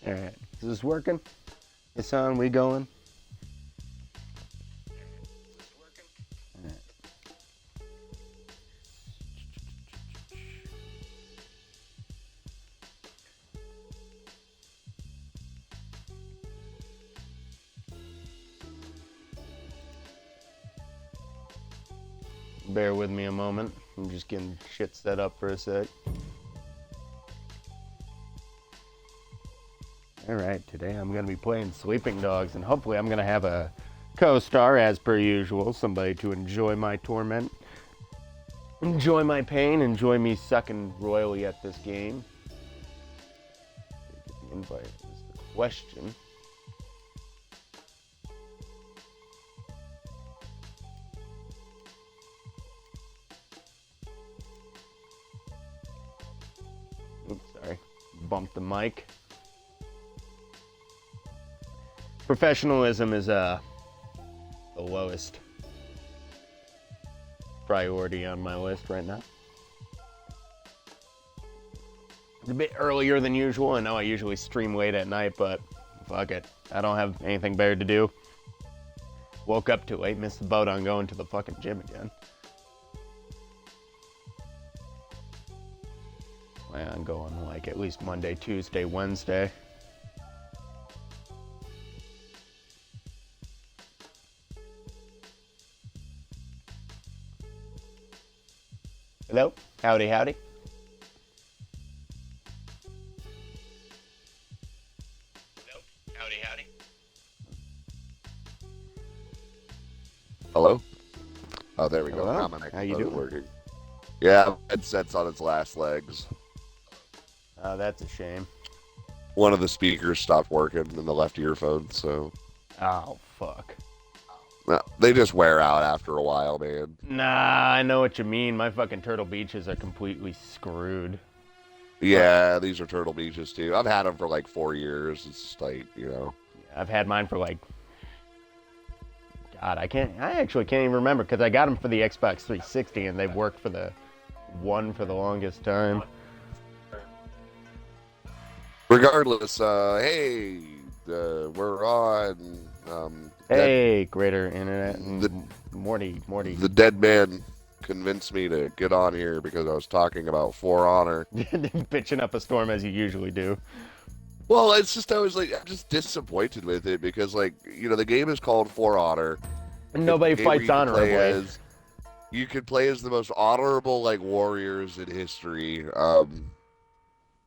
Alright. Is this working? It's on, we going? Alright. Bear with me a moment. I'm just getting shit set up for a sec. Alright, today I'm going to be playing Sleeping Dogs, and hopefully I'm going to have a co-star, as per usual, somebody to enjoy my torment, enjoy my pain, enjoy me sucking royally at this game. Get the invite is the question. Oops, sorry. Bumped the mic. Professionalism is the lowest priority on my list right now. It's a bit earlier than usual. I know I usually stream late at night, but fuck it. I don't have anything better to do. Woke up too late, missed the boat on going to the fucking gym again. Plan on going like at least Monday, Tuesday, Wednesday. Hello? Howdy, howdy. Hello? Howdy, howdy. Hello? Oh, there we go. Hello? Now my How you microphone's doing? working. Yeah, headset's on its last legs. That's a shame. One of the speakers stopped working in the left earphone, so Oh, fuck. they just wear out after a while, man. Nah, I know what you mean. My fucking Turtle Beaches are completely screwed. Yeah, these are Turtle Beaches too. I've had them for like 4 years. It's just like, you know. I've had mine for like... God, I actually can't even remember because I got them for the Xbox 360 and they've worked for the One for the longest time. Regardless, hey, we're on. Hey, greater internet. The- Morty. The dead man convinced me to get on here because I was talking about For Honor. Bitching up a storm as you usually do. Well, it's just I'm just disappointed with it because, like, you know, the game is called For Honor. Nobody It's a game where fights you can play honorably. you could play as the most honorable like warriors in history.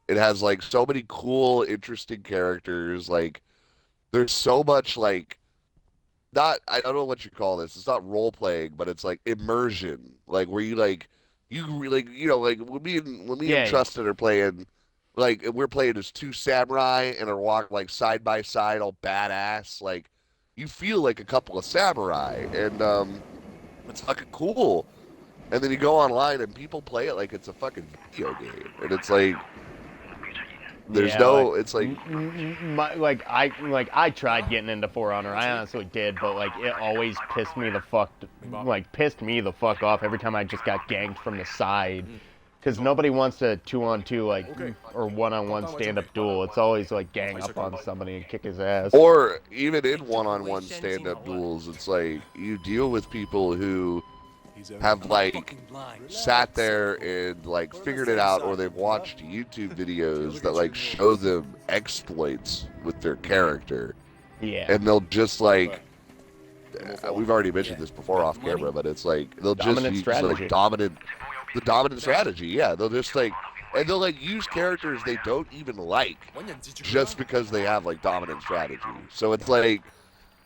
It has like so many cool, interesting characters. Like, there's so much like not I don't know what you call this. It's not role playing, but it's like immersion. Like where you really like when me and Yeah. Trustin are playing. Like we're playing as two samurai and are walking like side by side, all badass. Like you feel like a couple of samurai, and it's fucking cool. And then you go online and people play it like it's a fucking video game, and it's like there's Yeah, no. like, It's like I tried getting into For Honor. I honestly did, but like it always pissed me the fuck off every time I just got ganked from the side. Because nobody wants a 2-on-2 like or 1-on-1 stand-up duel. It's always like gang up on somebody and kick his ass. or even in one-on-one stand-up duels, it's like you deal with people who have like sat there and like figured it out, or they've watched YouTube videos that like show them exploits with their character, Yeah. and they'll just like we've already mentioned this before off camera, but it's like they'll Dominant just use strategy. like the dominant strategy. Yeah, they'll just like and they'll like use characters they don't even like just because they have like dominant strategy. So it's like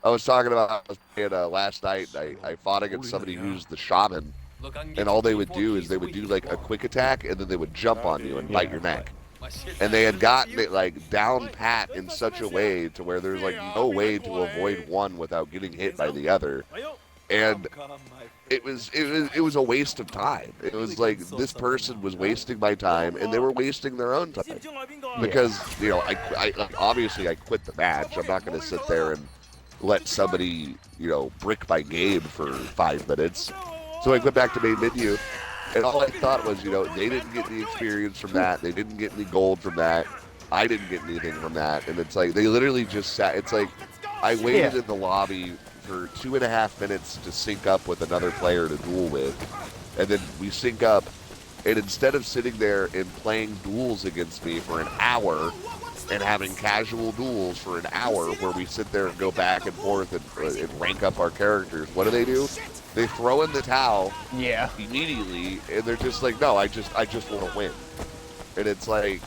I was talking about I was playing, last night. I fought against somebody who's the shaman, and all they would do is they would do like a quick attack, and then they would jump on you and bite your neck. And they had gotten it like down pat in such a way to where there's like no way to avoid one without getting hit by the other. And it was a waste of time. It was like this person was wasting my time, and they were wasting their own time because you know I obviously I quit the match. I'm not going to sit there and let somebody, you know, brick my game for 5 minutes. So I went back to main menu, and all I thought was, you know, they didn't get the experience from that. They didn't get any gold from that. I didn't get anything from that. And it's like, they literally just sat, it's like, I waited in the lobby for 2.5 minutes to sync up with another player to duel with. And then we sync up, and instead of sitting there and playing duels against me for an hour, and having casual duels for an hour where we sit there and go back and forth and rank up our characters, what do? They throw in the towel immediately, and they're just like, no, I just want to win. And it's like,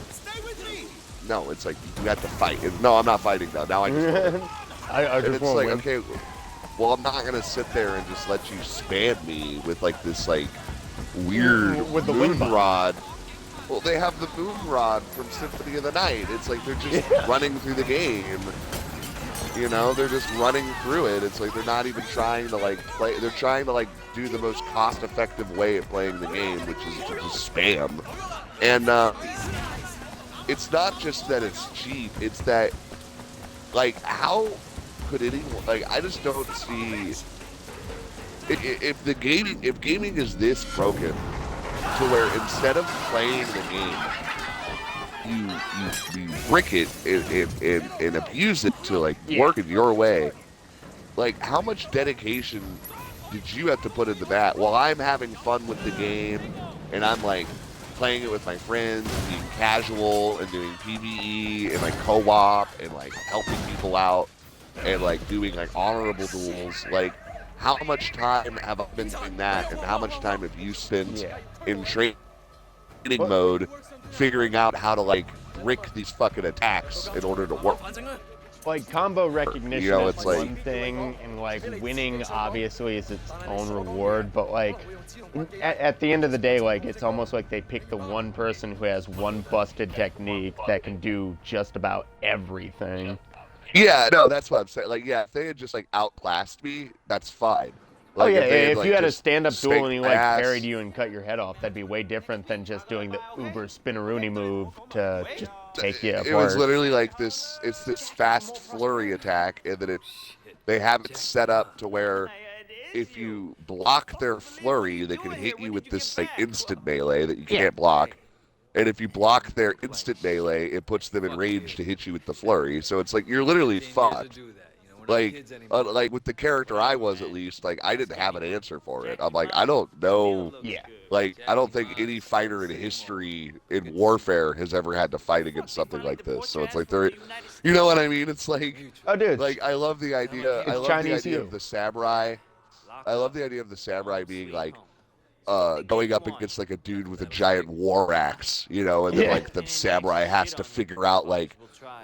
no, it's like, you have to fight. And, no, I'm not fighting now. Now I just want to win. I just want to win. Okay, well, I'm not going to sit there and just let you spam me with, like, this, like, weird with the moon rod. Well, they have the moon rod from Symphony of the Night. It's like they're just running through the game. You know, they're just running through it. It's like they're not even trying to, like, play. They're trying to, like, do the most cost-effective way of playing the game, which is to just spam. And it's not just that it's cheap. It's that, like, how could anyone, like, I just don't see, if gaming is this broken, to where instead of playing the game, you brick it and abuse it to, like, work it your way. Like, how much dedication did you have to put into that? While I'm having fun with the game, and I'm, like, playing it with my friends, and being casual, and doing PvE, and, like, co-op, and, like, helping people out, and, like, doing, like, honorable duels, like, how much time have I been doing that, and how much time have you spent in training mode, figuring out how to, like, brick these fucking attacks in order to work? Like, combo recognition you know, is it's one like, thing, and, like, winning obviously is its own reward, but, like, at the end of the day, like, it's almost like they pick the one person who has one busted technique that can do just about everything. Yeah, no, that's what I'm saying. Like, yeah, if they had just, like, outclassed me, that's fine. Like, if like, you had a stand-up duel and he, like, ass. parried you and cut your head off, that'd be way different than just doing the uber spinneroonie move to just take you apart. It was literally like this, it's this fast flurry attack, and then they have it set up to where if you block their flurry, they can hit you with this, like, instant melee that you can't block. And if you block their instant melee, it puts them in range to hit you with the flurry. So it's like, you're literally fucked. Like with the character I was, at least, like, I didn't have an answer for it. I'm like, I don't know. Like, I don't think any fighter in history in Warfare has ever had to fight against something like this. So it's like, you know what I mean? It's like, oh, dude. Like, I love the idea. I love the idea of the samurai. I love the idea of the samurai being, like, going up against, like, a dude with a giant war axe, you know, and then, like, the samurai has to figure out, like,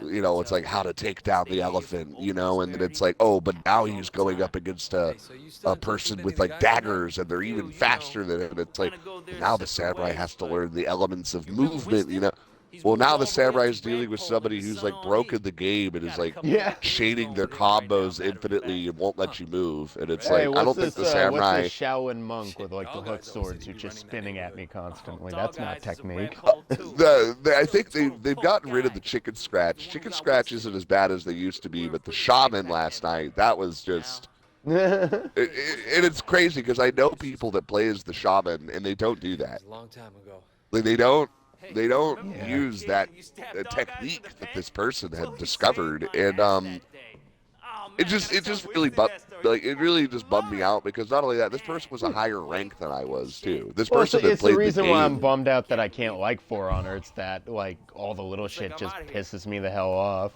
you know, it's like how to take down the elephant, you know, and then it's like, oh, but now he's going up against a person with, like, daggers, and they're even faster than him. It's like, now the samurai has to learn the elements of movement, you know. Well, now the samurai is dealing with somebody who's, like, broken the game and is, like, chaining their combos infinitely and won't let you move. And it's like, I don't think the samurai... What's this Shaolin monk with, like, the hook swords who's just spinning at me constantly? That's not technique. I think they've gotten rid of the chicken scratch. Chicken scratch isn't as bad as they used to be, but the shaman last night, that was just... and it's crazy because I know people that play as the shaman, and they don't do that. Like, they don't use that technique that this person had discovered, and it just really it really just bummed me out, because not only that, this person was a higher rank than I was too. This person that played the game. It's the reason why I'm bummed out that I can't like For Honor. It's that, like, all the little shit just pisses me the hell off.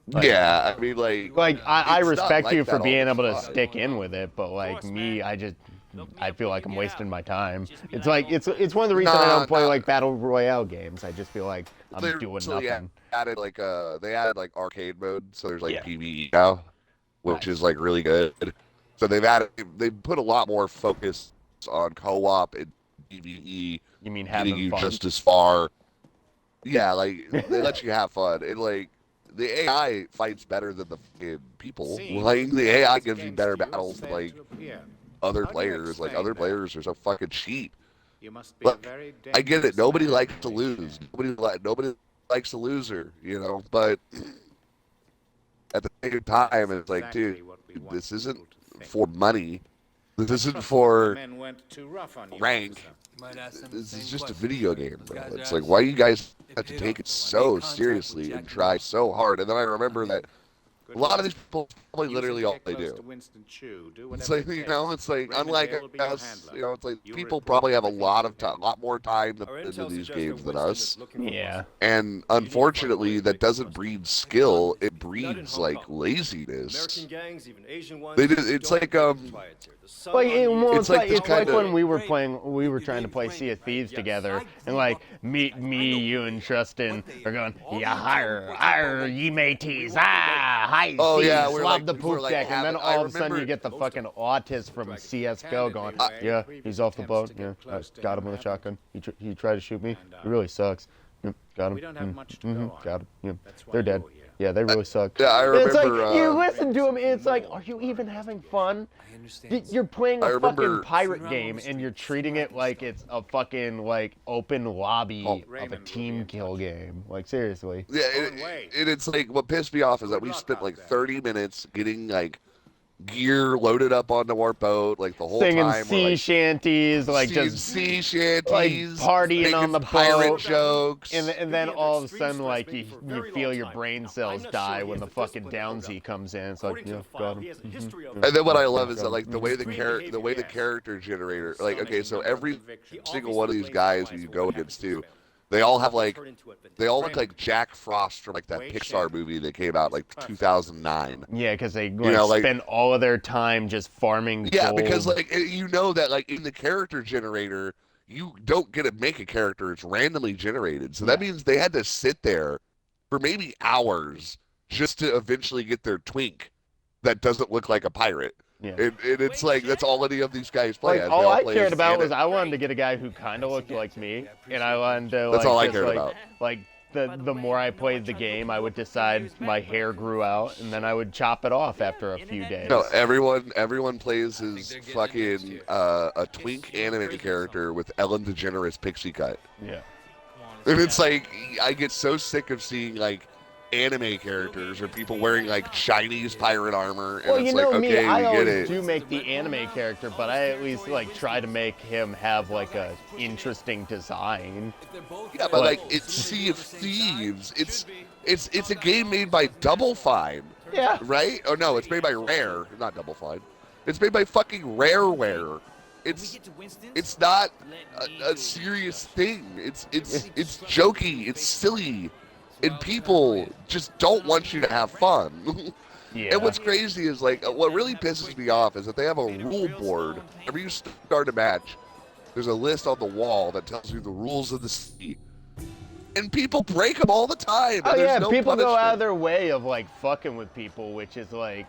Like, yeah, I mean, like I respect you for being able to stick in with it, but, like, me, I feel like I'm wasting my time. It's like, it's one of the reasons I don't play, like, Battle Royale games. I just feel like I'm doing nothing. They added, like, arcade mode, so there's, like, PvE now, which is, like, really good. So they've put a lot more focus on co-op and PvE. You mean having you fun? Just as far. Yeah, like, they let you have fun. And, like, the AI fights better than the fucking people. Like, the AI gives you better battles than, like, other players. Like, other players are so fucking cheap. Look, I get it. Nobody likes to lose. Nobody likes a loser, you know. But at the same time, it's like, dude, this isn't for money. This isn't for Men went too rough on you, rank. officer. This is just a video game, bro. It's like, why you guys have to take it so seriously and try so hard? And then I remember that a lot of these people probably literally all they do. It's like, you know, it's like, unlike us, you know, it's like people probably have a lot more time to put into these games than us. Yeah. And unfortunately, that doesn't breed skill. It breeds like laziness. It's like Like It's like this it's like kinda- when we were trying to play Sea of Thieves together, and like me, you and Tristan are going, yeah, hire, ye mateys, hi, Oh, yeah, love we're like- the we're poop like deck, and then having- I all of a sudden you remember- get the fucking autist from CS:GO going, yeah, he's off the boat, yeah, I got him with a shotgun, he tried to shoot me, he really sucks, got him, We don't have much to go on. got him, yeah, That's why they're dead. you're here. Yeah, they really suck. Yeah, I It's like, remember, you listen to him, it's like, are you even having fun? You're playing I a remember- fucking pirate game, and you're treating it like it's a fucking, like, open lobby of a Raymond team will be in kill touch. game. Like, seriously. Yeah, it's like what pissed me off is that we Good luck spent out like there. 30 minutes getting like gear loaded up onto our boat, like the whole Singing time. sea we're, like, shanties, like, singing just, sea shanties, like, partying making on the pirate boat. jokes. and then all of a sudden, like, you feel your brain cells die when the fucking Downsy comes in. It's like, yeah, got him. And then what I love is that like the way the character generator, like, okay, so every single one of these guys who you go against too, they all look like Jack Frost from like that Pixar movie that came out like 2009. Yeah, because they know, like- spend all of their time just farming Yeah, gold. because like you know that like in the character generator, you don't get to make a character; it's randomly generated. So that means they had to sit there for maybe hours just to eventually get their twink that doesn't look like a pirate. Yeah. And it's like that's all any of these guys play. Like, as. They all I play cared as about was Anna. I wanted to get a guy who kind of looked like me, and I wanted to, like, That's all I just, cared like, about. like, the more I played the game, I would decide my hair grew out, and then I would chop it off after a few days. No, everyone plays his fucking a twink anime character with Ellen DeGeneres pixie cut. Yeah. And it's like I get so sick of seeing like anime characters or people wearing like Chinese pirate armor. And Well, it's you know like, me, okay, I we get always it. do make the anime character, but I at least, like, try to make him have, like, a interesting design. Yeah, but like it's Sea of Thieves. It's a game made by Double Fine, Yeah. right? Oh no, it's made by Rare, not Double Fine. It's made by fucking Rareware. It's not a serious thing. It's jokey. It's silly. And people just don't want you to have fun. Yeah. And what's crazy is like what really pisses me off is that they have a rule board. Whenever you start a match, there's a list on the wall that tells you the rules of the sea. And people break them all the time. Oh and there's yeah, no people go out of punishment. their way of, like, fucking with people, which is like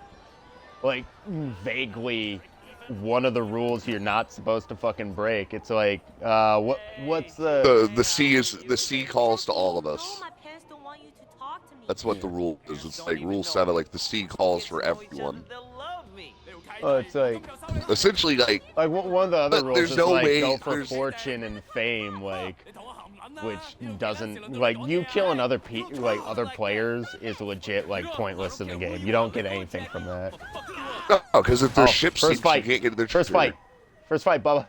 vaguely one of the rules you're not supposed to fucking break. It's like, what's The sea calls to all of us. That's what the rule is. It's like Rule 7, like the sea calls for everyone. it's like Essentially, like one of the other But rules there's is no like way- go for there's- fortune and fame, like, which doesn't, like, you killing other other players is legit, like, pointless in the game. You don't get anything from that. no, because if their Oh, ship first sinks, fight. you can't get their First fight, Bubba.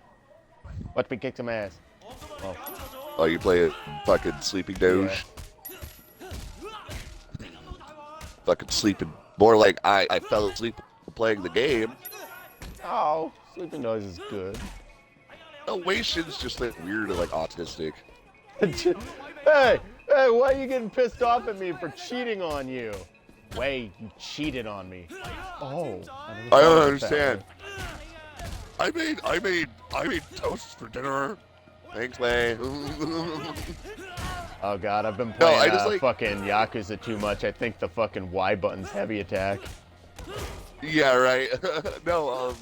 Watch me kick some ass. Oh, you play a fucking sleeping doge. Yeah. Fucking sleeping. More like I fell asleep playing the game. Oh, sleeping noise is good. No, Wei Shin's just like weird and like autistic. Hey, why are you getting pissed off at me for cheating on you? Wei, you cheated on me. Oh, I don't understand. I made toast for dinner. Thanks, Wei. Oh god, I've been playing I just, like- fucking Yakuza too much. I think the fucking Y button's heavy attack. Yeah, right. No,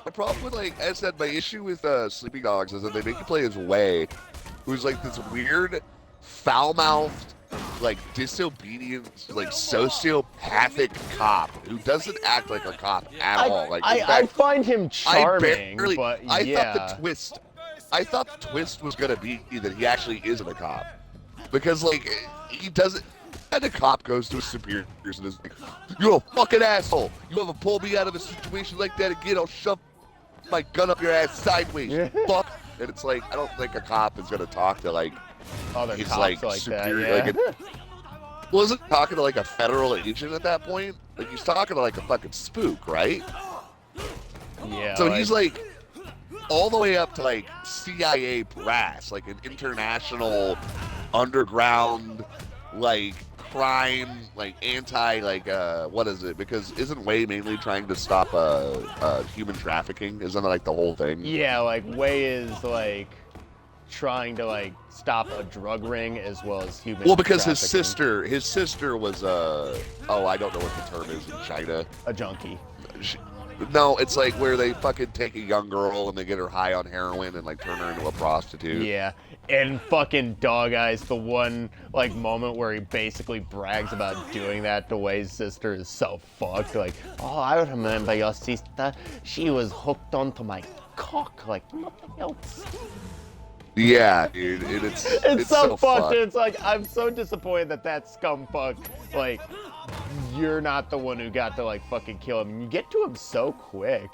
the problem with, like, as I said, my issue with Sleeping Dogs is that they make you play as Wei, who's like this weird, foul-mouthed, like disobedient, like sociopathic cop who doesn't act like a cop at all. Like, in I fact, find him charming, barely- but I yeah. thought the twist was gonna be that he actually isn't a cop, because like he doesn't. And the cop goes to his superiors and is like, "You're a fucking asshole. You ever pull me out of a situation like that again, I'll shove my gun up your ass sideways, Yeah. fuck. And it's like, I don't think a cop is gonna talk to like Other his cops like like superior, that, yeah. like wasn't talking to like a federal agent at that point. Like he's talking to like a fucking spook, right? Yeah, So he's like all the way up to like CIA brass, like an international underground like crime, like anti, like what is it? Because isn't Way mainly trying to stop human trafficking? Isn't that like the whole thing? yeah, like Way is like trying to like stop a drug ring as well as human. Well, because his trafficking. sister was oh, I don't know what the term is in China. A junkie. No, it's like where they fucking take a young girl and they get her high on heroin and like turn her into a prostitute. Yeah, and fucking Dog Eyes, the one like moment where he basically brags about doing that to Way's sister is so fucked. Like, oh, I remember your sister. She was hooked onto my cock like nothing else. Yeah, dude, it's so fucked. fucked. It's like I'm so disappointed that scumfuck, like, you're not the one who got to like fucking kill him. You get to him so quick.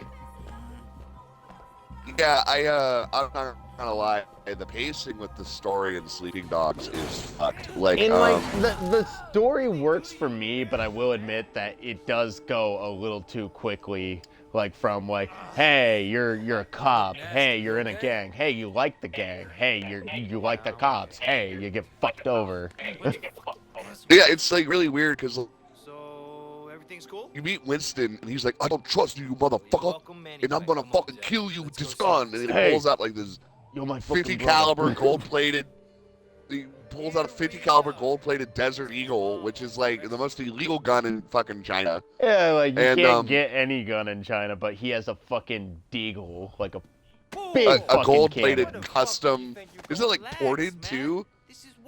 Yeah, I'm not gonna lie. The pacing with the story in Sleeping Dogs is fucked. Like, And like the story works for me, but I will admit that it does go a little too quickly. Like from like, hey, you're a cop. Hey, you're in a gang. Hey, you like the gang. Hey, you like the cops. Hey, you get fucked over. yeah, it's like really weird because So everything's cool? you meet Winston and he's like, I don't trust you, motherfucker, and I'm gonna fucking kill you with this gun. And he Hey. pulls out like this You're my 50 fucking caliber brother. gold-plated. He pulls out a 50 caliber gold-plated Desert Eagle, which is like the most illegal gun in fucking China. Yeah, like you And, can't get any gun in China, but he has a fucking deagle, like a big A fucking gold-plated cannon. custom. Is it like ported too?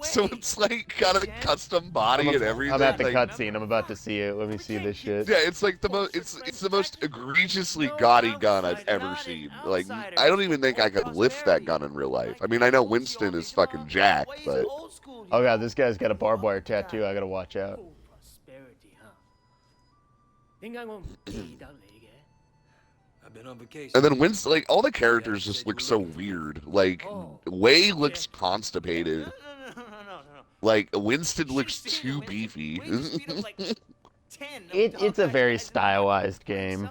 So it's like got a custom body and everything. I'm at the like, cutscene. I'm about to see it. Let me see this shit. Yeah, it's like the most. It's the most egregiously gaudy gun I've ever seen. Like, I don't even think I could lift that gun in real life. I mean, I know Winston is fucking jacked, but Oh god, this guy's got a barbed wire tattoo. I gotta watch out. Prosperity, huh? 點解我唔記得你嘅？ I've been on vacation. and then Winston, like all the characters just look so weird. Like Wei looks constipated. No. Like Winston looks too beefy. It's a very stylized game.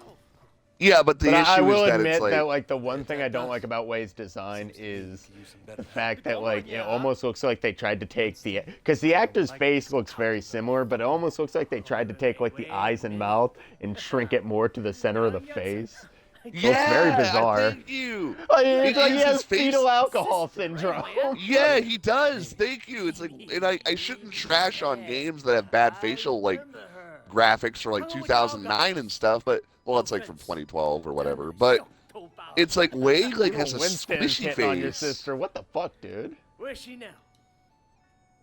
Yeah, but the But issue I will is that admit it's like that like the one thing I don't like about Way's design is the fact that like it almost looks like they tried to take because the actor's face looks very similar, but it almost looks like they tried to take like the eyes and mouth and shrink it more to the center of the face. yeah, very bizarre. Thank you. Like, it's like he His has face- fetal alcohol syndrome. Yeah, he does. Thank you. It's like, and I shouldn't trash on games that have bad facial like graphics for like 2009 and stuff, but well, it's like from 2012 or whatever. But it's like Wei like has a Winston's squishy hitting on your face. sister. What the fuck, dude? Where's she now?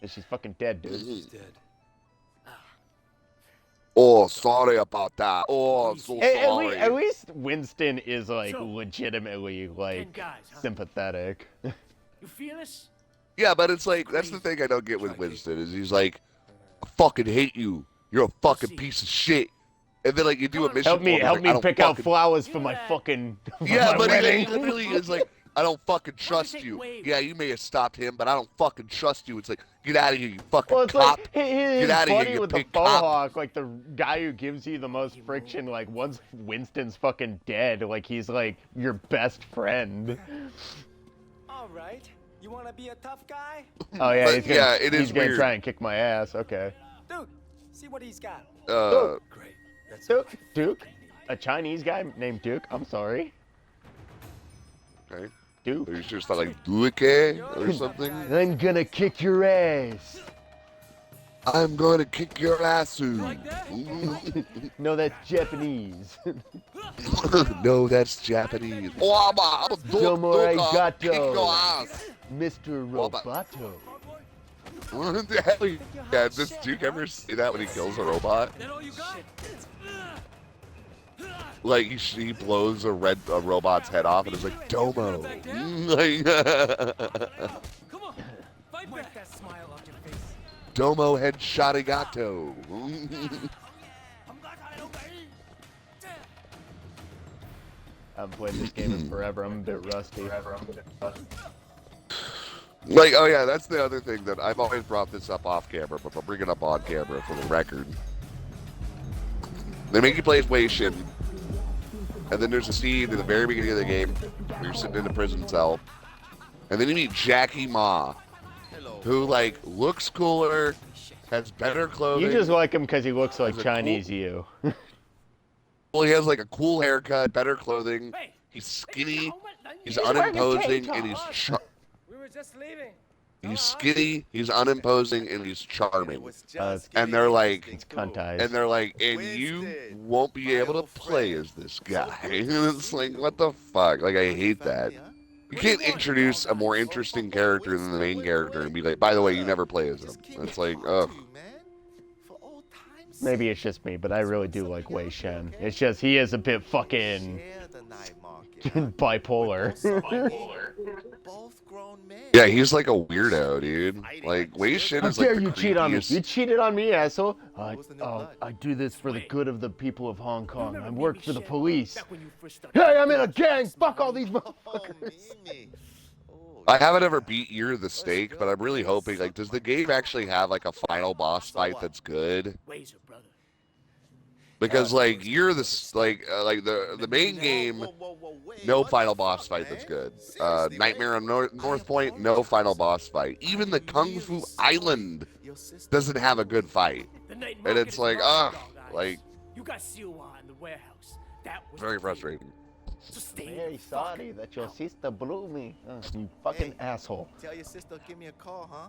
And she's fucking dead, dude. He's dead. Oh, sorry about that. Oh, I'm so sorry. At least Winston is like So, legitimately like 10 guys, huh? sympathetic. You feel us? Yeah, but it's like that's the thing I don't get with Winston is he's like, I fucking hate you. You're a fucking piece of shit. And then like you do a mission. Help me, for him, help like, me I don't pick out fucking- flowers for my fucking for Yeah, my but he wedding. literally is like, I don't fucking trust take you. Wade? Yeah, you may have stopped him, but I don't fucking trust you. It's like, get out of here, you fucking Well, it's cop. like his Get outta here, buddy you with the pig cop. faux hawk, like the guy who gives you the most friction. Like once Winston's fucking dead, like he's like your best friend. All right. You want to be a tough guy? Oh yeah, But, he's gonna, yeah, it is he's gonna weird. try and kick my ass. Okay. Dude, see what he's got. Great. That's Duke, a Chinese guy named Duke. I'm sorry, Okay. Duke. Are you just not like Duque or something? I'm gonna kick your ass. I'm gonna kick your ass. No, that's Japanese. No, that's Japanese. Oh, I'm a Domo arigato. kick your ass. Mr. Roboto. What the hell? Yeah, does Duke ever see that when he kills a robot? Like he blows a robot's head off and is like Domo. Like, Wipe that smile off your face. Domo headshot arigato. haven't played this game in forever. I'm a bit rusty. Like, oh yeah, that's the other thing that I've always brought this up off camera, but I'll bring it up on camera for the record. They make you play as Wei Shin, and then there's a scene in the very beginning of the game where you're sitting in a prison cell, and then you meet Jackie Ma, who like looks cooler, has better clothing. You just like him because he looks like Has a Chinese you. Well, he has like a cool haircut, better clothing. He's skinny, he's unimposing, and We were just leaving. he's skinny, he's unimposing, and he's charming. It's And they're like, cuntized. and they're like, and you won't be able to play as this guy. And it's like, what the fuck? Like, I hate that. You can't introduce a more interesting character than the main character and be like, by the way, you never play as him. It's like, ugh. Maybe it's just me, but I really do like Wei Shen. It's just he is a bit fucking bipolar. Yeah, he's like a weirdo, dude. Like, Wei Shin How is like dare the you cheat on me? creepiest- You cheated on me, asshole. I do this for the good of the people of Hong Kong. I work for the police. Hey, I'm in a gang. Fuck all these motherfuckers. I haven't ever beat Year of the Stake, but I'm really hoping, like, does the game actually have, like, a final boss fight that's good? Because, like, Year of the, like the main game, no final boss fight that's good. Nightmare on North Point, no final boss fight. Even the Kung Fu Island doesn't have a good fight. And it's like, ugh, like, You got Siwa in the warehouse. That was very frustrating. Very sorry that your sister blew me. You fucking asshole. Tell your sister, give me a call, huh?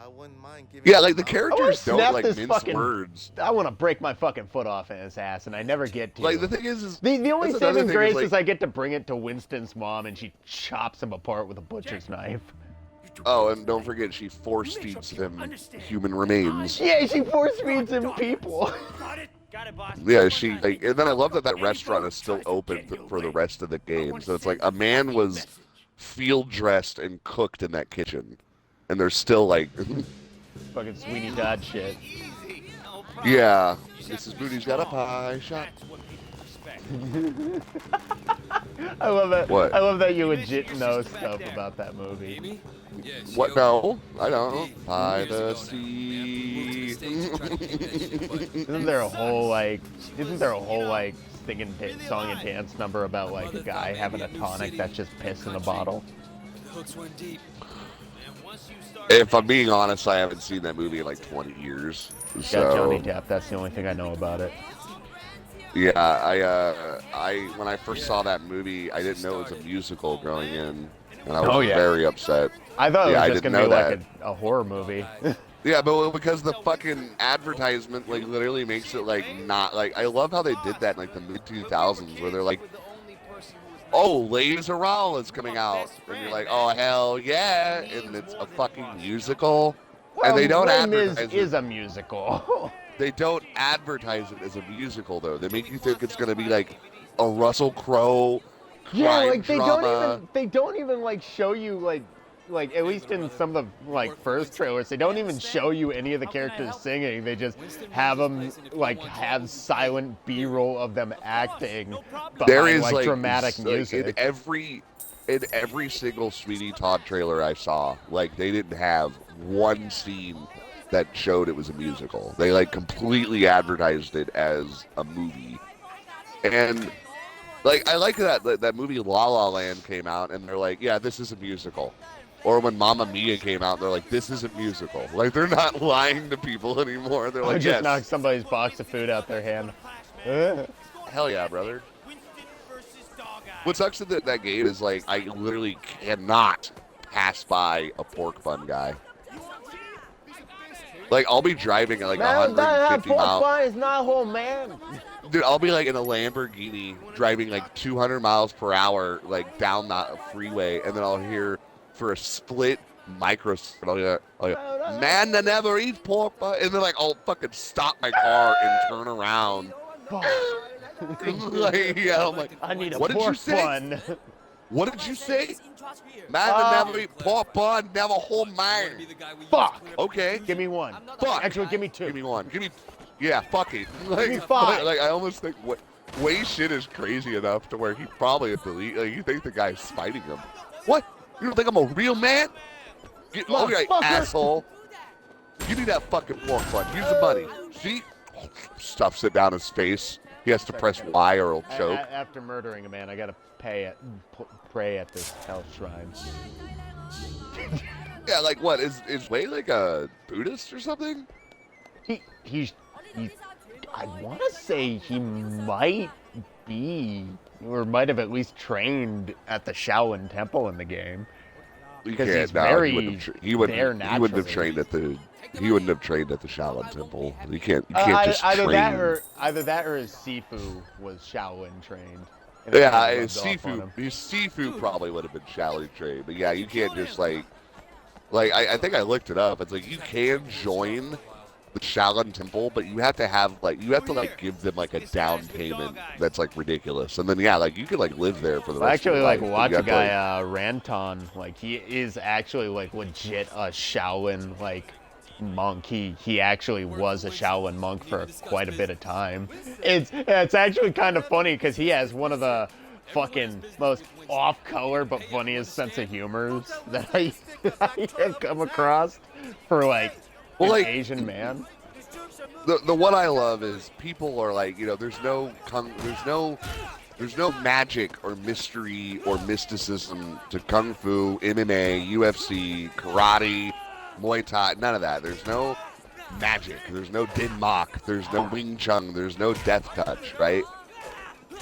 I wouldn't mind giving. Yeah, like, the characters don't, snap like, this mince fucking- words. I want to break my fucking foot off in his ass, and I never get to. Like, the thing is The only that's another saving thing grace like- is I get to bring it to Winston's mom, and she chops him apart with a butcher's knife. Oh, and don't forget, she force feeds him human remains. Yeah, she force feeds him people. Got it, boss. Yeah, she, like, and then I love that that restaurant is still open for the rest of the game. So it's like a man was field dressed and cooked in that kitchen, and they're still like, Fucking Sweeney Todd shit. yeah, Mrs. Booty's got a pie shop. I love that. What? I love that you legit know stuff about that movie. What? No, I don't. By the sea. Isn't there a whole like? Isn't there a whole like song and dance number about like a guy having a tonic that's just piss in a bottle? If I'm being honest, I haven't seen that movie in like 20 years. Got So Johnny Depp. That's the only thing I know about it. yeah, I when I first saw that movie, I didn't know it was a musical going in, and I was Oh, yeah. very upset. I thought it Yeah, was I just didn't gonna be know like a horror movie. Yeah, but because the fucking advertisement like literally makes it like not like I love how they did that in like the mid 2000s where they're like, oh, Les Miserables is coming out, and you're like, oh hell yeah, and it's a fucking musical, and they don't Les Mis advertise is it. a musical. They don't advertise it as a musical though. They make you think it's gonna be like a Russell Crowe Yeah, crime like drama. they don't even like show you like at least in some of the like first trailers, they don't even show you any of the characters singing. They just have them like have silent B-roll of them acting behind There is like dramatic like, music. in every single Sweeney Todd trailer I saw, like they didn't have one scene that showed it was a musical. They like completely advertised it as a movie. And like I like that movie La La Land came out and they're like, yeah, this is a musical. Or when Mamma Mia came out, they're like, this isn't musical. Like they're not lying to people anymore. They're I like, just yes, knocked somebody's box of food out their hand. hell yeah, brother. What sucks in that game is like I literally cannot pass by a pork bun guy. Like I'll be driving at like 150 miles. Is not whole man. Dude, I'll be like in a Lamborghini driving like 200 miles per hour like down that freeway, and then I'll hear for a split microsecond, man that never eats pork bun, and then like I'll fucking stop my car and turn around. Like, yeah, I'm like, I need a what did you pork say? bun. What did you say? Man that never eat pork bun, never whole man. Fuck. Okay. Give me one. Fuck. Actually, give me two. Give me one. Give me. Yeah, fuck it. Like, me five. like I almost think Wei Shin is crazy enough to where he probably believe. Like, you think the guy's fighting him? What? You don't think I'm a real man? Get over here, asshole! Give me that fucking fork punch. Use the money. See? Stuffs it down his face. He has to press Y or he'll choke. After murdering a man, I gotta pray at this hell shrine. Yeah, like what? Is Wei like a Buddhist or something? He's I want to say he might be, or might have at least trained at the Shaolin Temple in the game. Because he's he wouldn't have trained at the Shaolin Temple. You can't just either train. Either that or his Sifu was Shaolin trained. Yeah, his Sifu probably would have been Shaolin trained. But yeah, you can't just like I think I looked it up. It's like you can join the Shaolin Temple, but you have to give them like a down payment that's like ridiculous, and then you could like live there for the rest of your life. Watch a guy Ranton, like he is actually like legit a Shaolin like monk. He actually was a Shaolin monk for quite a bit of time. It's actually kind of funny because he has one of the fucking most off-color but funniest sense of humors that I have come across for like. Asian man. The one I love is people are like, there's no magic or mystery or mysticism to Kung Fu, MMA, UFC, karate, Muay Thai, none of that. There's no magic. There's no Din Mok. There's no Wing Chun. There's no death touch, right?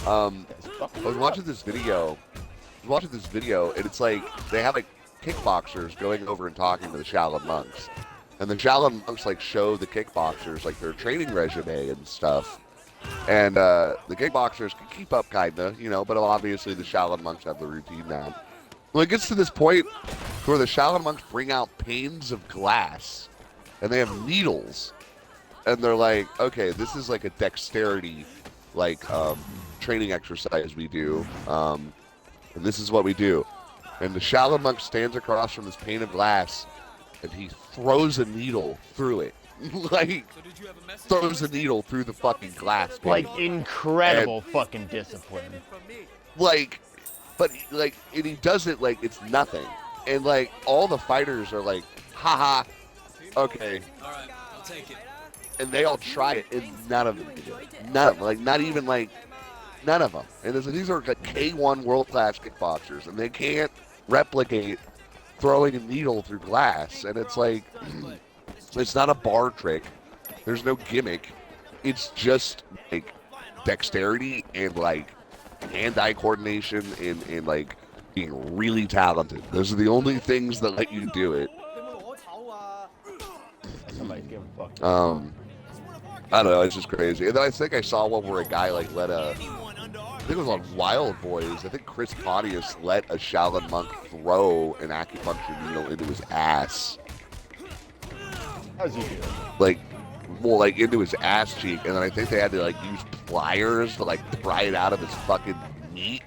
I was watching this video, and it's like they have like kickboxers going over and talking to the Shaolin monks. And the Shaolin monks like show the kickboxers like their training resume and stuff. And the kickboxers can keep up kinda, but obviously the Shaolin monks have the routine down. Well, it gets to this point where the Shaolin monks bring out panes of glass and they have needles. And they're like, okay, this is like a dexterity training exercise we do. And this is what we do. And the Shaolin monk stands across from this pane of glass and he throws a needle through it. Throws a needle through the fucking glass pane. Like, incredible fucking discipline. And he does it like it's nothing. And, all the fighters are like, haha, okay. All right, I'll take it. And they all try it, and none of them do it. None of them. Not even, none of them. And these are, K1 world-class kickboxers, and they can't replicate throwing a needle through glass. And it's like, it's not a bar trick. There's no gimmick. It's just, dexterity and, hand-eye coordination and being really talented. Those are the only things that let you do it. I don't know, it's just crazy. And then I think I saw one where a guy I think it was on Wild Boys. I think Chris Pontius let a Shaolin monk throw an acupuncture needle into his ass. How's he doing? Into his ass cheek, and then I think they had to use pliers to pry it out of his fucking meat.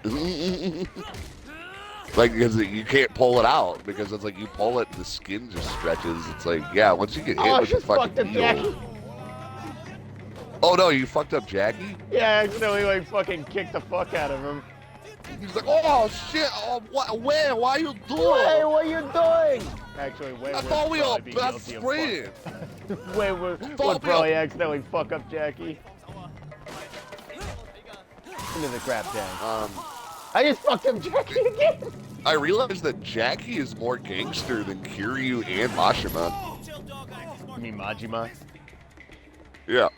Because you can't pull it out, because it's you pull it and the skin just stretches. It's once you get hit with the fucking needle. Oh no, you fucked up Jackie? Yeah, I accidentally fucking kicked the fuck out of him. He's like, oh shit, oh, where? Why are you doing? Hey, what are you doing? Actually, I thought we were best friends. would probably accidentally fuck up Jackie. Into the crap tank. I just fucked up Jackie again. I realized that Jackie is more gangster than Kiryu and Mashima. You mean Majima? Yeah.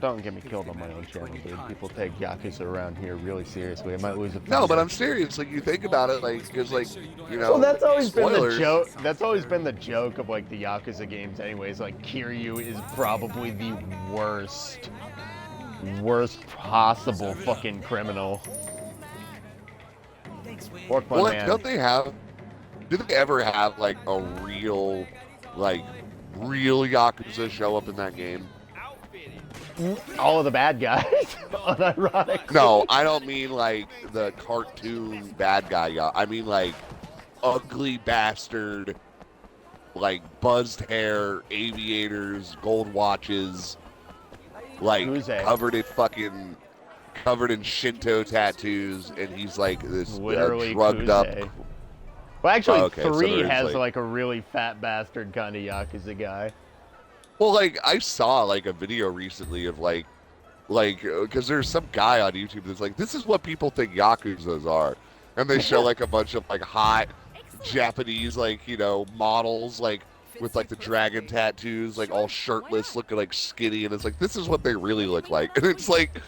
Don't get me killed on my own channel, dude. People take Yakuza around here really seriously. I might lose a few. No, but I'm serious. You think about it, because, Well, that's always spoilers. been the joke. That's always been the joke of, the Yakuza games anyways. Kiryu is probably the worst possible fucking criminal. Pork bun man. Don't they have... Do they ever have, a real Yakuza show up in that game? All of the bad guys, unironically. No, I don't mean the cartoon bad guy. I mean ugly bastard, buzzed hair, aviators, gold watches, like Yakuza. covered in Shinto tattoos, and he's like this Literally drugged up. Kuze. Well, actually, Oh, okay, so 3 there's, has like- like a really fat bastard kind of Yakuza guy. Well, like I saw like a video recently of like because there's some guy on YouTube that's like, this is what people think Yakuzas are, and they show like a bunch of like hot Japanese like models like with like the dragon tattoos, like all shirtless, looking like skinny, and it's like this is what they really look like, and it's like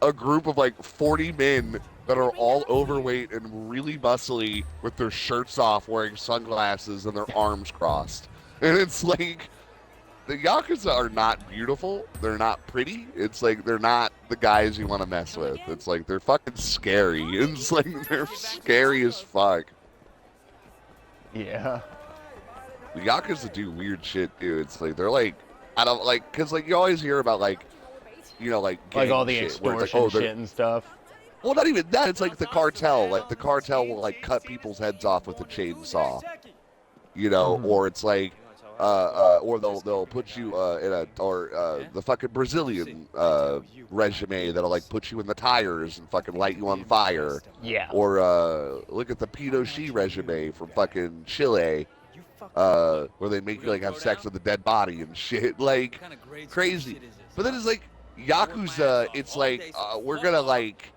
a group of like 40 men that are all overweight and really muscly with their shirts off, wearing sunglasses and their arms crossed, and it's like. The Yakuza are not beautiful. They're not pretty. It's like they're not the guys you want to mess with. It's like they're fucking scary. It's like they're scary as fuck. Yeah. The Yakuza do weird shit, dude. It's like they're like, I don't like, cause like you always hear about like, like Like all the gang shit, where it's extortion like, oh, they're- shit and stuff. Well, not even that. It's like the cartel. Like the cartel will like cut people's heads off with a chainsaw. Or it's like. Or they'll put you in the fucking Brazilian regime that'll like put you in the tires and fucking light you on fire. Yeah. Or look at the Pinochet regime from fucking Chile, where they make you like have sex with a dead body and shit, like crazy. But then it's like Yakuza. It's like we're gonna like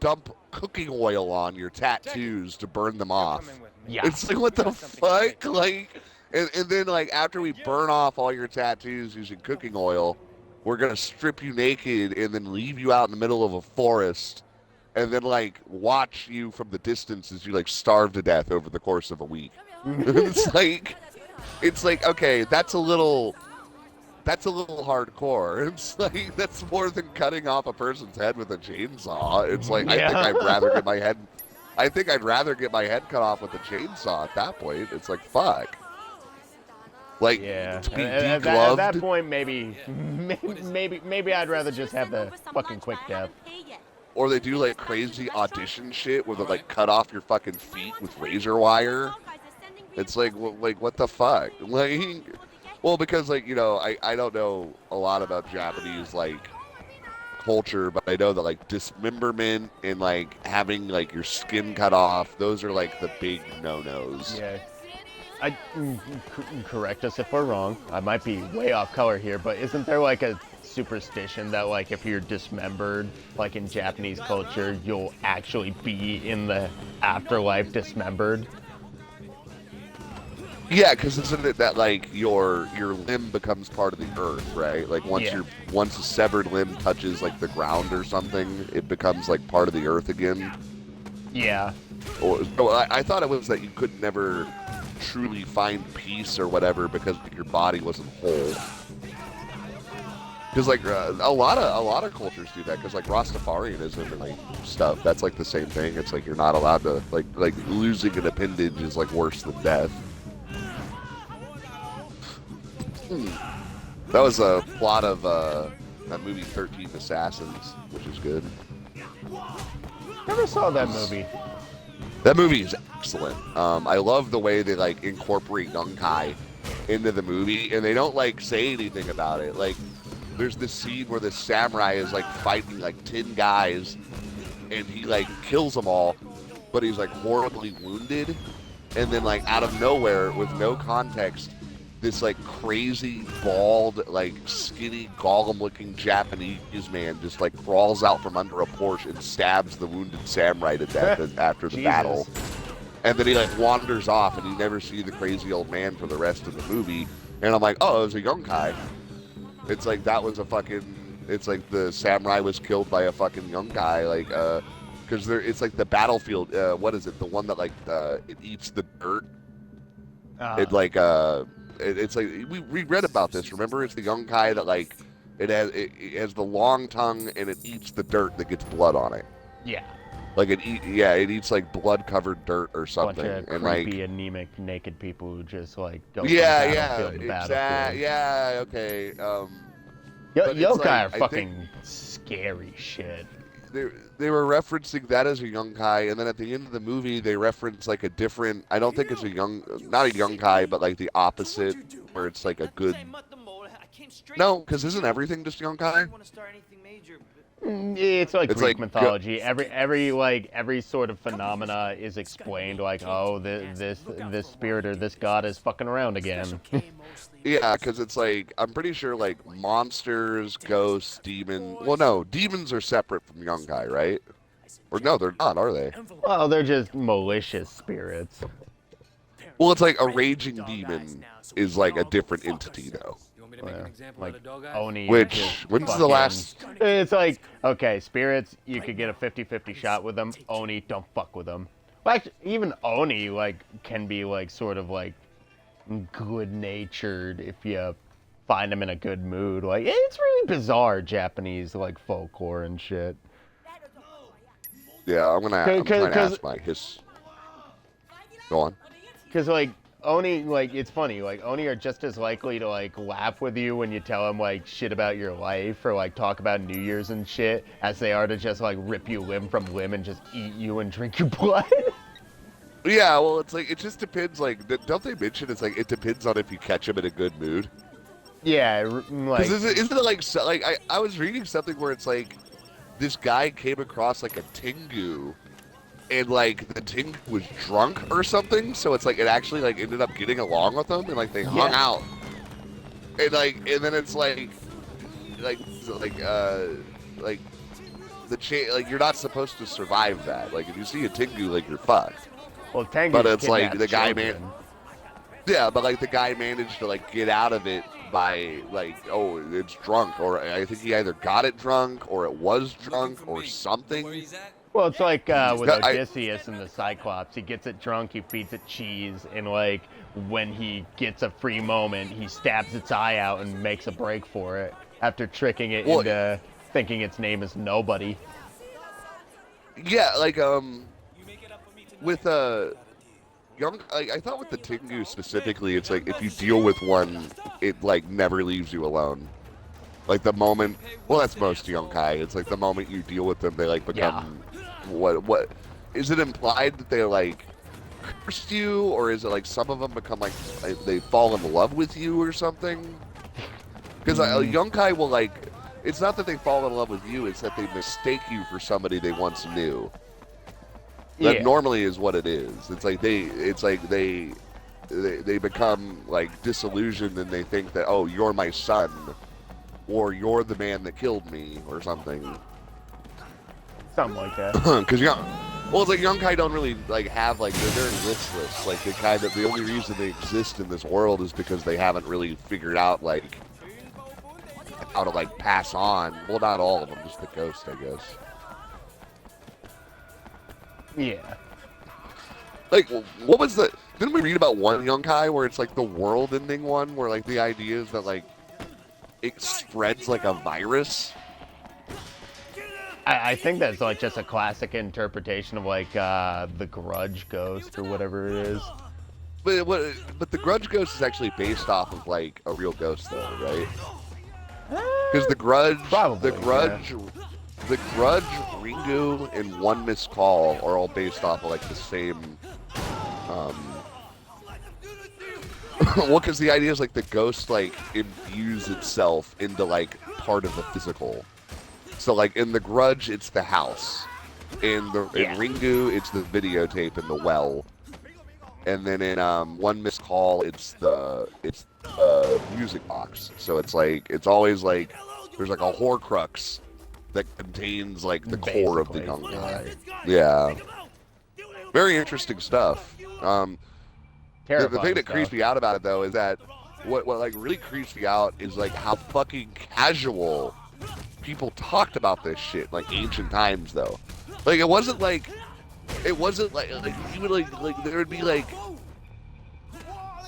dump cooking oil on your tattoos to burn them off. Yeah. It's like what the fuck, like. And then, like, after we burn off all your tattoos using cooking oil, we're going to strip you naked and then leave you out in the middle of a forest and then, like, watch you from the distance as you, like, starve to death over the course of a week. It's like, okay, that's a little hardcore. It's like, that's more than cutting off a person's head with a chainsaw. It's like, Yeah. I think I'd rather get my head cut off with a chainsaw at that point. It's like, fuck. Like, Yeah. to be At degloved. that point, maybe I'd rather just have the fucking quick death. Or they do like crazy audition shit where they like cut off your fucking feet with razor wire. It's like, what the fuck? Like, well, because like I don't know a lot about Japanese like culture, but I know that like dismemberment and like having like your skin cut off, those are like the big no-nos. Yeah. Correct us if we're wrong. I might be way off color here, but isn't there like a superstition that like if you're dismembered, like in Japanese culture, you'll actually be in the afterlife dismembered? Yeah, because isn't it that like your limb becomes part of the earth, right? Like once a severed limb touches like the ground or something, it becomes like part of the earth again. Yeah. I thought it was that you could never truly find peace or whatever because your body wasn't whole. Because like a lot of cultures do that. Because like Rastafarianism and like stuff, that's like the same thing. It's like you're not allowed to like losing an appendage is like worse than death. That was a plot of that movie 13 Assassins, which is good. Never saw that movie. That movie is excellent. I love the way they like incorporate Yonkai into the movie, and they don't like say anything about it. Like, there's this scene where the samurai is like fighting like 10 guys, and he like kills them all, but he's like horribly wounded, and then like out of nowhere, with no context, this like crazy bald, like skinny Gollum-looking Japanese man just like crawls out from under a Porsche and stabs the wounded samurai to death after the Jesus. battle. And then he like wanders off, and you never see the crazy old man for the rest of the movie. And I'm like, oh, it was a Yonkai. It's like that was a fucking. It's like the samurai was killed by a fucking Yonkai, like because it's like the battlefield. What is it? The one that like it eats the dirt. It like it's like we read about this. Remember, it's the Yonkai that like it has the long tongue and it eats the dirt that gets blood on it. Yeah. Like it eats like blood covered dirt or something. Bunch of and creepy, like anemic, naked people who just like don't. yeah, Battlefield. yeah, okay. But it's Yokai like, are I fucking think- scary shit. They were referencing that as a Yonkai, and then at the end of the movie they reference like a different. I don't think it's not a Yonkai, but like the opposite, where it's like a good came straight. No, because isn't everything just I Yonkai? don't want to start anything major. But It's like It's Greek like mythology. Every sort of phenomena is explained. Like, oh, this spirit or this god is fucking around again. Yeah, because it's like, I'm pretty sure like monsters, ghosts, demons. Well, no, demons are separate from Yonkai, right? Or no, they're not, are they? Well, they're just malicious spirits. Well, it's like a raging demon is like a different entity, though. you want me to make an example Like out of dog eyes? Oni. Which, just when's the fucking- last? It's like, okay, spirits, you could get a 50-50 shot with them. Oni, don't fuck with them. Well, actually, even Oni, like, can be, like, sort of, like, good-natured if you find them in a good mood. Like, it's really bizarre, Japanese, like, folklore and shit. Yeah, I'm trying to 'Cause- ask my his. Go on. Because, like, Oni, like, it's funny, like, Oni are just as likely to, like, laugh with you when you tell them, like, shit about your life or, like, talk about New Year's and shit as they are to just, like, rip you limb from limb and just eat you and drink your blood. Yeah, well, it's like, it just depends, like, don't they mention it's like, it depends on if you catch them in a good mood? Yeah, like, Because isn't it like, like, I was reading something where it's like, this guy came across, like, a Tengu, and, like, the Tengu was drunk or something, so it's like, it actually, like, ended up getting along with them, and, like, they hung Yeah. out. And, like, and then it's like, like, like, you're not supposed to survive that. Like, if you see a Tengu, like, you're fucked. well, Tengu But it's like kidnaps the guy children. Yeah, but like the guy managed to like get out of it by like, oh, it's drunk, or I think he either got it drunk or it was drunk or something. Where he's at? Well, it's like with Yeah, Odysseus and the Cyclops. He gets it drunk, he feeds it cheese, and like when he gets a free moment, he stabs its eye out and makes a break for it after tricking it Well, into thinking its name is Nobody. Yeah, like with young, I thought with the Tengu specifically, it's like if you deal with one, it like never leaves you alone. Like the moment, well, that's most Yonkai. It's like the moment you deal with them, they like become what is it implied that they like curse you, or is it like some of them become like they fall in love with you or something? Because Yonkai will like, it's not that they fall in love with you; it's that they mistake you for somebody they once knew. That Yeah. normally is what it is. It's like they become like disillusioned and they think that, oh, you're my son, or you're the man that killed me, or something. Something like that. Because well, it's like Yonkai don't really like have like, they're very listless. Like the only reason they exist in this world is because they haven't really figured out like how to like pass on. Well, not all of them, just the ghost, I guess. Yeah. Like, what was the? Didn't we read about one Yonkai where it's like the world-ending one, where like the idea is that like it spreads like a virus? I think that's like just a classic interpretation of like the Grudge Ghost or whatever it is. But the Grudge Ghost is actually based off of like a real ghost, though, right? Because the Grudge, Probably, the Grudge, Ringu, and One Missed Call are all based off of like the same. Well, because the idea is like the ghost like imbues itself into like part of the physical. So like in the Grudge, it's the house. In Ringu, it's the videotape in the well. And then in One Missed Call, it's the music box. So it's like it's always like there's like a Horcrux that contains like the core of the Basically, Yonkai. Yeah. Very interesting stuff. The Terrifying thing that stuff. creeps me out about it though is that what like really creeps me out is like how fucking casual people talked about this shit like ancient times though. Like it wasn't like you would like there would be like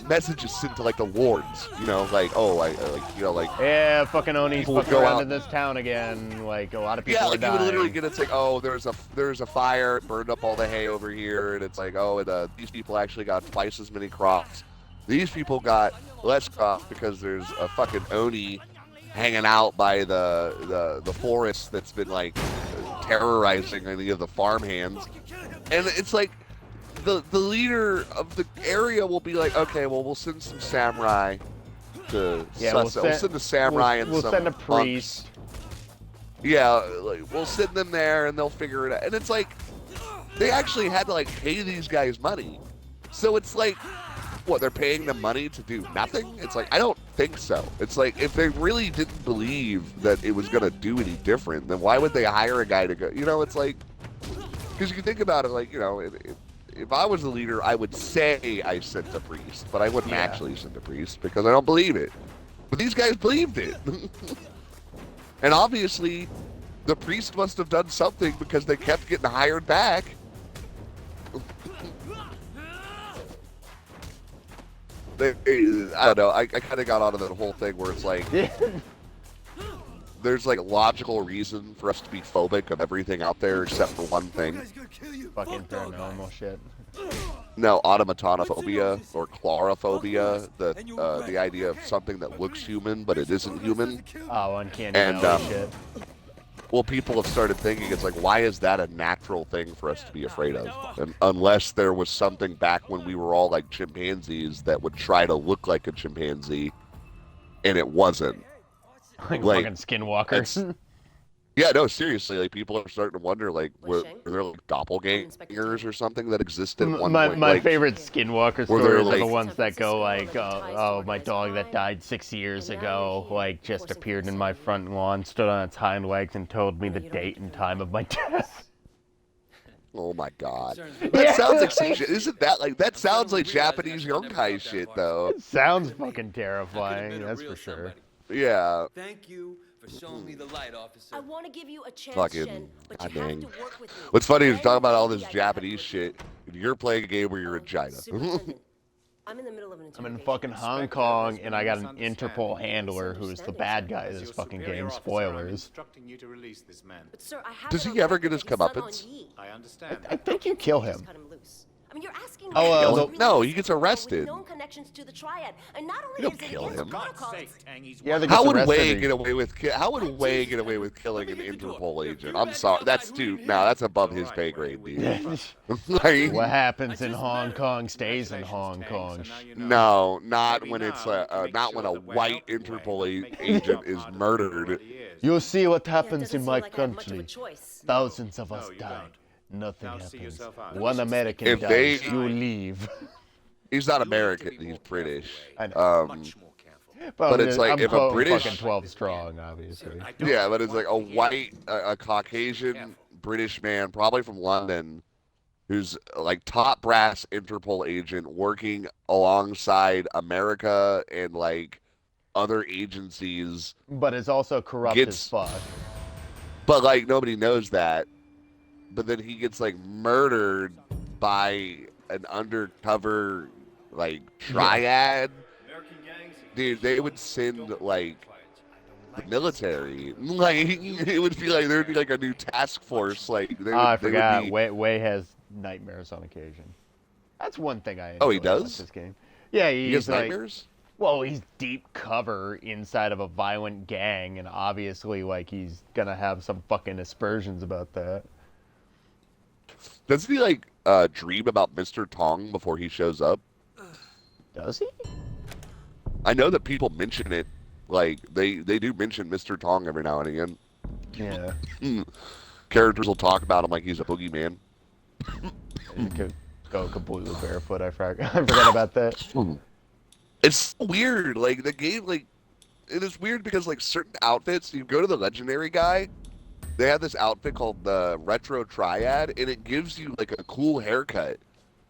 messages sent to like the lords, you know, like Yeah, fucking Oni's People would fucking go around out- in this town again. Like a lot of people yeah, are like you dying. would literally get it's like, oh, there's a fire, it burned up all the hay over here, and it's like, oh, and, these people actually got twice as many crops. These people got less crops because there's a fucking Oni hanging out by the forest that's been like terrorizing any of the farmhands, and it's like the leader of the area will be like, okay, well, we'll send some samurai to Yeah, we'll send a samurai and we'll some send a monks. priest. Yeah, like, we'll send them there and they'll figure it out. And it's like, they actually had to like pay these guys money. So it's like, what, they're paying them money to do nothing? It's like, I don't think so. It's like, if they really didn't believe that it was going to do any different, then why would they hire a guy to go? You know, it's like, because you think about it, like, you know, if I was the leader, I would say I sent a priest, but I wouldn't actually send a priest because I don't believe it. But these guys believed it. And obviously, the priest must have done something because they kept getting hired back. I don't know. I kind of got onto that whole thing where it's like, there's like a logical reason for us to be phobic of everything out there except for one thing. Fucking paranormal shit. No, automatonophobia or chlorophobia, the idea of something that looks human but it isn't human. Oh, uncanny And valley shit. well, people have started thinking it's like, why is that a natural thing for us to be afraid of? And unless there was something back when we were all like chimpanzees that would try to look like a chimpanzee, and it wasn't. Like like, fucking skinwalkers. Yeah, no, seriously, like people are starting to wonder, like, were there like doppelgangers or something that existed at one point? My like, favorite skinwalker were there, stories are the like- ones that go like, oh, my dog that died 6 years ago, like, just appeared in my front lawn, stood on its hind legs, and told me the date and time of my death. Oh my god. That sounds like some shit. Isn't that like, that sounds like Japanese yonkai shit, though. It sounds fucking terrifying, that's for sure. Yeah. Thank you for showing me the light, officer. I want to give you a chance, Fucking Shen, but you goddamn. have to work with me. What's funny is Then talking about all this maybe I can Japanese help you. shit, and you're playing a game where you're in China. Superintendent, I'm in the middle of an I'm in interrogation. fucking Hong Kong, and I got an Interpol handler who's the bad guy of this Your fucking superior game. officer, I'm Spoilers. instructing you to release this man. But sir, I have Does it he on ever record get his that son comeuppance? on Yi. I understand. I think you kill him. Just cut him loose. I mean, you're asking Oh, me uh, to the- release No, he this gets criminal with arrested. known connections to the triad, and not only You don't is it kill against him. God's protocols, sake, Tang, he's Yeah, they How gets would arrested Wei or- get away with how would Wei get away with killing an Interpol agent? I'm sorry, that's too. No, that's above his pay grade, dude. Like, What happens in Hong Kong stays in Hong Kong. no, not when it's not when a white Interpol agent is murdered. You'll see what yeah, it happens doesn't in seem my like I have much of a country. choice. Thousands of us No, you die. don't. Nothing Now see happens. yourself out. One American If dies, they- you leave. He's not American, he's British. I know. Much more careful. But it's like, I'm if a quoting British- fucking 12 strong, obviously. Yeah, but it's like a white, a Caucasian British man, probably from London, who's like top brass Interpol agent working alongside America and like other agencies, But it's also corrupt Gets- as fuck. but like nobody knows that. But then he gets like murdered by an undercover like triad. Dude, they would send like the military. Like it would be like there'd be like a new task force. Like they would, I they would forgot. be- Wei has nightmares on occasion. That's one thing I enjoy Oh, he about does? this game. Yeah, he he's has like, nightmares. well, he's deep cover inside of a violent gang, and obviously, like, he's gonna have some fucking aspersions about that. Doesn't he like dream about Mr. Tong before he shows up? Does he? I know that people mention it. Like they do mention Mr. Tong every now and again. Yeah. Characters will talk about him like he's a boogeyman. You could go completely barefoot. I forgot about that. It's weird. Like the game, like it is weird because like certain outfits, you go to the legendary guy, they have this outfit called the Retro Triad, and it gives you like a cool haircut,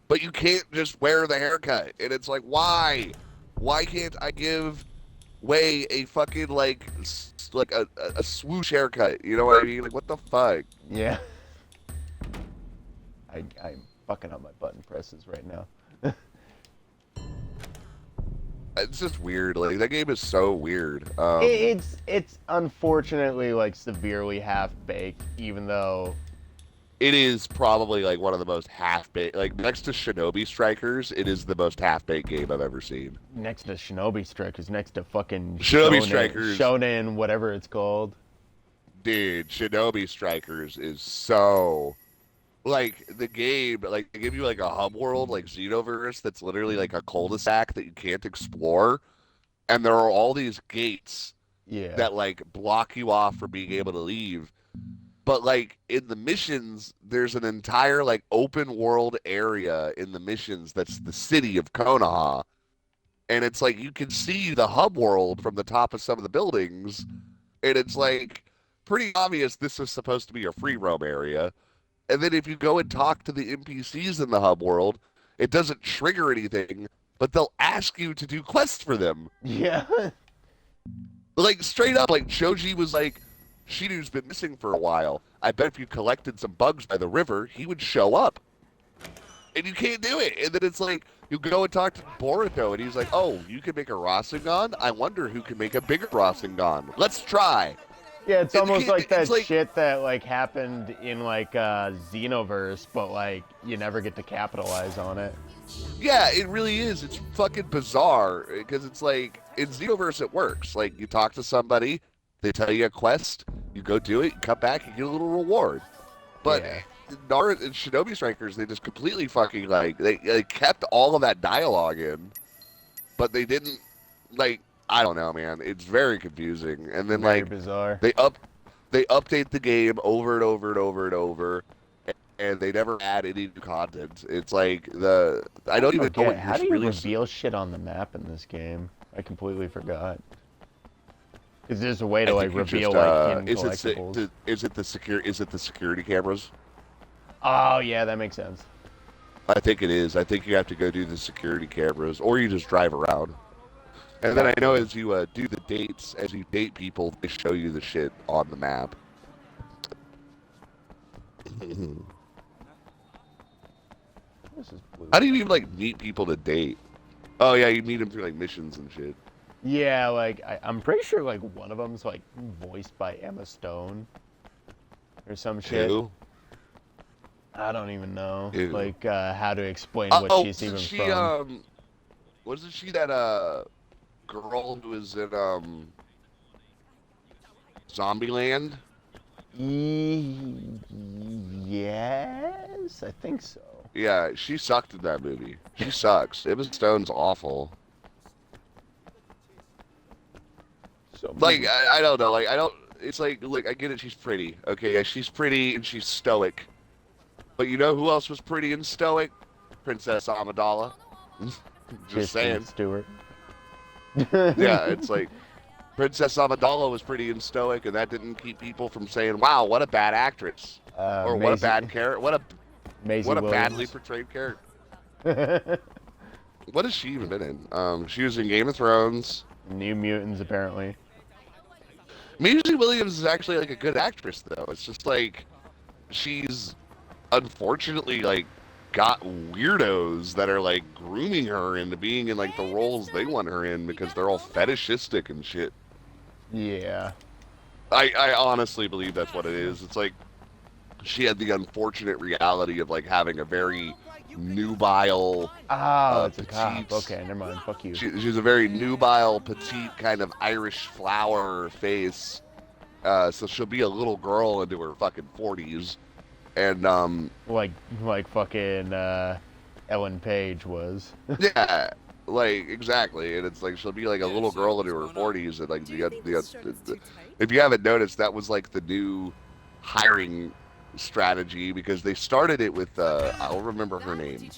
but you can't just wear the haircut. And it's like, why? Why can't I give Wei a fucking like a swoosh haircut? You know what I mean? Like what the fuck? Yeah. I'm fucking on my button presses right now. It's just weird. Like that game is so weird. It's unfortunately like severely half baked, even though It is probably like one of the most half-baked, like next to Shinobi Strikers, it is the most half-baked game I've ever seen. next to Shinobi Strikers, next to fucking Shinobi Strikers. Shonen, whatever it's called. Dude, Shinobi Strikers is so, like, the game, like, they give you, like, a hub world, like Xenoverse, that's literally, like, a cul-de-sac that you can't explore, and there are all these gates Yeah. that like block you off from being able to leave. But like in the missions, there's an entire like open world area in the missions that's the city of Konoha. And it's like you can see the hub world from the top of some of the buildings. And it's like pretty obvious this is supposed to be a free roam area. And then if you go and talk to the NPCs in the hub world, it doesn't trigger anything, but they'll ask you to do quests for them. Yeah. Like straight up, like Choji was like, Shinu's been missing for a while. I bet if you collected some bugs by the river, he would show up. And you can't do it. And then it's like, you go and talk to Boruto, and he's like, oh, you can make a Rasengan? I wonder who can make a bigger Rasengan. Let's try. Yeah, it's And almost it's like that like- shit that like happened in like Xenoverse, but like you never get to capitalize on it. Yeah, it really is. It's fucking bizarre, because it's like, in Xenoverse it works. Like, you talk to somebody, they tell you a quest, you go do it, you come back, you get a little reward. But Yeah. Naruto and Shinobi Strikers, they just completely fucking, like, they kept all of that dialogue in, but they didn't, like, I don't know, man. It's very confusing. And then, Very like, bizarre. they update the game over and over and over and over, and they never add any new content. It's like, I don't even know Okay, what how you're do you really... reveal shit on the map in this game? I completely forgot. Is there a way to I like think you reveal just, like hidden is collectibles? is it the security cameras? Oh yeah, that makes sense. I think it is. I think you have to go do the security cameras, or you just drive around. And then I know as you do the dates, as you date people, they show you the shit on the map. This is blue. How do you even like meet people to date? Oh yeah, you meet them through like missions and shit. Yeah, like I'm pretty sure like one of them's like voiced by Emma Stone or some shit. Who? I don't even know Ew. like how to explain what she's even she from. wasn't she that girl who was in Zombieland? Yes, I think so. Yeah, she sucked in that movie. She sucks. Emma Stone's awful. So Like, I don't know. Like, I don't. It's like, I get it. She's pretty. Okay, yeah, she's pretty and she's stoic. But you know who else was pretty and stoic? Princess Amidala. Just saying. Stewart. Yeah, it's like Princess Amidala was pretty and stoic, and that didn't keep people from saying, "Wow, what a bad actress," or "What a bad character," what a badly portrayed character. What has she even been in? She was in Game of Thrones. New Mutants, apparently. Maisie Williams is actually like a good actress, though. It's just like she's unfortunately like got weirdos that are like grooming her into being in like the roles they want her in because they're all fetishistic and shit. Yeah. I honestly believe that's what it is. It's like she had the unfortunate reality of like having a very nubile. Oh, it's a cop. petite- Okay, never mind. Fuck you. She's a very nubile, petite, kind of Irish flower face. So she'll be a little girl into her fucking 40s. And, Like fucking Ellen Page was. yeah, like, exactly. And it's like, she'll be like a little girl into her 40s. And, like, if you haven't noticed, that was like the new hiring strategy because they started it with, I'll remember her name.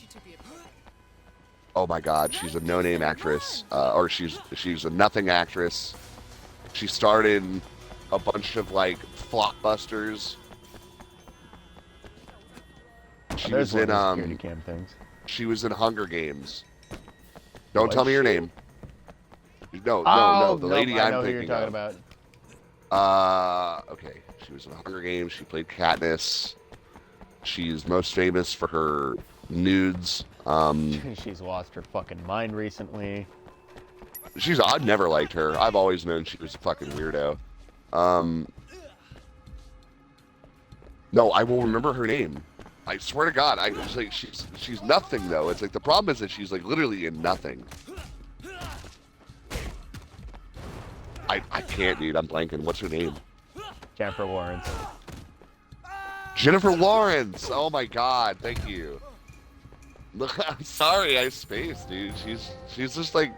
Oh my god, she's a no-name actress, or she's a nothing actress. She starred in a bunch of like blockbusters. She There's was one in of those security cam things. she was in Hunger Games. Don't Was tell me her she? name. No, Oh, the nope, lady I I'm know who you're thinking talking of. about. Okay. She was in Hunger Games. She played Katniss. She's most famous for her nudes. She's lost her fucking mind recently. I've never liked her. I've always known she was a fucking weirdo. No, I will remember her name. I swear to God, I was like, she's nothing though. It's like the problem is that she's like literally in nothing. I can't, dude. I'm blanking. What's her name? Jennifer Lawrence. Jennifer Lawrence. Oh my God. Thank you. Look, I'm sorry. I spaced, dude. She's just like,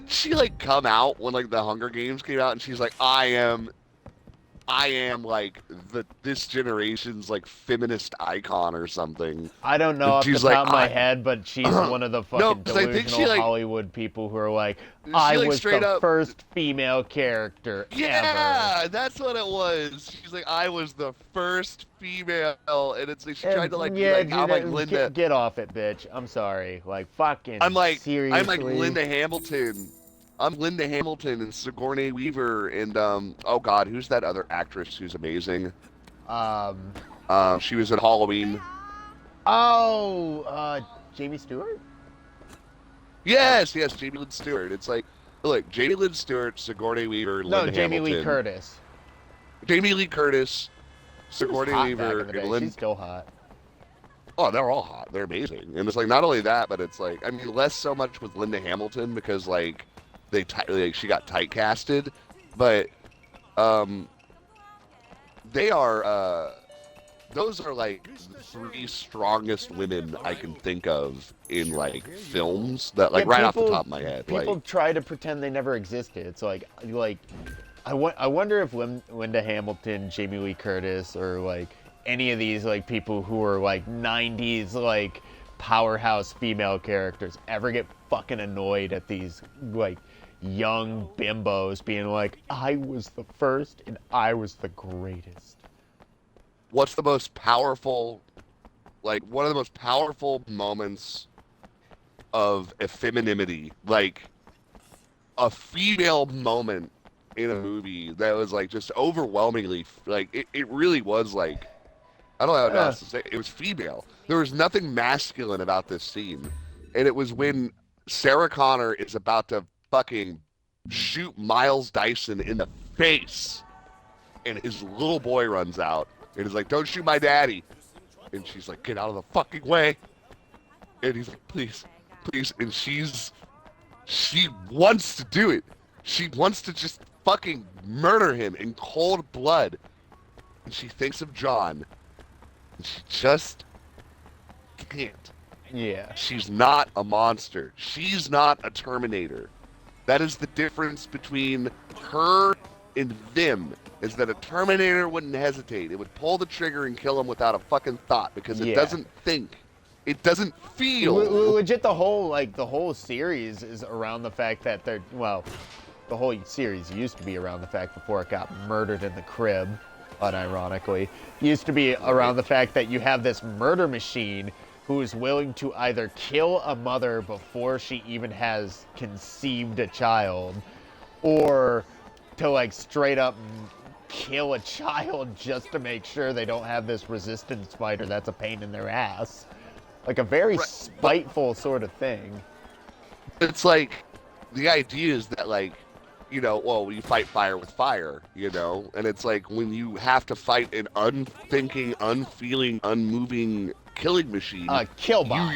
she like come out when like the Hunger Games came out, and she's like, I am like this generation's like feminist icon or something. I don't know And off the she's top like, of my head, but she's one of the fucking 'cause I think delusional she, like- Hollywood people who are like, She, I like, was straight the up- first female character ever. Yeah, that's what it was. She's like, I was the first female, and it's like she tried to like be like, I'm like Linda. Get off it, bitch. I'm sorry. Like, fucking I'm like seriously. Linda Hamilton. I'm Linda Hamilton and Sigourney Weaver and oh god, who's that other actress who's amazing? She was in Halloween. Jamie Stewart? Yes, Jamie Lynn Stewart. It's like, look, Jamie Lynn Stewart, Sigourney Weaver, No, Linda Jamie Hamilton. Lee Curtis. Jamie Lee Curtis, She was Sigourney hot Weaver, back in the day. and Lynn. She's still hot. Oh, they're all hot. They're amazing. And it's like not only that, but it's like I mean less so much with Linda Hamilton because like she got typecasted, but they are those are like the three strongest women I can think of in like films that like Yeah, right off the people- top of my head. People Like try to pretend they never existed. It's like I wonder if Linda Hamilton, Jamie Lee Curtis, or like any of these like people who are like 90s like powerhouse female characters ever get fucking annoyed at these like young bimbos being like, I was the first and I was the greatest. what's the most powerful like one of the most powerful moments of femininity, like a female moment in a movie that was like just overwhelmingly like it really was like I don't know how else to say it was female. There was nothing masculine about this scene, and it was when Sarah Connor is about to fucking shoot Miles Dyson in the face, and his little boy runs out and is like, "Don't shoot my daddy," and she's like, "Get out of the fucking way," and he's like, "Please, please," and she wants to do it. She wants to just fucking murder him in cold blood, and she thinks of John, and she just can't. Yeah. She's not a monster. She's not a Terminator. That is the difference between her and them, is that a Terminator wouldn't hesitate. It would pull the trigger and kill him without a fucking thought because it Yeah. doesn't think. It doesn't feel. Legit, the whole series is around the fact that they're the whole series used to be around the fact before it got murdered in the crib, unironically, used to be around the fact that you have this murder machine who is willing to either kill a mother before she even has conceived a child, or to like straight up kill a child just to make sure they don't have this resistance fighter that's a pain in their ass. Like a very spiteful sort of thing. It's like, the idea is that like, you know, well, you fight fire with fire, you know? And it's like when you have to fight an unthinking, unfeeling, unmoving killing machine, Killbot.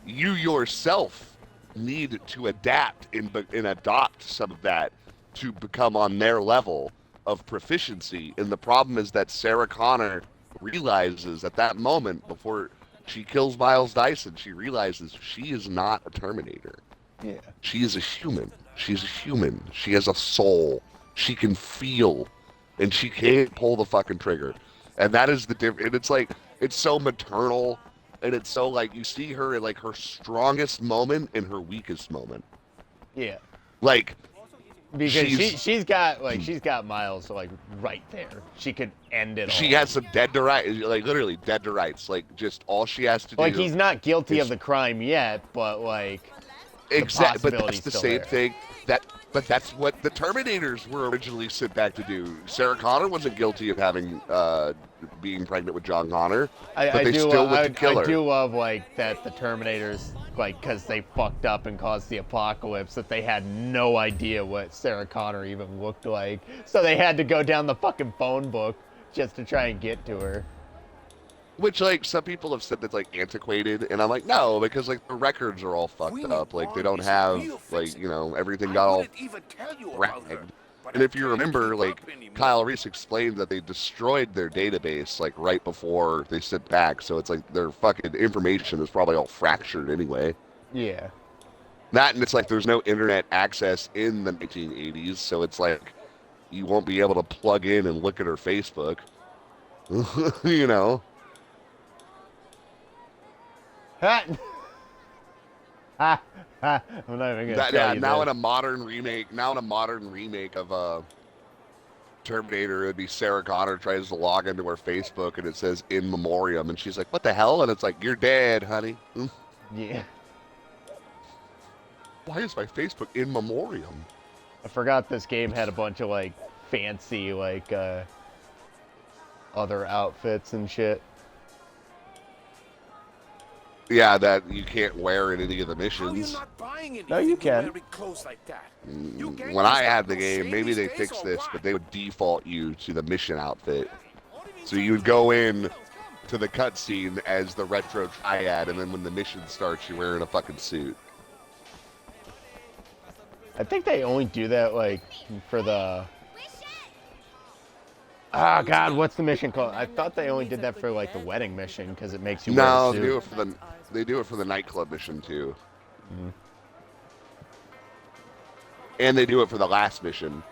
you yourself need to adapt and adopt some of that to become on their level of proficiency. And the problem is that Sarah Connor realizes at that moment, before she kills Miles Dyson, she realizes she is not a Terminator. Yeah. She is a human. She's a human. She has a soul. She can feel, and she can't pull the fucking trigger. And that is the difference. And it's like, it's so maternal, and it's so like, you see her in like her strongest moment and her weakest moment. Yeah. Like, Because she's got Miles like right there. She could end it all. she has some dead to rights, like literally dead to rights. Like, just all she has to do. Like, he's not guilty is- of the crime yet, but like Exactly, but that's possibility's the still same there. thing. But that's what the Terminators were originally sent back to do. Sarah Connor wasn't guilty of having being pregnant with John Connor, but they still went to kill her. I do love like that the Terminators, like, because they fucked up and caused the apocalypse, that they had no idea what Sarah Connor even looked like, so they had to go down the fucking phone book just to try and get to her. Which, like, some people have said that's, like, antiquated, and I'm like, no, because, like, the records are all fucked up. Like, they don't have, like, you know, everything got all ragged. And if you remember, like, Kyle Reese explained that they destroyed their database, like, right before they sent back, so it's like their fucking information is probably all fractured anyway. Yeah. That, and it's like there's no internet access in the 1980s, so it's like you won't be able to plug in and look at her Facebook. You know? Ha! Ha! Ha! I'm not even gonna tell you Now this. in a modern remake of Terminator, it'd be Sarah Connor tries to log into her Facebook and it says in memoriam, and she's like, "What the hell?" And it's like, "You're dead, honey." Yeah. Why is my Facebook in memoriam? I forgot this game had a bunch of like fancy like other outfits and shit. Yeah, that you can't wear in any of the missions. No, you can. When I had the game, maybe they fixed this, but they would default you to the mission outfit. So you would go in to the cutscene as the retro triad, and then when the mission starts, you're wearing a fucking suit. I think they only do that like for the. Oh God, what's the mission called? I thought they only did that for like the wedding mission because it makes you wear No, a they suit. do it for the nightclub mission too. And they do it for the last mission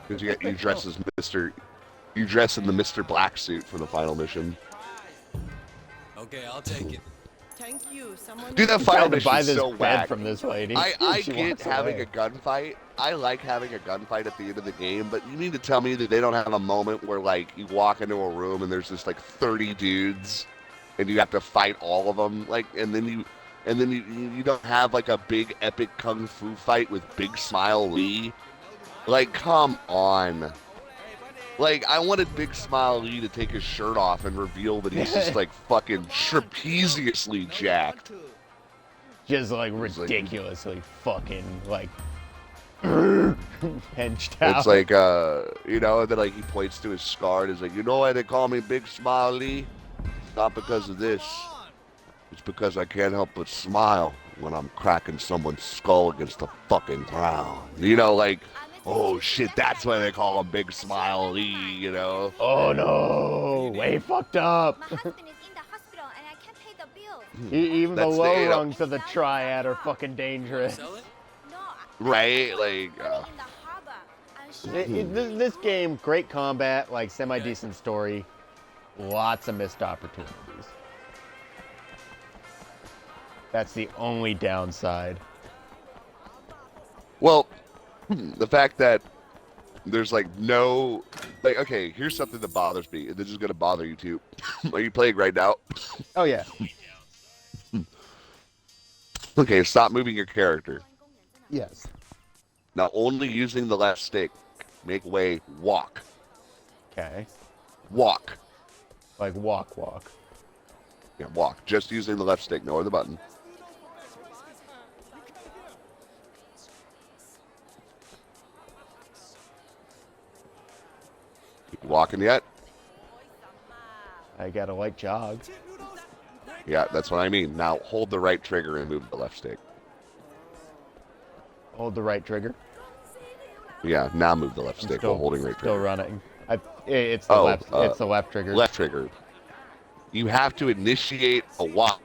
because you dress as you dress in the Mr. Black suit for the final mission. Okay, I'll take it. Thank you. Someone. Dude, that I'm final trying to buy mission this so bed whack. from this lady. I She get walks having away. a gunfight. I like having a gunfight at the end of the game, but you need to tell me that they don't have a moment where like you walk into a room and there's just like 30 dudes, and you have to fight all of them. Like, and then you don't have like a big epic kung fu fight with Big Smile Lee. Like, come on. Like, I wanted Big Smile Lee to take his shirt off and reveal that he's just like fucking trapezously jacked. Just like It's like- ridiculously fucking like henched out. It's like, you know, and then like he points to his scar and he's like, you know why they call me Big Smile Lee? It's not because of this. It's because I can't help but smile when I'm cracking someone's skull against the fucking ground. You know, like, oh shit, that's why they call him Big Smile Lee, you know? Oh no, way fucked up. My husband is in the hospital and I can't pay the bill. Even the That's the- low you know- rungs of the triad are fucking dangerous. Sell it? No, Right? Like, in the harbor. And she This game, great combat, like semi-decent story, lots of missed opportunities. That's the only downside. well, the fact that there's like no, like, okay, here's something that bothers me, and this is gonna bother you too. Are you playing right now? Oh yeah. Okay, stop moving your character. Yes. Now, only using the left stick. Make way, walk. Okay. Walk. Like walk. Yeah, walk. Just using the left stick, no other button. You walking yet? I got a light jog. Yeah, that's what I mean. Now, hold the right trigger and move the left stick. Hold the right trigger. Yeah, now move the left I'm stick while holding right still trigger. running. It's the Oh, left. It's the left trigger. Left trigger. You have to initiate a walk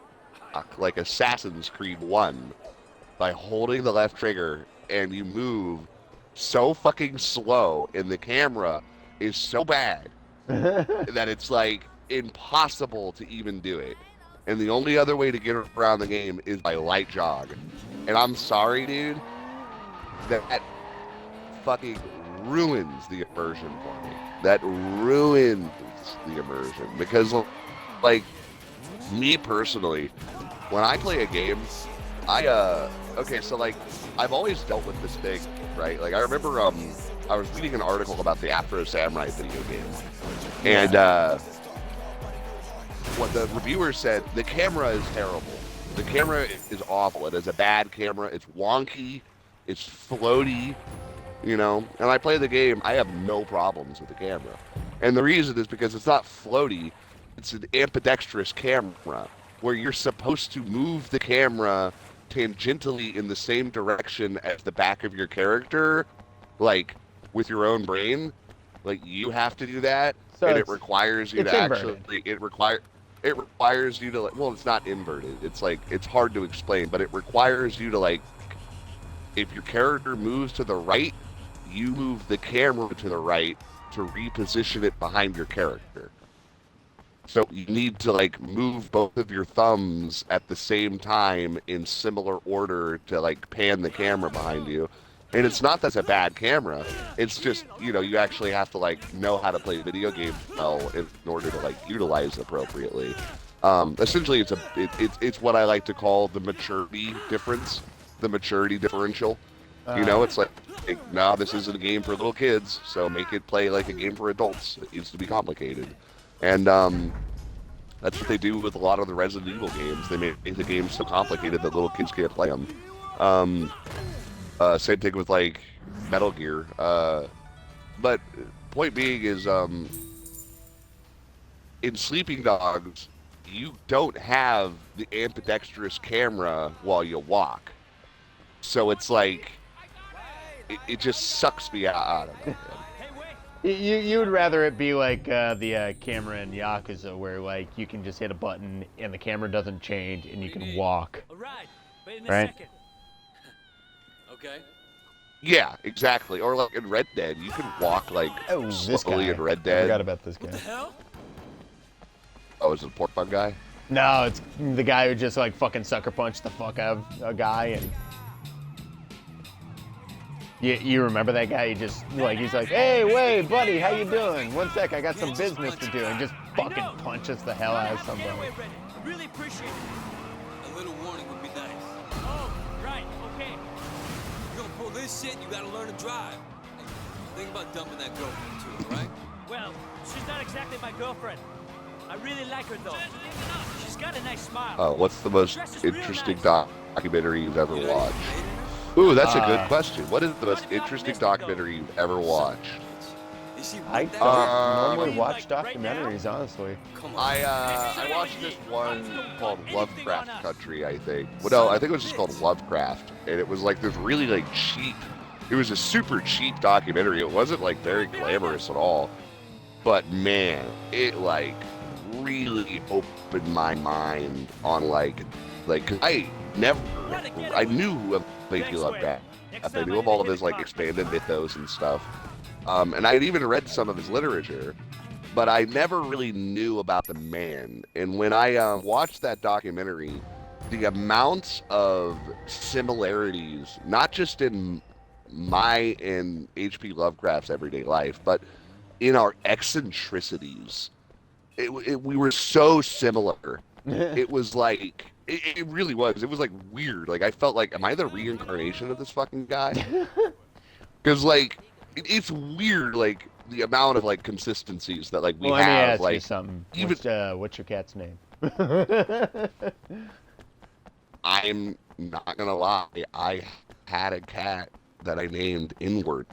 like Assassin's Creed 1 by holding the left trigger, and you move so fucking slow, and the camera is so bad that it's like impossible to even do it. And the only other way to get around the game is by light jog. And I'm sorry, dude, that fucking ruins the immersion for me. That ruins the immersion because, like, me personally, when I play a game, okay, so like, I've always dealt with this thing, right? Like, I remember, I was reading an article about the Afro Samurai video game, and what the reviewer said, the camera is terrible. The camera is awful. It is a bad camera. It's wonky. It's floaty. You know, and I play the game, I have no problems with the camera. And the reason is because it's not floaty, it's an ambidextrous camera, where you're supposed to move the camera tangentially in the same direction as the back of your character, like, with your own brain. Like, you have to do that, So and it it's- requires you it's to inverted. actually, it requires you to, like, well, it's not inverted, it's like, it's hard to explain, but it requires you to, like, if your character moves to the right, you move the camera to the right to reposition it behind your character. So you need to like move both of your thumbs at the same time in similar order to like pan the camera behind you. And it's not that's a bad camera. It's just, you know, you actually have to like know how to play video games well in order to like utilize it appropriately. Essentially, it's what I like to call the maturity difference, the maturity differential. You know, it's like, no, this isn't a game for little kids, so make it play like a game for adults. It needs to be complicated. And that's what they do with a lot of the Resident Evil games. They make the games so complicated that little kids can't play them. Same thing with like Metal Gear. But point being is, in Sleeping Dogs, you don't have the ambidextrous camera while you walk. So it's like, it just sucks me out of it. You would rather it be like the camera in Yakuza, where like you can just hit a button and the camera doesn't change and you can walk. All right. Wait a Right. second. Okay. Yeah, exactly. Or like in Red Dead, you can walk like Oh, this guy. slowly in Red I Dead. forgot about this What the guy. hell? Oh, is it a pork bun guy? No, it's the guy who just like fucking sucker punched the fuck out of a guy and. You remember that guy? He just like he's like, hey, wait, buddy, how you doing? One sec, I got some business to do, and just fucking punches the hell out of somebody. I really appreciate it. A little warning would be nice. Oh, right. Okay. You gonna pull this shit, you gotta learn to drive. Hey, think about dumping that girlfriend too, all right? Well, she's not exactly my girlfriend. I really like her though. She's got a nice smile. What's the most Dresses real interesting nice. documentary you've ever watched? Hated her? Ooh, that's a good question. What is the most interesting documentary you've ever watched? Is she I with that don't girl? normally watch Like, right now? documentaries, honestly. Come on. I watched this one called Lovecraft Country, I think. Well, no, I think it was just called Lovecraft, and it was like this really like cheap. It was a super cheap documentary. It wasn't like very glamorous at all, but man, it like really opened my mind on like I knew of H.P. Lovecraft. I knew of all of his like expanded mythos and stuff. And I had even read some of his literature, but I never really knew about the man. And when I watched that documentary, the amount of similarities, not just in my and H.P. Lovecraft's everyday life, but in our eccentricities, we were so similar. It was like, it really was. It was like weird. Like I felt like, am I the reincarnation of this fucking guy? Because like, it's weird. Like the amount of like consistencies that like we Well, let me have. ask Like you something. even- What's your cat's name? I'm not gonna lie. I had a cat that I named Inward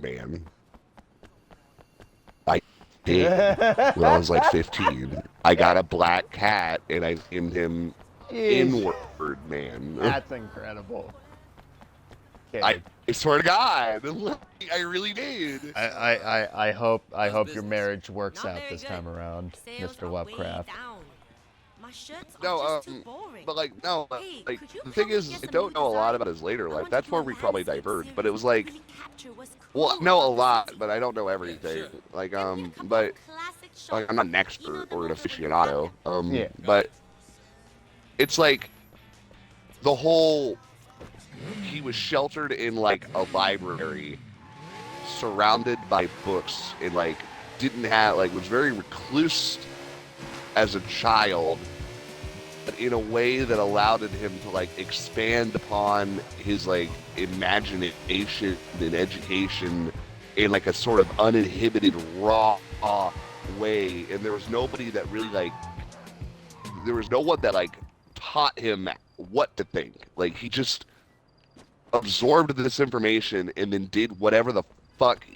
Man. I did when I was like 15. I got a black cat and I named him Jeez, Inward Man. that's incredible. Okay, I swear to God, I really did. I hope your business? marriage works Not out very this good. time around, Sales Mr. are way Lovecraft. down. My shirts No, are just too boring. but like no, Hey, like could you the thing help me is, get I some don't new know a lot design? about his later I life. want That's to where do a we probably landscape diverged. series But it was that like, really capture what's well, cool know a about lot, the but I don't know everything. sure. Like Give me a couple but of classic like, I'm not an shots. expert Email or an them over to aficionado. Yeah. But it's like the whole. He was sheltered in like a library, surrounded by books, and like didn't have like was very recluse as a child, but in a way that allowed him to like expand upon his like imagination and education in like a sort of uninhibited raw way. And there was nobody that really like there was no one that like taught him what to think. Like he just absorbed this information and then did whatever the fuck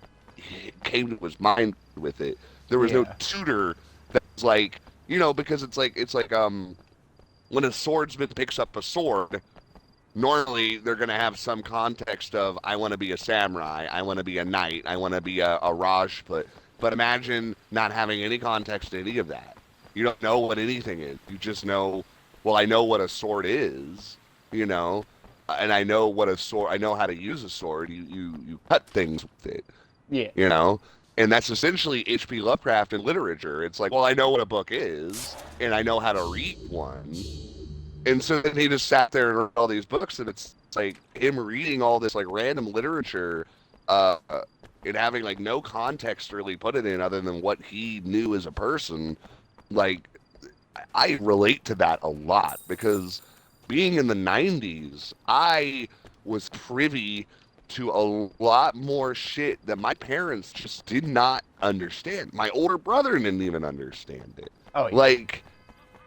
came to his mind with it. There was no Yeah. tutor that was like, you know, because it's like when a swordsman picks up a sword, normally they're gonna have some context of I want to be a samurai, I want to be a knight, I want to be a Rajput. But imagine not having any context to any of that. You don't know what anything is. You just know, well, I know what a sword is, you know. and I know what a sword. I know how to use a sword. You cut things with it. Yeah. You know, and that's essentially H.P. Lovecraft in literature. It's like, well, I know what a book is, and I know how to read one. And so then he just sat there and read all these books, and it's like him reading all this like random literature, and having like no context really put it in other than what he knew as a person. Like, I relate to that a lot because being in the 90s, I was privy to a lot more shit that my parents just did not understand. My older brother didn't even understand it. Oh, yeah. Like,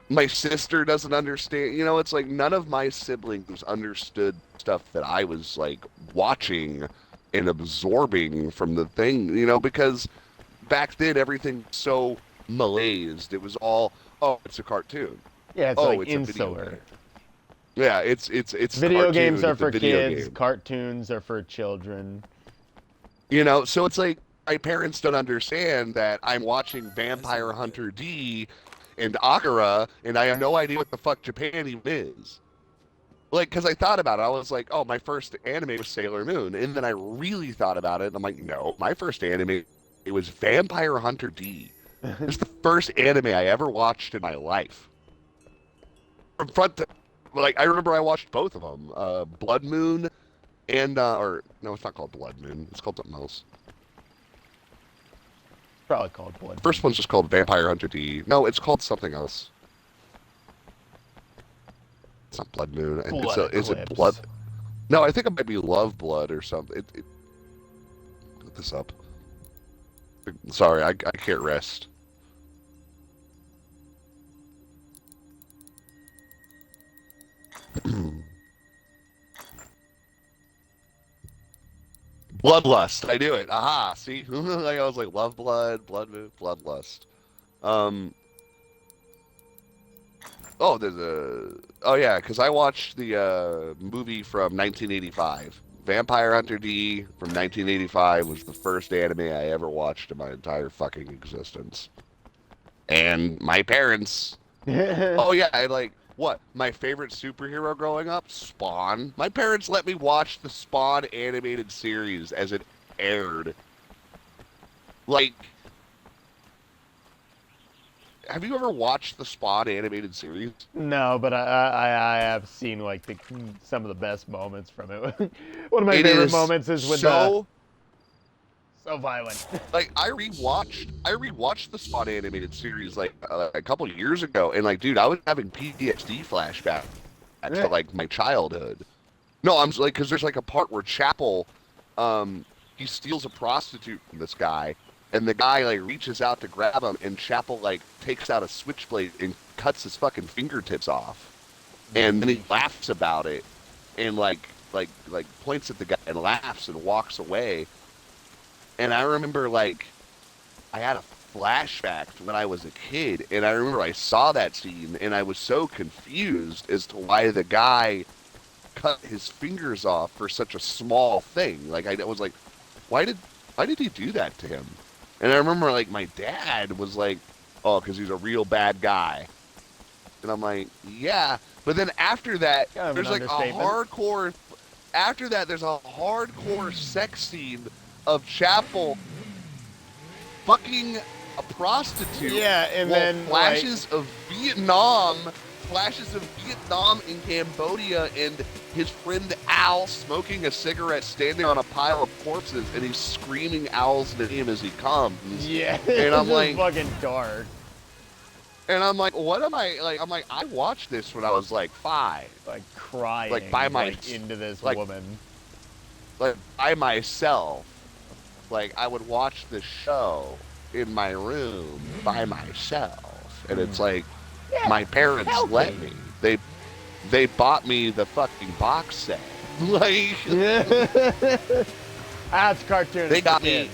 my sister doesn't understand. You know, it's like none of my siblings understood stuff that I was like watching and absorbing from the thing, you know, because back then everything was so malaised. It was all, oh, it's a cartoon. Yeah, it's oh, like it's a video insular. game. Yeah, it's Video cartoon, games are it's a for video kids, game. cartoons are for children. You know, so it's like my parents don't understand that I'm watching Vampire Hunter D and Akira, and I have no idea what the fuck Japan even is. Like, because I thought about it, I was like, oh, my first anime was Sailor Moon, and then I really thought about it, and I'm like, no, my first anime, it was Vampire Hunter D. It was the first anime I ever watched in my life. From front to, like, I remember I watched both of them, Blood Moon, and, or, no, it's not called Blood Moon, it's called something else. Probably called Blood. First one's just called Vampire Hunter D. No, it's called something else. It's not Blood Moon. Is it Blood? No, I think it might be Love Blood or something. Look this up. Sorry, I can't rest. Bloodlust. I knew it. Aha. See? Like I was like Love Blood, Blood Moon, Bloodlust. Oh, there's a. Oh yeah, because I watched the movie from 1985. Vampire Hunter D from 1985 was the first anime I ever watched in my entire fucking existence. And my parents. Oh yeah, I like what? My favorite superhero growing up? Spawn. My parents let me watch the Spawn animated series as it aired. Like, have you ever watched the Spawn animated series? No, but I have seen like some of the best moments from it. One of my favorite moments is with so violent. Like I rewatched the Spawn animated series like a couple years ago, and like, dude, I was having PTSD flashbacks to like my childhood. No, I'm like, because there's like a part where Chapel, he steals a prostitute from this guy. And the guy, like, reaches out to grab him, and Chapel, like, takes out a switchblade and cuts his fucking fingertips off. And then he laughs about it and, like points at the guy and laughs and walks away. And I remember, like, I had a flashback to when I was a kid, and I remember I saw that scene, and I was so confused as to why the guy cut his fingers off for such a small thing. Like, I was like, why did he do that to him? And I remember, like, my dad was like, oh, because he's a real bad guy. And I'm like, yeah. But then after that, there's like a hardcore... After that, there's a hardcore sex scene of Chapel fucking a prostitute. Yeah, and then flashes of Vietnam in Cambodia, and his friend Al smoking a cigarette standing on a pile of corpses, and he's screaming Al's name as he comes. Yeah, and I'm like, fucking dark. And I'm like, what am I like? I'm like, I watched this when I was like 5, like crying, like by into this like, woman, like by myself. Like I would watch the show in my room by myself, and it's like. Yeah, my parents let me. They bought me the fucking box set. Like that's cartoon. They got me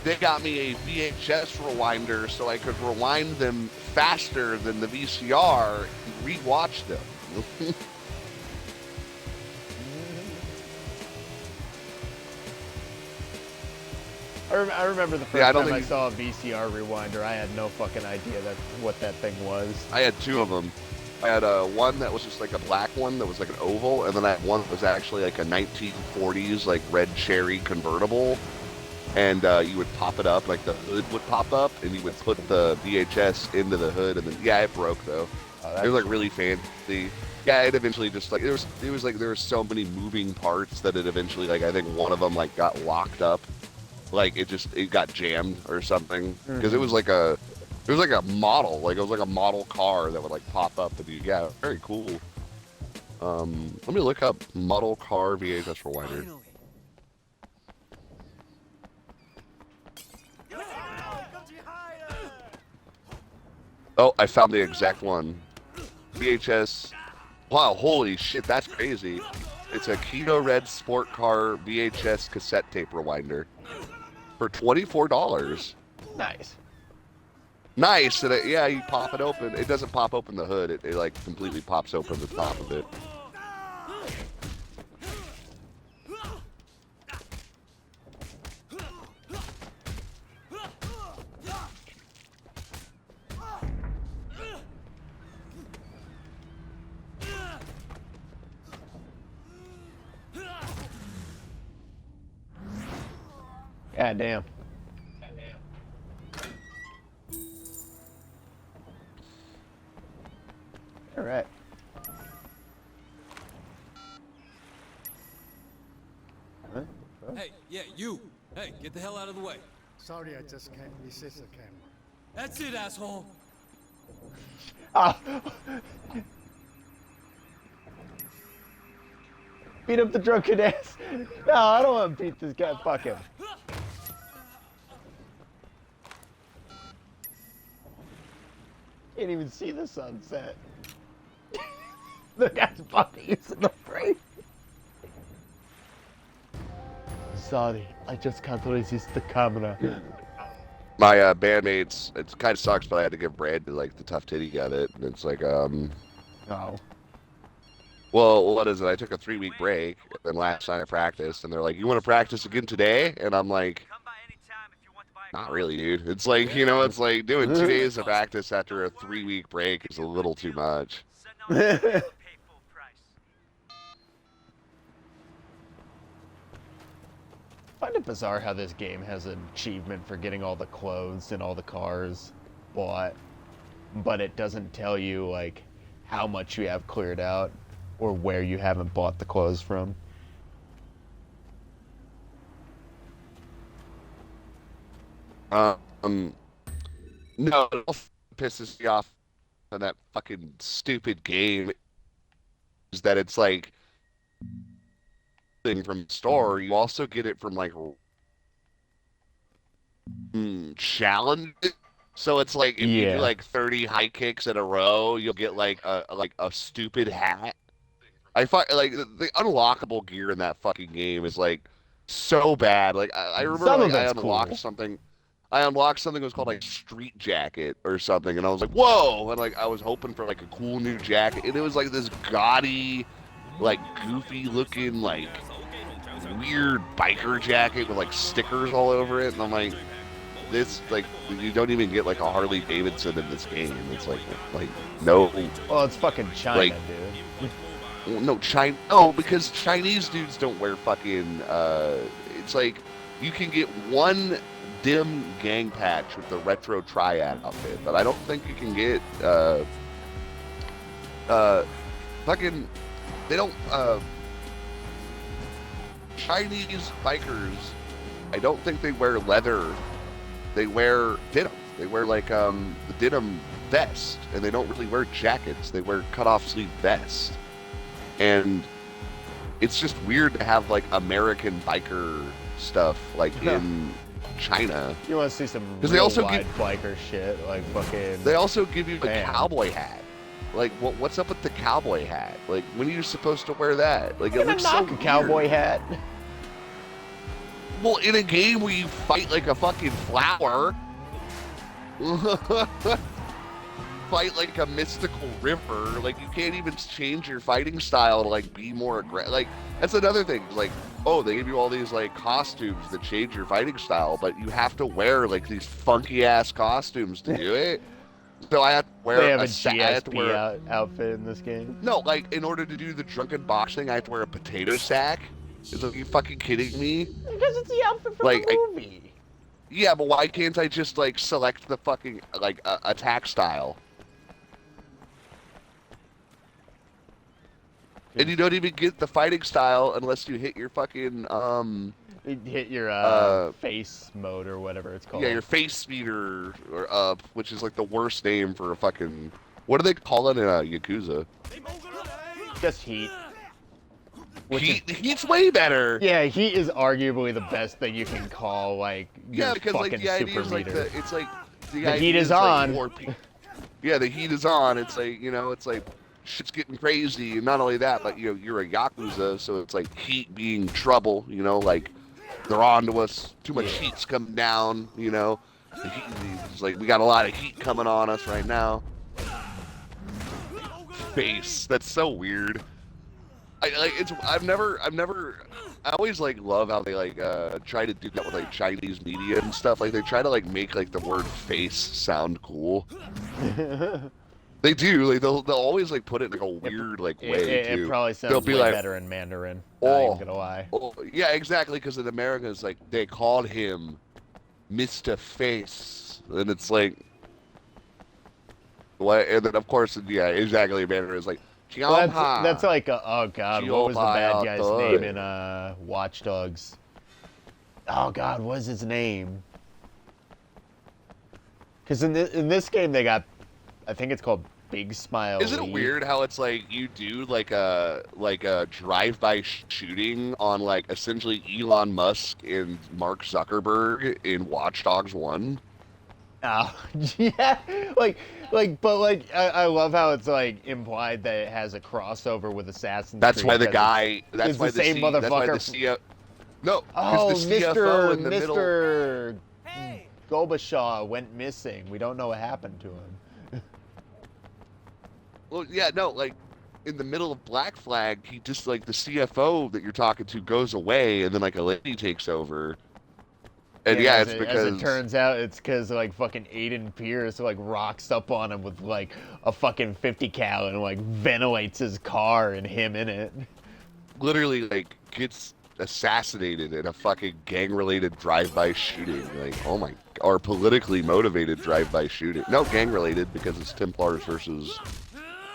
a VHS rewinder so I could rewind them faster than the VCR and rewatch them. I remember the first time I saw a VCR rewinder. I had no fucking idea what that thing was. I had 2 of them. I had one that was just like a black one that was like an oval, and then I had one that was actually like a 1940s like red cherry convertible. And you would pop it up, like the hood would pop up, and you would put the VHS into the hood, and then yeah, it broke though. It was like really fancy. Yeah, it eventually just like it was like there were so many moving parts that it eventually like I think one of them like got locked up, like it got jammed or something because it was like a model, like it was like a model car that would like pop up and yeah, very cool. Let me look up model car VHS rewinder. Oh, I found the exact one. VHS. Wow, holy shit, that's crazy. It's a Kino Red Sport Car VHS cassette tape rewinder for $24. Nice. Nice. And yeah, you pop it open. It doesn't pop open the hood. It like completely pops open the top of it. God damn. All right. Huh? Hey, yeah, you. Hey, get the hell out of the way. Sorry, I just can't resist the camera. That's it, asshole. Ah. Beat up the drunken ass. No, I don't want to beat this guy. Fuck him. Can't even see the sunset. The guy's fucking using the frame. Sorry, I just can't resist the camera. My bandmates, it kind of sucks, but I had to give Brandon like the tough titty got it, and it's like Oh. Well, what is it? I took a 3-week break, and last night I practiced, and they're like, "You want to practice again today?" And I'm like, "Not really, dude." It's like, you know, it's like doing 2 days of practice after a 3-week break is a little too much. I find it bizarre how this game has an achievement for getting all the clothes and all the cars bought, but it doesn't tell you like how much you have cleared out or where you haven't bought the clothes from. No, it pisses me off on that fucking stupid game is that it's like thing from the store. You also get it from like challenge. So it's like if you do like 30 high kicks in a row, you'll get like a stupid hat. I find like the unlockable gear in that fucking game is like so bad. Like I remember like, I unlocked something. I unlocked something that was called like Street Jacket or something, and I was like, whoa! And like I was hoping for like a cool new jacket, and it was like this gaudy, like goofy looking, like weird biker jacket with like stickers all over it, and I'm like, this like you don't even get like a Harley Davidson in this game. It's like no. Well, it's fucking China, like, dude. No, China. No, because Chinese dudes don't wear fucking. It's like you can get one dim gang patch with the retro triad outfit, but I don't think you can get fucking. They don't. Chinese bikers, I don't think they wear leather. They wear denim. They wear like the denim vest, and they don't really wear jackets. They wear cut-off sleeve vest, and it's just weird to have like American biker stuff like in China. You want to see some real they also wide biker shit, like fucking. They also give you the cowboy hat. Like, what's up with the cowboy hat? Like, when are you supposed to wear that? Like, it looks so weird. Cowboy hat. Well, in a game where you fight like a fucking flower, fight like a mystical river, like you can't even change your fighting style to like be more aggressive. Like, that's another thing. Like, oh, they give you all these like costumes that change your fighting style, but you have to wear like these funky ass costumes to do it. So I have to wear They have a I have to wear GSP outfit in this game. No, like, in order to do the drunken box thing, I have to wear a potato sack? Are you fucking kidding me? Because it's the outfit from Like, the movie. Yeah, but why can't I just, like, select the fucking, like, attack style? And you don't even get the fighting style unless you hit your fucking, You hit your face mode or whatever it's called. yeah, your face speeder, or, which is, like, the worst name for a fucking... What do they call it in Yakuza? Just heat. Heat's way better! Yeah, heat is arguably the best thing you can call, like, your Yeah, because, like, fucking the idea super is, like, meter. it's like... The idea heat is like, on. Yeah, the heat is on. It's like, you know, it's like shit's getting crazy. And not only that, but, you know, you're a Yakuza, so it's like heat being trouble, you know, like they're on to us. Too much heat's coming down, you know. The heat, it's like we got a lot of heat coming on us right now. Face. That's so weird. I always like love how they like try to do that with like Chinese media and stuff. Like they try to like make like the word face sound cool. They do. Like they'll always like put it in like a weird like way too. It probably sounds They'll be way like, better in Mandarin. Not even gonna lie. Oh, yeah, exactly. Because in America, it's like they called him Mr. Face, and it's like, what? And then of course, yeah, exactly. Mandarin is like. Well, that's like oh god, what was the bad guy's name in Watch Dogs? Oh god, what was his name? Because in this game they got, I think it's called Big Smile. Isn't it weird how it's like you do like a drive-by shooting on like essentially Elon Musk and Mark Zuckerberg in Watch Dogs 1? Oh, yeah, but I love how it's like implied that it has a crossover with Assassin's That's Creed. Why the guy. That's why the same motherfucker. That's why the CEO. No, oh, the CFO in the middle. Mr. Gobashaw went missing. We don't know what happened to him. Well, yeah, no, like in the middle of Black Flag, he just like the CFO that you're talking to goes away, and then like a lady takes over. And yeah, it's because as it turns out, it's because like fucking Aiden Pierce like rocks up on him with like a fucking 50 cal and like ventilates his car and him in it. Literally like gets assassinated in a fucking gang-related drive-by shooting. Like, oh my, or politically motivated drive-by shooting. No, gang-related because it's Templars versus.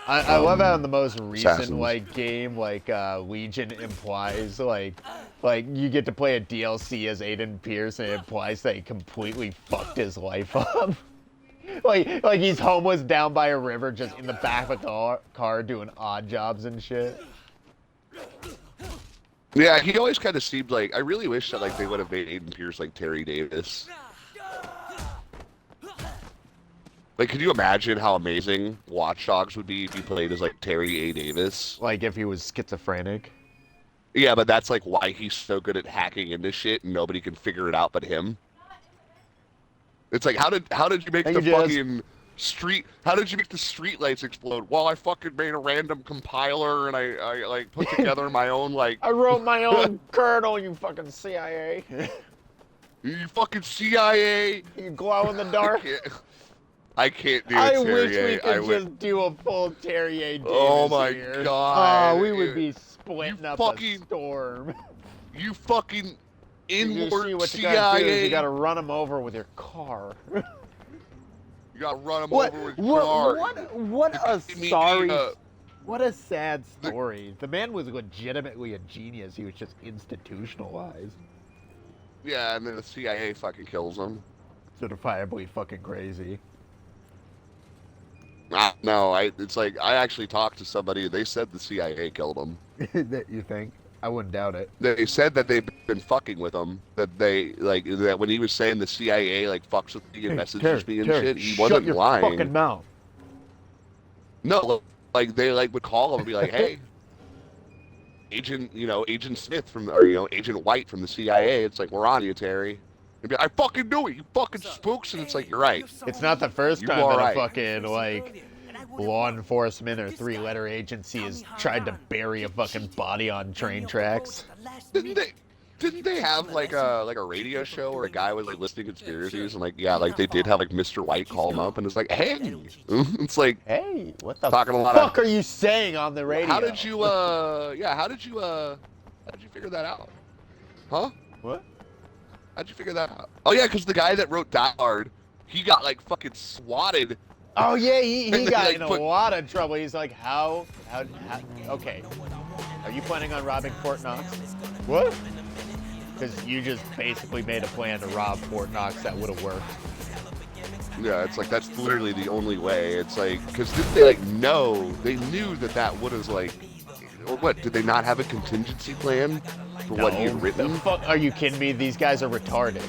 I love how in the most recent Assassins. like game, like Legion implies like you get to play a DLC as Aiden Pierce, and it implies that he completely fucked his life up. like he's homeless down by a river, just in the back of a car doing odd jobs and shit. Yeah, he always kind of seemed like. I really wish that like they would have made Aiden Pierce like Terry Davis. Like, could you imagine how amazing Watch Dogs would be if you played as, like, Terry A. Davis? Like, if he was schizophrenic? Yeah, but that's, like, why he's so good at hacking into shit and nobody can figure it out but him. It's like, how did you make the fucking street... How did you make the street lights explode? Well, I fucking made a random compiler and I like, put together my own, like... I wrote my own kernel, you fucking CIA. You fucking CIA! You glow in the dark. I can't do it, I Terry wish A. we could just do a full Terry A. Davis Oh my here. god. Oh, we would be splitting up a storm. You fucking You inward see what you gotta do is CIA. you gotta run him over with your car. You gotta run him over with your car. What a Me, sorry, what a sad story. The man was legitimately a genius. He was just institutionalized. Yeah, and then the CIA fucking kills him. Certifiably fucking crazy. No, it's like, I actually talked to somebody, they said the CIA killed him. That you think? I wouldn't doubt it. They said that they've been fucking with him. That they, like, that when he was saying the CIA, like, fucks with me and messages me and shit, he wasn't your lying. fucking mouth. No, like, they, like, would call him and be like, hey, Agent Smith Agent White from the CIA, it's like, we're on you, Terry. He'd be like, I fucking knew it, you fucking spooks, and it's like, you're right. It's not the first You time are that right. a fucking, like, law enforcement or three-letter agency has tried to bury a fucking body on train tracks. Didn't Didn't they have like a radio show where a guy was like listing conspiracies and like yeah, like they did have like Mr. White call him up and it's like, hey, it's like, hey, what the talking a lot fuck of, are you saying on the radio? how did you figure that out? Huh? What? How'd you figure that out? Oh yeah, because the guy that wrote Die Hard, he got like fucking swatted. Oh yeah, he And they, got like, in a put- lot of trouble. He's like, how, okay. Are you planning on robbing Fort Knox? What? Because you just basically made a plan to rob Fort Knox that would have worked. Yeah, it's like that's literally the only way. It's like, because didn't they like know? They knew that would have like, or what? Did they not have a contingency plan for what he had written? The fuck, are you kidding me? These guys are retarded.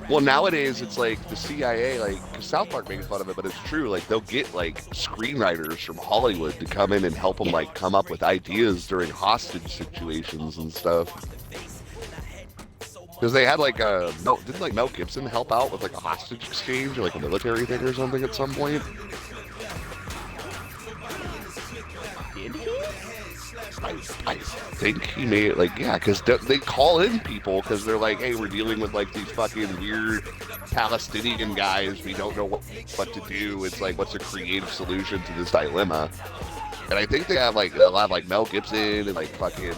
Well, nowadays it's like the CIA, like, cause South Park makes fun of it, but it's true. Like they'll get like screenwriters from Hollywood to come in and help them like come up with ideas during hostage situations and stuff. Because they had like didn't like Mel Gibson help out with like a hostage exchange or like a military thing or something at some point? Did he? I think he made it like, yeah, because they call in people because they're like, hey, we're dealing with like these fucking weird Palestinian guys. We don't know what to do. It's like, what's a creative solution to this dilemma? And I think they have like a lot of like Mel Gibson and like fucking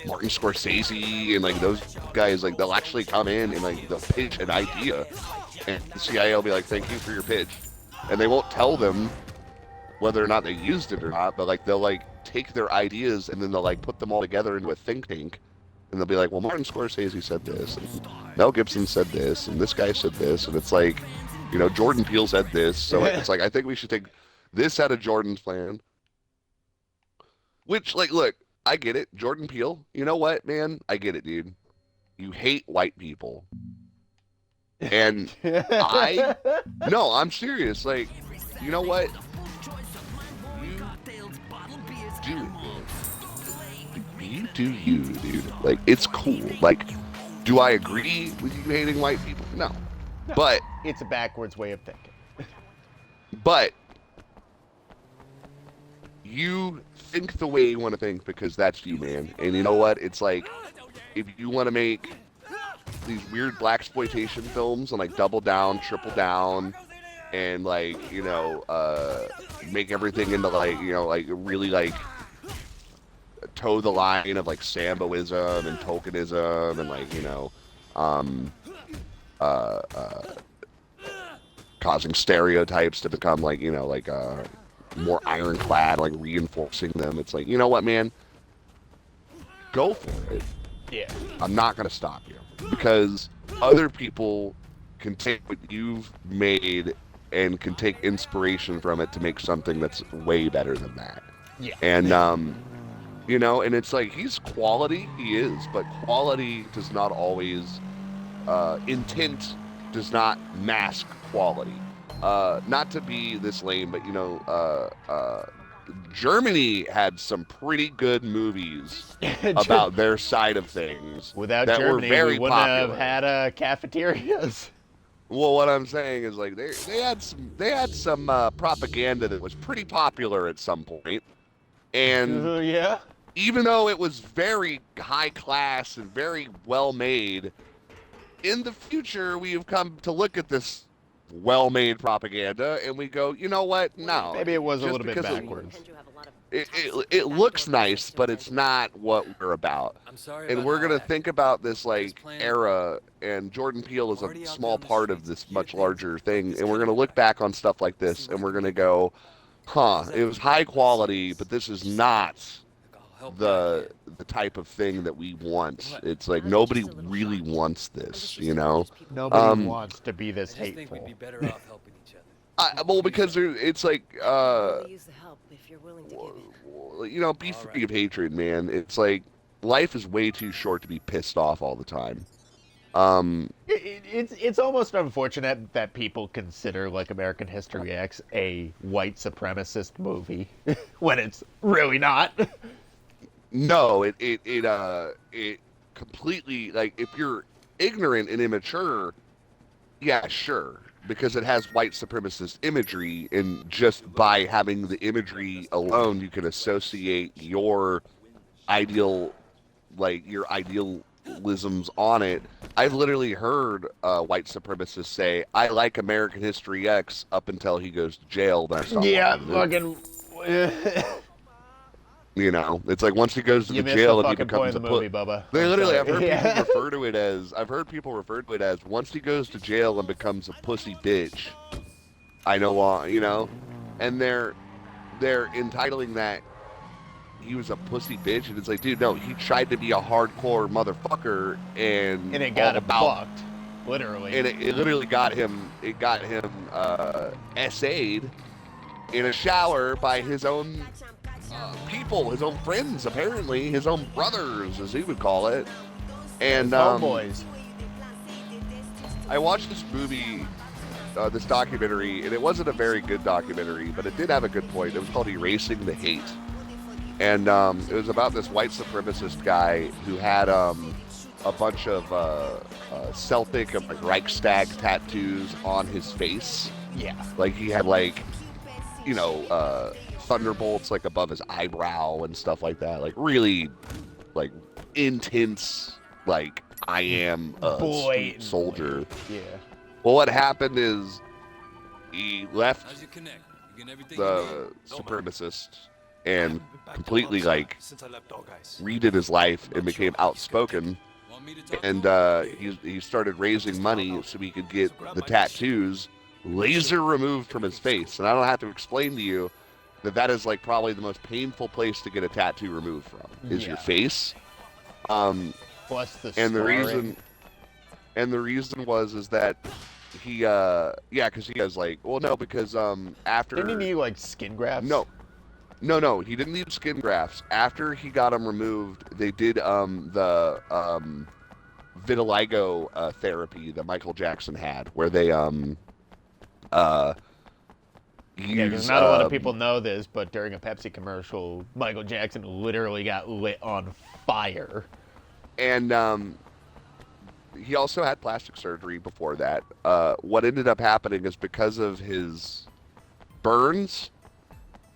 Martin Scorsese and like those guys. Like they'll actually come in and like they'll pitch an idea, and the CIA will be like, thank you for your pitch, and they won't tell them whether or not they used it or not, but like they'll like take their ideas and then they'll like put them all together into a think tank, and they'll be like, well, Martin Scorsese said this, and Mel Gibson said this, and this guy said this, and it's like, you know, Jordan Peele said this, so it's like, I think we should take this out of Jordan's plan. Which, like, look, I get it, Jordan Peele, you know what, man, I get it, dude. You hate white people. And no, I'm serious, like, you know what? Do it, man. You do you, dude. Like, it's cool. Like, do I agree with you hating white people? No. But it's a backwards way of thinking. But you think the way you want to think because that's you, man. And you know what? It's like, if you want to make these weird blaxploitation films and like double down, triple down, and like, you know, make everything into like, you know, like really like toe the line of like Samboism and tokenism and like, you know, causing stereotypes to become like, you know, like more ironclad, like reinforcing them. It's like, you know what, man? Go for it. Yeah. I'm not gonna stop you because other people can take what you've made and can take inspiration from it to make something that's way better than that. Yeah. And you know, and it's like, he's quality, he is, but quality does not always intent does not mask quality. Not to be this lame, but you know, Germany had some pretty good movies about their side of things. Without that Germany, were very we wouldn't popular. have had cafeterias. Well, what I'm saying is like they had some propaganda that was pretty popular at some point, and Yeah. even though it was very high class and very well made, in the future we have come to look at this well-made propaganda and we go, you know what? No. Maybe it was a just little bit because backwards. It looks nice, but it's not what we're about. I'm sorry And about we're all gonna that. think about this like era, and Jordan Peele is a small part of this much larger thing, and we're gonna look back on stuff like this and we're gonna go, huh, it was high quality, but this is not the type of thing that we want. It's like nobody really wants this, you know? Nobody wants to be this I just think we'd hateful. be better off helping each other. Well, because it's like, Use the help if you're willing to give it. you know, be free of hatred, man. It's like, life is way too short to be pissed off all the time. It's almost unfortunate that people consider like American History X a white supremacist movie when it's really not. No, it completely, like, if you're ignorant and immature, yeah, sure, because it has white supremacist imagery, and just by having the imagery alone, you can associate your ideal, like, your ideal capitalisms on it. I've literally heard white supremacists say, "I like American History X" up until he goes to jail. Then I stop Yeah, watching it. fucking. You know, it's like once he goes to You the missed jail the and he fucking point becomes of a the movie, Bubba. They I'm literally, sorry. I've heard people refer to it as once he goes to jail and becomes a pussy bitch. I know why, you know, and they're entitling that he was a pussy bitch, and it's like, dude, no, he tried to be a hardcore motherfucker, and it got him about fucked, literally. and it literally got him. It got him SA'd in a shower by his own people, his own friends, apparently his own brothers, as he would call it. And homeboys. I watched this movie, this documentary, and it wasn't a very good documentary, but it did have a good point. It was called Erasing the Hate. And it was about this white supremacist guy who had a bunch of Celtic and like Reichstag tattoos on his face. Yeah. Like he had like, you know, thunderbolts like above his eyebrow and stuff like that. Like really, like intense. Like I am a street soldier. Yeah. Well, what happened is he left How's your connect? You getting everything the supremacist and completely like Since I left Dog Eyes. redid his life and became outspoken. Want me to talk And to him? he started raising money so he could get the tattoos laser removed from his face. And I don't have to explain to you that that is like probably the most painful place to get a tattoo removed from is your face. Plus the And the scarring. reason is that he because he has like, well, no, because after Didn't he need like skin grafts? No, he didn't need skin grafts. After he got them removed, they did the vitiligo therapy that Michael Jackson had, where they Yeah, because use, not a lot of people know this, but during a Pepsi commercial, Michael Jackson literally got lit on fire. and he also had plastic surgery before that. What ended up happening is because of his burns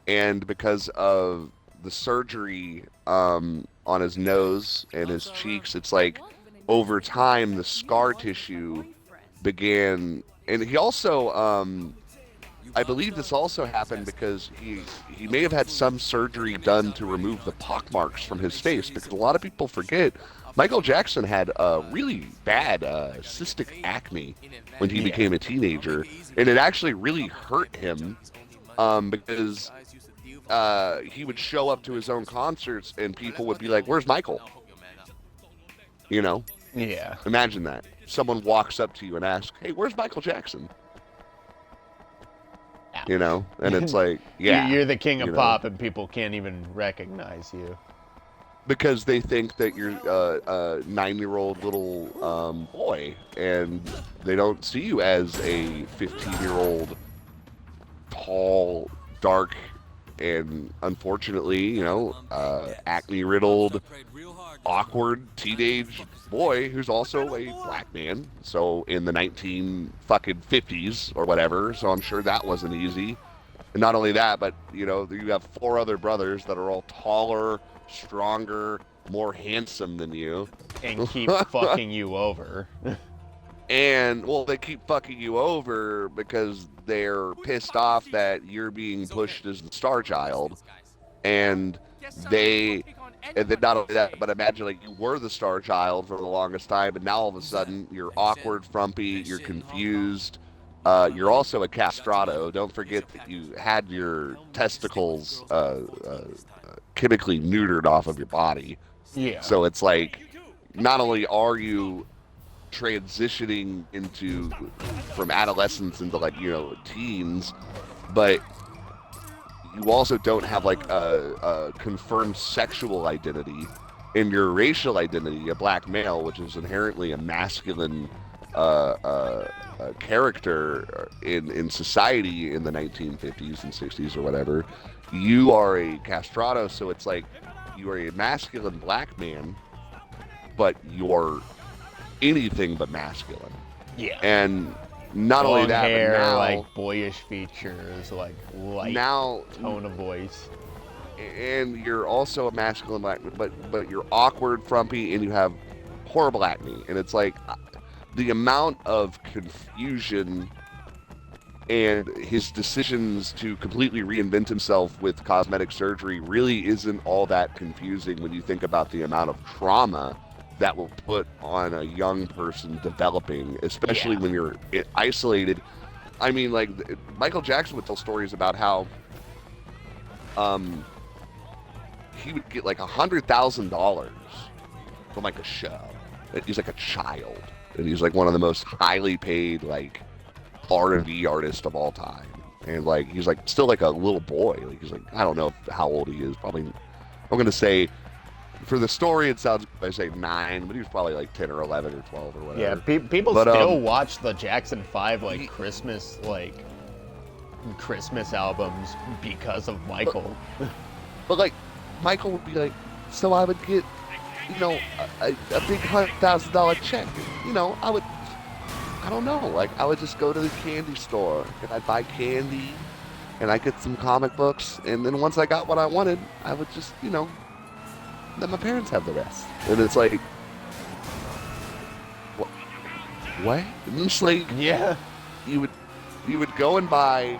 and because of the surgery on his nose and his cheeks, it's like over time the scar tissue began. And he also, I believe this also happened because he may have had some surgery done to remove the pockmarks from his face, because a lot of people forget Michael Jackson had really bad cystic acne when he became a teenager, and it actually really hurt him because he would show up to his own concerts and people would be like, "Where's Michael?" You know? Yeah. Imagine that. Someone walks up to you and asks, "Hey, where's Michael Jackson?" You know? And it's like, yeah. You're the king of you know? pop and people can't even recognize you. Because they think that you're a 9-year-old little boy, and they don't see you as a 15-year-old tall, dark, and unfortunately, you know, acne-riddled, awkward teenage boy who's also a black man. So in the 1950s or whatever. So I'm sure that wasn't easy. And not only that, but you know, you have 4 other brothers that are all taller, stronger, more handsome than you, and keep fucking you over. And well, they keep fucking you over because they're pissed off that you're being pushed as the star child, and then not only that, but imagine like you were the star child for the longest time, and now all of a sudden you're awkward, frumpy, you're confused. You're also a castrato. Don't forget that you had your testicles chemically neutered off of your body. Yeah. So it's like, not only are you transitioning from adolescence into like, you know, teens, but you also don't have like a confirmed sexual identity, and your racial identity, a black male, which is inherently a masculine character in society in the 1950s and 60s or whatever. You are a castrato, so it's like you are a masculine black man, but you're anything but masculine. Yeah. And not Long only that, hair, but now, like boyish features, like light tone of voice. And you're also a masculine black, but you're awkward, frumpy, and you have horrible acne, and it's like the amount of confusion and his decisions to completely reinvent himself with cosmetic surgery really isn't all that confusing when you think about the amount of trauma that will put on a young person developing, especially when you're isolated. I mean, like, Michael Jackson would tell stories about how he would get like $100,000 from like a show. He's like a child, and he's like one of the most highly paid like R&B artists of all time. And like he's like still like a little boy. Like he's like, I don't know how old he is. Probably, I'm gonna say, for the story it sounds I say 9, but he was probably like 10 or 11 or 12 or whatever. Yeah, people still watch the Jackson 5 like Christmas albums because of Michael. But like Michael would be like, so I would get, you know, a big $100,000 check. You know, I don't know, like I would just go to the candy store and I'd buy candy and I'd get some comic books, and then once I got what I wanted, I would just, you know, let my parents have the rest. And it's like, what? And it's like, yeah, you would go and buy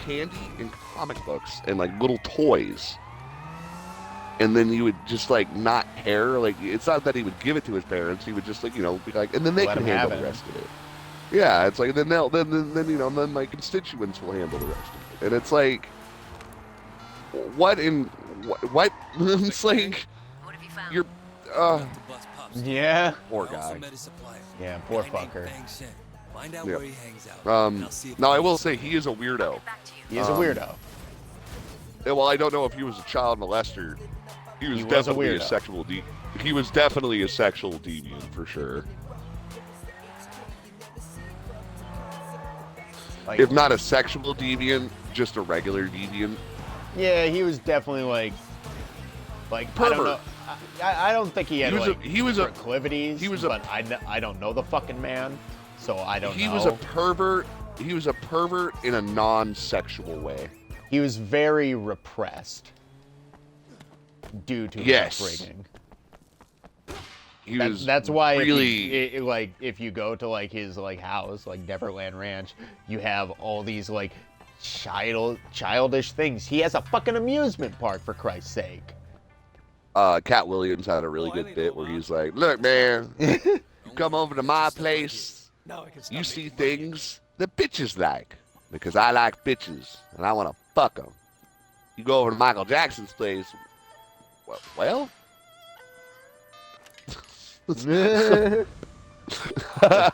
candy and comic books and like little toys, and then you would just like not care. Like it's not that he would give it to his parents; he would just like, you know, be like, and then they can handle the rest of it. Yeah, it's like then then you know, then my constituents will handle the rest of it, and it's like, what in what? It's like you're yeah, poor guy. Yeah, poor fucker. Find out where he hangs out. Now I will say he is a weirdo. He is a weirdo. Well, I don't know if he was a child molester. He was definitely a sexual he was definitely a sexual deviant for sure. Like, if not a sexual deviant, just a regular deviant. Yeah, he was definitely like pervert. I don't know. I don't think he had proclivities. He was but I don't know the fucking man, so I don't know. He was a pervert. He was a pervert in a non-sexual way. He was very repressed due to his upbringing. That's why really if you go to like his like house, like Neverland Ranch, you have all these like childish things. He has a fucking amusement park, for Christ's sake. Cat Williams had a really good bit where he's like, "Look, man, you come over to my place, you see things that bitches like, because I like bitches and I want to fuck them. You go over to Michael Jackson's place, well."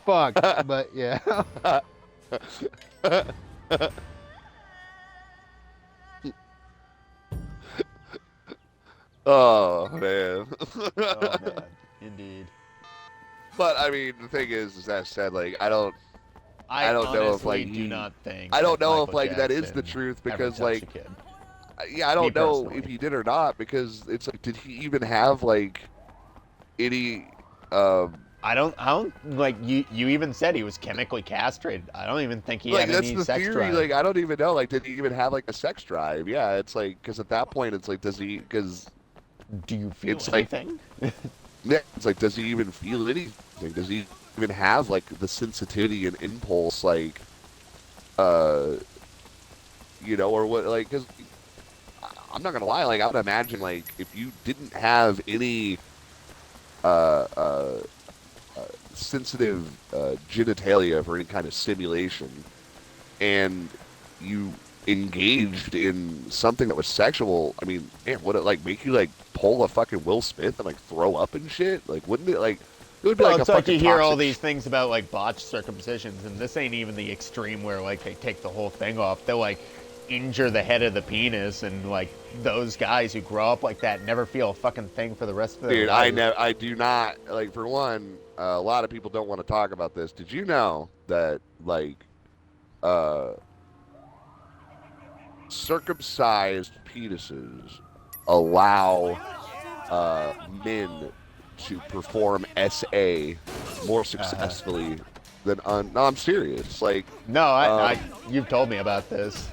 Fuck, but yeah. Oh man. Oh man, indeed. But I mean, the thing is that said, like I don't know if like do not think. I don't know Michael if like Jackson that is the truth, because ever touched like a kid. yeah, I don't know personally. if he did or not, because it's like, did he even have like any I don't like you even said he was chemically castrated. I don't even think he like, had that's any the sex theory. drive. Like I don't even know. Like, did he even have like a sex drive? Yeah, it's like, because at that point, it's like, does he? Because do you feel it's like- anything? yeah, it's like, does he even feel anything? Does he even have like the sensitivity and impulse, like, you know, or what? Like, because I'm not gonna lie, like I would imagine, like if you didn't have any sensitive genitalia for any kind of stimulation, and you engaged in something that was sexual, I mean, man, would it like make you like pull a fucking Will Smith and like throw up and shit? Like, wouldn't it like? It would be Well, like it's a like fucking you hear all toxic these things about like botched circumcisions, and this ain't even the extreme where like they take the whole thing off. They'll like injure the head of the penis, and like those guys who grow up like that never feel a fucking thing for the rest of their Dude, life. I do not, like, for one, a lot of people don't want to talk about this. Did you know that, like, circumcised penises allow men to perform SA more successfully than no, I'm serious. Like, No, you've told me about this.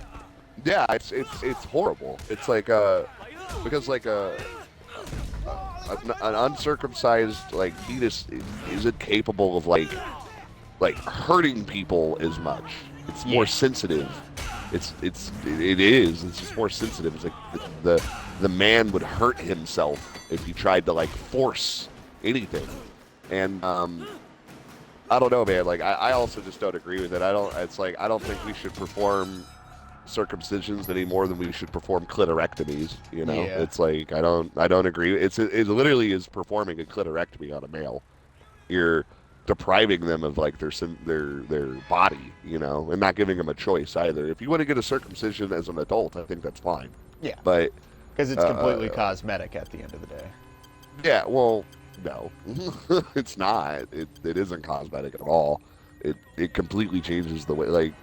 yeah, it's horrible. It's like because like an uncircumcised like fetus isn't capable of like hurting people as much. It's more sensitive. It is. It's just more sensitive. It's like the man would hurt himself if he tried to like force anything. And I don't know, man. Like I also just don't agree with it. It's like I don't think we should perform circumcisions any more than we should perform clitorectomies. You know, it's like I don't agree. It literally is performing a clitorectomy on a male. You're depriving them of like their body, you know, and not giving them a choice either. If you want to get a circumcision as an adult, I think that's fine. Yeah. But because it's completely cosmetic at the end of the day. Yeah. Well, no, it's not. It isn't cosmetic at all. It completely changes the way like.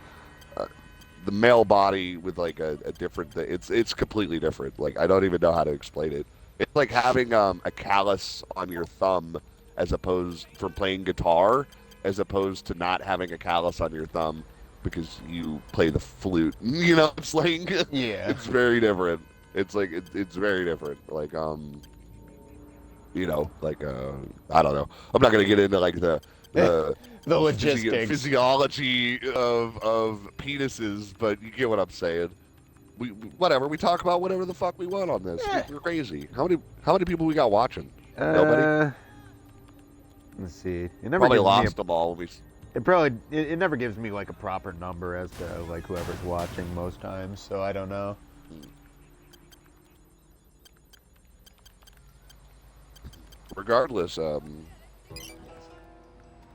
The male body with like a different it's completely different. Like I don't even know how to explain it. It's like having a callus on your thumb as opposed from playing guitar as opposed to not having a callus on your thumb because you play the flute. You know, it's like it's very different. It's like it's very different. Like you know, like I don't know. I'm not gonna get into like the logistics, physiology of penises, but you get what I'm saying. Whatever. We talk about whatever the fuck we want on this. We're crazy. How many people we got watching? Nobody. Let's see. It never probably gives lost them all. It never gives me like a proper number as to like whoever's watching most times. So I don't know. Regardless,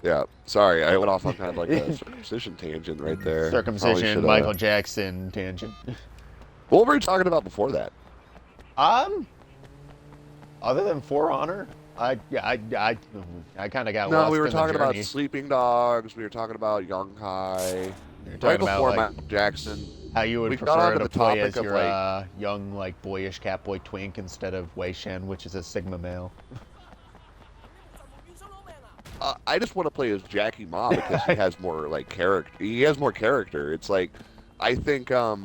yeah, sorry, I went off on kind of like a circumcision tangent right there. Circumcision, Michael Jackson tangent. What were we talking about before that? Other than For Honor, I kind of got no, lost we were in talking the about journey. Sleeping Dogs. We were talking about Young Kai. We were Right talking before about Michael Jackson. how you would We've prefer gone on to to the play topic as of, your like- young, like boyish Catboy Twink instead of Wei Shen, which is a Sigma male. I just want to play as Jackie Ma because he has more like character. He has more character. It's like, I think Chop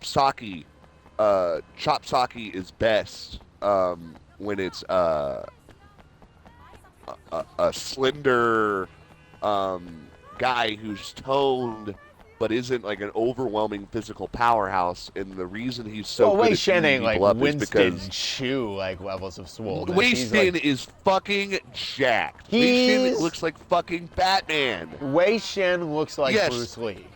Saki is best when it's a slender guy who's toned but isn't like an overwhelming physical powerhouse, and the reason he's so good Wei at Shen beating ain't people like up is Winston because Chu like levels of swole. Wei Shen is fucking jacked. Wei Shen looks like fucking Batman. Wei Shen looks like Yes. Bruce Lee.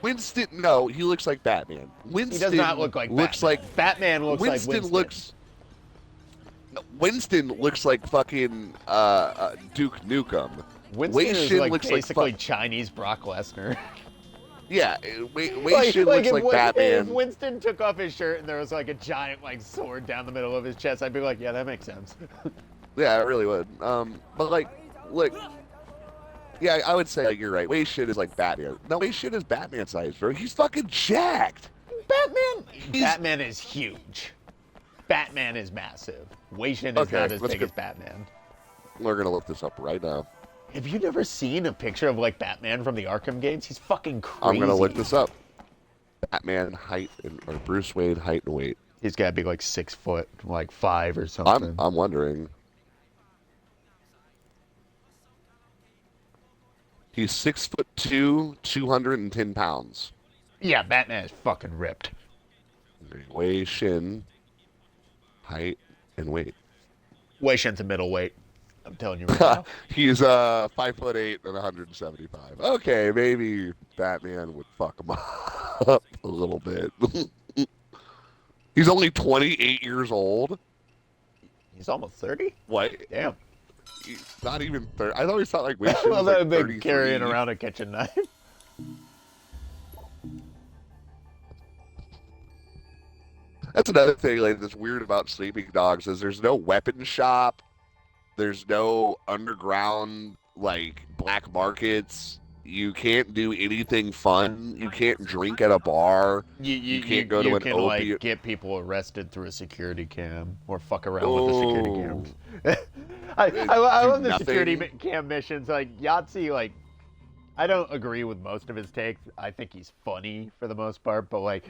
Winston, no, he looks like Batman. Winston He does not look like looks Batman. like Batman looks Winston like Winston. looks. Winston looks like fucking Duke Nukem. Winston Wei is Shen like looks basically like Chinese Brock Lesnar. Yeah, Wei Shen looks like if Batman. Winston took off his shirt and there was like a giant like sword down the middle of his chest, I'd be like, yeah, that makes sense. Yeah, it really would. But like, look, yeah, I would say like, you're right. Wei Shen is like Batman. No, Wei Shen is Batman size, bro. He's fucking jacked. Batman is huge. Batman is massive. Wei Shen is not as big as Batman. We're gonna look this up right now. Have you never seen a picture of like Batman from the Arkham games? He's fucking crazy. I'm gonna look this up. Batman height or Bruce Wayne height and weight. He's gotta be like 6 foot, like 5 or something. I'm wondering. He's 6'2", 210 pounds. Yeah, Batman is fucking ripped. Wei Shen height and weight. Wei Shen's a middleweight. I'm telling you right now. He's 5'8" and 175. Okay, maybe Batman would fuck him up a little bit. He's only 28 years old. He's almost 30? What? Damn. He's not even 30. I thought he thought like Wei Shen Well, was like they've been 33. carrying around a kitchen knife. That's another thing like that's weird about Sleeping Dogs is there's no weapon shop. There's no underground like black markets. You can't do anything fun. You can't drink at a bar. You can't go to an can opiate. like get people arrested through a security cam or fuck around with the security cams. I love the nothing. security cam missions. Like Yahtzee, like I don't agree with most of his takes. I think he's funny for the most part, but like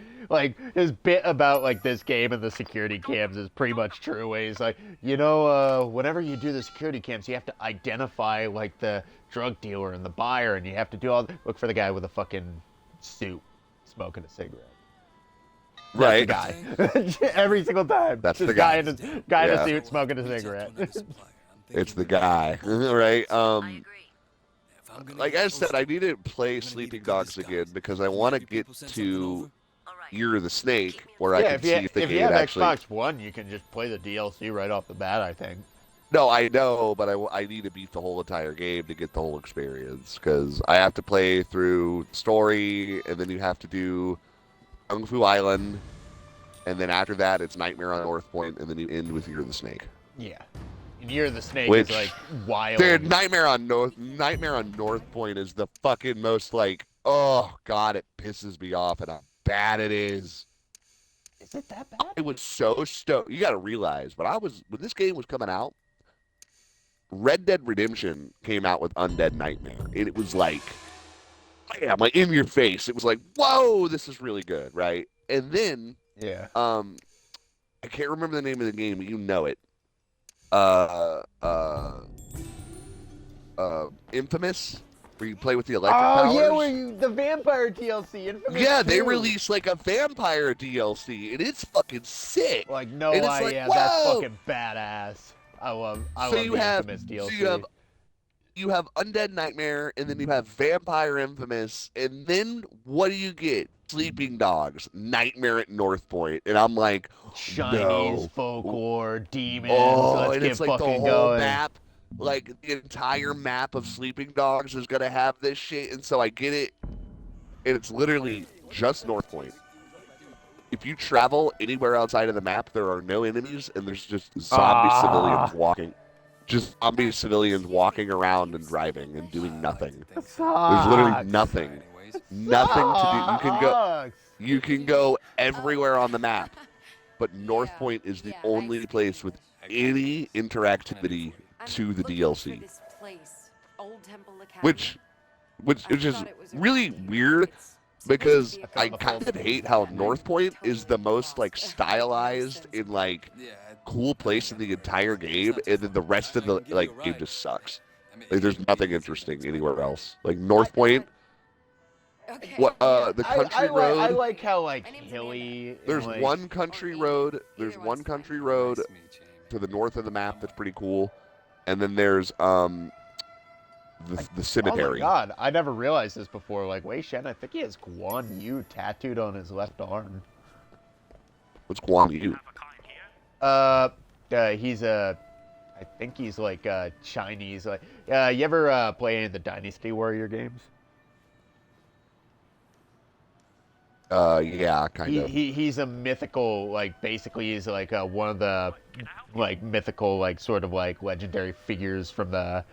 his bit about like this game and the security cams is pretty much true. Where he's like, whenever you do the security cams, you have to identify like the drug dealer and the buyer, and you have to do look for the guy with a fucking suit smoking a cigarette. Right. That's the guy. Every single time. That's this the guy. in a suit smoking a cigarette. It's the guy, right? I agree. Like I said, I need to play Sleeping Dogs again because I want to get to All right. Year of the Snake, where I Yeah, can see if the if you game have actually. Xbox One, you can just play the DLC right off the bat, I think. No, I know, but I need to beat the whole entire game to get the whole experience because I have to play through story, and then you have to do Kung Fu Island, and then after that it's Nightmare on North Point, and then you end with Year of the Snake. Yeah. And Year of the Snake Which- is like wild. Dude, Nightmare on North Point is the fucking most like, oh god, it pisses me off and how bad it is. Is it that bad? I was so stoked. You gotta realize, when this game was coming out, Red Dead Redemption came out with Undead Nightmare, and it was like, bam, like in your face. It was like, whoa, this is really good, right? And then, Yeah. I can't remember the name of the game, but you know it. Infamous, where you play with the electric powers. the vampire DLC. Infamous Yeah, they 2. released like a vampire DLC, and it's fucking sick. Like no, and it's like, yeah, whoa! that's fucking badass. I love So the you have, Infamous DLC. so you have Undead Nightmare, and then you have Vampire Infamous, and then what do you get? Sleeping Dogs, Nightmare at North Point, and I'm like, Chinese no. folklore, demons. Oh, let's and get it's like the fucking whole going. map, like the entire map of Sleeping Dogs is gonna have this shit, and so I get it, and it's literally just North Point. If you travel anywhere outside of the map, there are no enemies, and there's just zombie civilians walking. Just zombie civilians walking around and driving and doing nothing. There's literally nothing. Nothing to do. You can go everywhere on the map, but North Point is the only place with any interactivity to the DLC, which is really weird because I kind of hate how North Point is the most like stylized and like cool place in the entire game, and then the rest of the like game just sucks. Like there's nothing interesting anywhere else. Like North Point. What the country road? I like how like hilly. There's like, one country road. There's one country road to the north of the map that's pretty cool, and then there's the cemetery. Oh my god, I never realized this before. Like Wei Shen, I think he has Guan Yu tattooed on his left arm. What's Guan Yu? He's I think he's like Chinese. Like, you ever play any of the Dynasty Warrior games? Yeah, kind of. He's a mythical, like basically he's like one of the like mythical, like sort of like legendary figures from the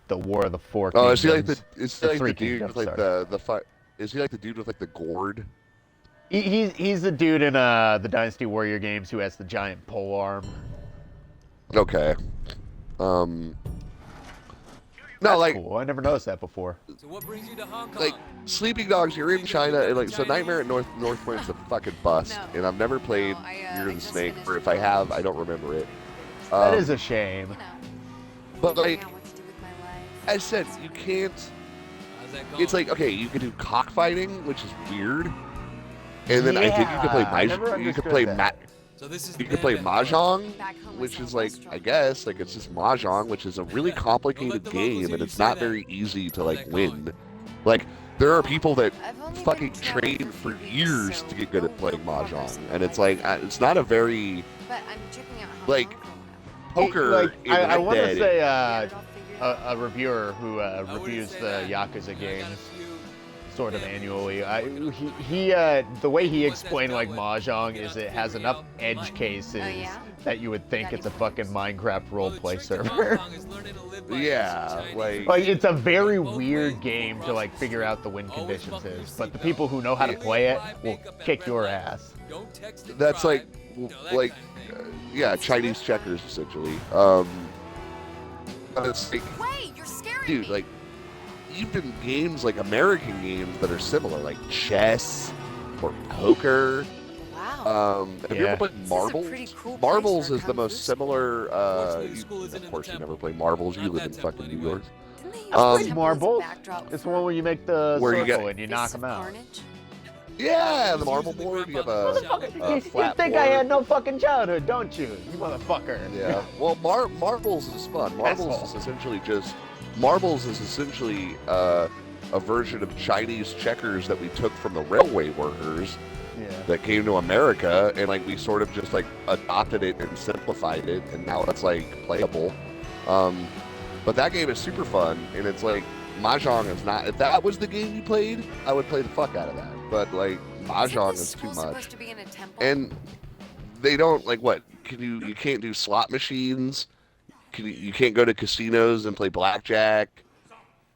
War of the Four Oh, Kingdoms. is he like the Three dude with Kingdoms, like sorry. Is he like the dude with like the gourd? He's the dude in the Dynasty Warrior games who has the giant pole arm. Okay. No, That's like cool. I never noticed that before. So what brings you to Hong Kong? like Sleeping Dogs. You're in China, and like so Nightmare at North Point's a fucking bust, and I've never played Year of the Snake, or if I have, I don't remember it. That is a shame. But like I said, you can't. How's that going? It's like okay, you can do cockfighting, which is weird, and then I think you can play Yeah, I never you can understood play that. So this is You can play Mahjong, Back home, I which saw is like, restaurant. I guess, like it's just Mahjong, which is a really complicated game, and it's not very easy to like win. Like, there are people that I've only fucking been traveling train for for a few weeks, years so to get good at no playing real Mahjong, progress and it's like, it's not a very But I'm checking out Hong like, Kong. poker Like, in I Red want to Dead. say Get it all figured out. a reviewer who I wouldn't reviews say the that. Yakuza I got games a few- sort of Yeah. annually. He the way he explained like Mahjong is it has enough edge cases yeah? that you would think Got it's a any fucking points? Minecraft Well, the roleplay trick to Hong server. Kong is learning to live by Yeah, some Chinese like- Like it's a very Both weird ways, game both to like processes. figure out the win Always conditions buckle your is, but the seatbelt. people who know how to play it will Wake up at kick red your light. ass. Don't text and That's drive. like, You know, that like, kind of thing. yeah, Chinese checkers essentially. But it's like, Wait, you're scaring dude, me. like, even games like American games that are similar, like chess or poker. Wow. Have you Yeah. ever played This is a Marbles? pretty cool place Marbles for a is the kung fu most school. similar. Fortunately, the school isn't Of in course, the you never temple. play Marbles. You Not live that in fucking temple New York. Didn't they use Um, the temple as a Marbles? backdrop It's the for one where you make the Where you circle get- and you knock Faces them of out. Carnage? Yeah, the marble board. You have a You flat think I board. had no fucking childhood, don't you? You motherfucker. Yeah. Well, marbles is fun. Marbles is essentially a version of Chinese checkers that we took from the railway workers Yeah. that came to America, and like we sort of just like adopted it and simplified it, and now it's like playable. But that game is super fun, and it's like Mahjong is not. If that was the game you played, I would play the fuck out of that. But like Mahjong is too much. Supposed to be in a temple? And they don't like what you can't do slot machines. You can't go to casinos and play blackjack.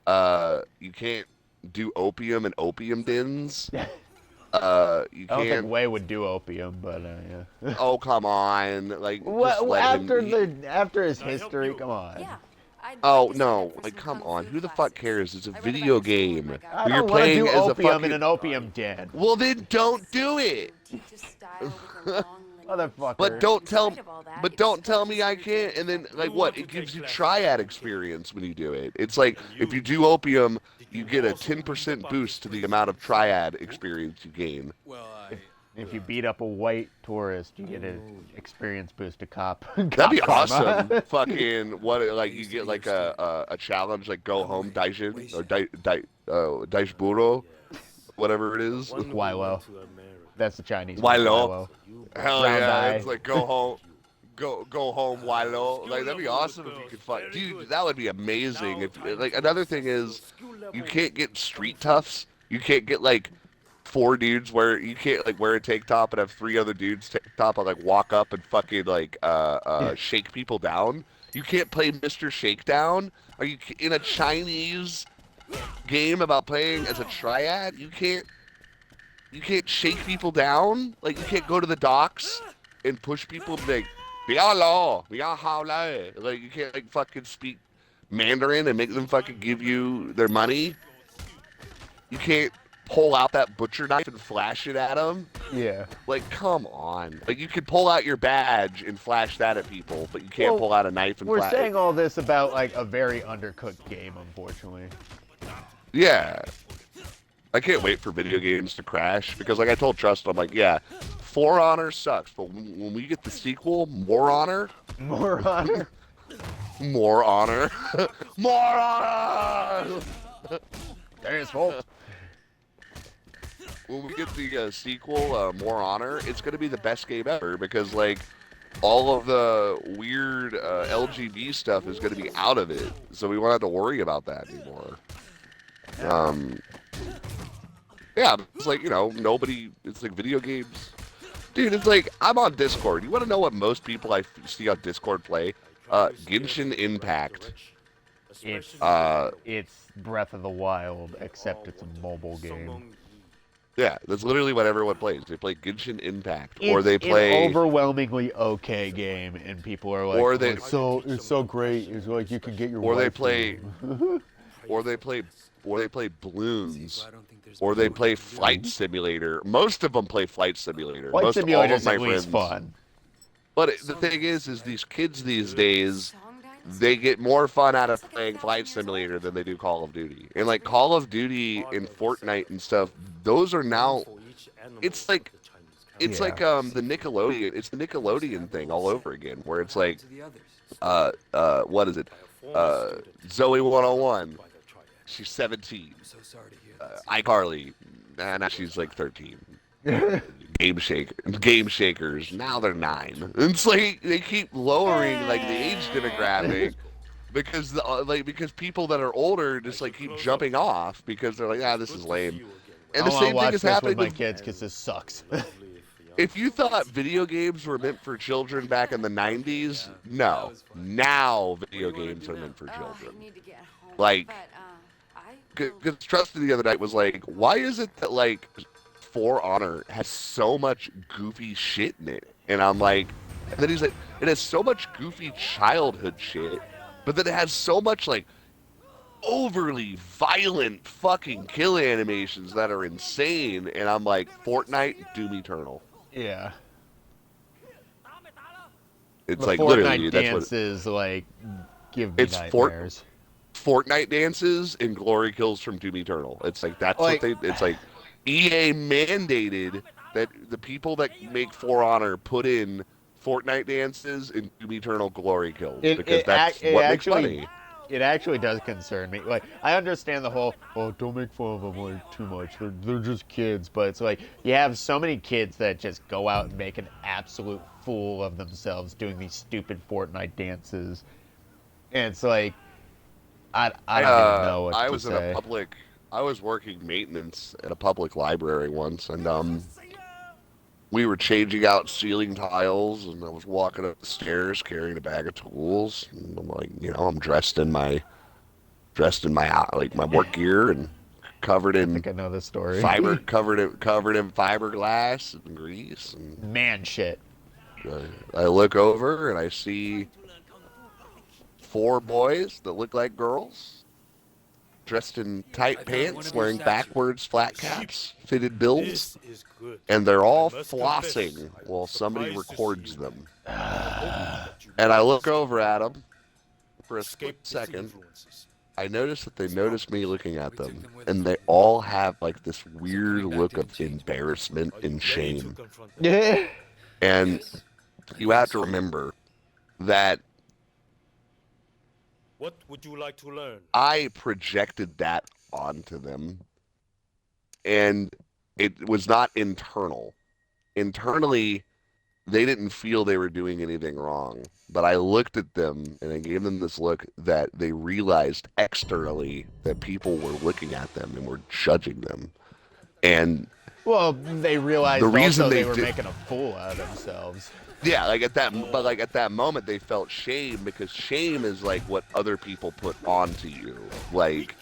You can't do opium and opium dens. You I don't think can't. Wei would do opium, but yeah. Oh come on! Like just Well, let him after eat. after his history, come on. Yeah. Oh no! Like come on! Who the fuck cares? It's a video game. I You're don't want to playing do as a opium fucking. in an opium den, Well then, don't do it. motherfucker. But don't tell me I can't. And then like what? It gives you triad experience when you do it. It's like if you do opium, you get a 10% boost to the amount of triad experience you gain. Well, If you beat up a white tourist, you get an experience boost to cop. That'd be cop awesome. karma. Fucking what? Like you get like a challenge, like go home Daijin or Daishburo, whatever it is. With Wilo. That's the Chinese. Wilo. Hell Brown yeah! eye. It's like go home. Go home, Wilo. Like that'd be awesome if you could fight, dude. That would be amazing. If like another thing is, you can't get street toughs. You can't get like 4 dudes where you can't like wear a tank top and have 3 other dudes tank top and like walk up and fucking like shake people down. You can't play Mr. Shakedown. Are you in a Chinese game about playing as a triad? You can't shake people down. Like you can't go to the docks and push people and be like, "Biao lo, biao hao le." Like you can't like fucking speak Mandarin and make them fucking give you their money. You can't pull out that butcher knife and flash it at them. Yeah. Like, come on. Like, you could pull out your badge and flash that at people, but you can't Well, pull out a knife and We're flash. saying all this about like a very undercooked game, unfortunately. Yeah. I can't wait for video games to crash because, like I told Trust, I'm like, yeah, For Honor sucks, but when we get the sequel, More Honor, More honor. More Honor, More Honor. There's fault. When we get the sequel, More Honor, it's gonna be the best game ever because like all of the weird LGB stuff is gonna be out of it, so we won't have to worry about that anymore. Yeah, it's like, you know, nobody, it's like video games. Dude, it's like, I'm on Discord. You want to know what most people I see on Discord play? Genshin Impact. It's Breath of the Wild, except it's a mobile game. Yeah, that's literally what everyone plays. They play Genshin Impact, It's or they play... an overwhelmingly okay game, and people are like, Or they- "Oh, it's so great. It's like you can get your." Or they wife play... in." or they play Bloons. Or they play Flight Simulator. Most of them play Flight Simulator. Flight Most Simulator's of my at least friends. fun. But the thing is these kids these days, they get more fun out of playing Flight Simulator than they do Call of Duty. And like Call of Duty and Fortnite and stuff, those are now, it's like the Nickelodeon, it's the Nickelodeon thing all over again, where it's like, what is it? Zoe 101, she's 17. iCarly, now she's like 13. Game Shakers, now they're 9. It's like they keep lowering like the age demographic because because people that are older just like keep jumping off because they're like, this is lame. And the same thing is happening with my kids because this sucks. If you thought video games were meant for children back in the 90s, no. Now video games are meant for children. Like, because Trusty the other night was like, why is it that like For Honor has so much goofy shit in it? And I'm like, and then he's like, it has so much goofy childhood shit, but then it has so much like overly violent fucking kill animations that are insane, and I'm like, Fortnite, Doom Eternal. Yeah. It's The like Fortnite literally dances like give me It's nightmares. Fortnite dances and glory kills from Doom Eternal. It's like that's Like- what they. It's like EA mandated that the people that make For Honor put in Fortnite dances and Doom Eternal glory kills because that's what makes money. It actually does concern me. Like, I understand the whole, oh, don't make fun of them like too much. They're just kids. But it's like, you have so many kids that just go out and make an absolute fool of themselves doing these stupid Fortnite dances. And it's like, I don't even know what to say. I was working maintenance at a public library once, and we were changing out ceiling tiles, and I was walking up the stairs carrying a bag of tools, and I'm like, I'm dressed in my like my work gear and covered I in think I know this story. covered in fiberglass and grease, and Man shit. I look over and I see 4 boys that look like girls, dressed in tight pants, wearing backwards flat caps, fitted bills, and they're all flossing while somebody records them. And I look over at them for a split second. I notice that they notice me looking at them, and they all have like this weird look of embarrassment and shame. Yeah. And you have to remember that What would you like to learn? I projected that onto them, and it was not internal. Internally, they didn't feel they were doing anything wrong, but I looked at them and I gave them this look that they realized externally that people were looking at them and were judging them. And Well, they realized The reason also they they were did- making a fool out of themselves. yeah, like at that moment they felt shame, because shame is like what other people put onto you. Like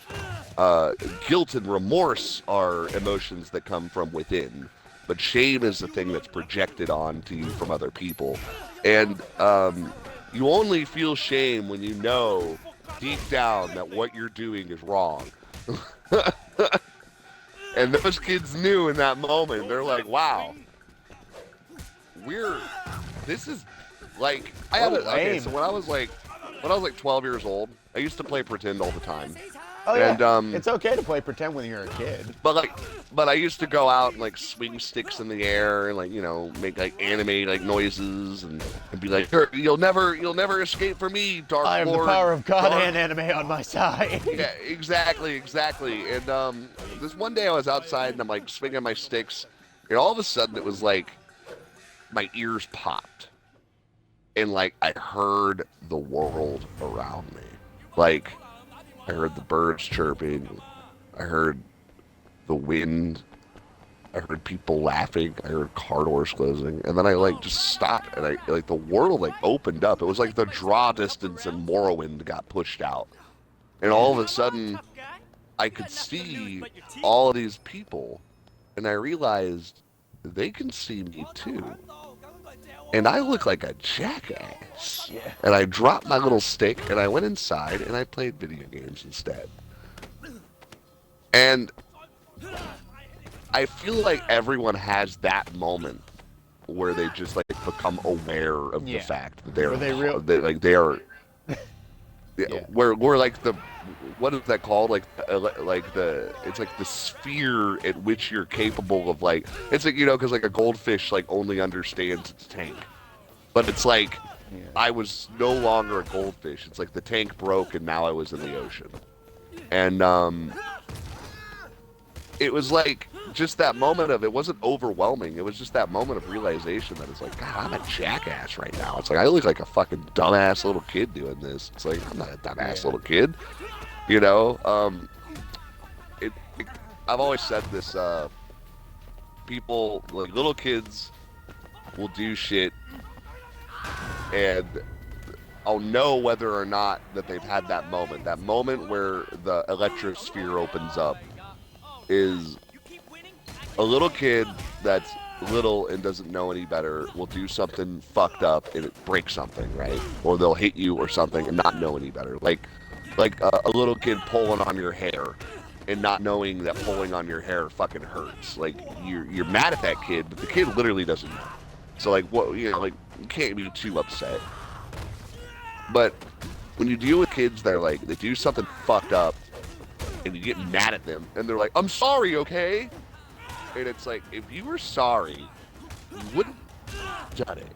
guilt and remorse are emotions that come from within, but shame is the thing that's projected onto you from other people. And you only feel shame when you know deep down that what you're doing is wrong. And those kids knew in that moment. They're like, wow, this is like, okay, so when I was like 12 years old, I used to play pretend all the time. Oh yeah, And, it's okay to play pretend when you're a kid. But I used to go out and like swing sticks in the air and like, make like anime like noises and be like, you'll never escape from me, Dark Lord. I have the power of God Dark-" and anime on my side. Yeah, exactly. And this one day I was outside and I'm like swinging my sticks, and all of a sudden it was like my ears popped, and like I heard the world around me. Like I heard the birds chirping, I heard the wind, I heard people laughing, I heard car doors closing, and then I like just stopped, and I like the world like opened up. It was like the draw distance in Morrowind got pushed out, and all of a sudden I could see all of these people, and I realized they can see me too. And I look like a jackass. Yeah. And I dropped my little stick, and I went inside, and I played video games instead. And I feel like everyone has that moment where they just like become aware of the Yeah. fact that they're Where they real- they are Yeah. where like the, what is that called, like the it's like the sphere at which you're capable of, like, it's like, because like a goldfish like only understands its tank, but it's like I was no longer a goldfish. It's like the tank broke and now I was in the ocean. And it was like just that moment of, it wasn't overwhelming, it was just that moment of realization that it's like, God, I'm a jackass right now. It's like I look like a fucking dumbass little kid doing this. It's like, I'm not a dumbass little kid, I've always said this, people, like little kids will do shit, and I'll know whether or not that they've had that moment where the electrosphere opens up, is a little kid that's little and doesn't know any better will do something fucked up and it breaks something, right? Or they'll hit you or something and not know any better. Like, like a little kid pulling on your hair and not knowing that pulling on your hair fucking hurts. Like you're mad at that kid, but the kid literally doesn't know. So like what you know, like you can't be too upset. But when you deal with kids that are like they do something fucked up and you get mad at them and they're like, I'm sorry, okay? And it's like if you were sorry, you wouldn't have done it.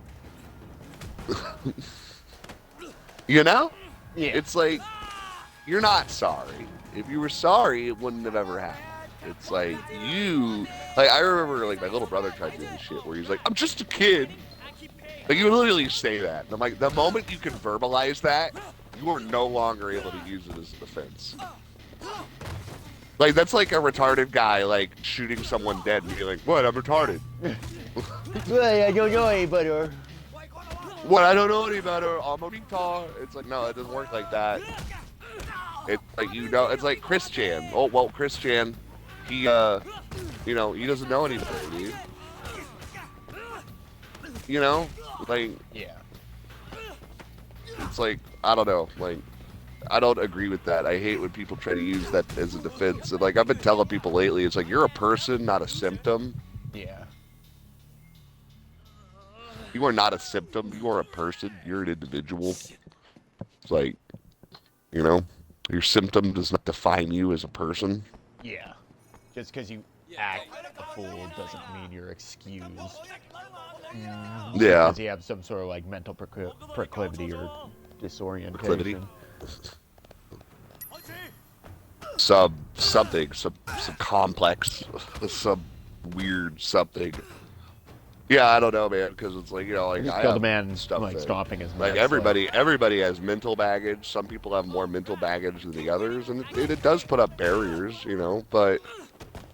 You know? Yeah. It's like you're not sorry. If you were sorry, it wouldn't have ever happened. It's like I remember like my little brother tried to do this shit where he's like, I'm just a kid. Like you literally say that. And I'm like, the moment you can verbalize that, you are no longer able to use it as a defense. Like that's like a retarded guy like shooting someone dead and being like, what? I'm retarded. I don't know any better. What? I don't know any better. I'm a retard. It's like no, it doesn't work like that. It's like it's like Chris Chan. Oh well, Chris Chan, he he doesn't know any better, dude. You know, like Yeah. it's like I don't know, like I don't agree with that. I hate when people try to use that as a defense. And like I've been telling people lately, it's like you're a person, not a symptom. Yeah. You are not a symptom. You are a person. You're an individual. It's like, you know, your symptom does not define you as a person. Yeah. Just because you act a fool doesn't mean you're excused. Yeah. Because you have some sort of like mental proclivity or disorientation. Some complex, some weird something. Yeah, I don't know, man, because it's like, you know, like Just I killed have a man stuff like that- stomping his like nuts, everybody has mental baggage. Some people have more mental baggage than the others, and it does put up barriers, you know, but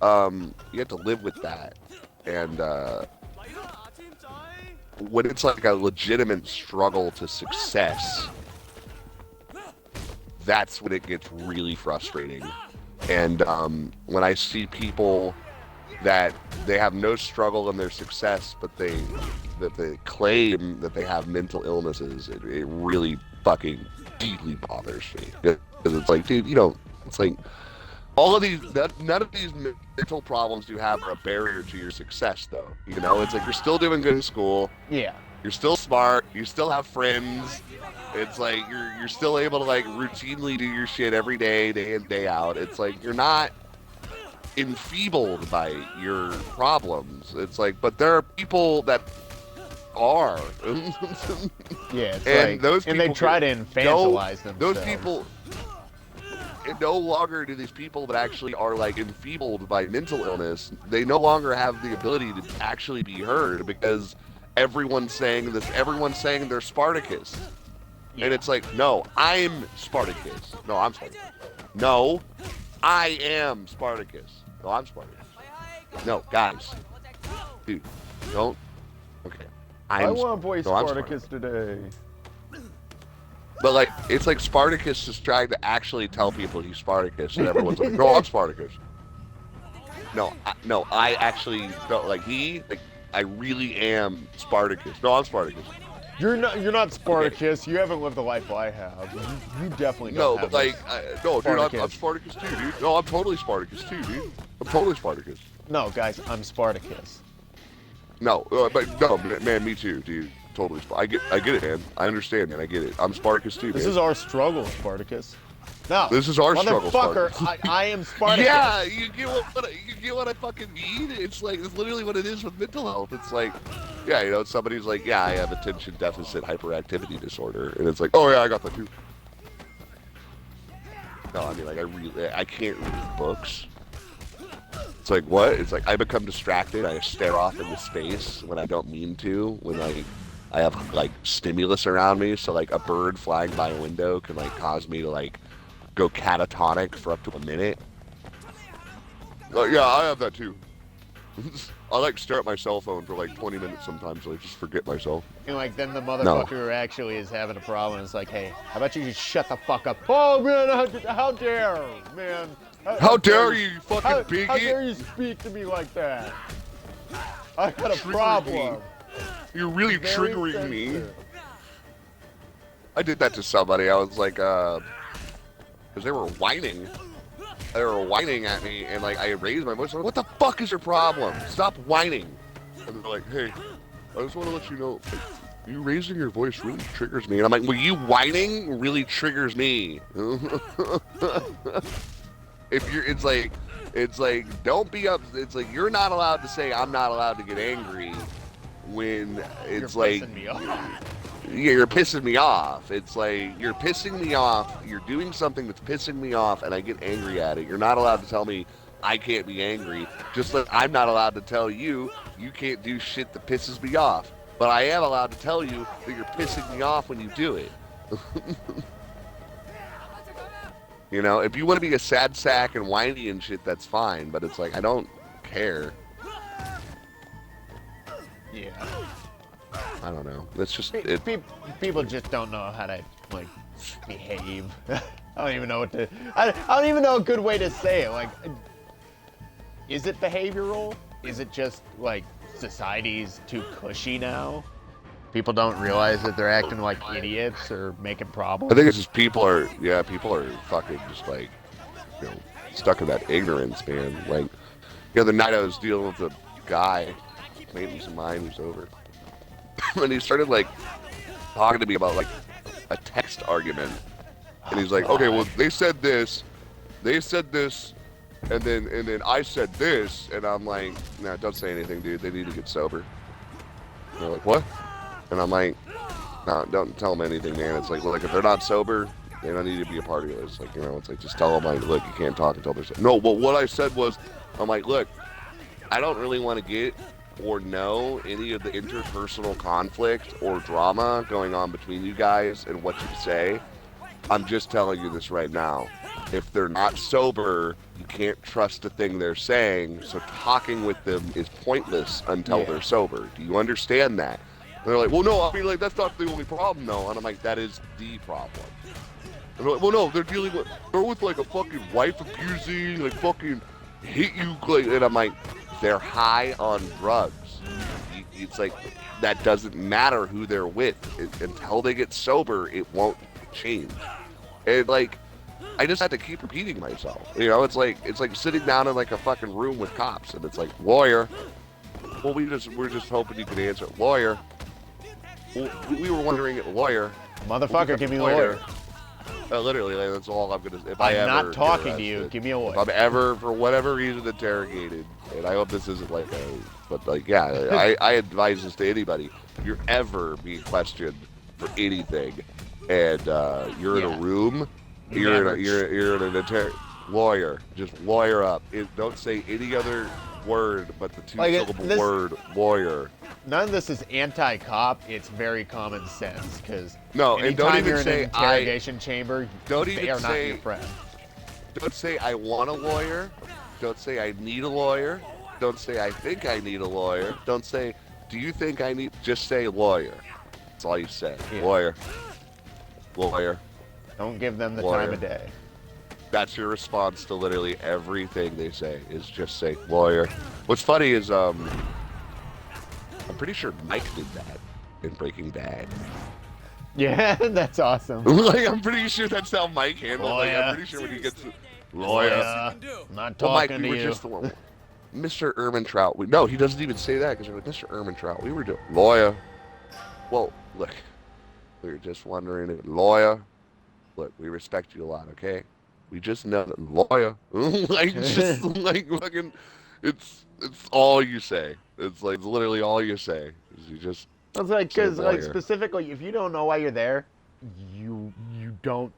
you have to live with that. And when it's like a legitimate struggle to success, that's when it gets really frustrating. And when I see people that they have no struggle in their success, but they claim that they have mental illnesses, it really fucking deeply bothers me. Because it's like, dude, you know, it's like all of these, none of these mental problems you have are a barrier to your success, though. You know, it's like you're still doing good in school. Yeah. You're still smart. You still have friends. It's like you're still able to like routinely do your shit every day, day in, day out. It's like you're not enfeebled by your problems. It's like, but there are people that are. Yeah, it's and like, those and they people try to get- infantilize themselves. Those people, and no longer do these people that actually are like enfeebled by mental illness, they no longer have the ability to actually be heard because everyone's saying this. Everyone's saying they're Spartacus. And it's like, no, I'm Spartacus. No, I'm Spartacus. No, I am Spartacus. No, I'm Spartacus. No, guys. Dude, don't. Okay. I want to play no, I'm Spartacus today. But like, it's like Spartacus is trying to actually tell people he's Spartacus, and everyone's like, no, I'm Spartacus. No, I actually don't. Like, I really am Spartacus. No, I'm Spartacus. You're not Spartacus. You haven't lived the life I have. You definitely No, don't but have like, no, dude, I'm Spartacus too, dude. No, I'm totally Spartacus too, dude. I'm totally Spartacus. No, guys, I'm Spartacus. No, but no, man, me too, dude. Totally. I get it, man. I understand, man. I get it. I'm Spartacus too, man. This is our struggle, Spartacus. No, This is our struggle, motherfucker. Spartacus. I am Spartacus. Yeah, you get what I fucking mean? It's like, it's literally what it is with mental health. It's like, yeah, you know, somebody's like, yeah, I have attention deficit hyperactivity disorder. And it's like, oh yeah, I got that too. No, I mean, like, I can't read books. It's like, what? It's like, I become distracted. I stare off into space when I don't mean to. When, like, I have, like, stimulus around me. So, like, a bird flying by a window can, like, cause me to, like, go catatonic for up to a minute. Yeah, I have that too. I like stare at my cell phone for like 20 minutes sometimes, so I just forget myself. And like then the motherfucker who actually is having a problem is like, hey, how about you just shut the fuck up? Oh man, how dare, man? How dare you fucking bigot? How dare you speak to me like that? I got a problem. You're really Very triggering me. sensitive. I did that to somebody. I was like, because they were whining. They were whining at me, and like I raised my voice. I'm like, what the fuck is your problem? Stop whining. And they're like, hey, I just want to let you know, like, you raising your voice really triggers me. And I'm like, well, you whining really triggers me. If you're, it's like, don't be up. It's like you're not allowed to say I'm not allowed to get angry when it's You're like. pissing me off. Yeah, you're pissing me off. It's like, you're pissing me off. You're doing something that's pissing me off, and I get angry at it. You're not allowed to tell me I can't be angry. Just like I'm not allowed to tell you you can't do shit that pisses me off. But I am allowed to tell you that you're pissing me off when you do it. You know, if you want to be a sad sack and whiny and shit, that's fine. But it's like, I don't care. Yeah. I don't know. It's just People just don't know how to like behave. I don't even know what to. I don't even know a good way to say it. Like, is it behavioral? Is it just like society's too cushy now? People don't realize that they're acting like idiots or making problems. I think it's just people are fucking just like, you know, stuck in that ignorance, man. Like, the other night I was dealing with a guy, maintenance of mine, who's over. And he started like talking to me about like a text argument, and he's like, okay, well they said this, and then I said this, and I'm like, nah, don't say anything, dude. They need to get sober. And they're like, what? And I'm like, no, don't tell them anything, man. It's like, well, like if they're not sober, they don't need to be a part of this. Like, you know, it's like just tell them like, look, you can't talk until they're sober. No, but what I said was, I'm like, look, I don't really want to get or know any of the interpersonal conflict or drama going on between you guys and what you say. I'm just telling you this right now. If they're not sober, you can't trust the thing they're saying, so talking with them is pointless until they're sober. Do you understand that? And they're like, well, no, I mean, like, that's not the only problem, though. And I'm like, that is the problem. And they're like, well, no, they're with, like, a fucking wife abusing, like, fucking hit you, like, and I'm like, they're high on drugs. It's like, that doesn't matter who they're with. Until they get sober, it won't change. And like, I just had to keep repeating myself. You know, it's like sitting down in like a fucking room with cops, and it's like, lawyer. Well, we're just hoping you could answer. Lawyer. Well, we were wondering, lawyer. Motherfucker, give me a lawyer. Literally, like, that's all I'm gonna. If I'm I ever not talking to arrested, you. Give me a lawyer. If I'm ever, for whatever reason, interrogated, and I hope this isn't like but like, yeah, I advise this to anybody. If you're ever being questioned for anything, and you're in a room, you're in an lawyer. Just lawyer up. Don't say any other word but the two-syllable word lawyer. None of this is anti-cop. It's very common sense, because no, and don't even you're in say an interrogation chamber, they are not your friend. Don't say I want a lawyer. Don't say I need a lawyer. Don't say I think I need a lawyer. Don't say, do you think I need? Just say lawyer. That's all you say. Yeah. Lawyer. Lawyer. Don't give them the lawyer. time of day. That's your response to literally everything they say, is just say lawyer. What's funny is I'm pretty sure Mike did that in Breaking Bad. Yeah, that's awesome. Like, I'm pretty sure that's how Mike handled it. Like, I'm pretty sure when he gets lawyer. I'm not talking Mike, to we were you. just the one. Mr. Ehrmantraut. No, he doesn't even say that, because we're like, Mr. Ehrmantraut, we were doing lawyer. Well, look, we were just wondering, lawyer. Look, we respect you a lot, okay? We just know that lawyer. Like, just like fucking, it's all you say. It's like literally all you say. Is you just. It's like, because like specifically, if you don't know why you're there, you don't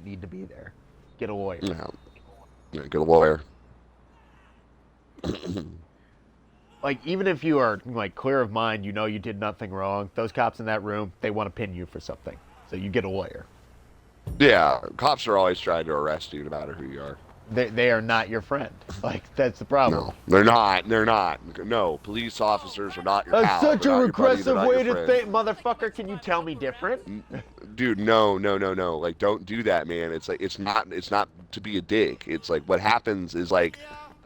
need to be there. Get a lawyer. No. Yeah, get a lawyer. Like, even if you are like clear of mind, you know you did nothing wrong. Those cops in that room, they want to pin you for something, so you get a lawyer. Yeah, cops are always trying to arrest you, no matter who you are. They are not your friend. Like, that's the problem. No, they're not. They're not. No, police officers are not your pal. That's such a regressive way to think, think, motherfucker. Can you tell me different? Dude, no. Like, don't do that, man. It's like it's not to be a dick. It's like what happens is like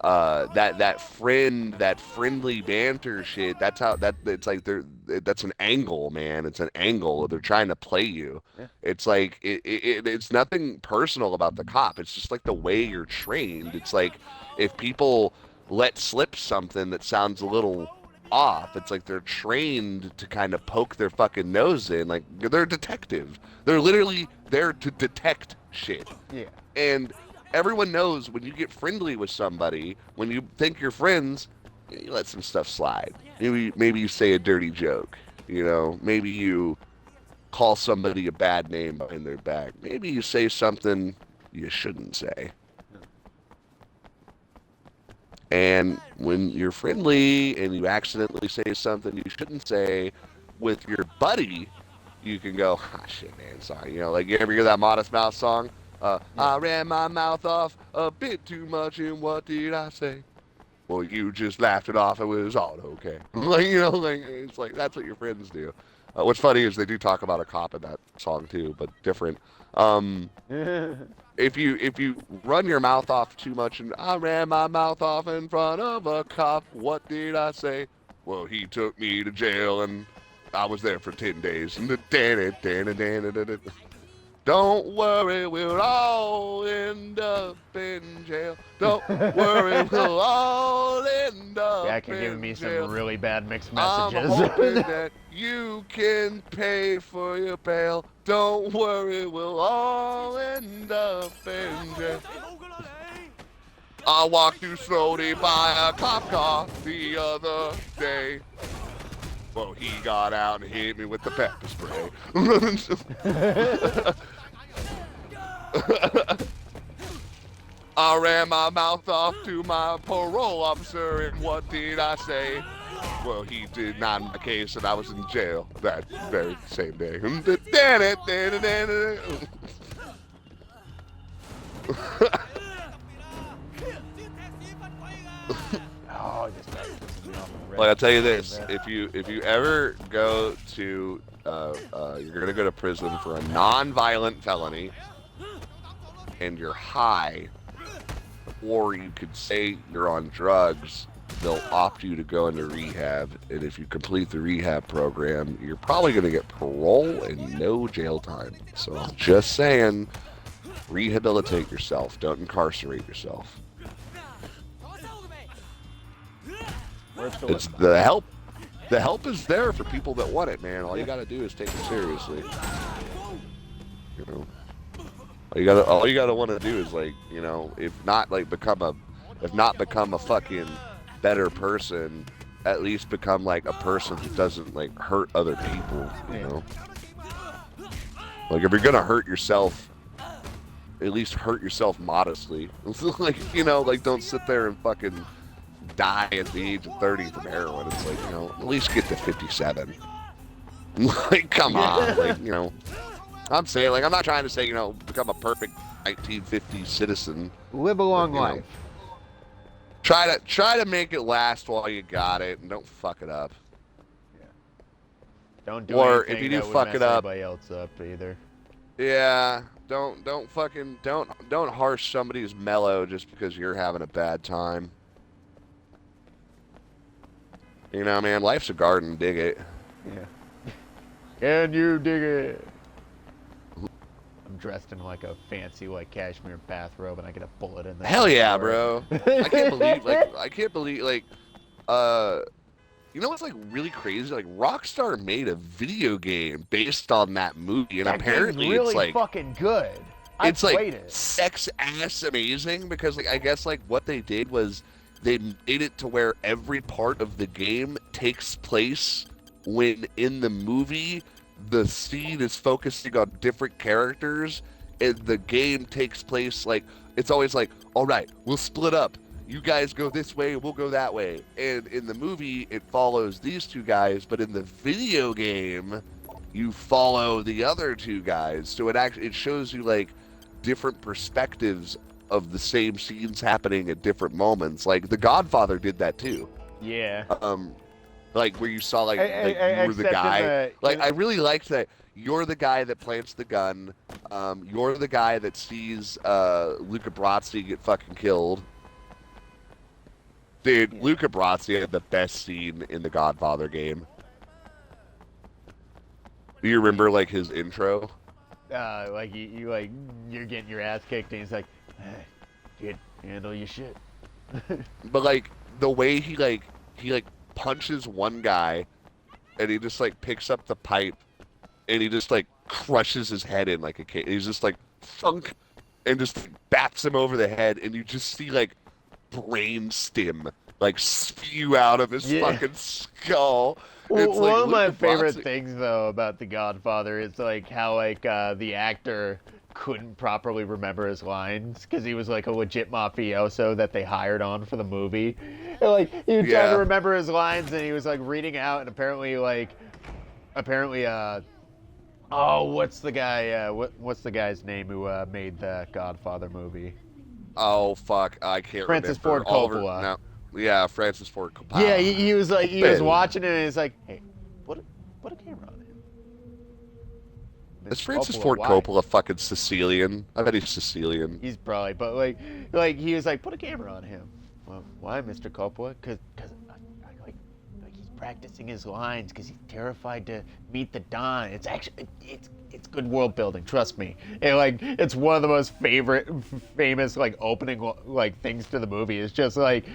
that friendly banter shit. That's how it's like that's an angle, man. It's an angle. They're trying to play you. Yeah. It's like it's nothing personal about the cop. It's just like the way you're trained. It's like if people let slip something that sounds a little off, it's like they're trained to kind of poke their fucking nose in. Like they're a detective. They're literally there to detect shit. Yeah. And everyone knows when you get friendly with somebody, when you think you're friends, you let some stuff slide. Maybe you say a dirty joke. You know, maybe you call somebody a bad name behind their back. Maybe you say something you shouldn't say. And when you're friendly and you accidentally say something you shouldn't say with your buddy, you can go, shit, man, sorry. You know, like you ever hear that Modest Mouse song? I ran my mouth off a bit too much, and what did I say? Well, you just laughed it off. It was all okay. Like, you know, like it's like that's what your friends do. What's funny is they do talk about a cop in that song too, but different. If you run your mouth off too much and I ran my mouth off in front of a cop, what did I say? Well, he took me to jail and I was there for 10 days. Don't worry, we'll all end up in jail. Don't worry, we'll all end up in jail. Jack, you're giving me some really bad mixed I'm messages. hoping that you can pay for your bail. Don't worry, we'll all end up in jail. I walked too slowly by a cop car the other day. Well, he got out and hit me with the pepper spray. I ran my mouth off to my parole officer, and what did I say? Well, he denied my case, and I was in jail that very same day. Oh, this guy pisses me off already. Like, I'll tell you this: if you ever go to you're gonna go to prison for a non-violent felony, and you're high, or you could say you're on drugs, they'll opt you to go into rehab, and if you complete the rehab program, you're probably gonna get parole and no jail time. So I'm just saying, rehabilitate yourself. Don't incarcerate yourself. It's the help. The help is there for people that want it, man. All you gotta do is take it seriously. You know, all you gotta want to do is, like, you know, if not become a fucking better person, at least become like a person who doesn't like hurt other people. You know, like if you're gonna hurt yourself, at least hurt yourself modestly. Like, you know, like don't sit there and fucking die at the age of 30 from heroin. It's like, you know, at least get to 57. Like, come on, like, you know. I'm saying, like, I'm not trying to say, you know, become a perfect 1950s citizen. Live a long but, life. Know, try to make it last while you got it, and don't fuck it up. Yeah. Don't do or anything if you do that would fuck mess it up, anybody else up either. Yeah, don't harsh somebody's mellow just because you're having a bad time. You know, man, life's a garden. Dig it. Yeah. Can you dig it? I'm dressed in like a fancy like cashmere bathrobe and I get a bullet in the Hell yeah, bro. I can't believe you know what's like really crazy? Like Rockstar made a video game based on that movie, and that apparently really it's like fucking good. It's like it. sex ass amazing because like I guess like what they did was they made it to where every part of the game takes place when in the movie the scene is focusing on different characters, and the game takes place like it's always like, all right, we'll split up. You guys go this way, we'll go that way. And in the movie, it follows these two guys, but in the video game, you follow the other two guys. So it shows you like different perspectives of the same scenes happening at different moments. Like The Godfather did that too. Yeah. Like where you saw like you were the guy. I really liked that. You're the guy that plants the gun. You're the guy that sees Luca Brasi get fucking killed. Dude, Luca Brasi had the best scene in the Godfather game. Do you remember like his intro? Like you're getting your ass kicked, and he's like, hey, kid, handle your shit. But like the way he punches one guy, and he just like picks up the pipe, and he just like crushes his head in like a cage. He's just like thunk, and just bats him over the head, and you just see like brain stem like spew out of his fucking skull. It's One like, of my Luca favorite Brasi- things though about The Godfather is like how like the actor couldn't properly remember his lines because he was like a legit mafioso that they hired on for the movie. And, like he was trying to remember his lines and he was like reading out and apparently oh, what's the guy what's the guy's name who made the Godfather movie? Oh fuck, I can't Francis remember. Ford Coppola. No. Yeah, Francis Ford Coppola. Yeah, he was like he was watching it and he's like, hey, put a camera on him. Is Francis Coppola, Ford why? Coppola fucking Sicilian? I bet he's Sicilian. He's probably, but like he was like, put a camera on him. Well, why, Mr. Coppola? Cause I like he's practicing his lines because he's terrified to meet the Don. It's actually it's good world building, trust me. And like it's one of the most famous like opening like things to the movie. It's just like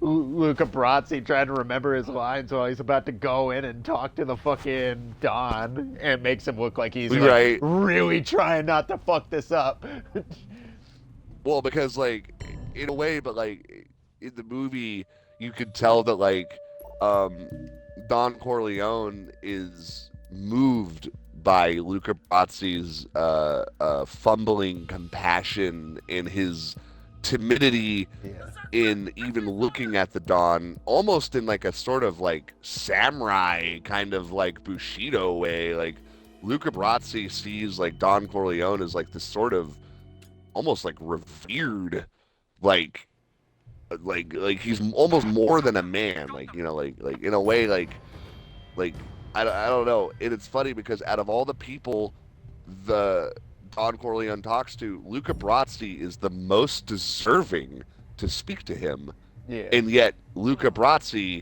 Luca Brasi trying to remember his lines while he's about to go in and talk to the fucking Don, and makes him look like he's like, really trying not to fuck this up. Well, because like in a way, but like in the movie, you could tell that like Don Corleone is moved by Luca Brasi's fumbling compassion and his timidity in even looking at the Don, almost in like a sort of like samurai kind of like Bushido way. Like Luca Brasi sees like Don Corleone as like this sort of almost like revered, like he's almost more than a man, like, you know, like in a way, like I don't know. And it's funny because out of all the people the Don Corleone talks to, Luca Brasi is the most deserving to speak to him. Yeah. And yet Luca Brasi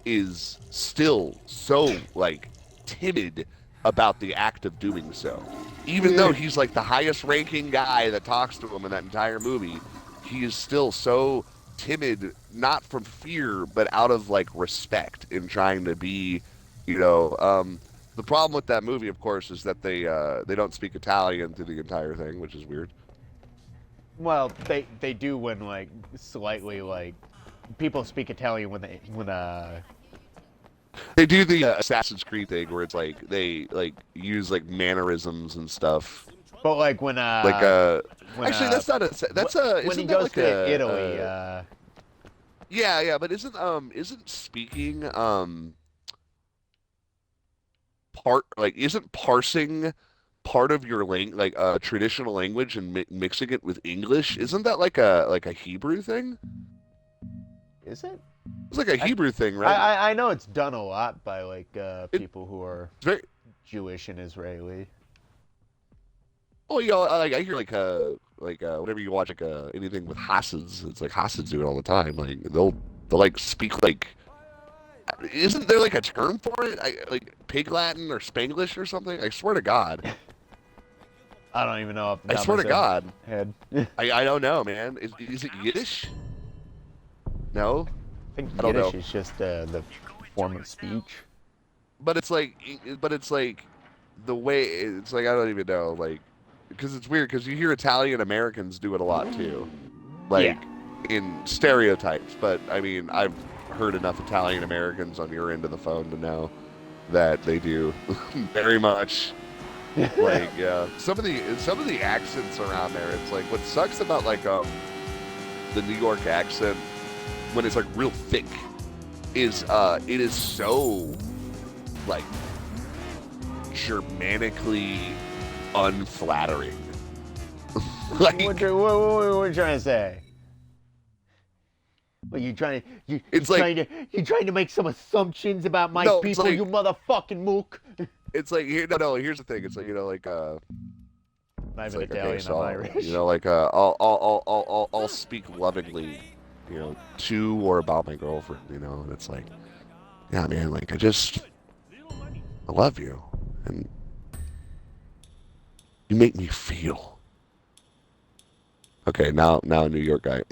is still so like timid about the act of doing so. Even though he's like the highest ranking guy that talks to him in that entire movie, he is still so timid, not from fear, but out of like respect in trying to be, you know, the problem with that movie, of course, is that they don't speak Italian through the entire thing, which is weird. Well, they do when like slightly like people speak Italian when they do the Assassin's Creed thing where it's like they like use like mannerisms and stuff. But like when actually that's not a that's a when he isn't that goes like to a, Italy. Yeah, but isn't speaking isn't parsing part of your traditional language and mixing it with English? Isn't that like a Hebrew thing? Is it? It's like a Hebrew thing, right? I know it's done a lot by like people who are Jewish and Israeli. Oh, you know, I hear whenever you watch anything with Hasids, it's like Hasids do it all the time. Like they'll like speak like. Isn't there like a term for it? Like Pig Latin or Spanglish or something? I swear to God. I don't even know. I swear to God. Head. I don't know, man. Is it Yiddish? No? I think I don't Yiddish know. is just the form of speech. But it's like the way it's like I don't even know, like, because it's weird because you hear Italian Americans do it a lot too, like in stereotypes. But I mean, I've heard enough Italian Americans on your end of the phone to know that they do very much. Like some of the accents around there. It's like what sucks about like the New York accent when it's like real thick is it is so like Germanically unflattering. Like what are you trying to say? Well, you're trying to make some assumptions about my people, you motherfucking mook. It's like here's the thing. It's like, you know, like not even like, Italian, okay, so, I'm Irish. you know, like I'll speak lovingly you know, to or about my girlfriend, you know, and it's like, yeah, man, like I love you, and you make me feel. Okay, now a New York guy.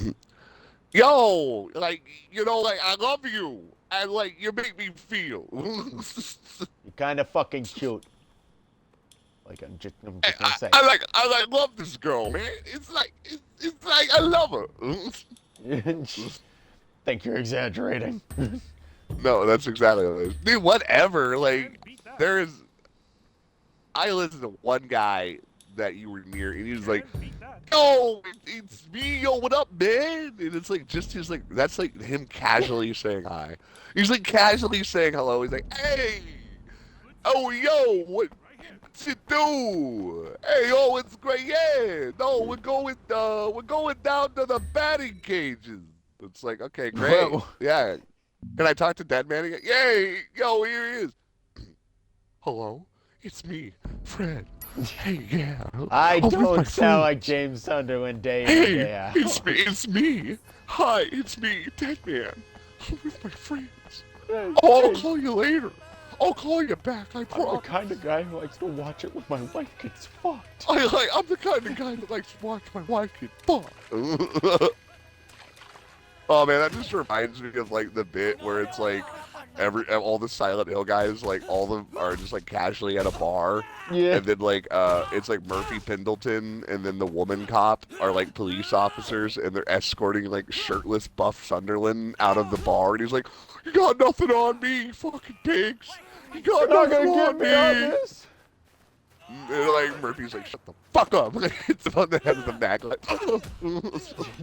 Yo, like, you know, like I love you, and like you make me feel. You're kind of fucking cute. Like I'm just gonna say. I love this girl, man. It's like I love her. Think you're exaggerating. No, that's exactly what it is. Dude, whatever. Like, I listened to one guy that you were near, and he was like, yo, it's me, yo, what up, man? And it's like, just his, like, that's like him casually saying hi. He's like casually saying hello. He's like, hey, oh, yo, what you do? Hey, yo, it's great, yeah. No, we're going down to the batting cages. It's like, okay, great. Whoa. Yeah. Can I talk to Dead Man again? Yay! Yo, here he is. Hello? It's me, Fred. Hey, yeah. I I'm with my don't sound like friends. James Sunderland day in Hey, day out. it's me. Hi, it's me, Dead Man. I'm with my friends. Oh, I'll call you later. I'll call you back, I I'm the promise. kind of guy who likes to watch it when my wife gets fucked. I'm the kind of guy that likes to watch my wife get fucked. Oh man, that just reminds me of like the bit where it's like all the Silent Hill guys, like all of them are just like casually at a bar. Yeah. And then like it's like Murphy Pendleton and then the woman cop are like police officers and they're escorting like shirtless Buff Sunderland out of the bar, and he's like, "You got nothing on me, you fucking pigs. You got You're not nothing gonna on get me on me." this. And like Murphy's like, "Shut the fuck up!" Like it's on the head of the neck. Like,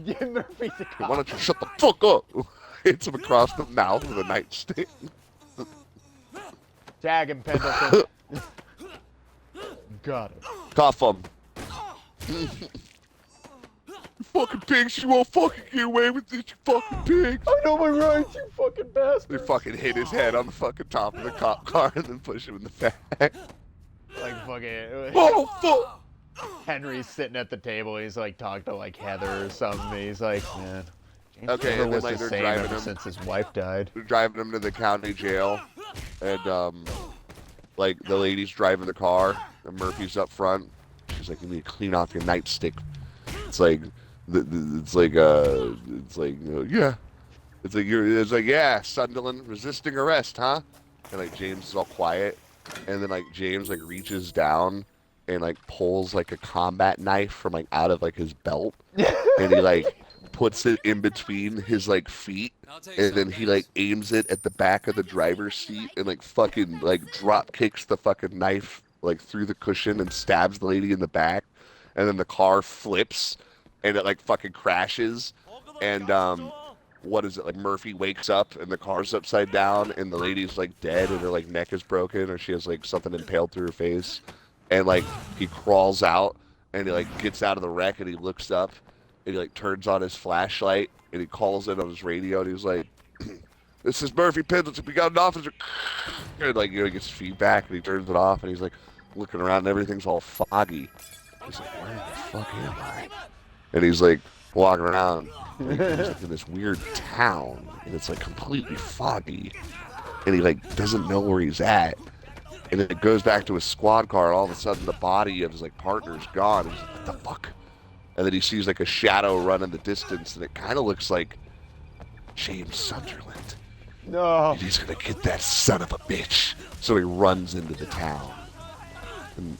Yeah, Murphy's a why cop. don't you shut the fuck up? Hits him across the mouth with a nightstick. Tag him, Pendleton. Got it. Cuff him. You fucking pigs, you won't fucking get away with this, you fucking pigs. I know my rights, you fucking They bastard. fucking hit his head on the fucking top of the cop car and then push him in the back. Like fucking. Oh, fuck! Henry's sitting at the table. He's like talking to like Heather or something. And he's like, man. James Okay, never and then, was like, the they're same driving ever him. since his wife died. They're driving him to the county jail, and like the lady's driving the car, and Murphy's up front. She's like, "You need to clean off your nightstick." It's like, yeah. It's like, yeah, Sunderland resisting arrest, huh? And like James is all quiet, and then like James like reaches down and like pulls like a combat knife from like out of like his belt, and he like puts it in between his like feet, and then he like aims it at the back of the driver's seat and like fucking like drop kicks the fucking knife like through the cushion and stabs the lady in the back, and then the car flips and it like fucking crashes, and what is it, like Murphy wakes up and the car's upside down and the lady's like dead and her like neck is broken or she has like something impaled through her face, and like he crawls out and he like gets out of the wreck and he looks up and he like turns on his flashlight and he calls in on his radio and he's like, "This is Murphy Pendleton, we got an officer," and like, you know, he gets feedback and he turns it off and he's like looking around and everything's all foggy. He's like, "Where the fuck am I?" And he's like walking around and he's like in this weird town and it's like completely foggy and he like doesn't know where he's at, and then it goes back to his squad car and all of a sudden the body of his like partner's gone. He's like, "What the fuck?" And then he sees like a shadow run in the distance and it kind of looks like James Sunderland. No. And he's gonna get that son of a bitch. So he runs into the town. And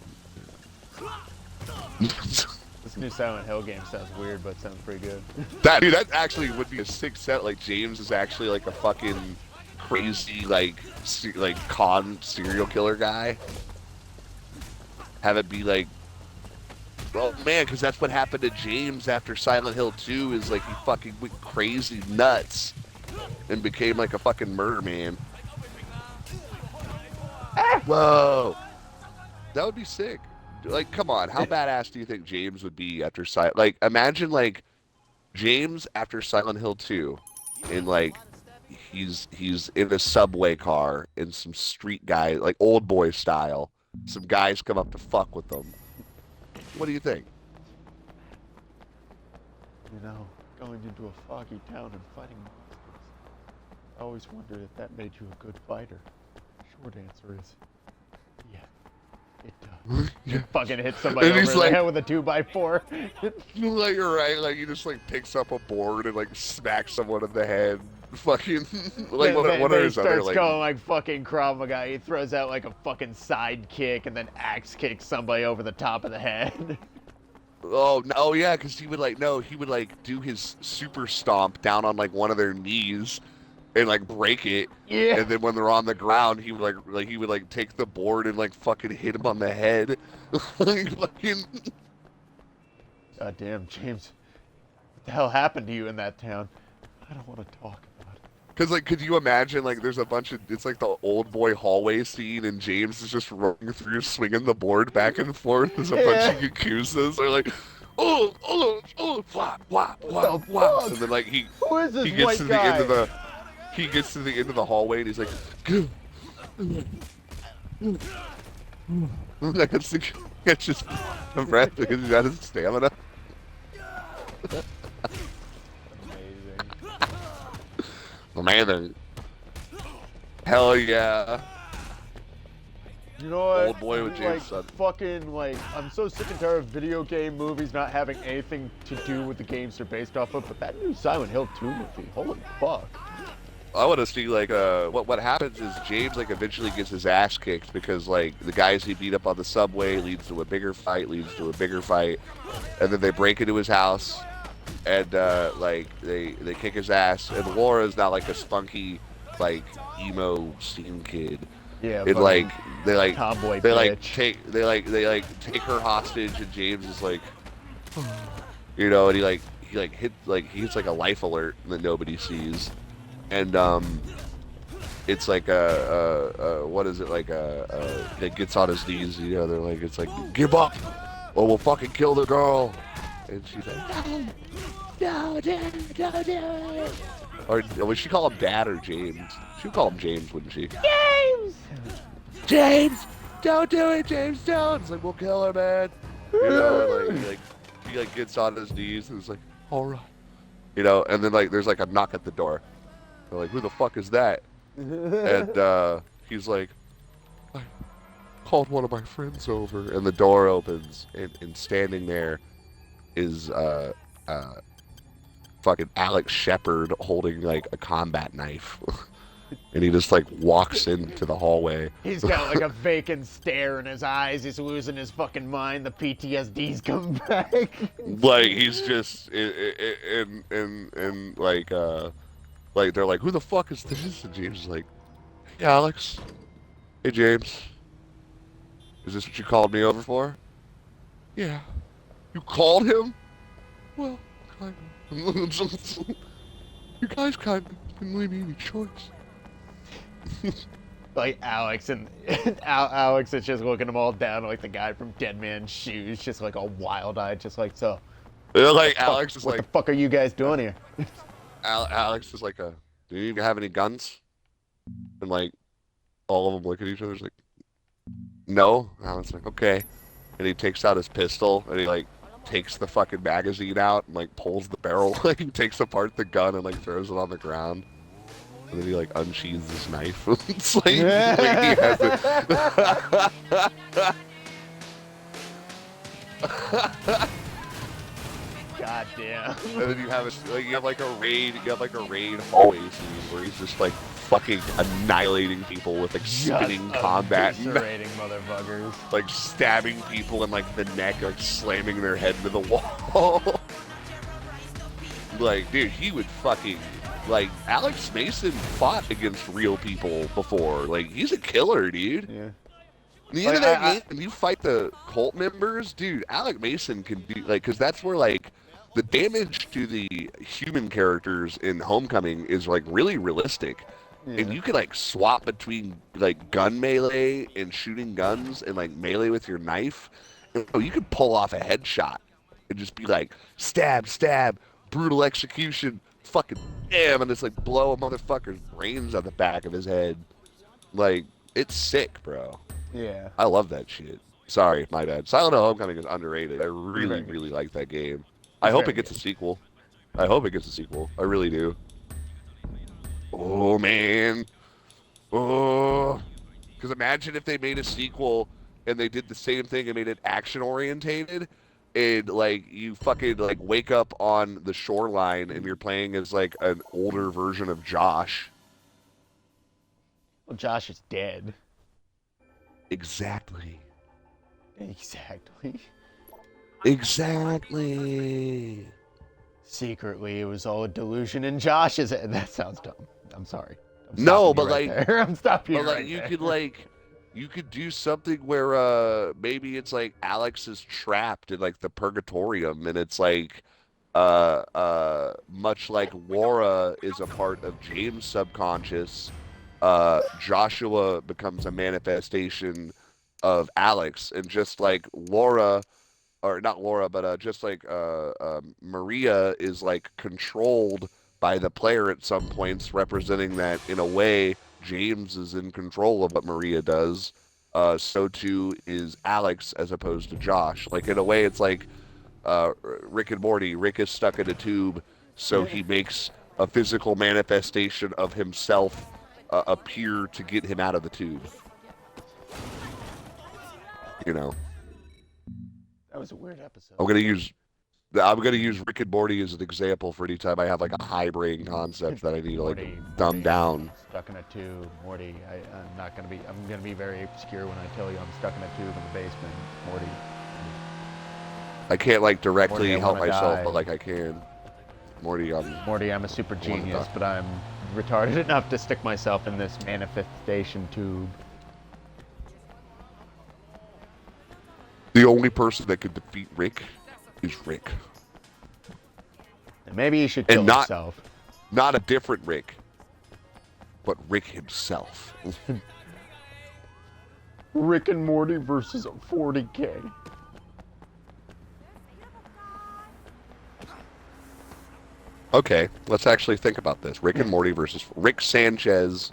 This new Silent Hill game sounds weird, but sounds pretty good. that actually would be a sick set. Like James is actually like a fucking crazy like con serial killer guy. Have it be like, well, man, because that's what happened to James after Silent Hill 2. Is like he fucking went crazy nuts and became like a fucking murder man. Whoa, that would be sick. Like, come on, how badass do you think James would be after Silent? Like, imagine like James after Silent Hill 2, and like he's in a subway car and some street guy, like old boy style. Some guys come up to fuck with them. What do you think? You know, going into a foggy town and fighting monsters. I always wondered if that made you a good fighter. Short answer is, yeah, it does. You fucking hit somebody And over he's the like- head with a 2x4. Like, you're right, like, he just, like, picks up a board and, like, smacks someone in the head. Fucking, like, what Then are he his other, starts like... going like fucking Krav Maga. He throws out like a fucking side kick and then axe kicks somebody over the top of the head. Oh, no, yeah, because he would, like, do his super stomp down on, like, one of their knees and, like, break it. Yeah. And then when they're on the ground, he would take the board and, like, fucking hit him on the head. Like, fucking... God damn, James. What the hell happened to you in that town? I don't want to talk about it. Because, like, could you imagine, like, there's a bunch of... It's like the old boy hallway scene, and James is just running through, swinging the board back and forth. There's a bunch of Yakuzas. They're like, flop, flop, flop, flop. And then, like, Who is this he gets white to guy? the end of the... He gets to the end of the hallway, and he's like, it's just a breath because he's out of stamina. Amazing. Hell yeah. You know what? Old boy with James like, Sutton. fucking, like, I'm so sick and tired of video game movies not having anything to do with the games they're based off of, but that new Silent Hill 2 movie, holy fuck. I want to see, like, what happens is James, like, eventually gets his ass kicked because, like, the guys he beat up on the subway leads to a bigger fight, and then they break into his house, and, like, they kick his ass, and Laura's not, like, a spunky, like, emo scene kid. Yeah, It, like, they, like, tomboy they, like, bitch. take her hostage, and James is, like, you know, and he hits, like, a life alert that nobody sees. And it's like what is it, like it gets on his knees, you know, they're like, it's like, give up or we'll fucking kill the girl. And she's like, no, Dad, don't do it. Or would she call him Dad or James? She would call him James, wouldn't she? James, don't do it, James, don't. It's like, we'll kill her, man. You know, and he like gets on his knees and is like, all right. You know, and then, like, there's like a knock at the door. They're like, who the fuck is that? And he's like, I called one of my friends over. And the door opens, and standing there is fucking Alex Shepard holding, like, a combat knife. And he just, like, walks into the hallway. He's got like a vacant stare in his eyes. He's losing his fucking mind. The PTSD's coming back. Like, he's just, like, they're like, who the fuck is this? And James is like, hey, Alex. Hey, James. Is this what you called me over for? Yeah. You called him? Well, kind of. You guys kind of didn't leave me any choice. Like Alex and Alex is just looking them all down like the guy from Dead Man's Shoes, just like all wild-eyed, just like, so. They're like, Alex is what like, the fuck are you guys doing here? Alex is like, do you even have any guns? And, like, all of them look at each other, like, no. Alex is like, okay. And he takes out his pistol, and he, like, takes the fucking magazine out and, like, pulls the barrel, like, he takes apart the gun and, like, throws it on the ground. And then he, like, unsheathes his knife. It's like, he has it. God damn. And then you have like a raid hallway scene where he's just like fucking annihilating people with like spinning combat, Eviscerating motherfuckers. like stabbing people in like the neck, like slamming their head into the wall. Like, dude, he would fucking, like, Alex Mason fought against real people before. Like, he's a killer, dude. Yeah. The end of that game, when you fight the cult members, dude, Alec Mason can do, like, because that's where, like, the damage to the human characters in Homecoming is, like, really realistic. Yeah. And you can, like, swap between, like, gun melee and shooting guns and, like, melee with your knife. And, you can pull off a headshot and just be like, stab, stab, brutal execution, fucking damn, and just, like, blow a motherfucker's brains out the back of his head. Like, it's sick, bro. Yeah. I love that shit. Sorry, my bad. Silent Hill Homecoming is underrated. I really, really like that game. I hope it gets a sequel. I hope it gets a sequel. I really do. Oh man. Oh. Because imagine if they made a sequel and they did the same thing and made it action orientated, and like you fucking like wake up on the shoreline and you're playing as like an older version of Josh. Well, Josh is dead. Exactly. Exactly. Exactly. Secretly, it was all a delusion in Josh's head. That sounds dumb. I'm sorry. No, but right like, there. I'm stopping you but like right you there. could like, you could do something where maybe it's like Alex is trapped in like the Purgatorium, and it's like much like Laura is a part of James' subconscious, Joshua becomes a manifestation of Alex, and just like Laura, or not Laura, but just like Maria is like controlled by the player at some points, representing that in a way James is in control of what Maria does. So too is Alex as opposed to Josh. Like in a way, it's like Rick and Morty. Rick is stuck in a tube, so he makes a physical manifestation of himself appear to get him out of the tube. You know. That was a weird episode. I'm gonna use Rick and Morty as an example for any time I have like a high brain concept that I need to like dumb down. Stuck in a tube, Morty. I'm gonna be very obscure when I tell you I'm stuck in a tube in the basement, Morty. I can't like directly Morty, I help wanna myself, die. but like I can. Morty, I'm a super genius, but I'm retarded enough to stick myself in this manifestation tube. The only person that could defeat Rick is Rick. And maybe he should kill himself. Not a different Rick, but Rick himself. Rick and Morty versus 40K. Okay, let's actually think about this. Rick and Morty versus Rick Sanchez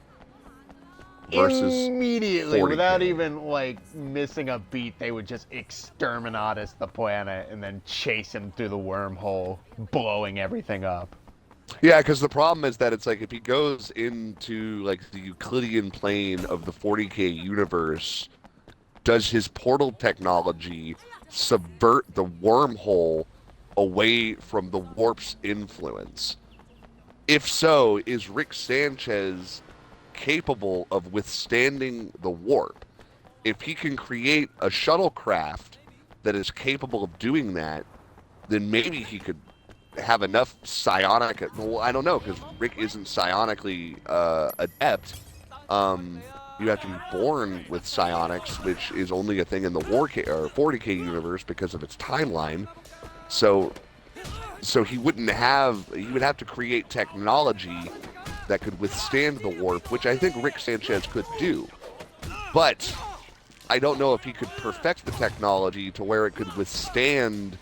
versus Immediately, 40K. without even like missing a beat, they would just exterminatus the planet and then chase him through the wormhole, blowing everything up. Yeah, because the problem is that it's like if he goes into like the Euclidean plane of the 40K universe, does his portal technology subvert the wormhole away from the warp's influence? If so, is Rick Sanchez capable of withstanding the warp? If he can create a shuttlecraft that is capable of doing that, then maybe he could have enough psionic. Well, I don't know, because Rick isn't psionically adept. You have to be born with psionics, which is only a thing in the 40K universe because of its timeline. So he wouldn't have. He would have to create technology that could withstand the warp, which I think Rick Sanchez could do. But I don't know if he could perfect the technology to where it could withstand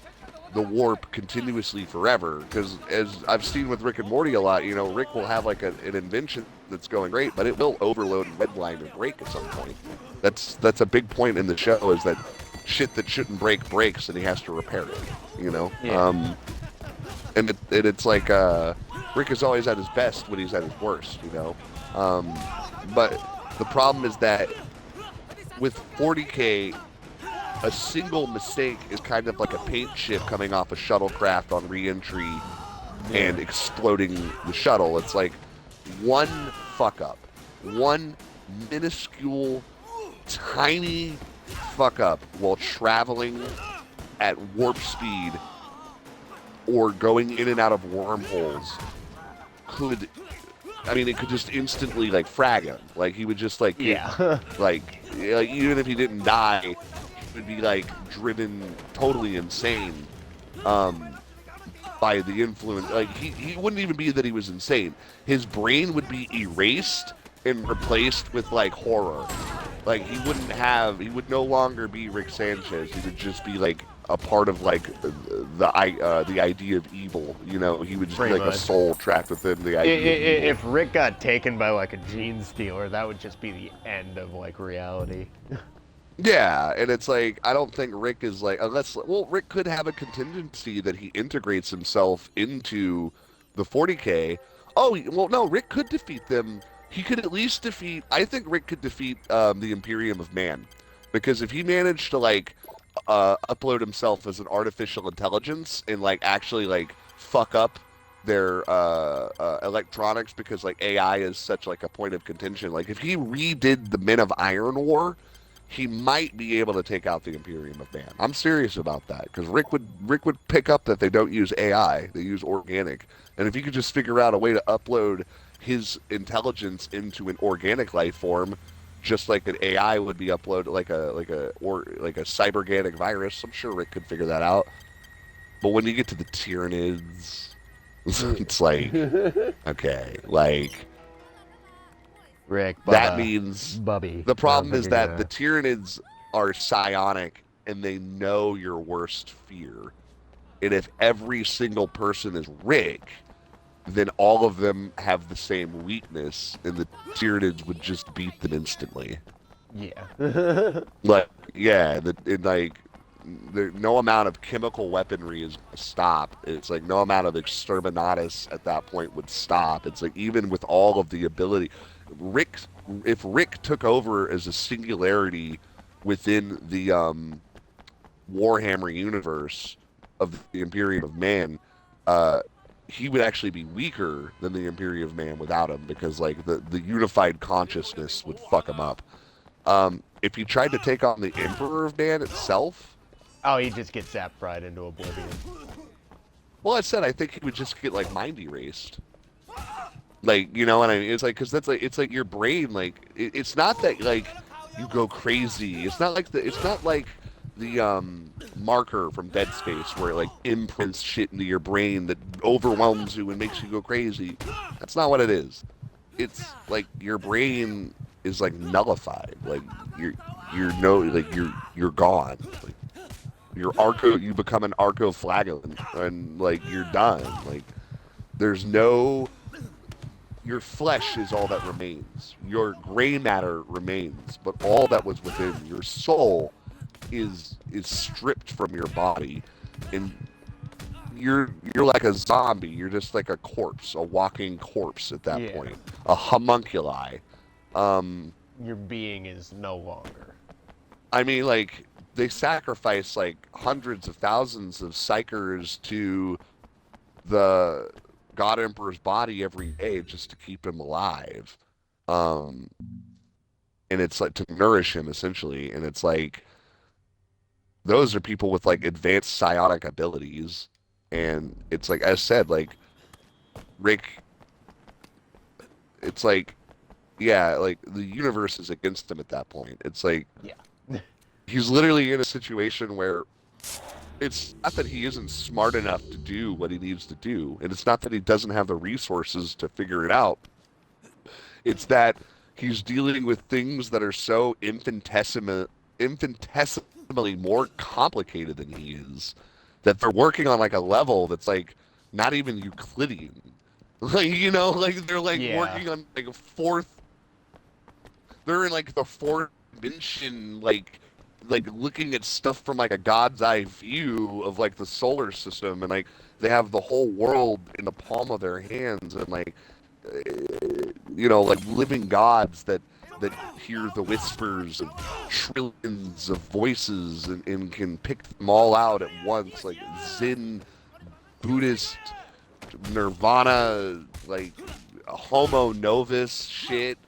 the warp continuously forever. Because as I've seen with Rick and Morty a lot, you know, Rick will have like an invention that's going great, but it will overload and redline and break at some point. That's a big point in the show, is that shit that shouldn't break breaks, and he has to repair it. You know. Yeah. And it's like Rick is always at his best when he's at his worst, you know. But the problem is that with 40K, a single mistake is kind of like a paint chip coming off a shuttlecraft on re-entry and exploding the shuttle. It's like one fuck up, one minuscule, tiny fuck up while traveling at warp speed or going in and out of wormholes could, I mean, it could just instantly like frag him. Like he would just like like even if he didn't die, he would be like driven totally insane by the influence. Like he wouldn't even be that he was insane. His brain would be erased and replaced with like horror. Like he would no longer be Rick Sanchez. He would just be like a part of like the idea of evil. You know, he would just be like a soul trapped within the idea of evil. If Rick got taken by like a gene stealer, that would just be the end of like reality. Yeah, and it's like I don't think Rick is like Rick could have a contingency that he integrates himself into the 40K. Oh, well, no, Rick could defeat them. He could at least defeat. I think Rick could defeat the Imperium of Man, because if he managed to like upload himself as an artificial intelligence and like actually like fuck up their electronics, because like AI is such like a point of contention. Like if he redid the Men of Iron War, he might be able to take out the Imperium of Man. I'm serious about that, because Rick would pick up that they don't use AI, they use organic. And if he could just figure out a way to upload his intelligence into an organic life form, just like an AI would be uploaded, like a cyberganic virus, I'm sure Rick could figure that out. But when you get to the Tyranids, it's like, okay, like Rick, Bubba, that means Bubby. the problem is that the Tyranids are psionic and they know your worst fear. And if every single person is Rick, then all of them have the same weakness, and the Tyranids would just beat them instantly. Yeah. Like, yeah, no amount of chemical weaponry is going to stop. It's like no amount of exterminatus at that point would stop. It's like even with all of the ability, if Rick took over as a singularity within the Warhammer universe of the Imperium of Man, he would actually be weaker than the Imperium of Man without him, because like the unified consciousness would fuck him up. If he tried to take on the Emperor of Man itself, oh, he just gets zapped right into oblivion. well, I said I think he would just get like mind erased. Like, you know what I mean? It's like, because that's like, it's like your brain, like it's not that like you go crazy. It's not like the marker from Dead Space where it like imprints shit into your brain that overwhelms you and makes you go crazy. That's not what it is. It's like your brain is like nullified. Like you're gone. Like you become an arco-flagellant, and like you're done. Like there's no. Your flesh is all that remains. Your gray matter remains, but all that was within your soul is stripped from your body, and you're like a zombie. You're just like a corpse, a walking corpse at that point, a homunculi. Your being is no longer. I mean, like they sacrifice like hundreds of thousands of psychers to the God Emperor's body every day just to keep him alive, and it's like to nourish him essentially, and it's like those are people with like advanced psionic abilities, and it's like I said, like Rick, it's like, yeah, like the universe is against him at that point. It's like, yeah, he's literally in a situation where it's not that he isn't smart enough to do what he needs to do, and it's not that he doesn't have the resources to figure it out. It's that he's dealing with things that are so infinitesimally more complicated than he is, that they're working on like a level that's like not even Euclidean. Like, you know, like they're like working on like they're in like the fourth dimension, like looking at stuff from like a god's eye view of like the solar system, and like they have the whole world in the palm of their hands, and like you know, like living gods that hear the whispers of trillions of voices and can pick them all out at once, like Zen, Buddhist, Nirvana, like Homo Novus shit.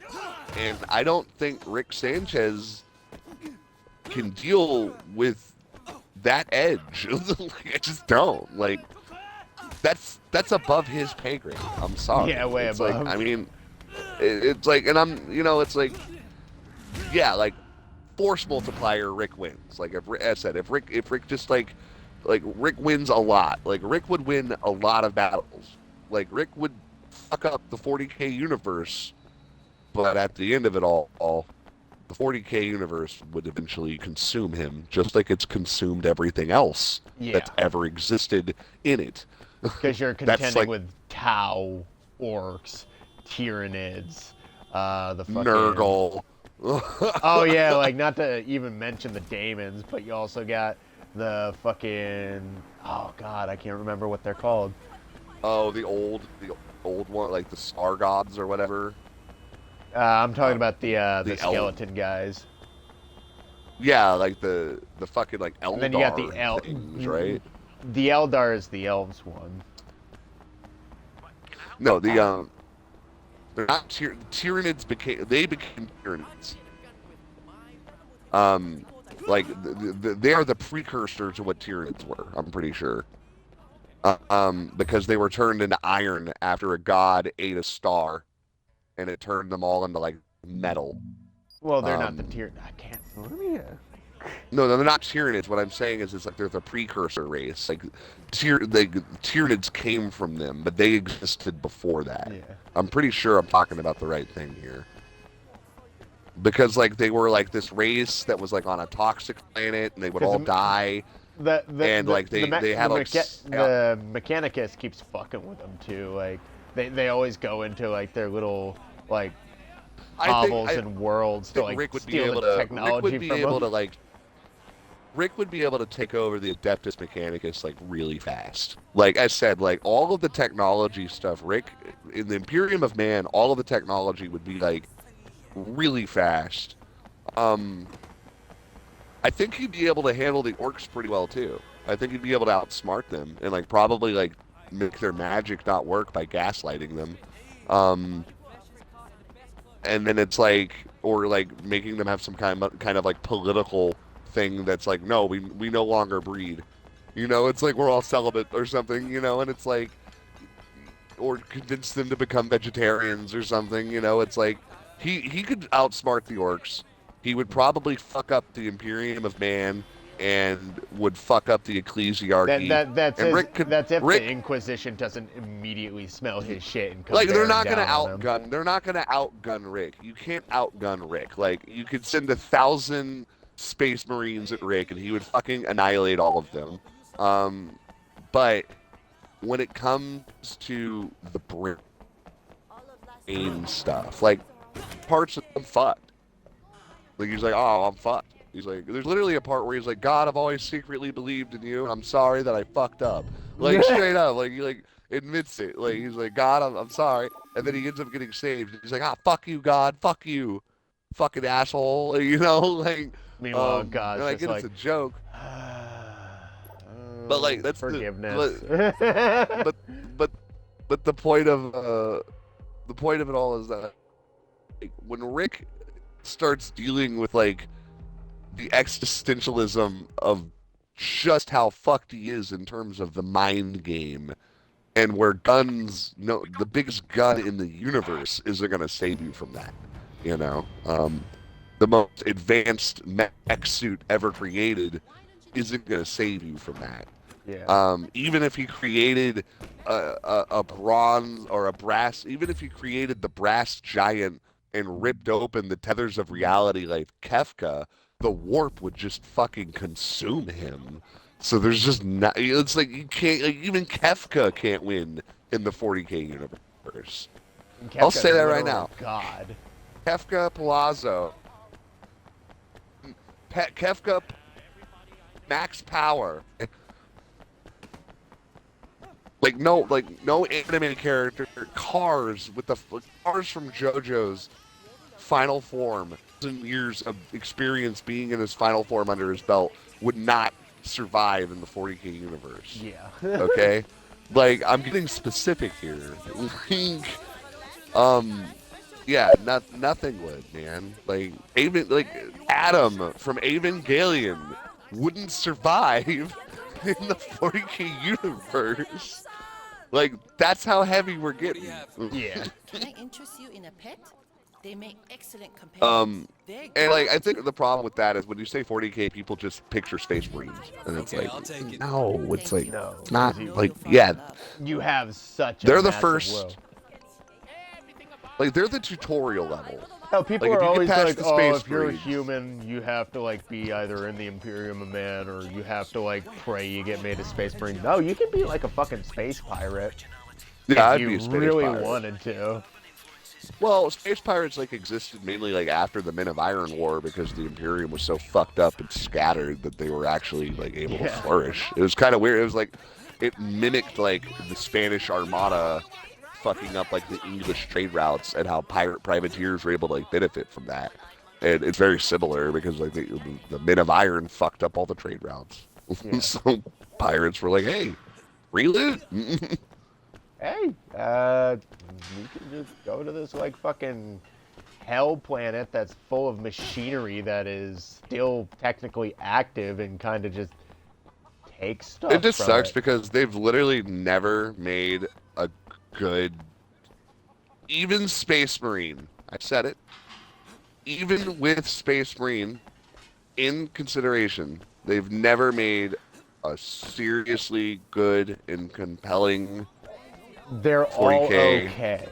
And I don't think Rick Sanchez can deal with that edge. Like, I just don't. Like, that's above his pay grade. I'm sorry. Yeah, way it's above. Like, I mean, it's like, and I'm, you know, it's like, yeah, like force multiplier. Rick wins. Like, if Rick just like Rick wins a lot. Like, Rick would win a lot of battles. Like, Rick would fuck up the 40K universe, but at the end of it all, the 40K universe would eventually consume him, just like it's consumed everything else that's ever existed in it. Because you're contending with Tau, orcs, Tyranids, the fucking Nurgle, Oh yeah, like not to even mention the Daemons, but you also got the fucking, oh god, I can't remember what they're called. Oh, the old one, like the Star Gods or whatever. I'm talking about the the skeleton guys. Yeah, like the fucking like Eldar And then you got the things, right? The Eldar is the elves one. No, they're not Tyranids became Tyranids. Like they are the precursor to what Tyranids were. I'm pretty sure. Because they were turned into iron after a god ate a star, and it turned them all into like metal. Well, they're not the I can't. No, they're not Tyranids. What I'm saying is, it's like they're the precursor race. Like, Tyranids came from them, but they existed before that. Yeah. I'm pretty sure I'm talking about the right thing here. Because, like, they were, like, this race that was, like, on a toxic planet, and they would all die. The Mechanicus keeps fucking with them, too. Like, they always go into, like, their little, like, hovels and worlds to, like, steal the technology from them. Rick would be able to take over the Adeptus Mechanicus, like, really fast. Like I said, like, all of the technology stuff, Rick, in the Imperium of Man, all of the technology would be, like, really fast. I think he'd be able to handle the orcs pretty well, too. I think he'd be able to outsmart them and, like, probably, like, make their magic not work by gaslighting them. And then it's, like, or, like, making them have some kind of like, political thing that's like, no, we no longer breed, you know, it's like we're all celibate or something, you know, and it's like, or convince them to become vegetarians or something, you know, it's like he could outsmart the orcs. He would probably fuck up the Imperium of Man and would fuck up the ecclesiarchy. That's if the Inquisition doesn't immediately smell his shit and come like they're not gonna outgun. They're not gonna outgun Rick. You can't outgun Rick. Like you could send 1,000 Space Marines at Rick, and he would fucking annihilate all of them. But when it comes to the brain stuff, like parts of him fucked. Like he's like, oh, I'm fucked. He's like, there's literally a part where he's like, God, I've always secretly believed in you, and I'm sorry that I fucked up. Like straight up, like he like admits it. Like he's like, God, I'm sorry, and then he ends up getting saved. He's like, ah, fuck you, God, fuck you, fucking asshole. You know, like. Meanwhile, God's and I just get like, it's a joke. But like that's forgiveness. But the point of it all is that like, when Rick starts dealing with like the existentialism of just how fucked he is in terms of the mind game, and where guns, the biggest gun in the universe isn't gonna save you from that, you know. The most advanced mech suit ever created isn't going to save you from that. Yeah. Even if he created a bronze or a brass, even if he created the brass giant and ripped open the tethers of reality like Kefka, the warp would just fucking consume him. So there's just not, it's like you can't, like even Kefka can't win in the 40K universe. I'll say that right now. God. Kefka Palazzo. Kefka, max power. Like no anime character. Cars with the cars from JoJo's final form. Years of experience being in his final form under his belt would not survive in the 40K universe. Yeah. Okay. Like I'm getting specific here. Yeah, nothing would, man. Like Adam from Evangelion wouldn't survive in the 40K universe. Like that's how heavy we're getting. Yeah. Can I interest you in a pet? They make excellent companions. And like I think the problem with that is when you say 40K, people just picture Space Marines, and it's like, no, it's like it's not like You have such. They're the first. Like they're the tutorial level. Hell, people like, are always like, oh, if you're a Marines, human, you have to like be either in the Imperium of Man or you have to like pray you get made a Space Marine. No, you can be like a fucking space pirate. Yeah, if you really wanted to. Well, space pirates like existed mainly like after the Men of Iron War because the Imperium was so fucked up and scattered that they were actually like able to flourish. It was kind of weird. It was like it mimicked like the Spanish Armada fucking up like the English trade routes and how pirate privateers were able to like benefit from that. And it's very similar because like the Men of Iron fucked up all the trade routes. Yeah. So pirates were like, hey, reloot. Hey, we can just go to this like fucking hell planet that's full of machinery that is still technically active and kind of just take stuff. It just from sucks it. because they've literally never made a good, even Space Marine. I said it. Even with Space Marine in consideration, they've never made a seriously good and compelling They're all 40K. okay.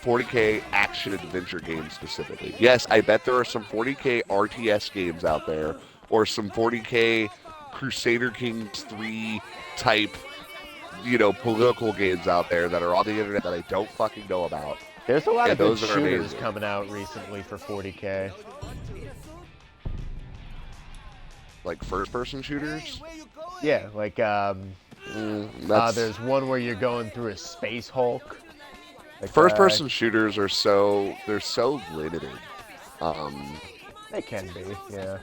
40K action adventure games specifically. Yes, I bet there are some 40K RTS games out there, or some 40K Crusader Kings 3 type, you know, political games out there that are on the internet that I don't fucking know about. There's a lot of good those are shooters amazing. coming out recently for 40K. Like first-person shooters. Yeah, like That's there's one where you're going through a space Hulk. Like, first-person shooters are so limited. They can be, yeah.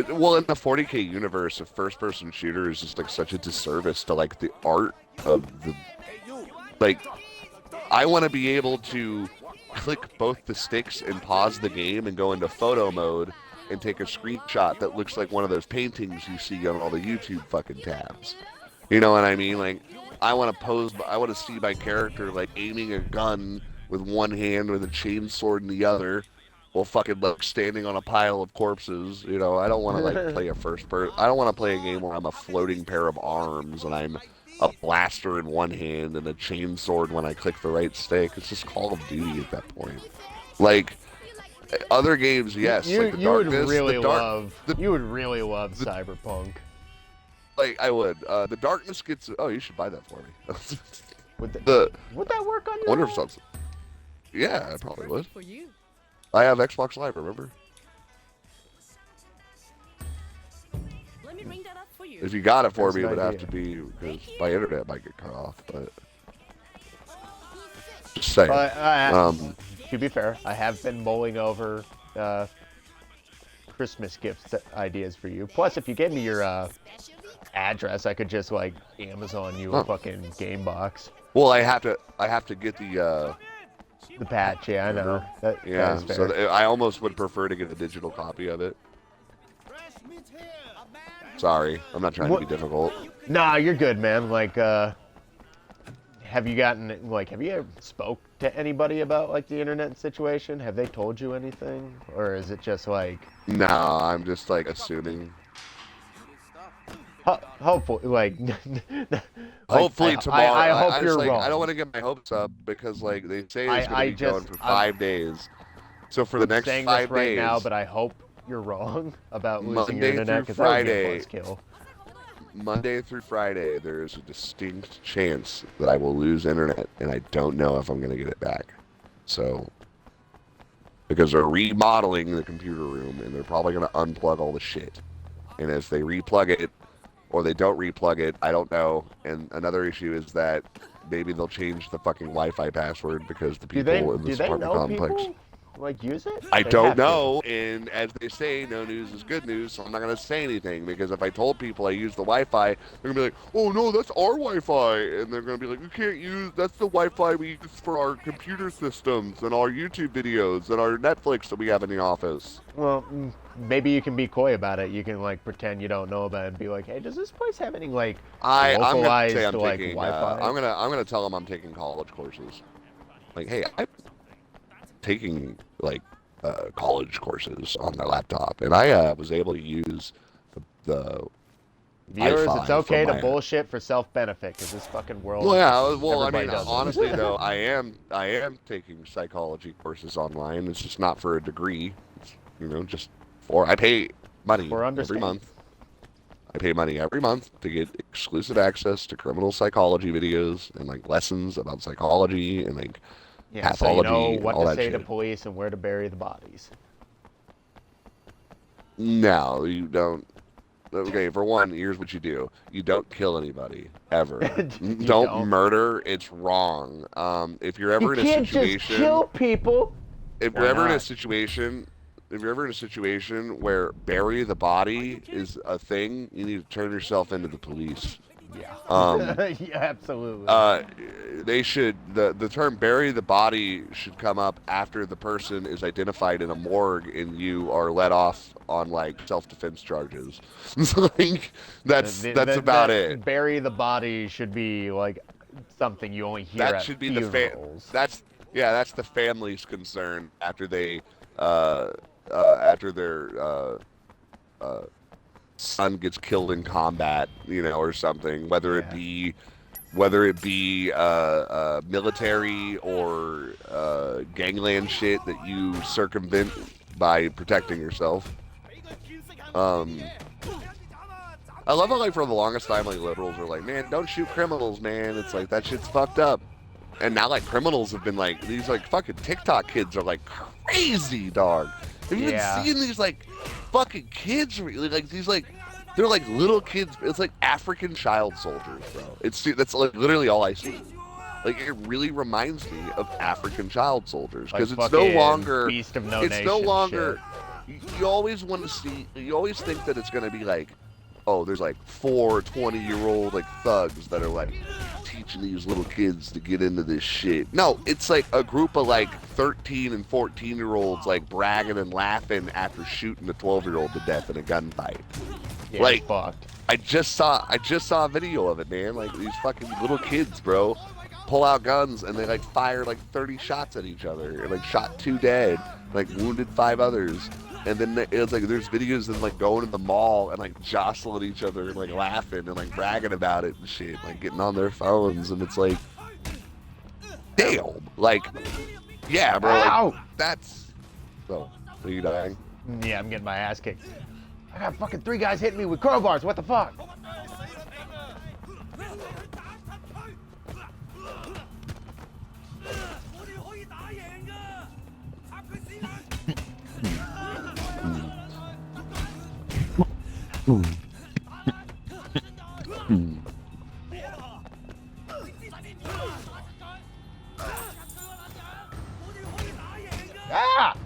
Well, in the 40K universe, a first-person shooter is just like such a disservice to like the art of the. Like, I want to be able to click both the sticks and pause the game and go into photo mode and take a screenshot that looks like one of those paintings you see on all the YouTube fucking tabs. You know what I mean? Like, I want to pose. I want to see my character like aiming a gun with one hand with a chainsaw in the other. Well, fucking like standing on a pile of corpses, you know. I don't want to like play a first person. I don't want to play a game where I'm a floating pair of arms and I'm a blaster in one hand and a chainsaw when I click the right stick. It's just Call of Duty at that point. Like other games, yes. You, like the you would Darkness, really the dark, love. the, You would really love Cyberpunk. like I would. The Darkness gets. Oh, you should buy that for me. Would, would that work on I your? wonder if something. Yeah, I probably would. For you. I have Xbox Live. Remember? Let me ring that up for you. If you got it for That's me, it an would have idea. to be because my internet might get cut off. But just saying. To be fair, I have been mulling over Christmas gift ideas for you. Plus, if you gave me your address, I could just like Amazon you a fucking game box. Well, I have to get the. The patch, yeah, I know. That Yeah, is fair. so I almost would prefer to get a digital copy of it. Sorry, I'm not trying to be difficult. Nah, you're good, man. Like, have you ever spoke to anybody about like the internet situation? Have they told you anything, or is it just like? No, I'm just like assuming. Hopefully, like. Hopefully tomorrow. I hope you're like, wrong. I don't want to get my hopes up because like they say it's I going to be going just- for 5 days. So for the next saying 5 this right days, now, but I hope you're wrong about losing Monday your internet through because that would be a Friday. buzzkill. Monday through Friday, there is a distinct chance that I will lose internet, and I don't know if I'm going to get it back. So, because they're remodeling the computer room, and they're probably going to unplug all the shit. And if they replug it, or they don't replug it, I don't know. And another issue is that maybe they'll change the fucking Wi-Fi password because the people in this apartment complex. People like use it? I They don't have to. know, and as they say, no news is good news, so I'm not going to say anything, because if I told people I use the Wi-Fi, they're going to be like, oh no, that's our Wi-Fi, and they're going to be like, you can't use, that's the Wi-Fi we use for our computer systems, and our YouTube videos, and our Netflix that we have in the office. Well, maybe you can be coy about it. You can like pretend you don't know about it and be like, hey, does this place have any like I'm going to localized say I'm like taking, Wi-Fi? I'm going to tell them I'm taking college courses. Like, hey, I'm taking, like, college courses on their laptop, and I was able to use the Viewers, Wi-Fi it's okay from to my- bullshit for self-benefit because this fucking world. Well, yeah. Well, I everybody mean, does it. honestly, though, I am taking psychology courses online. It's just not for a degree. It's, you know, just for I pay money For every understanding. month. I pay money every month to get exclusive access to criminal psychology videos and like lessons about psychology and like Yeah, so you know pathology, what all to that say to shit. police and where to bury the bodies. No, you don't. Okay, for one, here's what you do. You don't kill anybody, ever. You Don't murder. It's wrong. If you're ever in a situation... just kill people. If you're ever in a situation... If you're ever in a situation where bury the body is a thing, you need to turn yourself into the police. Yeah. Yeah, absolutely. They should... The term bury the body should come up after the person is identified in a morgue and you are let off on, like, self-defense charges. Like, that's about it. Bury the body should be, like, something you only hear That at should be funerals. that's the family's concern after they after their son gets killed in combat, you know, or something, whether it be military or gangland shit that you circumvent by protecting yourself. I love how, like, for the longest time, like, liberals are like, man, don't shoot criminals, man. It's like, that shit's fucked up. And now, like, criminals have been, like, these, like, fucking TikTok kids are, like, crazy, dog. Have you been seeing these, like, fucking kids, like, these, like, they're, like, little kids. It's, like, African child soldiers, bro. That's, like, literally all I see. Like, it really reminds me of African child soldiers. Because like it's no longer... Beast of No it's Nation no longer... shit. You always want to see... You always think that it's going to be, like, oh, there's, like, 4 20-year-old, like, thugs that are, like, teaching these little kids to get into this shit. No, it's, like, a group of, like, 13 and 14-year-olds, like, bragging and laughing after shooting a 12-year-old to death in a gunfight. Yeah, like, fucked. I just saw a video of it, man. Like, these fucking little kids, bro, pull out guns and they, like, fire, like, 30 shots at each other. And, like, shot 2 dead, like, wounded 5 others. And then it's like there's videos of them, like, going to the mall and, like, jostling each other and, like, laughing and, like, bragging about it and shit, like, getting on their phones. And it's like, damn, like, yeah, bro, like, that's... So, are you dying? Yeah, I'm getting my ass kicked. I got fucking 3 guys hitting me with crowbars. What the fuck? Ah!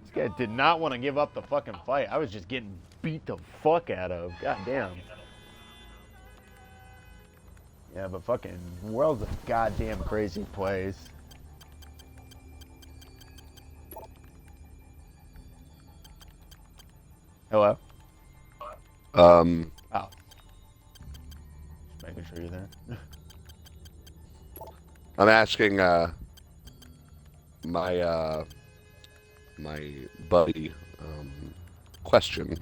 This guy did not want to give up the fucking fight. I was just getting beat the fuck out of. God damn. Yeah, but fucking world's a goddamn crazy place. Hello? Oh. Just making sure you're there. I'm asking, my buddy, question.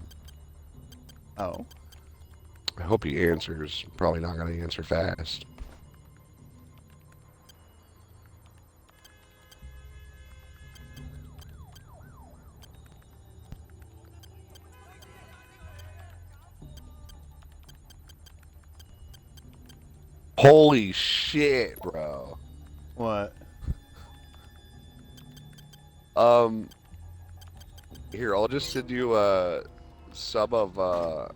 Oh. I hope he answers. Probably not going to answer fast. Holy shit, bro. What? Here, I'll just send you, some of,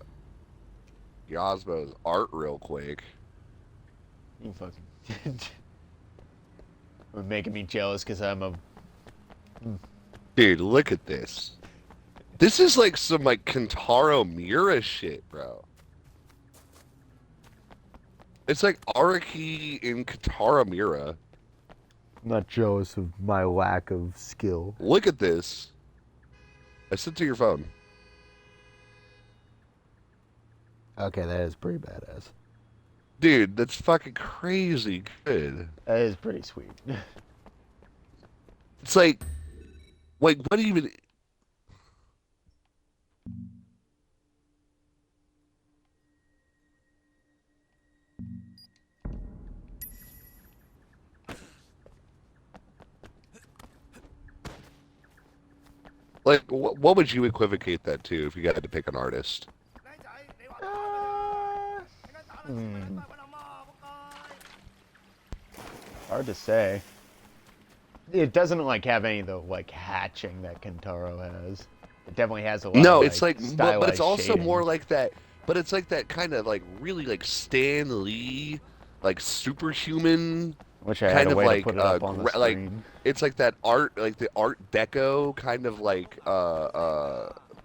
Yasbo's art real quick. You fucking... You're making me jealous because I'm a... Dude, look at this. This is like some, like, Kentaro Miura shit, bro. It's like Araki in Kentaro Miura. I'm not jealous of my lack of skill. Look at this. I sent to your phone. Okay, that is pretty badass. Dude, that's fucking crazy good. That is pretty sweet. It's like what even... Like, what would you equivocate that to if you had to pick an artist? Hard to say. It doesn't like have any of the like hatching that Kentaro has. It definitely has a lot. No, of, it's like, but it's also shading. more like that. But it's like that kind of like really like Stan Lee, like superhuman. Which I kind had a of way like to put it up on the like screen. it's like that art, like the Art Deco kind of like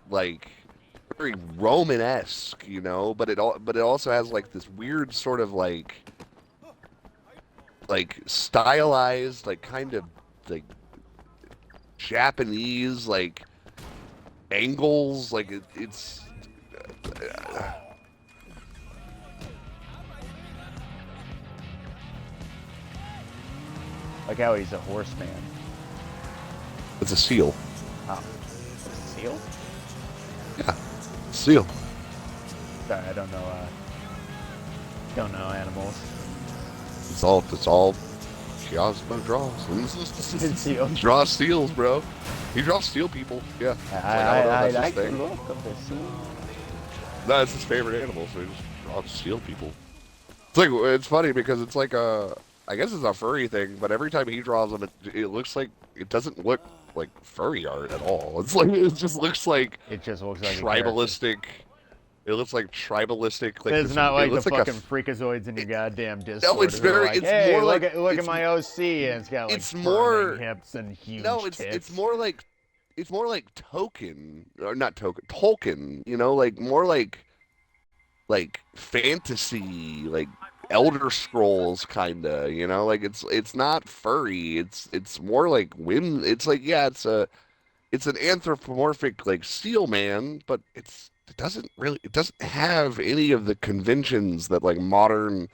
very Romanesque, you know. But it also has like this weird sort of like stylized, like kind of like Japanese like angles, like it's. Like how he's a horseman. It's a seal. Oh. Seal? Yeah, seal. Sorry, I don't know animals. It's all Chiazma draws. Seal. Draws seals, bro. He draws steel people. Yeah. I That's his like the thing. look of the seal. No, it's his favorite animal, so he just draws steel people. It's funny because it's like I guess it's a furry thing, but every time he draws them, it looks like it doesn't look like furry art at all. It's like it just looks like tribalistic. It looks like tribalistic. Like it's not like the like fucking freakazoids in your goddamn Discord. No, it's very. Like, it's hey, more look like look at my OC, and it's got like it's more hips and huge it's tits. more like Tolkien. You know, like more like fantasy, like Elder Scrolls kinda. You know, like it's not furry. It's more like It's like it's an anthropomorphic like seal man, but it doesn't have any of the conventions that like modern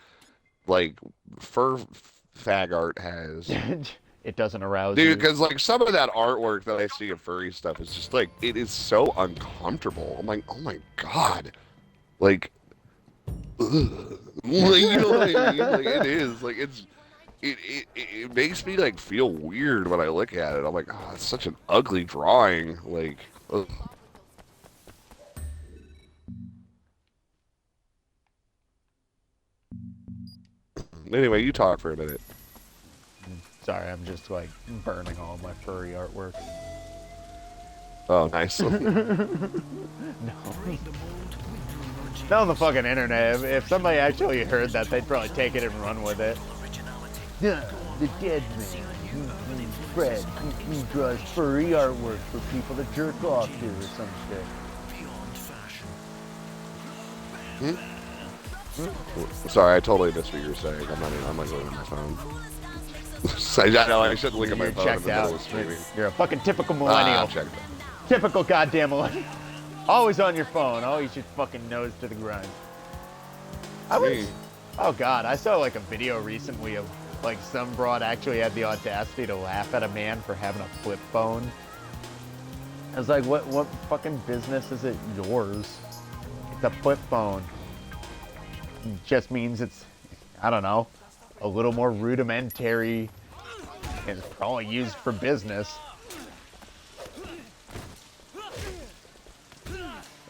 like fur fag art has. It doesn't arouse Dude, you. because like some of that artwork that I see of furry stuff is just like it is so uncomfortable. I'm like, oh my god, like, ugh. Like, you know what I mean? Like it is like it makes me like feel weird when I look at it. I'm like, oh, it's such an ugly drawing. Like, ugh. Anyway, you talk for a minute. Sorry, I'm just like burning all my furry artwork. Oh, nice. No, on the fucking internet. If somebody actually heard that, they'd probably take it and run with it. Yeah, the dead man, Fred, he draws furry artwork for people to jerk off to or some shit. Sorry, I totally missed what you were saying. I'm not going on my phone. I know I shouldn't look at my You're phone in checked the middle out. of streaming. You're a fucking typical millennial. Checked out. Typical goddamn millennial. Always on your phone. Always your fucking nose to the grind. Oh god, I saw like a video recently of like some broad actually had the audacity to laugh at a man for having a flip phone. I was like, what fucking business is it yours? It's a flip phone. It just means it's, I don't know, a little more rudimentary and it's probably used for business.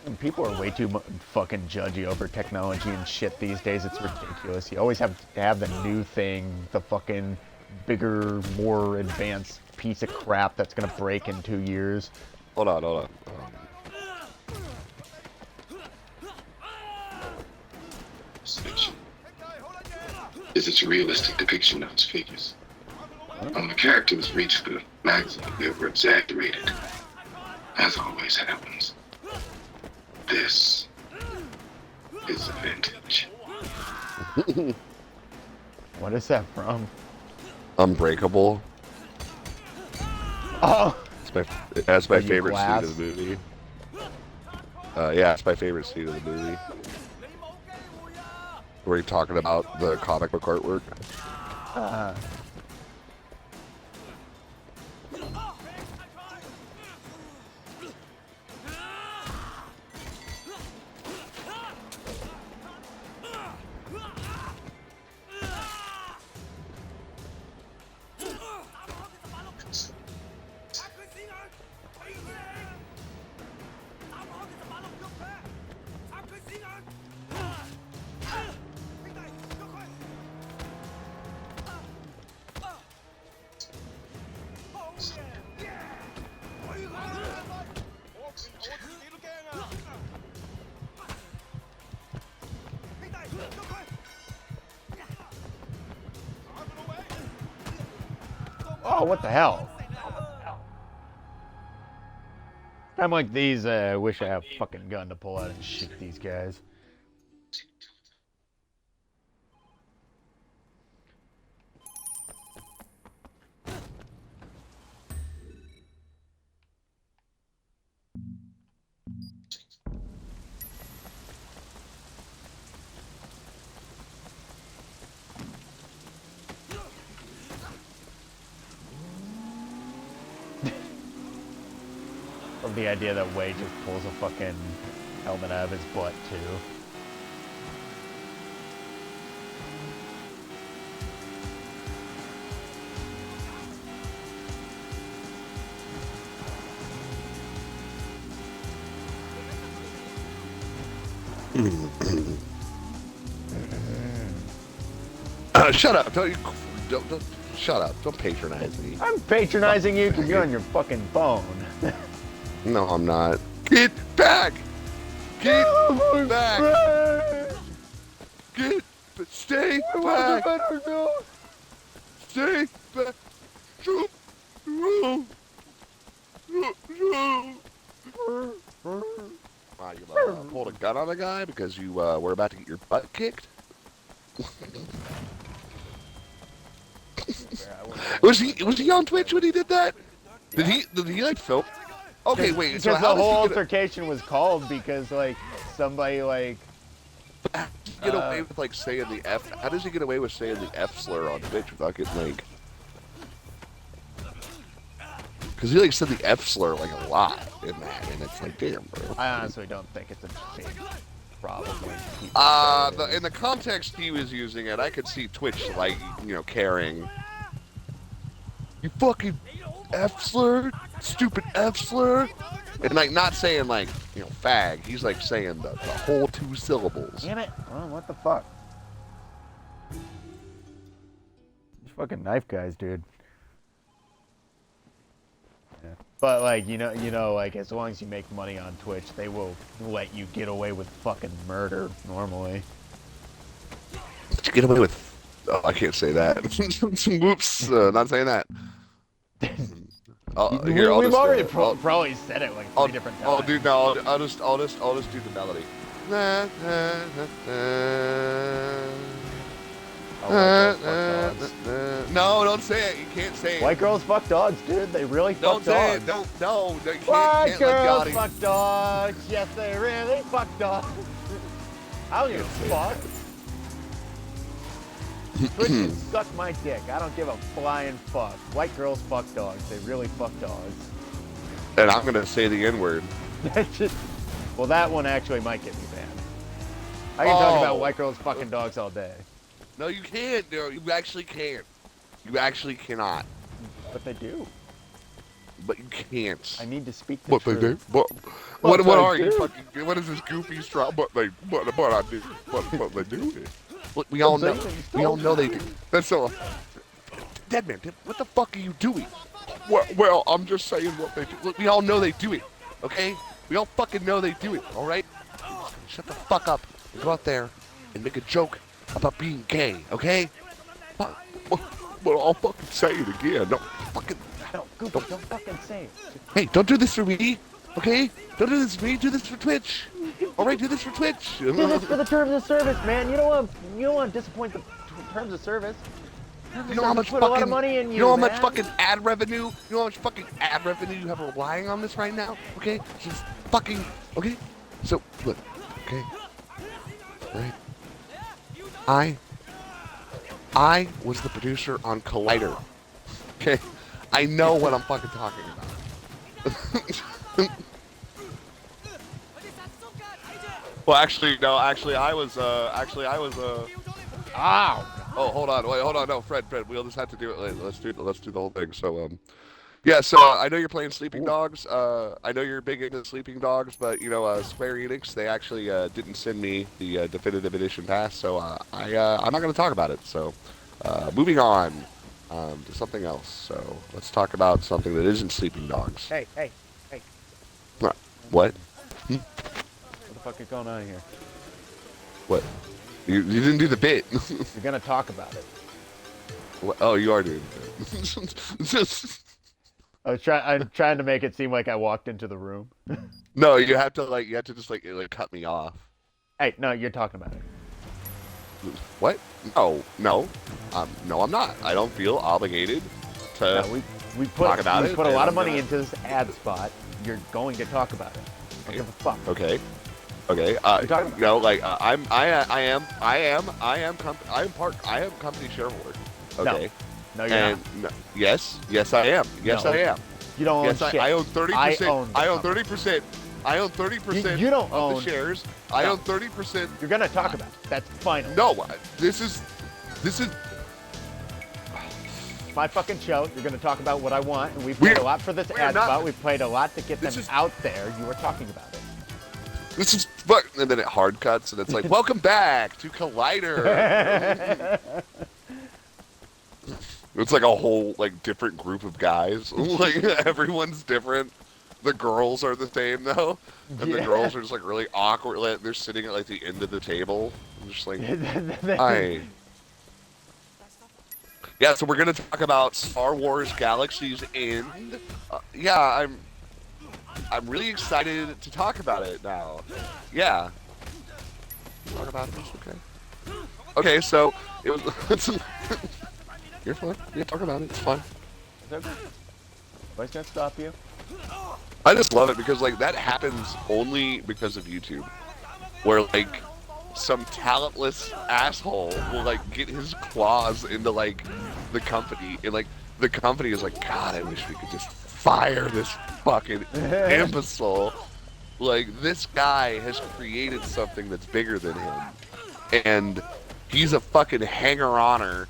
And people are way too fucking judgy over technology and shit these days. It's ridiculous. You always have to have the new thing, the fucking bigger, more advanced piece of crap that's gonna break in 2 years. Hold on. Fiction is its realistic depiction of its figures. When the characters reach the maximum, they were exaggerated, as always happens. This is a vintage. What is that from? Unbreakable. Oh! That's my favorite glass? scene of the movie. Yeah, it's my favorite scene of the movie. Where you're talking about the comic book artwork. Oh, what the hell? Time like these, I wish I had a fucking gun to pull out and shoot these guys. Of the idea that Wade just pulls a fucking helmet out of his butt too. Shut up! Don't shut up! Don't patronize me. I'm patronizing you because you're on your fucking phone. No, I'm not. Get back! Get back! Get stay back! Stay back! Shoot! Wow, you pulled a gun on a guy because you were about to get your butt kicked? Was he on Twitch when he did that? Did he like film? Okay, wait. Because So the how whole does he altercation was called because like somebody like get away with like saying the F? How does he get away with saying the F slur on Twitch without getting like? Because he like said the F slur like a lot in that, and it's like, damn, bro. I honestly don't think it's a big problem. When in the context he was using it, I could see Twitch like caring. You fucking F slur, stupid F slur, and like not saying like fag. He's like saying the whole 2 syllables. Damn it! Oh, what the fuck? These fucking knife guys, dude. Yeah. But like like as long as you make money on Twitch, they will let you get away with fucking murder normally. To get away with? Oh, I can't say that. Whoops! Not saying that. We've already probably said it like 3 different times. Oh, dude, no, I'll just do the melody. No, don't say it. You can't say it. White girls fuck dogs, dude. They really fuck dogs. Don't say it. No, you can't. White girls let fuck dogs. Yes, they really fuck dogs. I don't give a fuck. Twitch can suck my dick. I don't give a flying fuck. White girls fuck dogs. They really fuck dogs. And I'm gonna say the N-word. Well, that one actually might get me banned. I can talk about white girls fucking dogs all day. No, you can't. No, you actually can't. You actually cannot. But they do. But you can't. I need to speak the What truth. they do? What are you fucking? What is this goofy strap? What I do? What they do? Look, we all know. We all know they do. That's all. Deadman, what the fuck are you doing? Well, I'm just saying what they do. Look, we all know they do it. Okay? We all fucking know they do it. All right? Shut the fuck up and go out there and make a joke about being gay. Okay? Well, I'll fucking say it again. No, fucking. No, Goofy, don't fucking say it. Hey, don't do this for me. Okay? Don't do this for me. Do this for Twitch. All right, do this for Twitch. Do this for the terms of service, man. You don't want to disappoint the terms of service. You know how much put fucking, a lot of money in you know how much man. fucking ad revenue, you know how much fucking ad revenue you have relying on this right now? Okay? Just fucking, okay? So, look, okay? Right? I was the producer on Collider. Okay? I know what I'm fucking talking about. Well, actually, no, I was, Ow! Oh, hold on, no, Fred, we'll just have to do it. Let's do the whole thing. So, yeah. So I know you're playing Sleeping Dogs. I know you're big into Sleeping Dogs, but Square Enix, they actually didn't send me the definitive edition pass, so I'm not going to talk about it. So, moving on to something else. So let's talk about something that isn't Sleeping Dogs. Hey. What? What the fuck is going on here? What? You didn't do the bit. You're gonna talk about it. Oh, you are doing it. I'm trying to make it seem like I walked into the room. No, you have to just like cut me off. Hey, no, you're talking about it. What? No, no, I'm not. I don't feel obligated to We put talk about it. a lot of and, money into this ad spot. You're going to talk about it. I don't give a fuck. Okay. talking You know, like I am company shareholder. Okay. No, you're not. No, yes, I am. Yes, No. I am. You don't own Yes, shit. I own 30%. I own the 30%. I own 30% You don't of own- the shares. I No. own 30%. You're gonna talk about it. That's final. No, this is My fucking show. You're gonna talk about what I want, and we've We're- played a lot for this we're ad not- spot. We've played a lot to get them This is- out there. You were talking about it. This is fuck, and then it hard cuts, and it's like, welcome back to Collider. It's like a whole like different group of guys. Like everyone's different. The girls are the same though, and the girls are just like really awkward. Like, they're sitting at like the end of the table. I'm just like, hi. Yeah, so we're gonna talk about Star Wars Galaxy's End. Yeah, I'm really excited to talk about it now. Yeah. Talk about it. Okay. Okay, so it was. You're fine. Yeah, talk about it. It's fine. Nobody's gonna stop you. I just love it because like that happens only because of YouTube, where like some talentless asshole will like get his claws into like the company, and like the company is like, God, I wish we could just fire this fucking imbecile. Like this guy has created something that's bigger than him, and he's a fucking hanger-oner.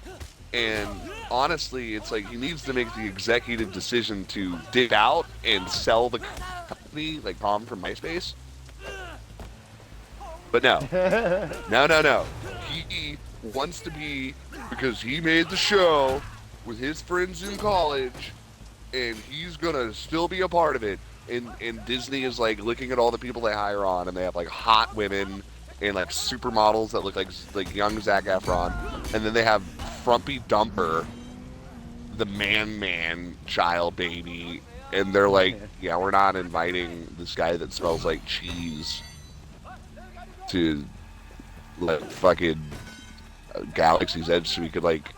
And honestly, it's like he needs to make the executive decision to dig out and sell the company, like Tom from MySpace. But no. No. He wants to be, because he made the show with his friends in college, and he's gonna still be a part of it. And Disney is like looking at all the people they hire on, and they have like hot women and like supermodels that look like young Zac Efron, and then they have Frumpy Dumper, the man child baby, and they're like, yeah, we're not inviting this guy that smells like cheese to like fucking Galaxy's Edge so we could like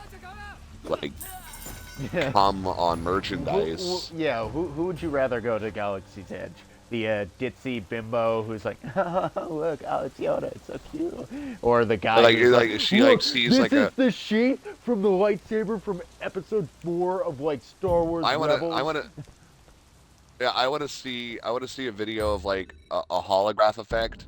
come on merchandise. Who would you rather go to Galaxy's Edge? The ditzy bimbo who's like, look, Alex Yoda, it's so cute. Or the guy who's like she like sees like this is the sheet from the lightsaber from episode 4 of like Star Wars Rebels. I want to see a video of like a holograph effect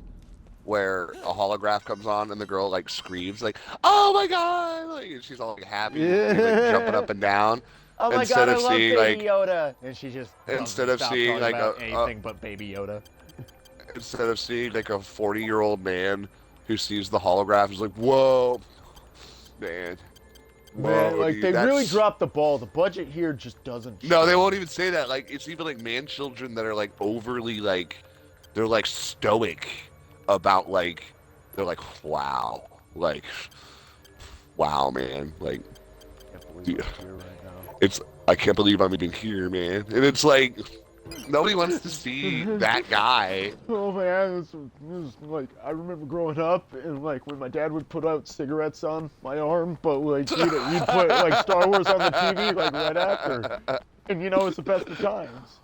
where a holograph comes on and the girl like screams like, oh my god, like, and she's all like happy, she's, like, jumping up and down. Oh my instead god, I of love seeing Baby like Yoda, and she just instead of stop seeing talking like about anything but Baby Yoda. Instead of seeing like a 40-year-old man who sees the holograph is like, whoa, man. Man, like dude, they that's... really dropped the ball. The budget here just doesn't. No, they won't even say that. Like it's even like man children that are like overly like, they're like stoic about like, they're like, wow, man, like, dude, it's, I can't believe I'm even here, man. And it's like, nobody wants to see that guy. Oh man, it was like, I remember growing up and like when my dad would put out cigarettes on my arm, but like he'd put like Star Wars on the TV like right after, and you know it's the best of times.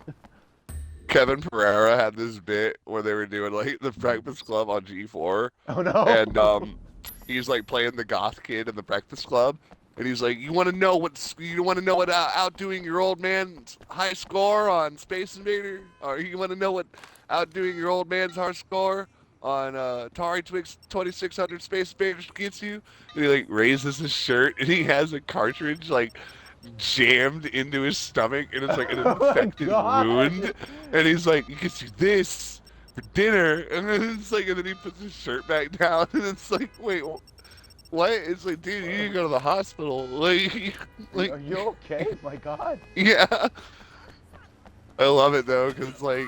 Kevin Pereira had this bit where they were doing like the Breakfast Club on G4. Oh no! And he's like playing the goth kid in the Breakfast Club, and he's like, "You want to know what outdoing your old man's high score on Space Invader, or you want to know what outdoing your old man's high score on Atari Twix 2600 Space Invaders gets you?" And he like raises his shirt, and he has a cartridge like jammed into his stomach, and it's like an infected wound, and he's like, "You can do this for dinner," and then it's like, and then he puts his shirt back down, and it's like, wait, what? It's like, dude, you need to go to the hospital. Like, Are you okay? My God. Yeah. I love it though, because like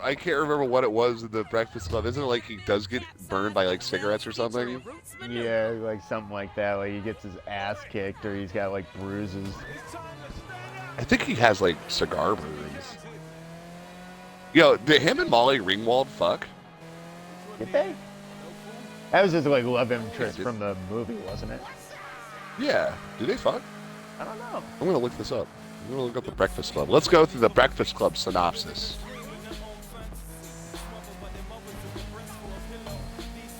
I can't remember what it was in the Breakfast Club. Isn't it like he does get burned by like cigarettes or something? Yeah, like something like that. Like he gets his ass kicked, or he's got like bruises. I think he has like cigar burns. Yo, did him and Molly Ringwald fuck? Did they? That was just like love interest from the movie, wasn't it? Yeah. Did they fuck? I don't know. I'm gonna look this up. I'm gonna look up the Breakfast Club. Let's go through the Breakfast Club synopsis.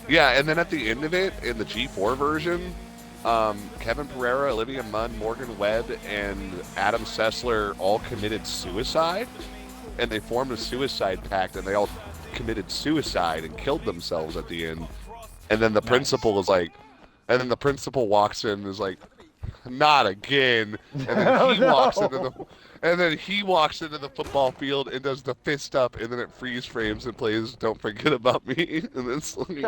Yeah, and then at the end of it, in the G4 version, Kevin Pereira, Olivia Munn, Morgan Webb, and Adam Sessler all committed suicide, and they formed a suicide pact, and they all committed suicide and killed themselves at the end. And then the principal is like, and then the principal walks in and is like, not again. And then he walks into the football field and does the fist up, and then it freeze frames and plays "Don't Forget About Me," and it's like,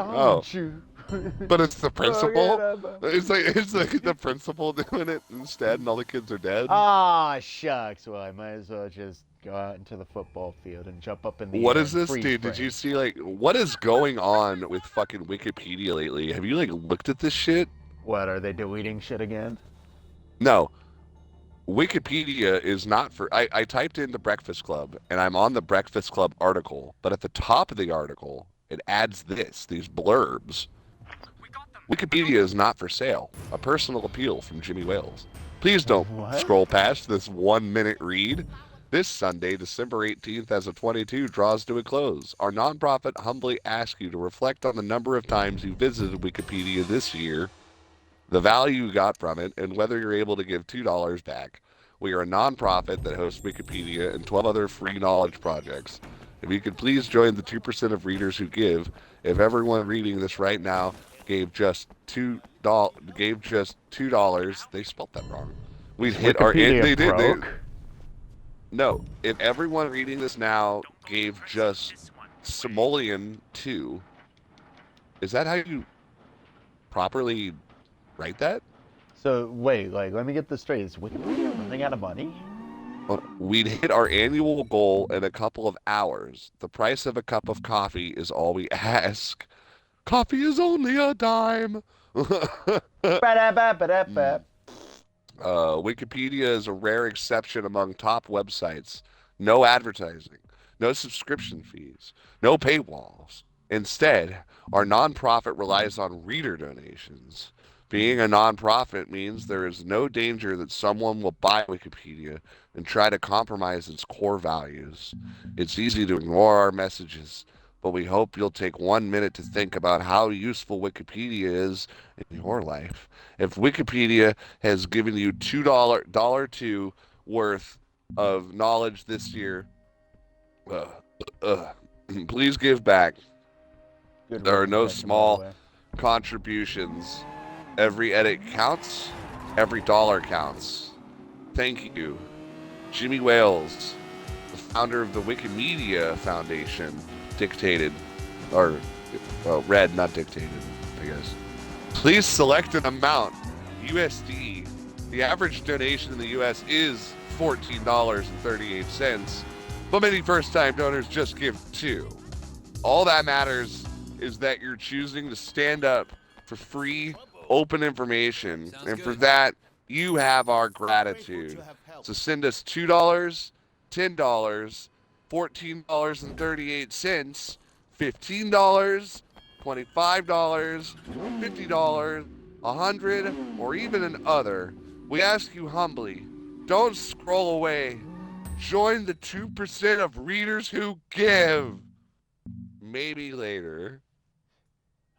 but it's the principal. It's like the principal doing it instead, and all the kids are dead. Ah, shucks. Well, I might as well just go out into the football field and jump up in the What air is this, and dude? Did you see like what is going on with fucking Wikipedia lately? Have you like looked at this shit? What, are they deleting shit again? No. Wikipedia is not for... I typed in the Breakfast Club, and I'm on the Breakfast Club article, but at the top of the article, it adds these blurbs. Wikipedia is not for sale. A personal appeal from Jimmy Wales. Please don't scroll past this 1-minute read. This Sunday, December 18th, as a 22 draws to a close. Our nonprofit humbly asks you to reflect on the number of times you visited Wikipedia this year, the value you got from it, and whether you're able to give $2 back. We are a nonprofit that hosts Wikipedia and 12 other free knowledge projects. If you could please join the 2% of readers who give. If everyone reading this right now gave just $2, they spelled that wrong. We'd hit our end. No, if everyone reading this now gave just simoleon 2, is that how you properly write that? So wait, like, let me get this straight. Is Wikipedia running out of money? We'd hit our annual goal in a couple of hours. The price of a cup of coffee is all we ask. Coffee is only a dime. Wikipedia is a rare exception among top websites. No advertising, no subscription fees, no paywalls. Instead, our nonprofit relies on reader donations. Being a nonprofit means there is no danger that someone will buy Wikipedia and try to compromise its core values. It's easy to ignore our messages, but we hope you'll take 1 minute to think about how useful Wikipedia is in your life. If Wikipedia has given you $2 worth of knowledge this year, please give back. There are no small contributions. Every edit counts. Every dollar counts. Thank you. Jimmy Wales, the founder of the Wikimedia Foundation, read, not dictated, I guess. Please select an amount. USD. The average donation in the US is $14.38, but many first-time donors just give $2. All that matters is that you're choosing to stand up for free, open information, and for that, you have our gratitude. So send us $2, $10, $14.38, $15, $25, $50, $100, or even an other. We ask you humbly, don't scroll away. Join the 2% of readers who give. Maybe later.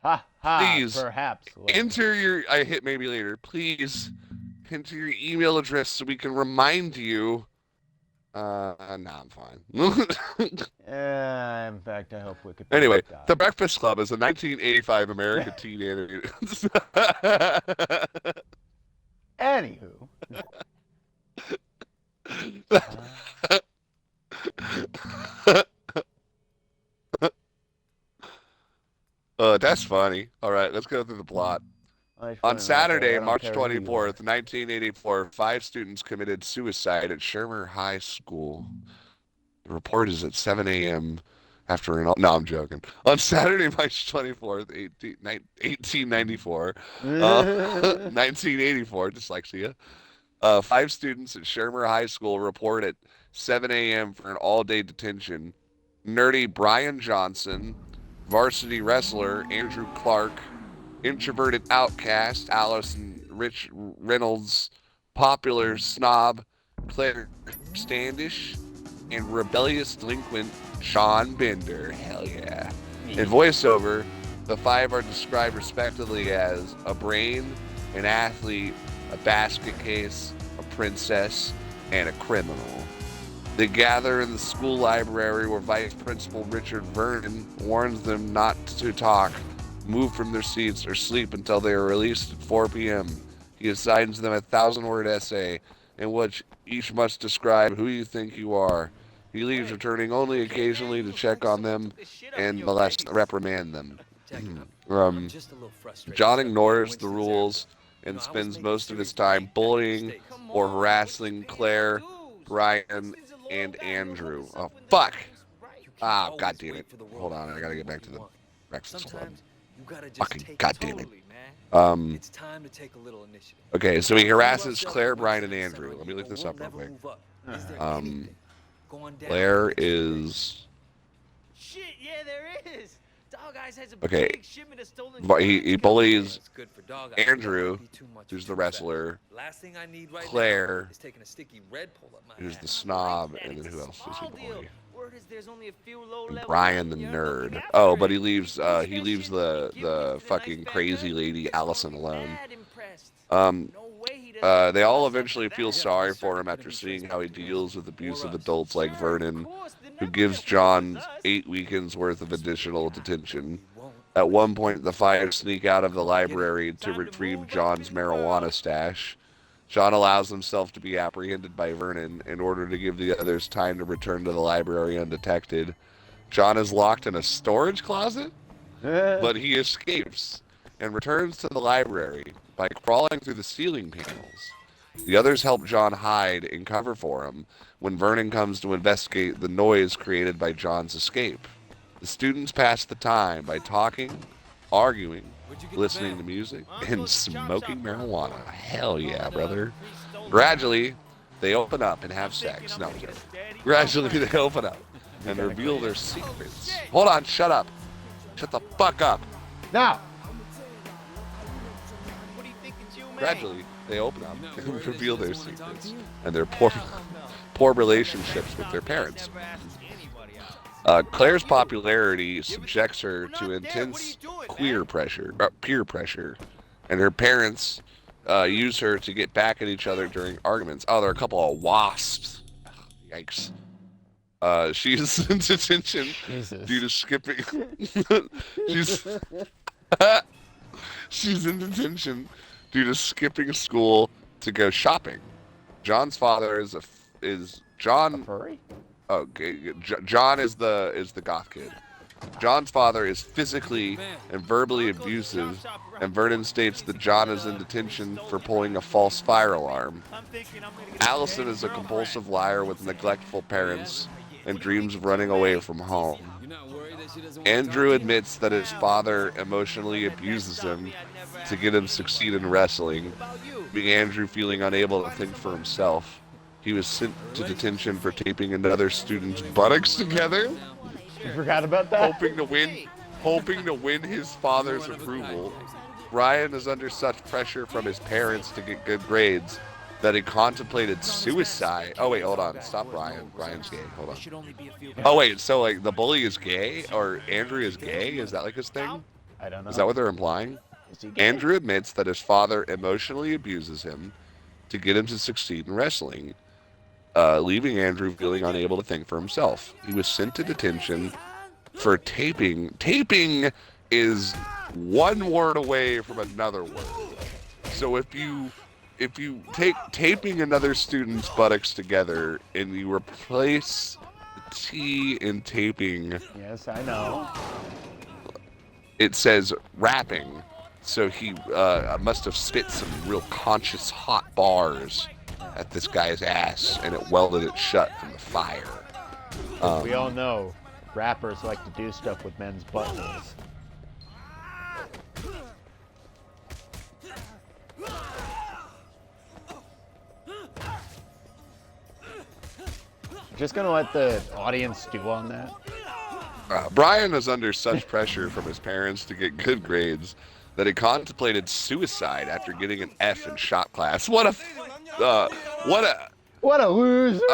Ha ha. Please Perhaps later. enter your. I hit maybe later. Please enter your email address so we can remind you. No, I'm fine. In fact, I hope Wikipedia. Anyway, dies. The Breakfast Club is a 1985 American teen animated. Anywho. That's funny. All right, let's go through the plot. On Saturday, March 24th, 1984, 5 students committed suicide at Shermer High School. The report is at 7 a.m. after an... No, I'm joking. On Saturday, March 24th, 1894, 1984, dyslexia, 5 students at Shermer High School report at 7 a.m. for an all-day detention. Nerdy Brian Johnson, varsity wrestler Andrew Clark, introverted outcast Allison Rich Reynolds, popular snob Claire Standish, and rebellious delinquent Sean Bender. Hell yeah. In voiceover, the 5 are described respectively as a brain, an athlete, a basket case, a princess, and a criminal. They gather in the school library where Vice Principal Richard Vernon warns them not to talk, move from their seats, or sleep until they are released at 4 p.m. He assigns them a 1,000-word essay in which each must describe who you think you are. He leaves, returning only occasionally to check on them and reprimand them. John ignores the rules and spends most of his time bullying or harassing Claire, Brian, and Andrew. Oh, fuck! Ah, god damn it. Hold on, I gotta get back to the Breakfast Club. Fucking god damn it. It's time to take a little initiative. Okay, so he harasses Claire, Brian, and Andrew. Let me look this up real quick. Claire is... Shit, yeah, there is. Dog Eyes has a Okay, big shipment of stolen he bullies It's good for Dog Eyes. Andrew, Be too much who's too the wrestler, fast. Last thing I need right Claire, now is taking a sticky red pull up my who's ass. the snob, and then who else does he bully? Word is there's only a few low And level Brian the you're nerd. looking after Oh, it. but he leaves the fucking crazy lady Allison alone. Mad impressed. No way he doesn't they all eventually feel sorry for him after seeing how he deals with abusive adults like Vernon, who gives John 8 weekends worth of additional detention. At one point, the 5 sneak out of the library to retrieve John's marijuana stash. John allows himself to be apprehended by Vernon in order to give the others time to return to the library undetected. John is locked in a storage closet, but he escapes and returns to the library by crawling through the ceiling panels. The others help John hide and cover for him when Vernon comes to investigate the noise created by John's escape. The students pass the time by talking, arguing, listening to music, and smoking marijuana. Hell yeah, brother. Gradually, they open up and have sex. No, I'm joking. Gradually, they open up and reveal their secrets. Hold on, shut up. Shut the fuck up. Now. Gradually, they open up and reveal their secrets and their poor relationships with their parents. Claire's popularity subjects her to intense peer pressure, and her parents use her to get back at each other during arguments. Oh, they're a couple of wasps. Yikes. She's in detention due to skipping. She's in detention due to skipping school to go shopping. John's father is John. A furry? Okay, John is the goth kid. John's father is physically and verbally abusive, and Vernon states that John is in detention for pulling a false fire alarm. Allison is a compulsive liar with neglectful parents and dreams of running away from home. Andrew admits that his father emotionally abuses him to get him to succeed in wrestling, leaving Andrew feeling unable to think for himself. He was sent to detention for taping another student's buttocks together. You forgot about that? Hoping to win his father's approval. Brian is under such pressure from his parents to get good grades that he contemplated suicide. Oh wait, hold on. Stop Brian. Brian's gay. Hold on. Oh wait, so like the bully is gay? Or Andrew is gay? Is that like his thing? I don't know. Is that what they're implying? Andrew admits that his father emotionally abuses him to get him to succeed in wrestling, leaving Andrew feeling unable to think for himself. He was sent to detention for taping. Taping is one word away from another word. So if you take taping another student's buttocks together and you replace the T in taping, yes, I know. It says rapping. So he must have spit some real conscious hot bars at this guy's ass, and it welded it shut from the fire. We all know rappers like to do stuff with men's buttholes. Just gonna let the audience stew on that. Brian is under such pressure from his parents to get good grades that he contemplated suicide after getting an F in shop class. What a loser! What a loser!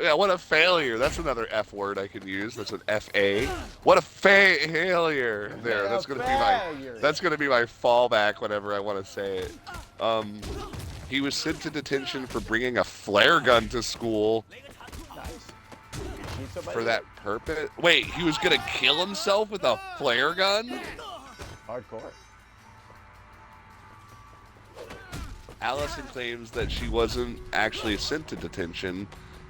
Yeah, what a failure. That's another F word I could use. That's an F-A. What a failure! There, that's gonna be my fallback whenever I want to say it. He was sent to detention for bringing a flare gun to school. For that purpose? Wait, he was gonna kill himself with a flare gun? Hardcore. Allison claims that she wasn't actually sent to detention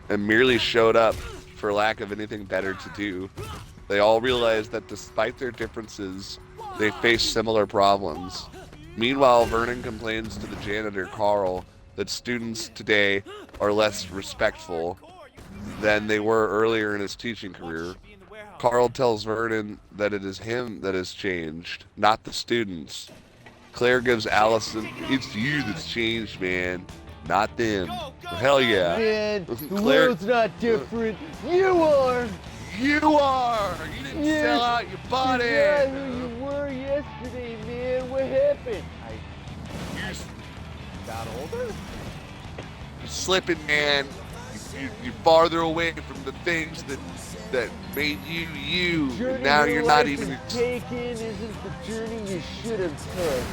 and merely showed up for lack of anything better to do. They all realize that despite their differences, they face similar problems. Meanwhile, Vernon complains to the janitor, Carl, that students today are less respectful than they were earlier in his teaching career. Carl tells Vernon that it is him that has changed, not the students. Claire gives Allison, "It's you that's changed, man, not them." Hell yeah. Man, the world's not different. You are! You are! You didn't sell out your body! You're not who you were yesterday, man. What happened? You got older? You're slipping, man. You're farther away from the things that made you you. And now you're not even taken isn't the journey you should have took,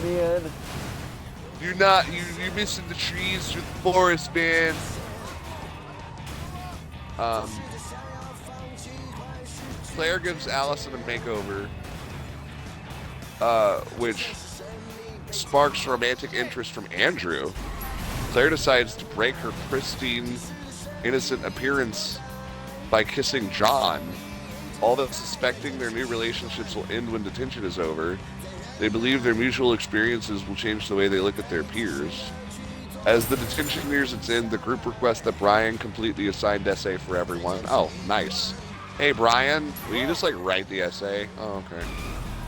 man. You're missing the trees through the forest, man. Claire gives Allison a makeover, which sparks romantic interest from Andrew. Claire decides to break her pristine, innocent appearance by kissing John. Although suspecting their new relationships will end when detention is over, they believe their mutual experiences will change the way they look at their peers. As the detention nears its end, the group requests that Brian complete the assigned essay for everyone. Oh, nice. Hey, Brian, will you just, write the essay? Oh, okay.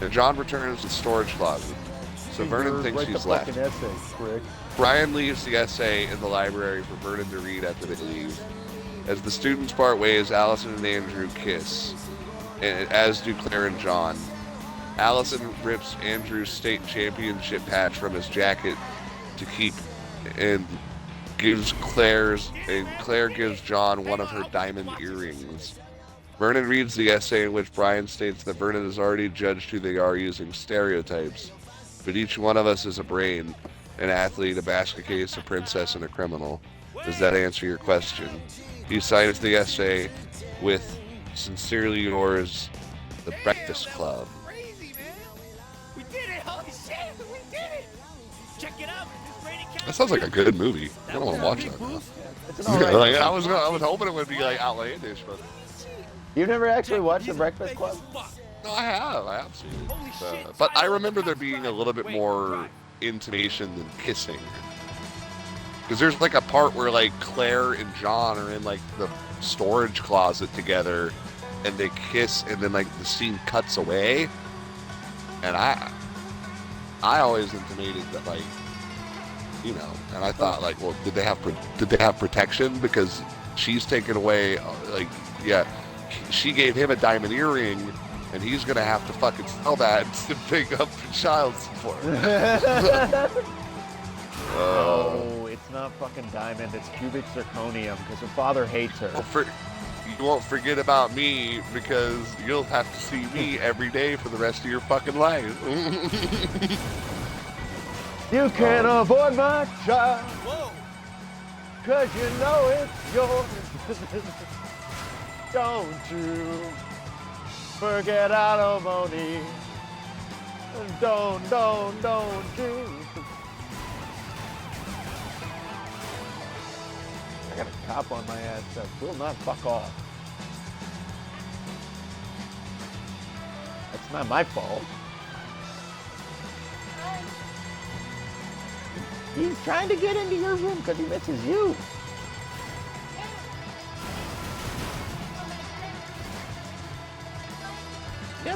And John returns to the storage closet, so Vernon thinks he's left. Brian leaves the essay in the library for Vernon to read after they leave. As the students part ways, Allison and Andrew kiss, and as do Claire and John. Allison rips Andrew's state championship patch from his jacket to keep, and Claire gives John one of her diamond earrings. Vernon reads the essay in which Brian states that Vernon has already judged who they are using stereotypes, but each one of us is a brain, an athlete, a basket case, a princess, and a criminal. Does that answer your question? He signs the essay with, "Sincerely yours, The Breakfast Club." Crazy, man. We did it! Holy shit! We did it! Check it out. That sounds like a good movie. I don't want to watch that now. I was hoping it would be outlandish, but You've never actually watched The Breakfast Club? no, I have seen it. But I remember there being a little bit more intimation than kissing. Because there's a part where Claire and John are in the storage closet together, and they kiss, and then the scene cuts away, and I always intimated that and I thought well, did they have protection because she's taken away she gave him a diamond earring, and he's gonna have to fucking sell that to pick up for child support. Oh, it's not fucking diamond, it's cubic zirconium, because her father hates her. You won't forget about me, because you'll have to see me every day for the rest of your fucking life. You can't avoid my child, cause you know it's yours. Don't you forget alimony. Don't you. I got a cop on my ass that will not fuck off. That's not my fault. He's trying to get into your room because he misses you.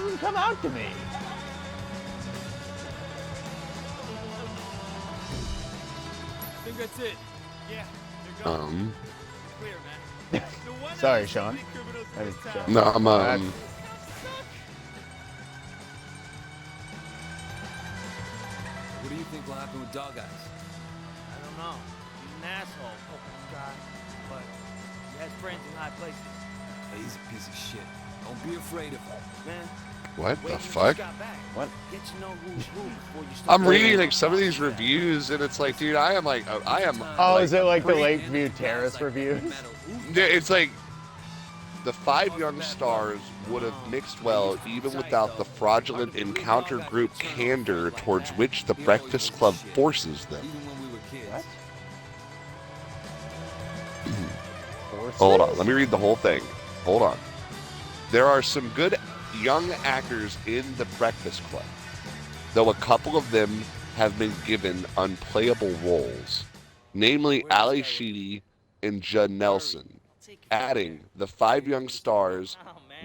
hasn't come out to me. I think that's it. Yeah, they're gone. Clear, man. No wonder Sorry, there's so Sean. many criminals in I mean, this town. No, I'm What do you think will happen with Dog Eyes? I don't know. He's an asshole. God. But he has friends in high places. Hey, he's a piece of shit. Don't be afraid of him. Man, what wait the till you fuck? got back. What? Get to know who's who before you start. I'm reading like some of these reviews, and it's like, dude, I am. Oh, is it like the Lakeview Terrace reviews? Yeah, it's like the 5 young stars would have mixed well even without the fraudulent encounter group candor towards which the Breakfast Club forces them. Even when we were kids. What? Hold on, let me read the whole thing. Hold on. There are some good young actors in the Breakfast Club, though a couple of them have been given unplayable roles, namely Ali Sheedy and Judd Nelson. Adding, the 5 young stars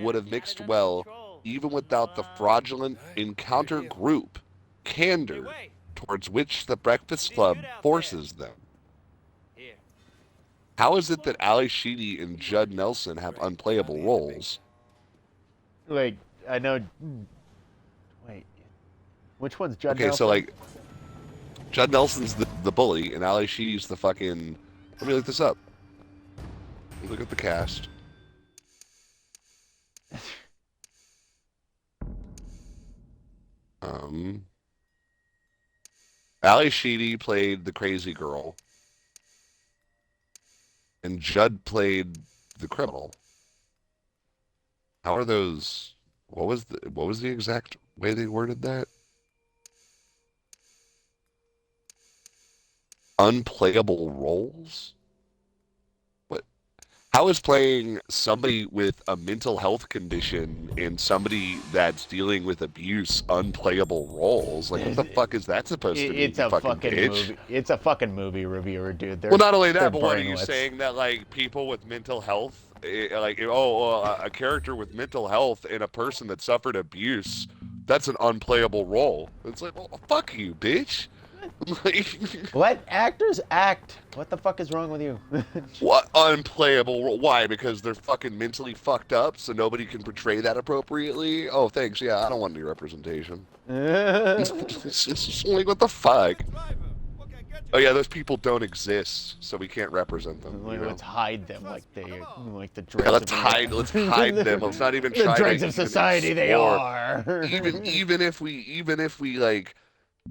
would have mixed well even without the fraudulent encounter group candor towards which the Breakfast Club forces them. How is it that Ali Sheedy and Judd Nelson have unplayable roles? Like, I know. Wait, which one's Judd Okay, Nelson? so like, Judd Nelson's the bully, and Ali Sheedy's the fucking. Let me look this up. Look at the cast. Ali Sheedy played the crazy girl, and Judd played the criminal. How are those? What was the exact way they worded that? Unplayable roles? What? How is playing somebody with a mental health condition and somebody that's dealing with abuse unplayable roles? Like, what the fuck is that supposed to be? It's a fucking bitch? movie. It's a fucking movie reviewer, dude. Well, not only that, they're but what are you brainless. saying that like people with mental health, a character with mental health and a person that suffered abuse, that's an unplayable role? It's like, well, fuck you, bitch. Let actors act. What the fuck is wrong with you? What unplayable role? Why? Because they're fucking mentally fucked up, so nobody can portray that appropriately? Oh, thanks. Yeah, I don't want any representation. It's just like, what the fuck? Oh yeah, those people don't exist, so we can't represent them. Like, You know? let's hide them like the dregs. Yeah, let's hide them. Let's not even the try dregs to of even society. They explore- are. even if we like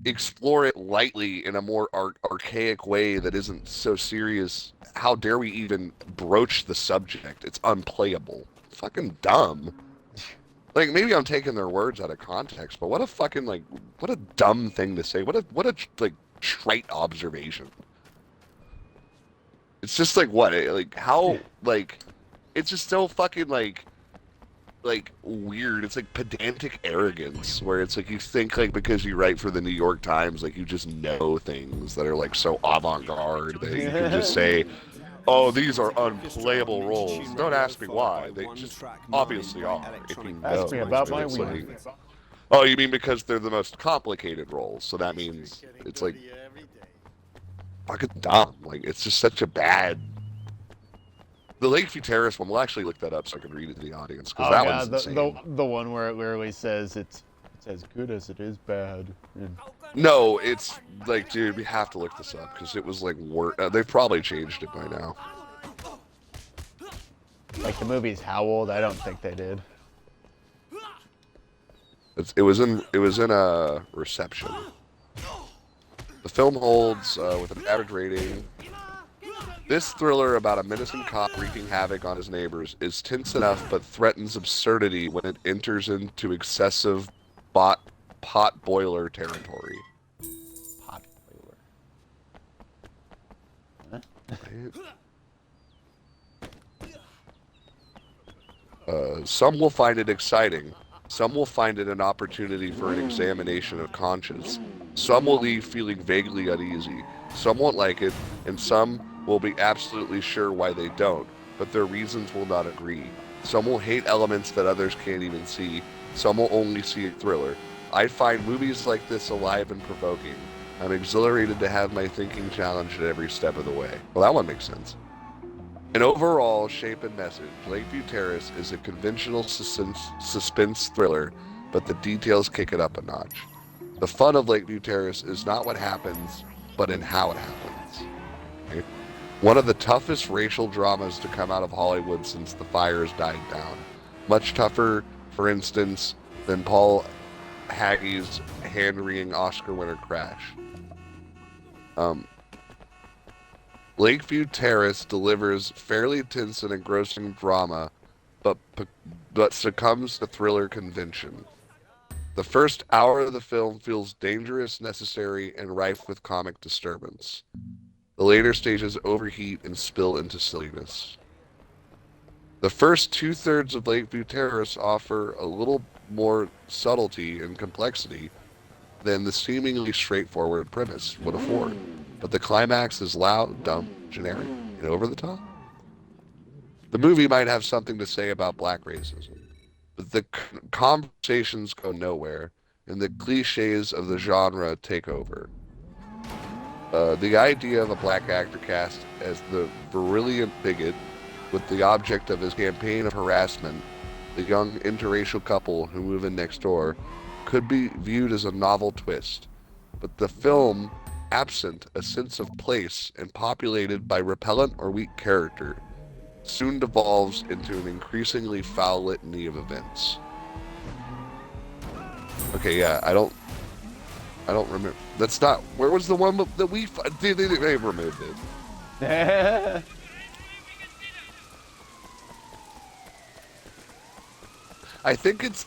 explore it lightly in a more archaic way that isn't so serious, how dare we even broach the subject? It's unplayable. Fucking dumb. Like, maybe I'm taking their words out of context, but what a fucking, like, what a dumb thing to say. What a like trite observation. It's just like, what, like, how, like, it's just so fucking like weird. It's like pedantic arrogance, where it's like you think like because you write for the New York Times, like you just know things that are like so avant-garde that you can just say, oh, these are unplayable roles. Don't ask me why. They just obviously are. If you know. Ask me about my It's weed. like, oh, you mean because they're the most complicated roles? So that means it's like fucking dumb. Like, it's just such a bad. The Lakeview Terrace one, we'll actually look that up so I can read it to the audience, because that one's insane. the one where it literally says it's as good as it is bad. And No, it's like, dude, we have to look this up, because it was like, they've probably changed it by now. like the movie's How Old? I don't think they did. It was in a reception. The film holds with an average rating. This thriller about a menacing cop wreaking havoc on his neighbors is tense enough, but threatens absurdity when it enters into excessive pot boiler territory. Pot boiler. Some will find it exciting. Some will find it an opportunity for an examination of conscience. Some will leave feeling vaguely uneasy. Some won't like it, and some will be absolutely sure why they don't, but their reasons will not agree. Some will hate elements that others can't even see, Some will only see a thriller. I find movies like this alive and provoking. I'm exhilarated to have my thinking challenged at every step of the way. Well, that one makes sense. An overall shape and message, Lakeview Terrace is a conventional suspense thriller, but the details kick it up a notch. The fun of Lakeview Terrace is not what happens, but in how it happens. Okay? One of the toughest racial dramas to come out of Hollywood since the fires died down. Much tougher, for instance, than Paul Haggis' hand-wringing Oscar winner Crash. Lakeview Terrace delivers fairly tense and engrossing drama, but succumbs to thriller convention. The first hour of the film feels dangerous, necessary, and rife with comic disturbance. The later stages overheat and spill into silliness. The first two-thirds of Lakeview Terrace offer a little more subtlety and complexity than the seemingly straightforward premise would afford. But the climax is loud, dumb, generic, and over the top. The movie might have something to say about black racism, but the conversations go nowhere, and the cliches of the genre take over. The idea of a black actor cast as the virulent bigot with the object of his campaign of harassment, the young interracial couple who move in next door, could be viewed as a novel twist, but the film, absent a sense of place and populated by repellent or weak character, soon devolves into an increasingly foul litany of events. Okay, yeah, I don't remember. That's not. Where was the one that we? They removed it. I think it's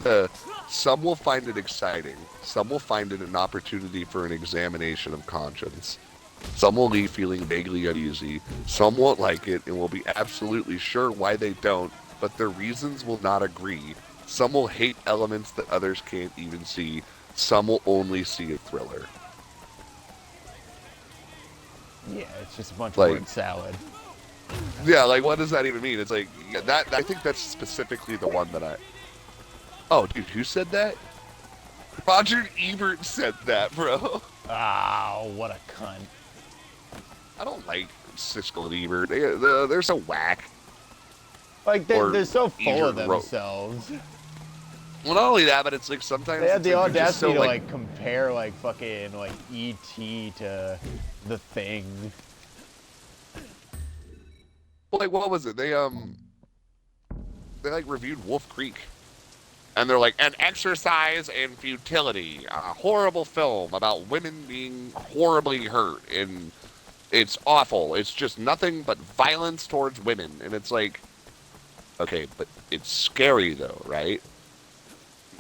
some will find it exciting. Some will find it an opportunity for an examination of conscience. Some will leave feeling vaguely uneasy. Some won't like it and will be absolutely sure why they don't, but their reasons will not agree. Some will hate elements that others can't even see. Some will only see a thriller. Yeah, it's just a bunch of Like- word salad. Yeah, like what does that even mean? It's like that. I think that's specifically the one that I. Oh, dude, who said that? Roger Ebert said that, bro. Oh, what a cunt. I don't like Siskel and Ebert. They're so whack. Like, Or they're so full of Ebert wrote- themselves. Well, not only that, but it's like sometimes They had it's the like they're just audacity so, to, like, compare, like, fucking, like, E.T. to The Thing. Like, what was it? They like reviewed Wolf Creek. And they're like, an exercise in futility, a horrible film about women being horribly hurt, and it's awful. It's just nothing but violence towards women. And it's like, okay, but it's scary though, right?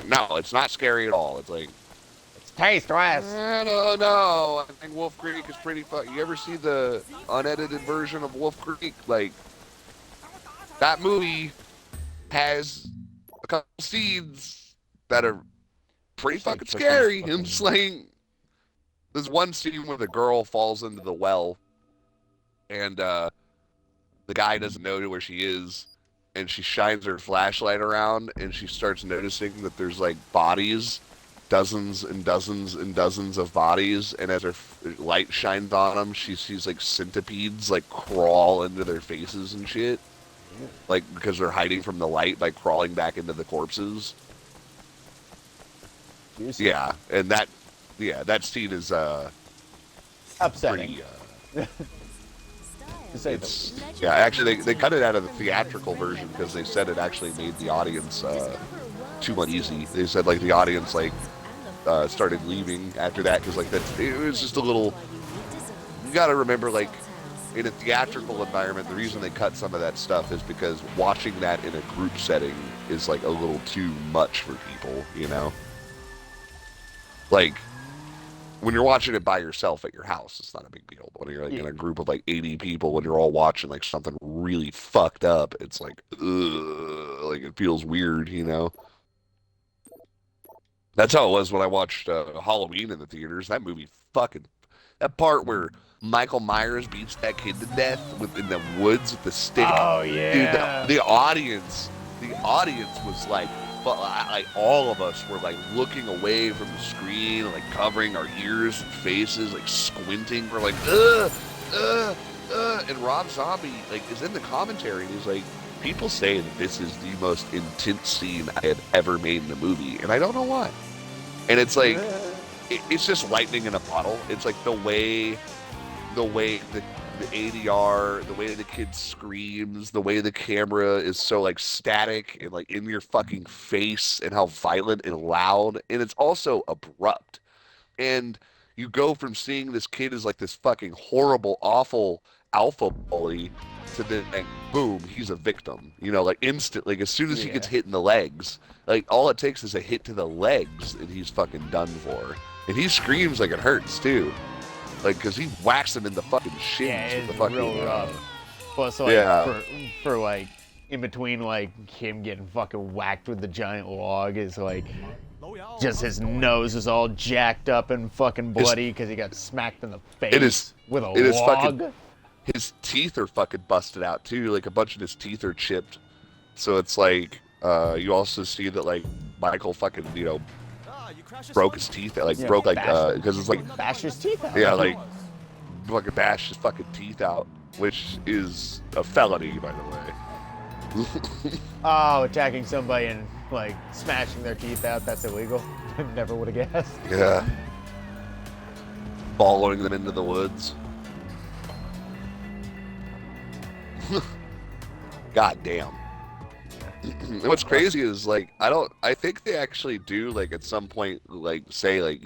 No, it's not scary at all. It's like, It's tasteless. I don't know. I think Wolf Creek is pretty fun. You ever see the unedited version of Wolf Creek? Like, that movie has a couple scenes that are pretty fucking scary. Him slaying. There's one scene where the girl falls into the well, and the guy doesn't know where she is, and she shines her flashlight around, and she starts noticing that there's like bodies, dozens and dozens and dozens of bodies, and as her light shines on them, she sees like centipedes like crawl into their faces and shit. Like, because they're hiding from the light by crawling back into the corpses. Yeah, and that scene is upsetting. Pretty, yeah, actually, they cut it out of the theatrical version because they said it actually made the audience too uneasy. They said like the audience like started leaving after that because like it was just a little. You got to remember, like, in a theatrical environment, the reason they cut some of that stuff is because watching that in a group setting is like a little too much for people, you know? Like, when you're watching it by yourself at your house, it's not a big deal. But when you're like in a group of like 80 people, when you're all watching like something really fucked up, it's like, ugh, like it feels weird, you know? That's how it was when I watched Halloween in the theaters. That movie fucking, that part where Michael Myers beats that kid to death in the woods with the stick. Oh, yeah. Dude, the audience was like but like all of us were like looking away from the screen, like covering our ears and faces, like squinting. We're like, and Rob Zombie like is in the commentary and he's like, people say that this is the most intense scene I had ever made in a movie, and I don't know why. And it's like, it's just lightning in a bottle. It's like the way the ADR, the way the kid screams, the way the camera is so like static and like in your fucking face, and how violent and loud, and it's also abrupt. And you go from seeing this kid as like this fucking horrible, awful alpha bully to then like, boom, he's a victim. You know, like instantly, like as soon as he gets hit in the legs, like all it takes is a hit to the legs and he's fucking done for. And he screams like it hurts too. Like, because he whacks him in the fucking shins with the fucking... real rough. Plus, like, for, like, in between, like, him getting fucking whacked with the giant log is, like, just his nose is all jacked up and fucking bloody because he got smacked in the face with a log. His teeth are fucking busted out, too. Like, a bunch of his teeth are chipped. So it's like, you also see that, like, Michael fucking, you know, broke his teeth, like broke like because it's like bash his teeth out. Yeah, like fucking bash his fucking teeth out, which is a felony, by the way. Oh, attacking somebody and like smashing their teeth out—that's illegal. Never would have guessed. Yeah. Following them into the woods. God damn. What's crazy is like I think they actually do like at some point like say like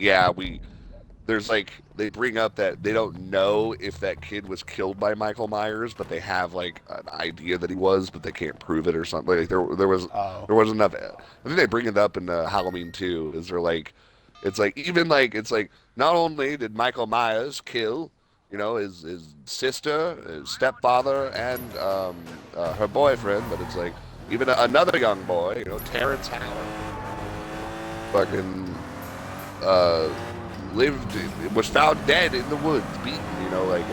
there's like they bring up that they don't know if that kid was killed by Michael Myers, but they have like an idea that he was, but they can't prove it or something. Like there wasn't enough. I think they bring it up in Halloween 2. Is there like it's like even like it's like not only did Michael Myers kill, you know, his sister, his stepfather, and her boyfriend, but it's like even another young boy, you know, Terrence Howard, fucking was found dead in the woods, beaten, you know, like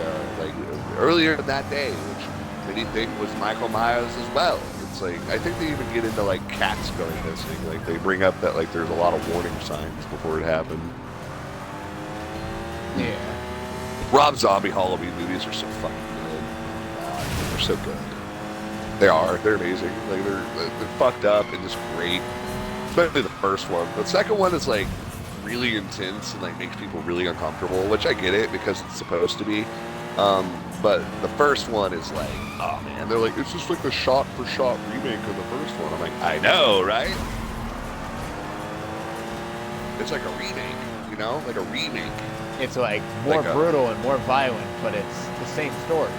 earlier that day, which many think was Michael Myers as well. It's like I think they even get into like cats going missing. Like they bring up that like there's a lot of warning signs before it happened. Yeah. Rob Zombie Halloween movies are so fucking good. God, they're so good. They are. They're amazing. Like they're fucked up and just great. Especially the first one. The second one is like really intense and like makes people really uncomfortable, which I get it because it's supposed to be. But the first one is like, oh man, they're like, it's just like the shot-for-shot remake of the first one. I'm like, I know, right? It's like a remake, you know, like a remake. It's like more like brutal and more violent, but it's the same story.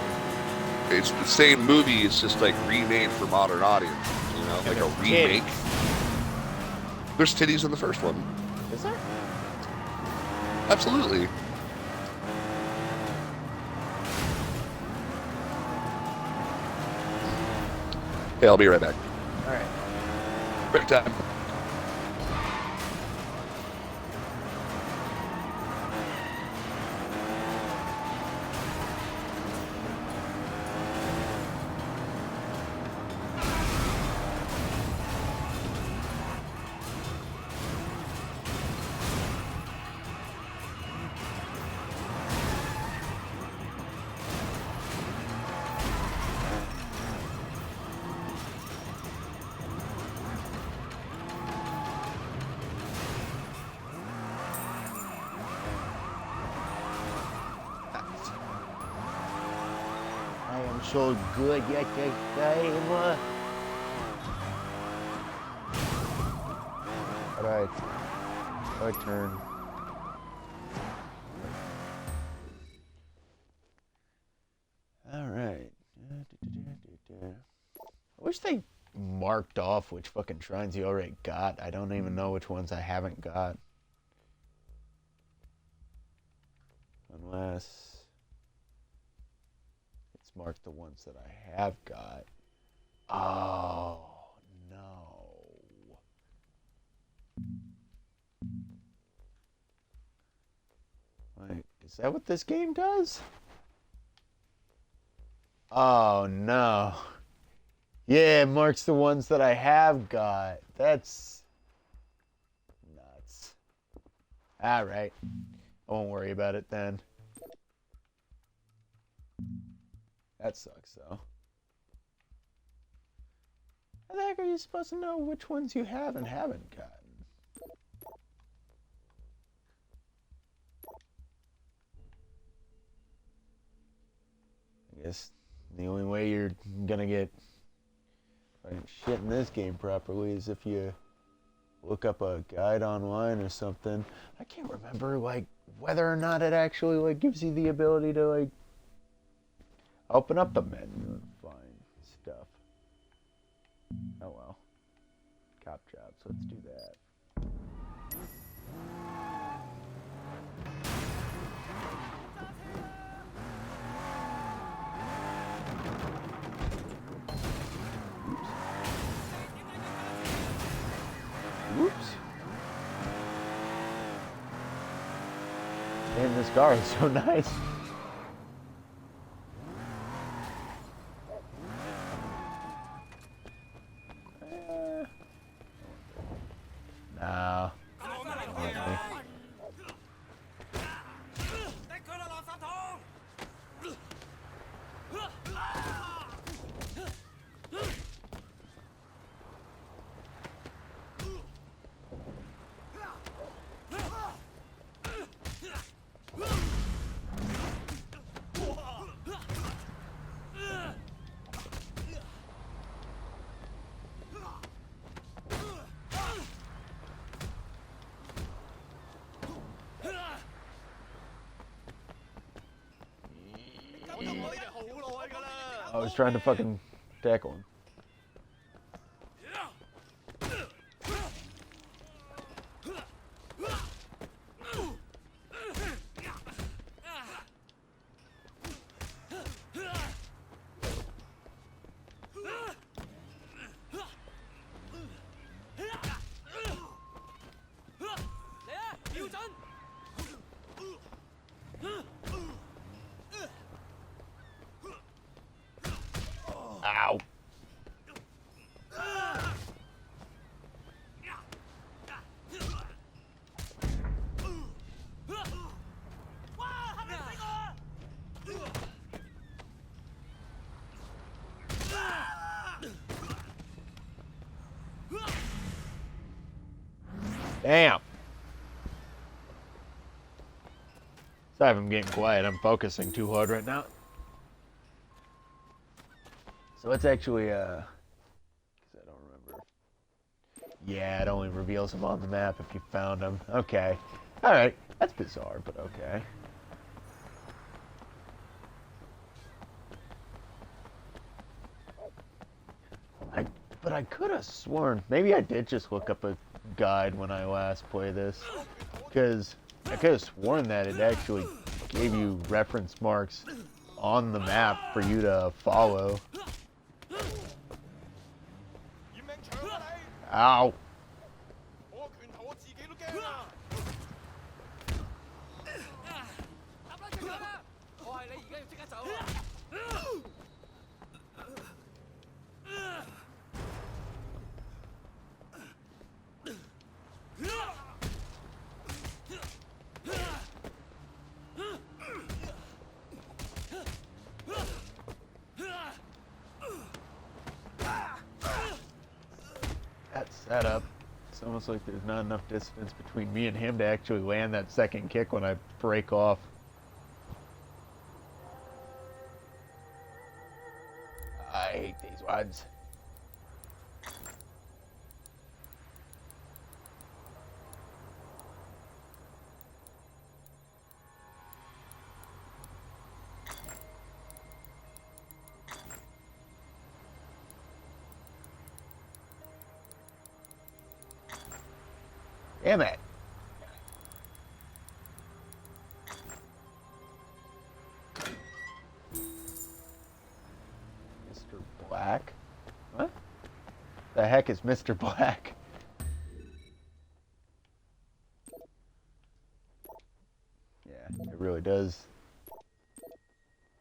It's the same movie, it's just like remade for modern audiences, you know, like a remake. There's titties in the first one. Is there? Absolutely. Hey, I'll be right back. All right. Break time. So good at the game. Alright. Our turn. Alright. I wish they marked off which fucking shrines you already got. I don't even know which ones I haven't got. Unless mark the ones that I have got. Oh, no. Wait, is that what this game does? Oh, no. Yeah, it marks the ones that I have got. That's nuts. Alright. I won't worry about it then. That sucks though. How the heck are you supposed to know which ones you have and haven't gotten? I guess the only way you're gonna get fucking shit in this game properly is if you look up a guide online or something. I can't remember like whether or not it actually like gives you the ability to like open up the menu and find stuff. Oh well. Cop jobs, let's do that. Whoops. Damn, this car is so nice. No. I was trying to fucking tackle him. Ow. Damn. Sorry if I'm getting quiet. I'm focusing too hard right now. So it's actually, 'cause I don't remember. Yeah, it only reveals them on the map if you found them. Okay. Alright. That's bizarre, but okay. But I could have sworn, maybe I did just look up a guide when I last played this. Because I could have sworn that it actually gave you reference marks on the map for you to follow. Ow. That setup, it's almost like there's not enough distance between me and him to actually land that second kick when I break off. I hate these ones. Damn it. Mr. Black? What? The heck is Mr. Black? Yeah, it really does.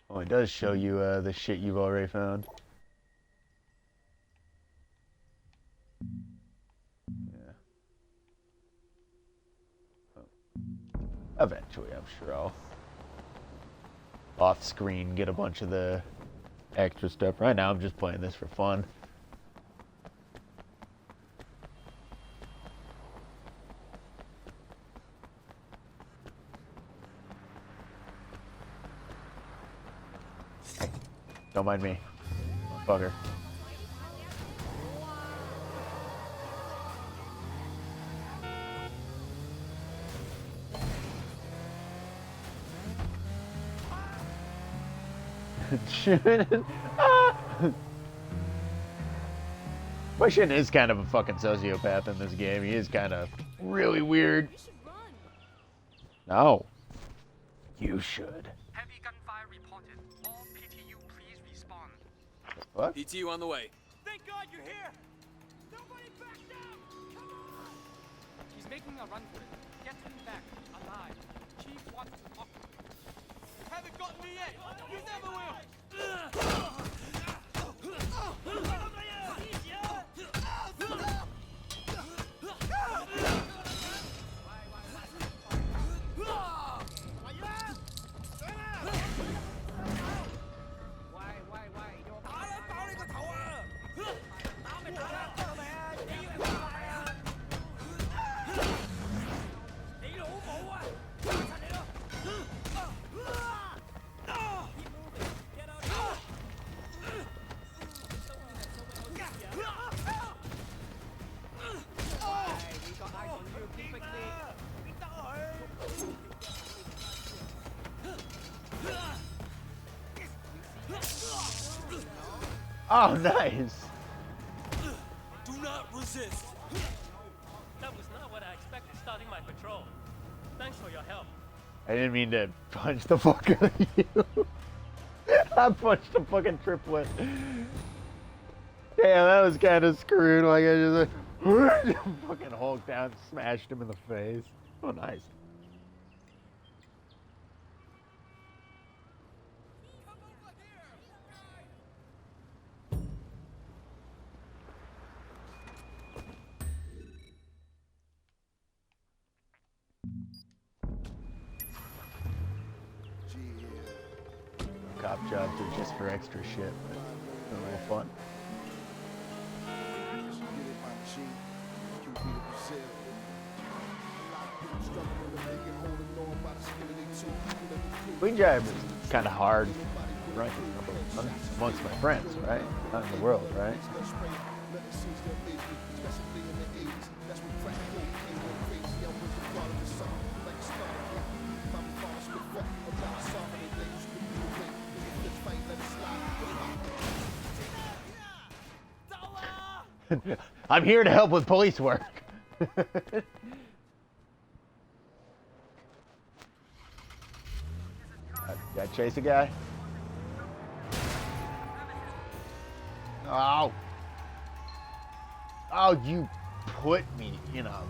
Oh, it does show you the shit you've already found. Eventually, I'm sure I'll off screen get a bunch of the extra stuff. Right now, I'm just playing this for fun. Don't mind me, bugger. Shin is kind of a fucking sociopath in this game. He is kind of really weird. No. You should. Heavy gunfire reported. All PTU, please respond. What? PTU on the way. Thank God you're here! Nobody back down! Come on! He's making a run for it. Get him back, alive. Chief wants to talk. Haven't gotten me yet! You never will! Oh, nice. Do not resist. That was not what I expected starting my patrol. Thanks for your help. I didn't mean to punch the fuck out of you. I punched the fucking triplet. Damn, that was kind of screwed. Like I just fucking hulked down, smashed him in the face. Oh, nice. Cop jobs are just for extra shit, but it's a little fun. Queen Jive is kind of hard, right? Amongst my friends, right? Not in the world, right? I'm here to help with police work. Gotta chase a guy. Oh. Oh, you put me in a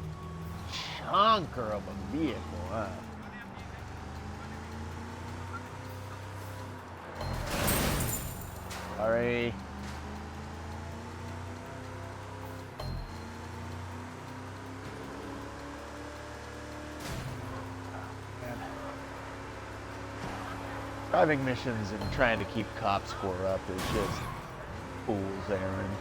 chonker of a vehicle, huh? Sorry. Driving missions and trying to keep cop score up is just fool's errand.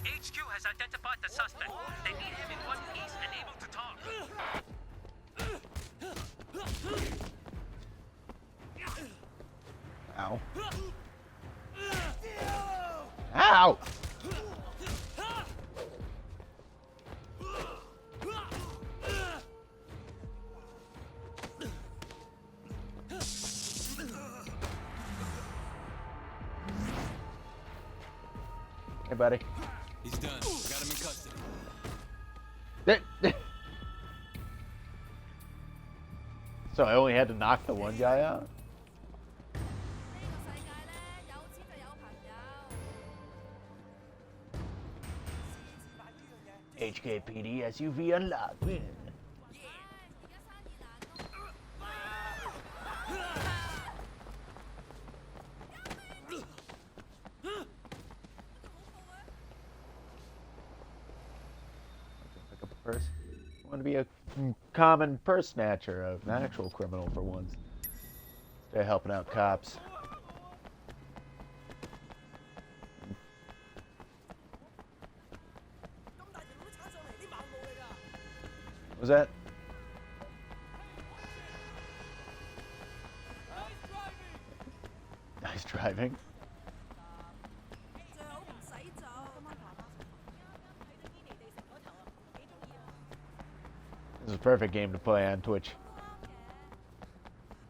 HQ has identified the suspect. They need him in one piece and able to talk. Ow. Ow! Hey, buddy. He's done. Got him in custody. So I only had to knock the one guy out? HKPD SUV unlocked. want to be a common purse snatcher, an actual criminal for once. Instead of helping out cops. What was that? Nice driving. This is a perfect game to play on Twitch.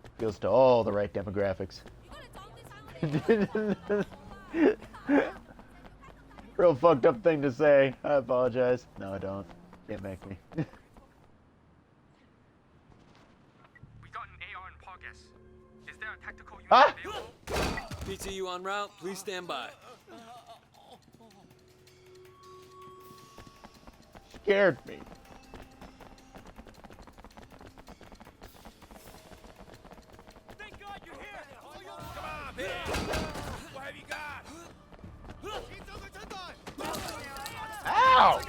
Appeals to all the right demographics. Real fucked up thing to say. I apologize. No, I don't. Can't make me. We got an AR in progress. Is there a tactical unit Ah! available? PTU en route. Please stand by. Scared me. Thank God you're here! Come on, man! What have you got? Ow!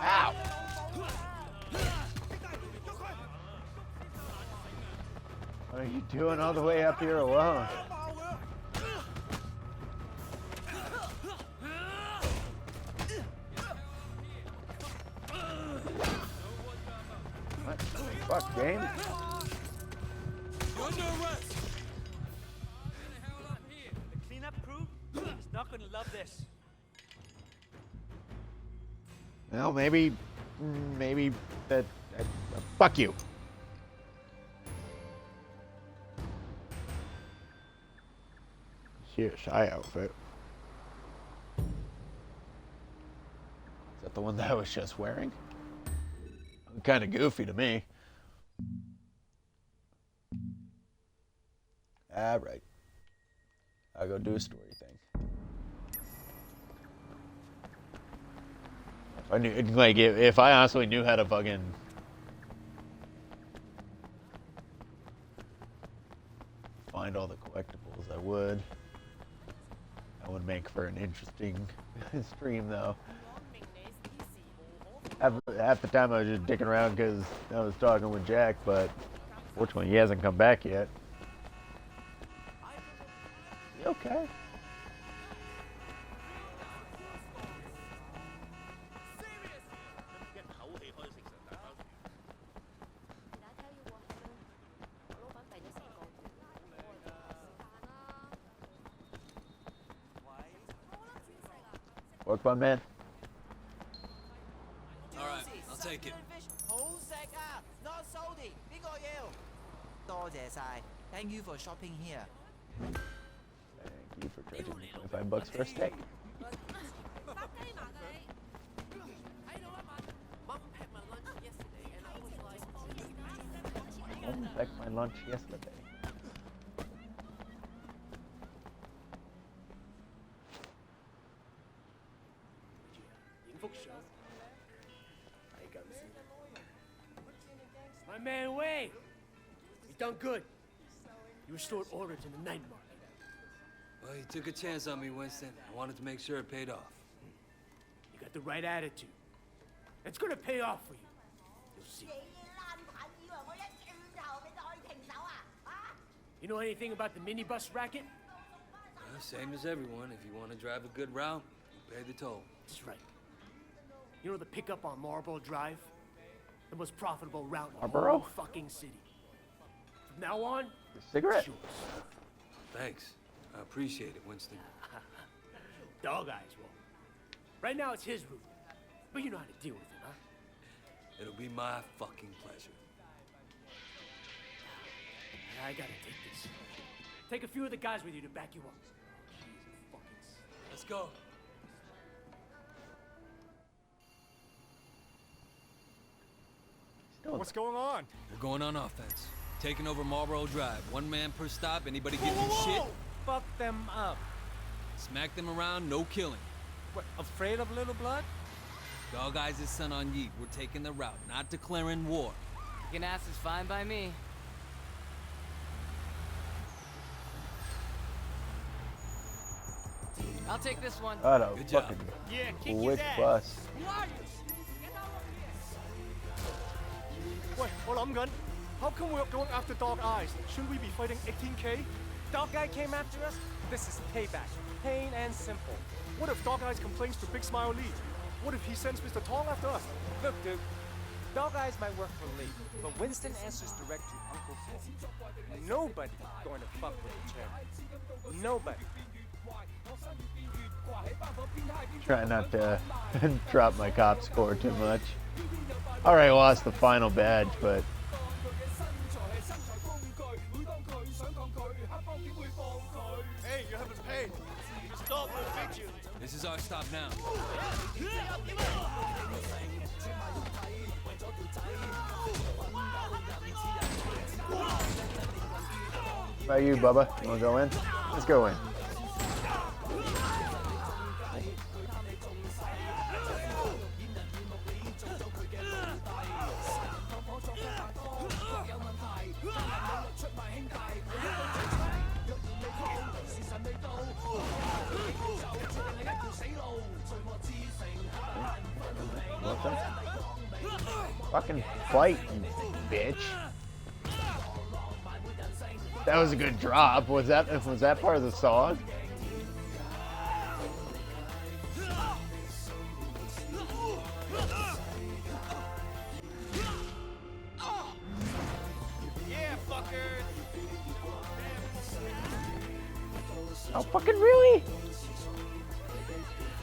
Ow! What are you doing all the way up here alone? What the fuck, game? You're under arrest. The cleanup crew is not gonna love this. Well, maybe that. Fuck you. CSI outfit. Is that the one that I was just wearing? Kind of goofy to me. Alright. I'll go do a story thing. If I knew, like, if I honestly knew how to fucking find all the collectibles, I would. That would make for an interesting stream, though. Half the time I was just dicking around because I was talking with Jack, but fortunately he hasn't come back yet. You okay? Work bun man. All right, I'll take it. Thank you for shopping here. Thank you for charging me $25 for a steak. Mom packed my lunch yesterday. My man Wayne! You done good. You restored order to the night market. Well, you took a chance on me, Winston. I wanted to make sure it paid off. You got the right attitude. It's gonna pay off for you. You'll see. You know anything about the minibus racket? Well, same as everyone. If you want to drive a good route, you pay the toll. That's right. You know the pickup on Marlboro Drive? The most profitable route in the Marlboro? whole fucking city. From now on, Cigarette? it's yours. Thanks. I appreciate it, Winston. Dog eyes won't. Right now it's his route. But you know how to deal with it, huh? It'll be my fucking pleasure. I gotta take this. Take a few of the guys with you to back you up. Let's go. What's going on? We're going on offense. Taking over Marlboro Drive. One man per stop. Anybody give you shit? Fuck them up. Smack them around, no killing. What, afraid of little blood? Dog Eyes is son on ye. We're taking the route, not declaring war. Kicking ass is fine by me. I'll take this one. I don't Good job. fucking Yeah, kick which his ass. bus. Wait, hold on, gun. How come we're going after Dog Eyes? Shouldn't we be fighting 18K? Dog Guy came after us? This is payback. Plain and simple. What if Dog Eyes complains to Big Smile Lee? What if he sends Mr. Tong after us? Look, dude. Dog Eyes might work for Lee, but Winston answers direct to Uncle Phil. Nobody's going to fuck with the chairman. Nobody. Try not to drop my cop score too much. Already lost the final badge, but Hey, you haven't paid. Stop, we'll beat you. This is our stop now. how about you, Bubba? You wanna go in? Let's go in. Fucking fight, you bitch. That was a good drop. Was that part of the song? Yeah, fuckers. Oh, fucking really?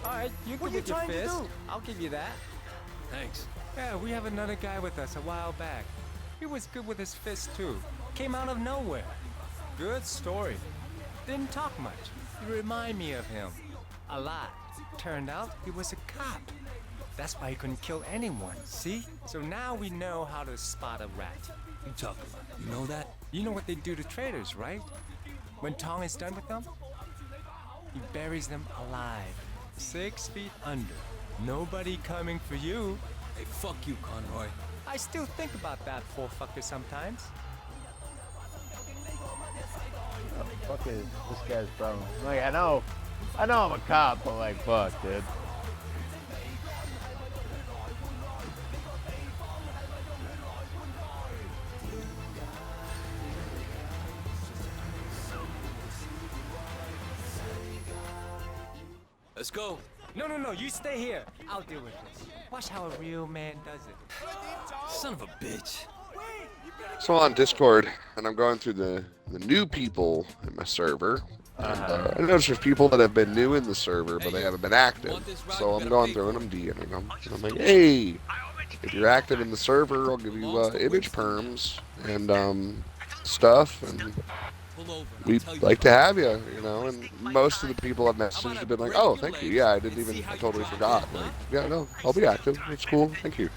Alright, what are you trying to do? I'll give you that. Thanks. Yeah, we have another guy with us a while back. He was good with his fist too. Came out of nowhere. Good story. Didn't talk much. You remind me of him. A lot. Turned out he was a cop. That's why he couldn't kill anyone, see? So now we know how to spot a rat. You talking about? You know that? You know what they do to traitors, right? When Tong is done with them, he buries them alive. 6 feet under. Nobody coming for you. Hey, fuck you, Conroy. I still think about that poor fucker sometimes. What the fuck is this guy's problem? Like, I know I'm a cop, but like, fuck, dude. Let's go. No, you stay here. I'll deal with this. Watch how a real man does it. Son of a bitch. So I'm on Discord, and I'm going through the new people in my server. And, I noticed there's people that have been new in the server, but they haven't been active. So I'm going through and I'm DMing them. And I'm like, hey, if you're active in the server, I'll give you image perms and stuff. And we'd like to have you, you know. And most of the people I've messaged have been like, oh, thank you. Yeah, I totally forgot. Like, yeah, no, I'll be active. It's cool. Thank you.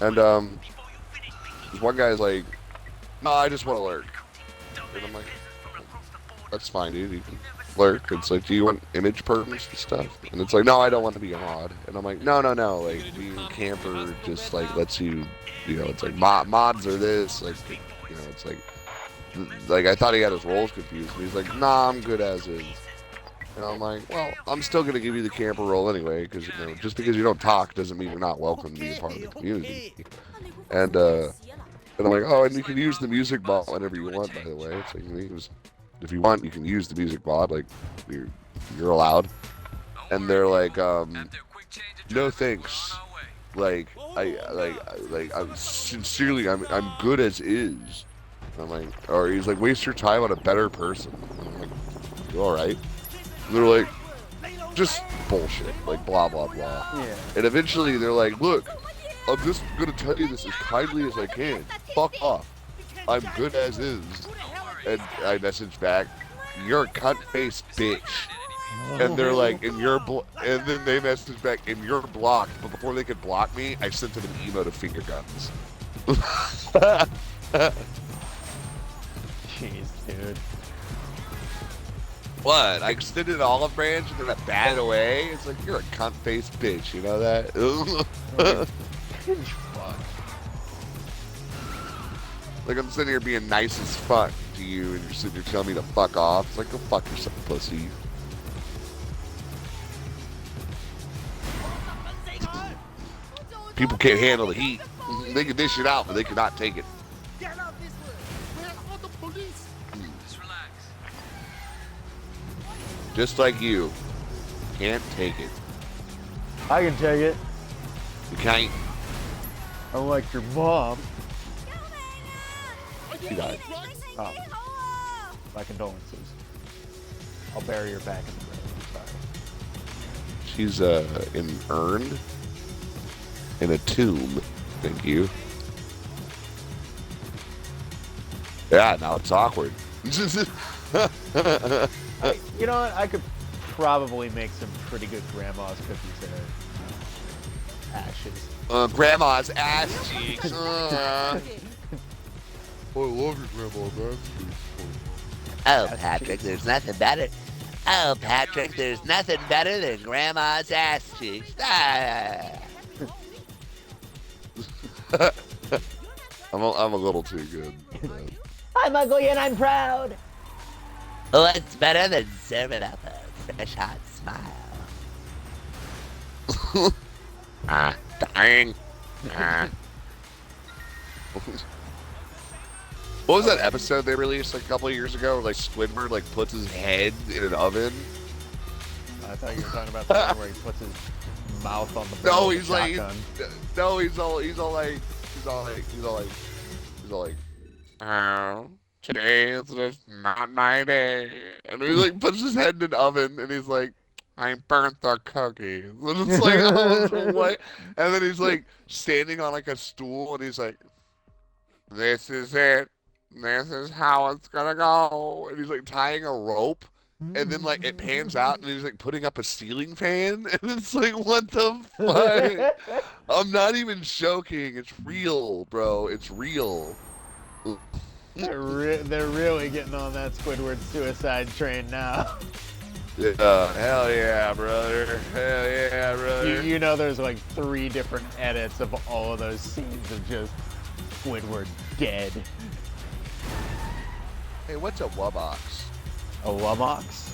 And this one guy's like, no, I just want to lurk. And I'm like, that's fine, dude. You can lurk. It's like, do you want image perms and stuff? And it's like, no, I don't want to be a mod. And I'm like, no. Like, being a camper just like lets you, you know, it's like mods are this. Like, you know, it's like I thought he had his roles confused. And he's like, nah, I'm good as is. And I'm like, well, I'm still gonna give you the camper role anyway, because you know, just because you don't talk doesn't mean you're not welcome to be a part of the community. And I'm like, oh, and you can use the music bot whenever you want, by the way. It's like, if you want, you can use the music bot, like, you're allowed. And they're like, no thanks. Like, I'm sincerely, I'm good as is. I'm like, or he's like, waste your time on a better person. I'm like, you alright? And they're like, just bullshit, like, blah, blah, blah. Yeah. And eventually they're like, look, I'm just gonna tell you this as kindly as I can. Fuck off. I'm good as is. And I message back, you're a cunt-faced bitch. And they're like, and then they message back, and you're blocked. But before they could block me, I sent them an emote of finger guns. Jeez, dude. What? I extended an olive branch and then I bat it away? It's like, you're a cunt-faced bitch, you know that? Fuck. Like, I'm sitting here being nice as fuck to you, and you're sitting here telling me to fuck off. It's like, go fuck yourself, pussy. People can't handle the heat. They can dish it out, but they cannot take it. Get out this way. Where are the police? Just relax. Just like you. Can't take it. I can take it. You can't. Unlike your mom. She died. Oh. My condolences. I'll bury her back in the grave. I'm sorry. She's inurned in a tomb. Thank you. Yeah, now it's awkward. Hey, you know what? I could probably make some pretty good grandma's cookies there. Ashes. Grandma's ass cheeks. I love your grandma's ass cheeks. Oh, Patrick, there's nothing better. Oh, Patrick, there's nothing better than Grandma's ass cheeks. Ah. I'm a little too good. I'm ugly and I'm proud. What's better than serving up a fresh hot smile? Dang. What was that episode they released like a couple of years ago where like Squidward like puts his head in an oven? I thought you were talking about the one where he puts his mouth on the barrel No, of he's the like, shotgun. no, he's all like, oh, today is just not my day. And he like puts his head in an oven and he's like, I burnt the cookies. And it's like, oh, what? And then he's like standing on like a stool and he's like, this is it. This is how it's gonna go. And he's like tying a rope. And then like it pans out and he's like putting up a ceiling fan. And it's like, what the fuck? I'm not even joking. It's real, bro. It's real. They're really getting on that Squidward suicide train now. Hell yeah, brother. Hell yeah, brother. You know there's like 3 different edits of all of those scenes of just Squidward dead. Hey, what's a Wubbox? A Lumox?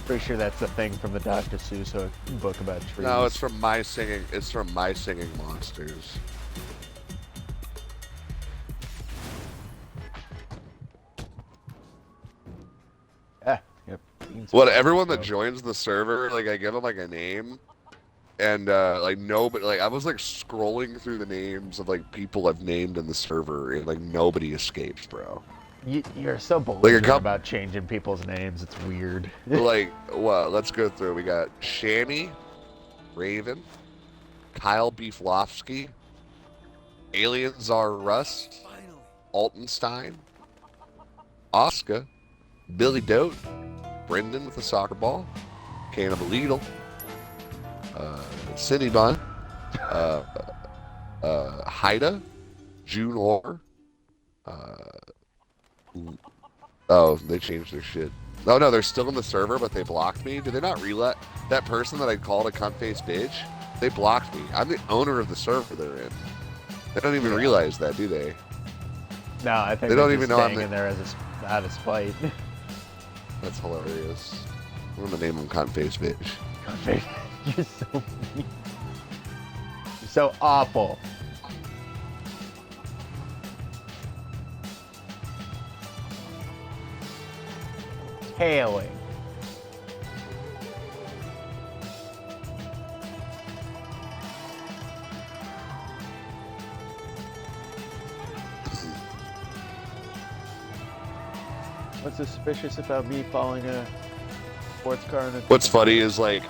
Pretty sure that's the thing from the Dr. Seuss book about trees. No, it's from My Singing. It's from My Singing Monsters. Ah, yep. What, everyone that joins the server, like I give them like a name, and like nobody, like I was like scrolling through the names of like people I've named in the server, and like nobody escapes, bro. You're so belligerent Like about changing people's names. It's weird. Like, what? Let's go through. We got Shammy, Raven, Kyle Beeflofsky, Alien Czar Rust, Altenstein, Oscar, Billy Dote, Brendan with the soccer ball, Cannibal Eagle, Cinnabon, Haida, June Orr, oh, they changed their shit. No, they're still in the server, but they blocked me. Did they not relet that person that I called a cunt-faced bitch? They blocked me. I'm the owner of the server they're in. They don't even realize that, do they? No, I think they don't they're even just know staying in there as out of spite. That's hilarious. I'm gonna name him cunt-faced bitch. Cunt-faced. You're so mean. You're so awful. Hailing. What's suspicious about me following a sports car in a... What's funny is like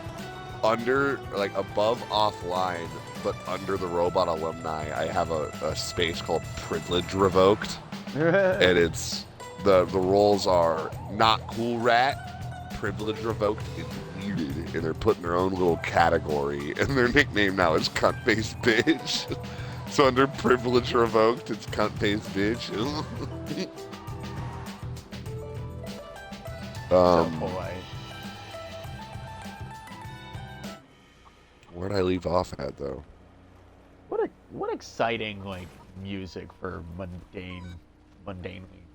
above offline, but under the Robot Alumni, I have a space called Privilege Revoked, and it's the roles are Not Cool Rat, Privilege Revoked, and Muted, and they're putting their own little category, and their nickname now is Cunt Face Bitch. It's under privilege revoked. It's cunt face bitch. So polite. Where'd I leave off at though? What exciting like music for mundanely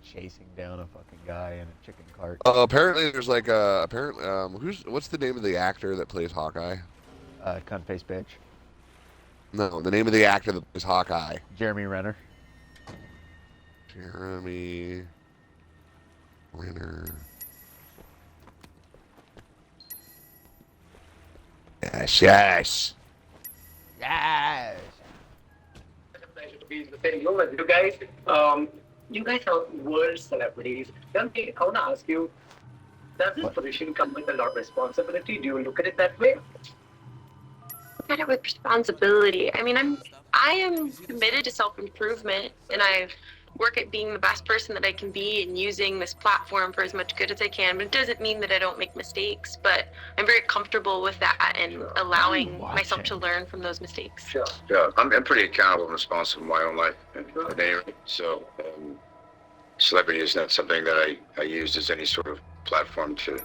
chasing down a fucking guy in a chicken cart. Apparently there's like what's the name of the actor that plays Hawkeye? Cunt face bitch. No, the name of the actor that plays Hawkeye. Jeremy Renner. Jeremy Renner. Yes. Yes. It's a pleasure to be in the same room as you guys. You guys are world celebrities. Then I want to ask you, does this position come with a lot of responsibility? Do you look at it that way? Kind of with responsibility. I mean, I am committed to self-improvement, and I work at being the best person that I can be and using this platform for as much good as I can. But it doesn't mean that I don't make mistakes, but I'm very comfortable with that and allowing myself to learn from those mistakes. Sure. Yeah, I'm pretty accountable and responsible in my own life at any rate. So celebrity is not something that I used as any sort of platform to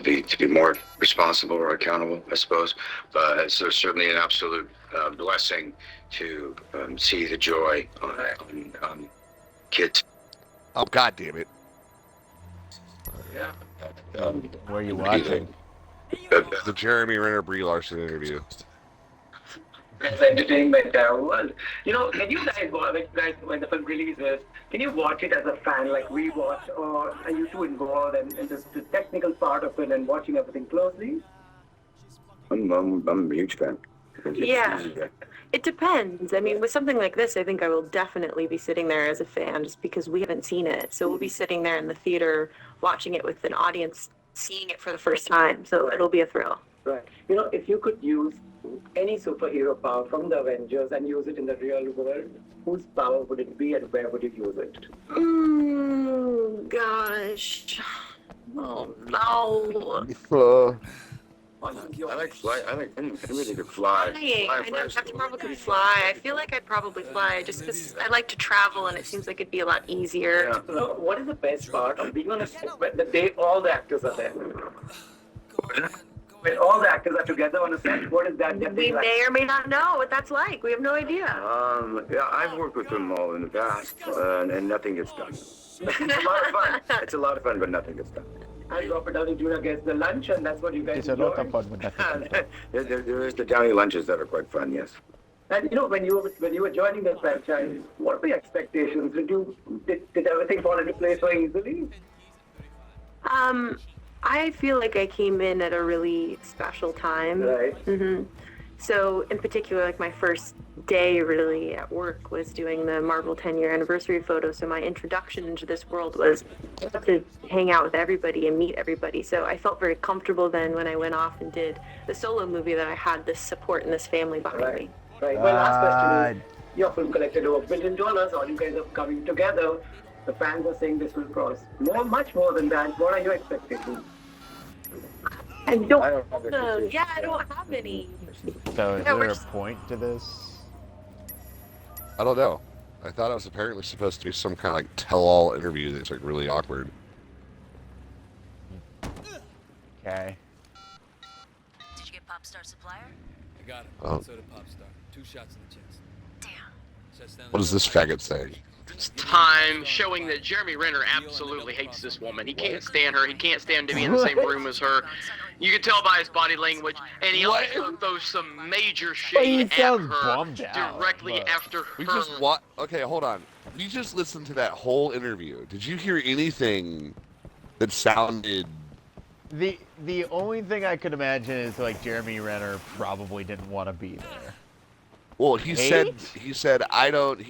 be more responsible or accountable, I suppose. But it's certainly an absolute blessing to see the joy on kids. Oh, God damn it. Yeah. Where are you watching? The Jeremy Renner Brie Larson interview. It's entertainment world. You know, can you guys when the film releases, can you watch it as a fan like we watch, or are you too involved in the technical part of it and watching everything closely? I'm a huge fan. Yeah, it depends. I mean, with something like this, I think I will definitely be sitting there as a fan just because we haven't seen it. So we'll be sitting there in the theater watching it with an audience seeing it for the first time. So it'll be a thrill. Right. You know, if you could use any superhero power from the Avengers and use it in the real world, whose power would it be and where would you use it? Gosh. Oh, no. I like fly. I like anybody could fly. I know, I probably could fly. I feel like I'd probably fly just because I like to travel and it seems like it'd be a lot easier. Yeah. So what is the best part of being on a set the day all the actors are there? When all the actors are together on a set, what is that? We may or may not know what that's like. We have no idea. Yeah, I've worked with them all in the past, and nothing gets done. It's a lot of fun. It's a lot of fun, but nothing gets done. And Robert Downey Jr. gets the lunch, and that's what you guys It's a lot of fun with that. There is the Downey lunches that are quite fun, yes. And you know, when you were joining the franchise, what were your expectations? Did everything fall into place so easily? I feel like I came in at a really special time. Right. Mm-hmm. So in particular, like my first day really at work was doing the Marvel 10-year anniversary photo. So my introduction into this world was to hang out with everybody and meet everybody. So I felt very comfortable then when I went off and did the solo movie that I had this support and this family behind me. Right. My last question is, your film collected over $1 billion. All you guys are coming together. The fans are saying this will cross much more than that. What are your expectations? I don't know. Yeah, I don't have any. So is there a point to this? I don't know. I thought it was apparently supposed to be some kind of like tell-all interview that's like really awkward. Okay. Did you get Popstar supplier? I got it. Oh. So did Popstar. 2 shots in the chest. Damn. What is this faggot saying? Time showing that Jeremy Renner absolutely hates this woman. He can't stand her. He can't stand to be in the same room as her. You can tell by his body language, and he also throws some major shade at her directly after her. We just Okay, hold on. We just listened to that whole interview. Did you hear anything that sounded? The only thing I could imagine is like Jeremy Renner probably didn't want to be there. Well, he said I don't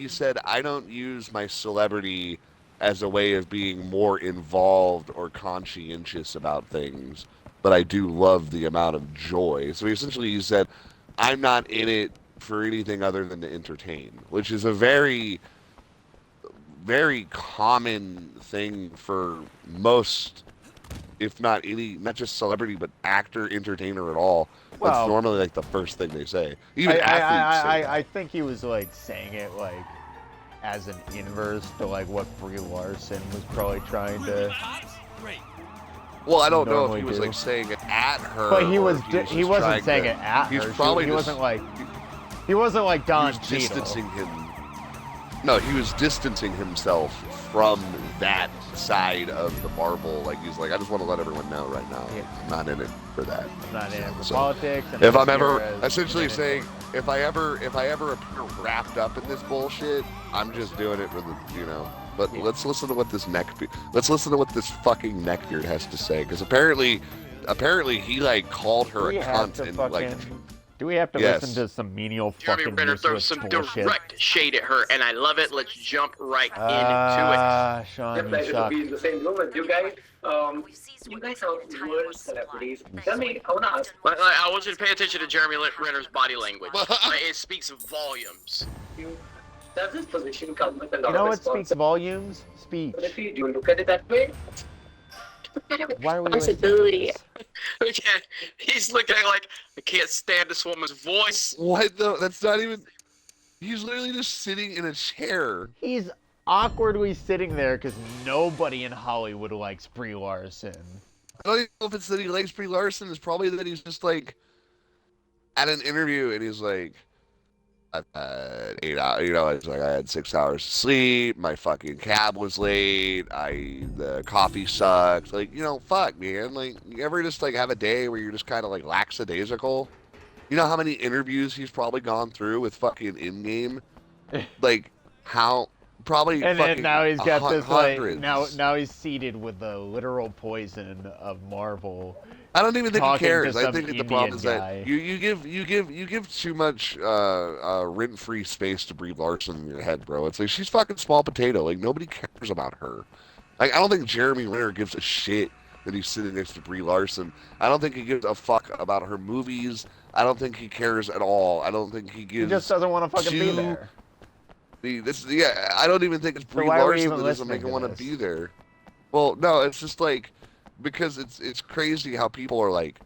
use my celebrity as a way of being more involved or conscientious about things, but I do love the amount of joy. So he said, I'm not in it for anything other than to entertain, which is a very, very common thing for most, if not any, not just celebrity, but actor, entertainer at all. Well, normally like the first thing they say. Even athletes say that. I think he was like saying it like as an inverse to like what Brie Larson was probably trying to. Well, I don't know if normally he was do. like saying it at her. But he or was if he just wasn't trying saying to- it at He's her. probably He just- wasn't like Don he was Cheadle. distancing him. No, he was distancing himself from that side of the Marvel. Like he's like, I just want to let everyone know right now, I'm not in it for that. I'm not in it for So, politics. and If I'm I'm ever here as- essentially saying, if I ever appear wrapped up in this bullshit, I'm just doing it for the, you know. But let's listen to what this let's listen to what this fucking neckbeard has to say, because apparently he like called her We a have cunt to and fucking- like. Do we have to Yes. listen to some menial Jeremy fucking Renner throws useless some bullshit? direct shade at her, and I love it. Let's jump right into Sean, Just you pleasure to suck. be in the same room as you guys. You guys are world celebrities. Tell me, I wanna ask. I want you to pay attention to Jeremy Renner's body language. It speaks volumes. Does this position come with a lot You know of what speaks volumes? Speech. If you look at it that way, Why are we responsibility. He's looking like, I can't stand this woman's voice. What though? That's not even. He's literally just sitting in a chair. He's awkwardly sitting there because nobody in Hollywood likes Brie Larson. I don't even know if it's that he likes Brie Larson. It's probably that he's just like at an interview and he's like, I've had 8 hours, you know, it's like I had 6 hours of sleep, my fucking cab was late, the coffee sucked, like, you know, fuck, man, like, you ever just, like, have a day where you're just kind of, like, lackadaisical? You know how many interviews he's probably gone through with fucking In-Game? Like, how, probably And fucking then now he's got this hundreds. like now he's seated with the literal poison of Marvel. I don't even think he talking to cares. I some think that the problem is Indian that guy. you give too much rent-free space to Brie Larson in your head, bro. It's like she's fucking small potato. Like nobody cares about her. Like I don't think Jeremy Renner gives a shit that he's sitting next to Brie Larson. I don't think he gives a fuck about her movies. I don't think he cares at all. I don't think he gives. He just doesn't want to fucking be two- there. I don't even think it's Brie why are we Larson even that doesn't listening make him to want to this? be there. Well, no, it's just like because it's crazy how people are like,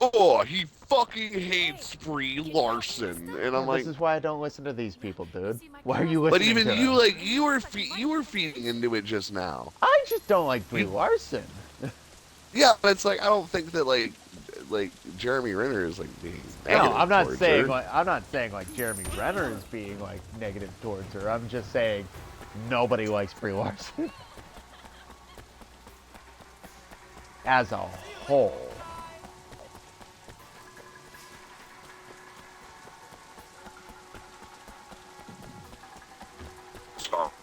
oh, he fucking hates Brie Larson, and I'm like, this is why I don't listen to these people, dude. Why are you but listening even to you them? like you were feeding into it just now. I just don't like Brie Larson. Yeah, but it's like I don't think that like Jeremy Renner is like being No, negative I'm not towards saying her. like Jeremy Renner is being like negative towards her. I'm just saying nobody likes Brie Larson as a whole.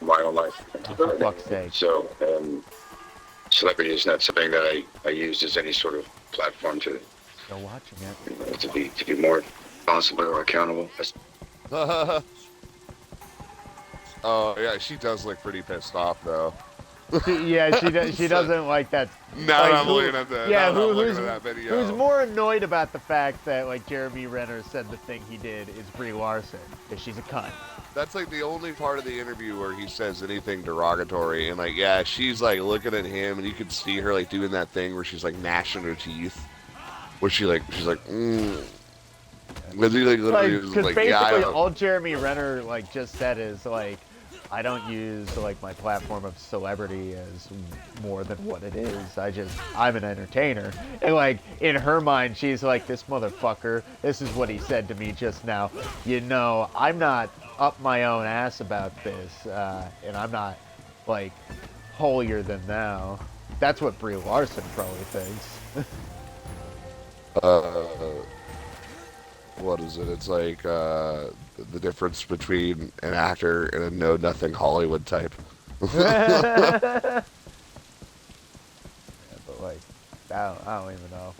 My own life. For fuck's sake. So, celebrity is not something that I use as any sort of platform to Still watching it. to be more responsible or accountable. Oh yeah, she does look pretty pissed off though. She doesn't like that. Now like, I'm looking at the Yeah, now that I'm looking who's at that video. who's more annoyed about the fact that like Jeremy Renner said the thing he did is Brie Larson because she's a cunt. That's like the only part of the interview where he says anything derogatory, and like, yeah, she's like looking at him, and you can see her like doing that thing where she's like gnashing her teeth, where she's like, Because he like literally was Because like, basically yeah, I don't. all Jeremy Renner like just said is like, I don't use like my platform of celebrity as more than what it is. I'm an entertainer. And like in her mind, she's like, this motherfucker, this is what he said to me just now. You know, I'm not up my own ass about this, and I'm not like holier than thou. That's what Brie Larson probably thinks. What is it? It's like the difference between an actor and a know-nothing Hollywood type. Yeah, but like, I don't even know.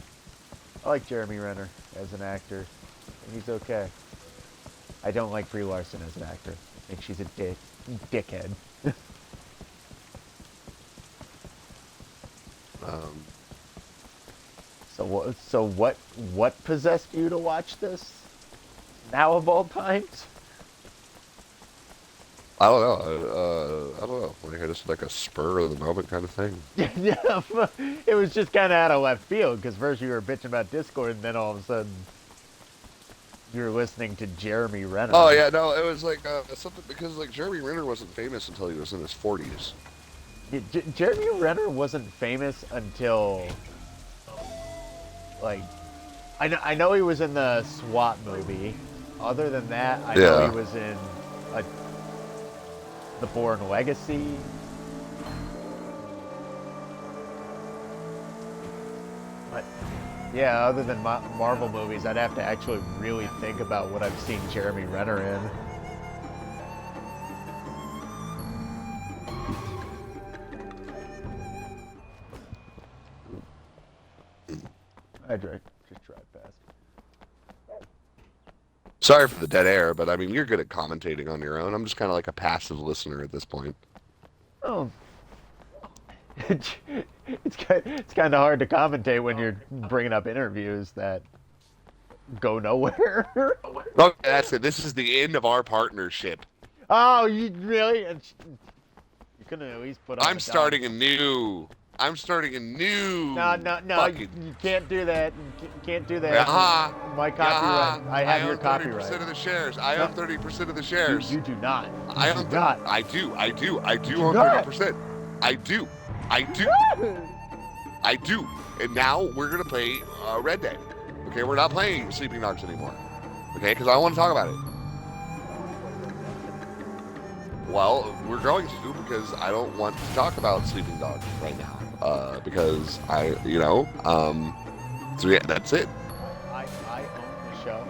I like Jeremy Renner as an actor, and he's okay. I don't like Brie Larson as an actor. I think she's a dickhead. So what possessed you to watch this? Now of all times? I don't know. I don't know. Like, just like a spur of the moment kind of thing. Yeah, it was just kind of out of left field because first you were bitching about Discord, and then all of a sudden you're listening to Jeremy Renner. Oh yeah, no, it was like something because like Jeremy Renner wasn't famous until he was in his 40s. Yeah, Jeremy Renner wasn't famous until like I know he was in the SWAT movie. Other than that, I know he was in The Bourne Legacy. But yeah, other than Marvel movies, I'd have to actually really think about what I've seen Jeremy Renner in. I just drive past. Sorry for the dead air, but I mean, you're good at commentating on your own. I'm just kind of like a passive listener at this point. Oh. It's kind of hard to commentate when you're bringing up interviews that go nowhere. Okay, that's it. This is the end of our partnership. Oh, you really? You couldn't at least put on I'm starting a new. No, you can't do that. You can't do that. My copyright. I have your copyright. 30% of the shares. I own 30% of the shares. You do not. I own not. I do own 30%. I do. And now we're gonna play Red Dead. Okay, we're not playing Sleeping Dogs anymore. Okay, because I want to talk about it. Well, we're going to because I don't want to talk about Sleeping Dogs right now. Because so yeah, that's it. I own the show.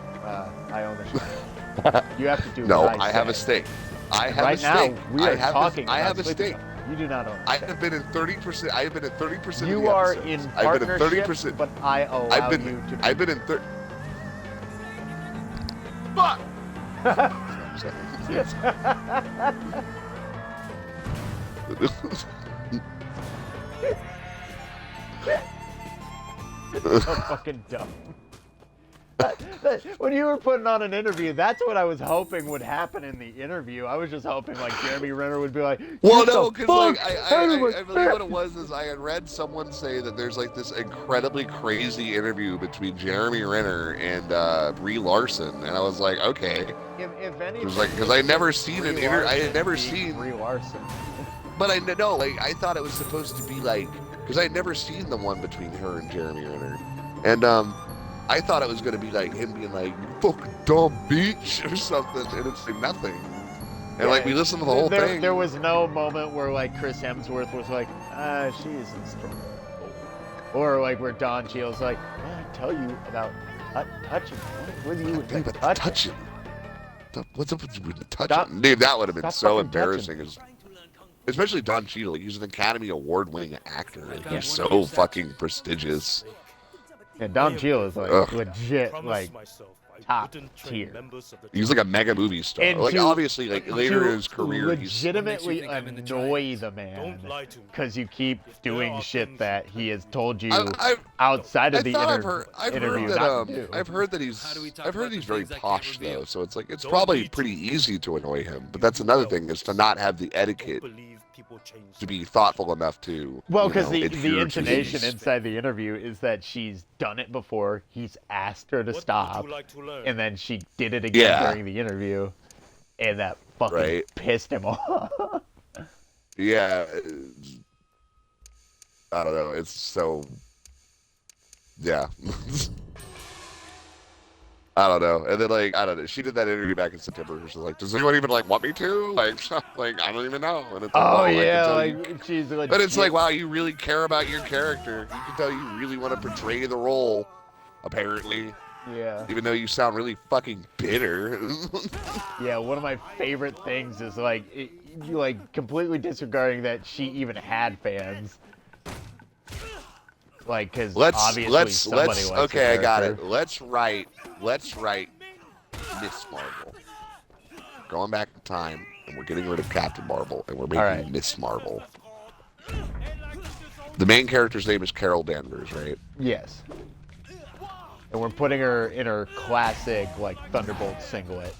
I own the show. You have to do no, what I have a stake. I have right a stake. Now, we are talking I have a stake. You do not own a I stake. have been in 30%. I have been in 30% You of the are episodes. in I've been in partnership, 30%. but I allow you to be. I've been in 30. Fuck! So fucking dumb. When you were putting on an interview, that's what I was hoping would happen in the interview. I was just hoping like Jeremy Renner would be like, well, no, because like I believe what it was is I had read someone say that there's like this incredibly crazy interview between Jeremy Renner and Brie Larson, and I was like, okay. If anything, it was like because I had never seen an interview. I had never seen Brie Larson. But I know, like I thought it was supposed to be like because I had never seen the one between her and Jeremy Renner, and I thought it was going to be like him being like, fucking dumb bitch or something, and it's like nothing. And like we listened to the whole thing. There was no moment where like Chris Hemsworth was like, she isn't strong. Or like where Don Cheadle's like, I tell you about touching. What do you think about touching? What's up with you touching? Dude, that would have been so embarrassing. Especially Don Cheadle. He's an Academy Award-winning actor. He's so fucking prestigious. And Don Cheadle is like legit, like top tier. He's like a mega movie star. And like obviously, like later in his career, legitimately annoy the man because you keep doing shit that he has told you outside of the interview. I've heard that he's very posh though, so it's like it's probably pretty easy to annoy him. But that's another thing is to not have the etiquette. To be thoughtful enough to because the intonation inside the interview is that she's done it before. He's asked her to stop, and then she did it again during the interview, and that fucking pissed him off. Yeah, I don't know. It's so I don't know. And then like I don't know. She did that interview back in September. She's like, does anyone even like want me to? Like I don't even know. And it's like, she's like. But it's like, wow, you really care about your character. You can tell you really want to portray the role. Apparently. Yeah. Even though you sound really fucking bitter. Yeah, one of my favorite things is like you like completely disregarding that she even had fans. Like, because obviously somebody likes okay, I got it. Let's write Miss Marvel. Going back in time, and we're getting rid of Captain Marvel, and we're making Miss Marvel. The main character's name is Carol Danvers, right? Yes. And we're putting her in her classic, like, Thunderbolt singlet.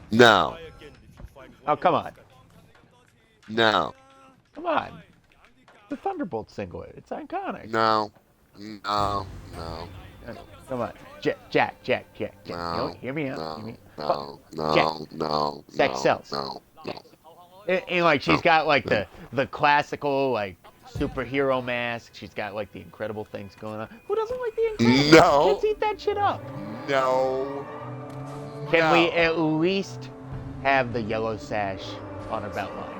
No. Oh, come on. No. Come on. The Thunderbolt singlet. It's iconic. No. No. Come on, Jack. No. Hear me out. No. Sex sells. No. And like she's got like the classical like superhero mask. She's got like the incredible things going on. Who doesn't like the Incredibles? No. Let's eat that shit up. No. Can we at least have the yellow sash on her belt line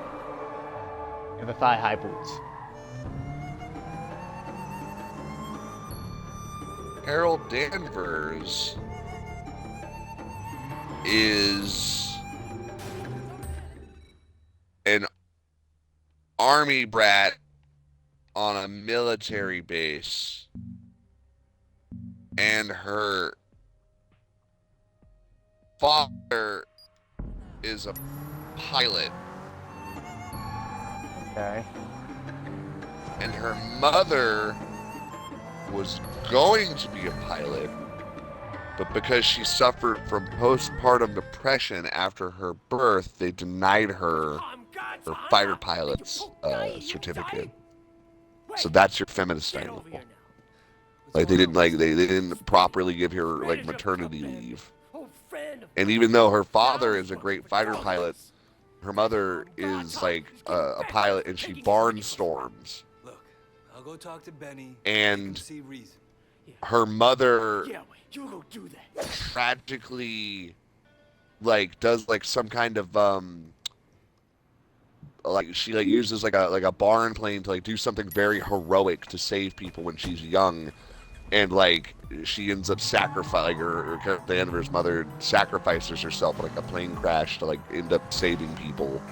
and the thigh-high boots? Carol Danvers is an army brat on a military base, and her father is a pilot. Okay. And her mother was going to be a pilot, but because she suffered from postpartum depression after her birth, they denied her her fighter pilot's certificate. So that's your feminist angle. Like they didn't properly give her like maternity leave. And even though her father is a great fighter pilot, her mother is like a pilot and she barnstorms. I'll go talk to Benny. And see reason. her mother You go do that. tragically like does like some kind of like she like uses like a barn plane to like do something very heroic to save people when she's young, and like she ends up sacrificing her Danvers' mother sacrifices herself in like a plane crash to like end up saving people,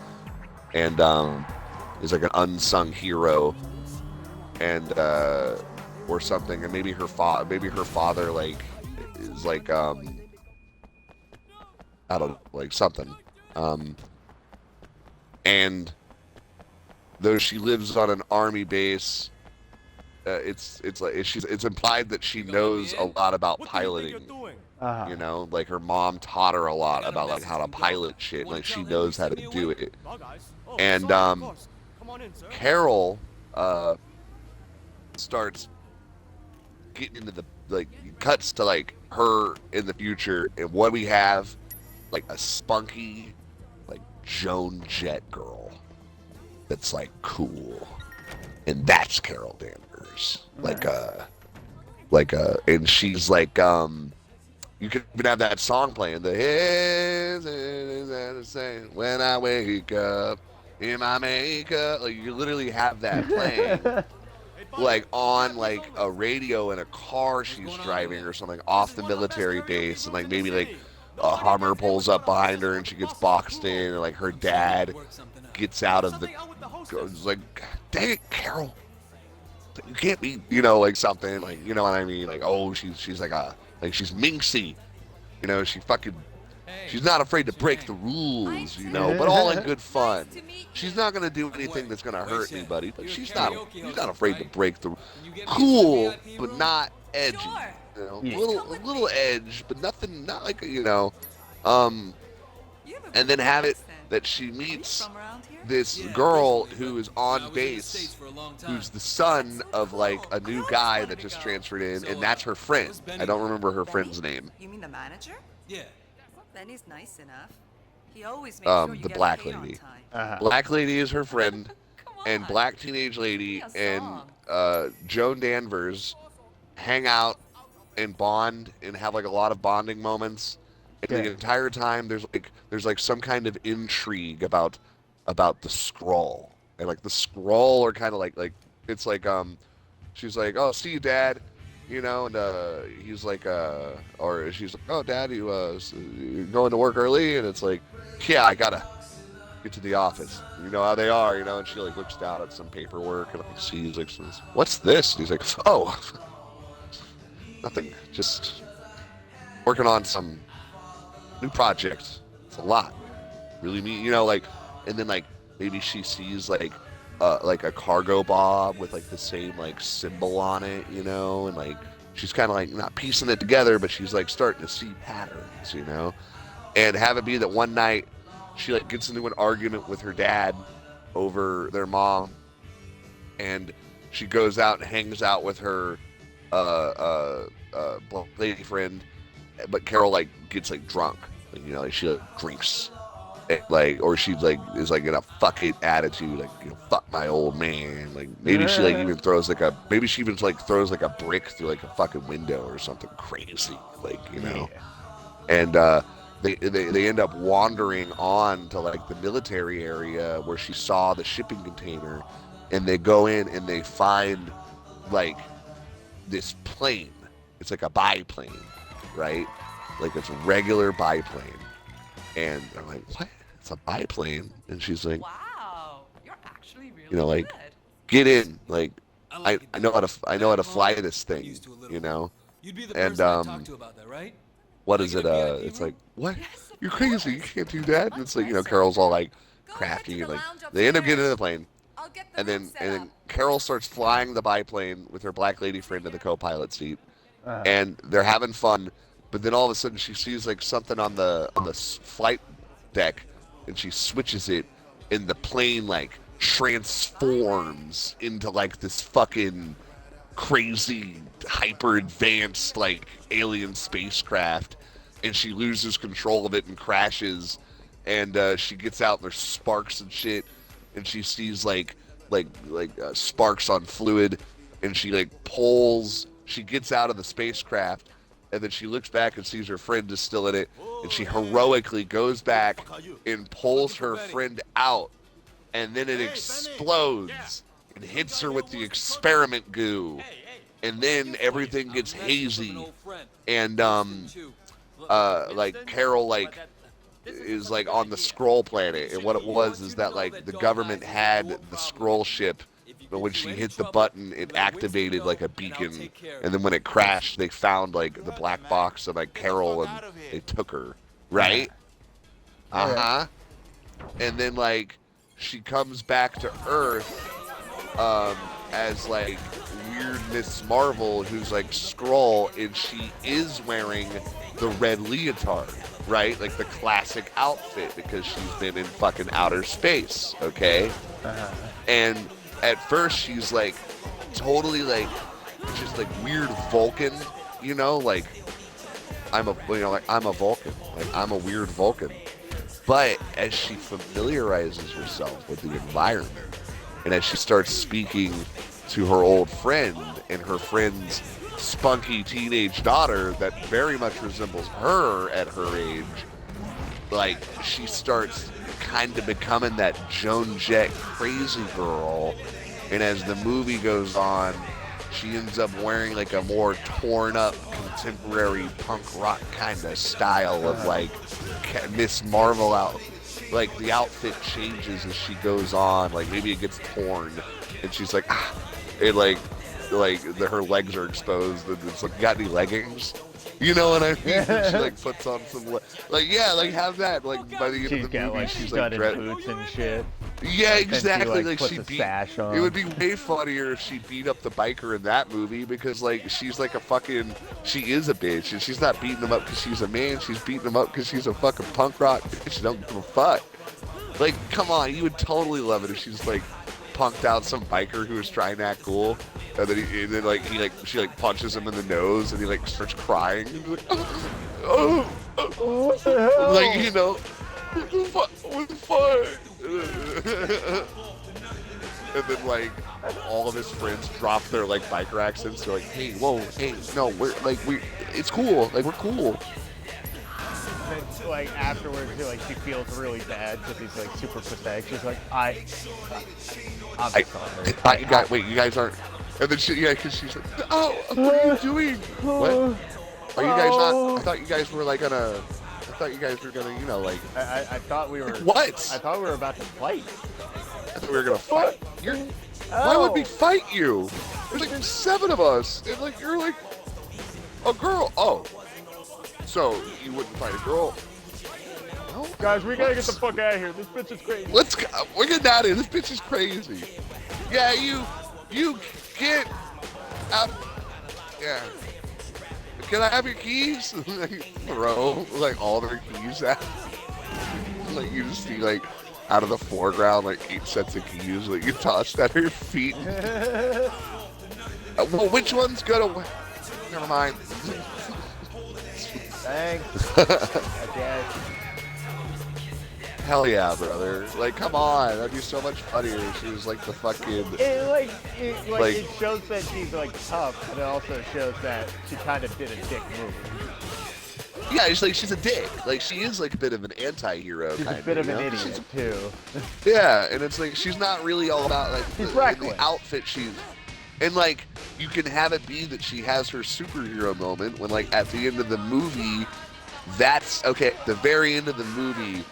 and is like an unsung hero, and or something, and maybe her father like is like I don't know, like something, and though she lives on an army base, it's implied that she knows a lot about piloting. You know, like her mom taught her a lot about like how to pilot shit. Like she knows how to do it. And Carol starts getting into the like cuts to like her in the future, and what we have like a spunky like Joan Jett girl that's like cool, and that's Carol Danvers. And she's like you could even have that song playing, the when I wake up in my makeup, like you literally have that playing like on like a radio in a car she's driving or something off the military base, and like maybe like a Hummer pulls up behind her and she gets boxed in, and like her dad gets out of the like, dang it, Carol, you can't be, you know, like something like, you know what I mean, like, oh, she's like she's minxy, you know, she's not afraid to break the rules, you know, but all in good fun. She's not gonna do anything that's gonna hurt anybody, but she's not afraid to break the cool, but not edgy, you know, a little edge, but nothing, not like, you know, and then have it that she meets this girl who is on base, who's the son of like a new guy that just transferred in, and that's her friend. I don't remember her friend's name. You mean the manager? Yeah. Benny's nice enough. He always makes sure you The get black paid on lady. time. Black lady is her friend, and black teenage lady and Joan Danvers hang out and bond and have like a lot of bonding moments. And the entire time there's like some kind of intrigue about the Skrull, and like the Skrull are kind of like it's like she's like, oh, see you, Dad, you know, and he's like or she's like, oh, Dad, you're going to work early, and it's like, yeah, I gotta get to the office, you know how they are, you know, and she like looks down at some paperwork and like sees like, what's this, and he's like, oh, nothing, just working on some new project. It's a lot, really, you know, like. And then like maybe she sees like a cargo bob with like the same like symbol on it, you know, and like she's kind of like not piecing it together, but she's like starting to see patterns, you know. And have it be that one night she like gets into an argument with her dad over their mom, and she goes out and hangs out with her lady friend, but Carol like gets like drunk, like, you know, like she like, drinks, and, like, or she's like is like in a fucking attitude, like, you know, fuck my old man, like maybe she like even throws like a throws like a brick through like a fucking window or something crazy, like, you know, and they end up wandering on to like the military area where she saw the shipping container, and they go in and they find like this plane. It's like a biplane, right? Like it's a regular biplane. And I'm like, what? It's a biplane? And she's like, wow, you're actually really you know, like, get in. Like, I know how to fly this thing, you know? You'd be the And person I talk to about that, right? what is it? It's like, what? You're crazy. You can't do that. And it's like, you know, Carol's all like crafty, and like they end up getting in the plane. And then Carol starts flying the biplane with her black lady friend in the co-pilot seat, and they're having fun. But then all of a sudden she sees like something on the flight deck, and she switches it, and the plane like transforms into like this fucking crazy hyper advanced like alien spacecraft, and she loses control of it and crashes, and she gets out and there's sparks and shit, and she sees like sparks on fluid, and she like she gets out of the spacecraft, and then she looks back and sees her friend is still in it, and she heroically goes back and pulls her friend out, and then it explodes and hits her with the experiment goo, and then everything gets hazy, and like Carol like is like on the Skrull planet, and what it was is that like the government had the Skrull ship, but when she hit the button it activated like a beacon, and then when it crashed they found like the black box of like Carol, and they took her, right? And then like she comes back to Earth as like weird Miss Marvel, who's like Skrull, and she is wearing the red leotard, right? Like the classic outfit, because she's been in fucking outer space, okay? And at first she's like totally like just like weird Vulcan, you know, like I'm a Vulcan, like I'm a weird Vulcan. But as she familiarizes herself with the environment, and as she starts speaking to her old friend and her friend's spunky teenage daughter that very much resembles her at her age, like she starts kind of becoming that Joan Jett crazy girl. And as the movie goes on, she ends up wearing like a more torn up contemporary punk rock kind of style of like Miss Marvel out. Like the outfit changes as she goes on, like maybe it gets torn, and she's like, it like her legs are exposed, and it's like, got any leggings? You know what I mean? She like puts on some have that like by the end of the movie, like she's like boots and shit. Yeah, exactly. Like puts she a beat. sash on. It would be way funnier if she beat up the biker in that movie, because like she's like a fucking, she is a bitch, and she's not beating him up because she's a man. She's beating him up because she's a fucking punk rock bitch. She don't give a fuck. Like, come on, you would totally love it if she's like punked out some biker who was trying to act cool, and then she like punches him in the nose, and he like starts crying. And like, what the hell? Like, you know, what the fuck? And then like all of his friends drop their like biker accents. They're like, hey, whoa, hey, no, it's cool, like we're cool. Then, like afterwards, she feels really bad because he's like super pathetic. She's like, I'm sorry. Wait, you guys aren't. And then because she's like, oh, what are you doing? What? Are you guys not? I thought you guys were like gonna. I thought you guys were gonna, you know, like. I thought we were. What? I thought we were about to fight. I thought we were gonna fight. Why would we fight you? There's like 7 of us, and like you're like a girl. Oh, so you wouldn't fight a girl? No, guys, we gotta get the fuck out of here. This bitch is crazy. Let's go. We're getting out of here. This bitch is crazy. Yeah, you get out. Yeah. Can I have your keys? Like, throw like all their keys out. Like you just see like out of the foreground like 8 sets of keys like you tossed at her feet. Well, which one's gonna? Never mind. Thanks. Okay. Hell yeah, brother! Like, come on, that'd be so much funnier. She was like the fucking. It shows that she's like tough, but it also shows that she kind of did a dick move. Yeah, it's like she's a dick. Like she is like a bit of an anti-hero. She's kind a bit of you an know? idiot too. Yeah, and it's like she's not really all about like the outfit she's. And like you can have it be that she has her superhero moment when like at the end of the movie, that's okay. At the very end of the movie.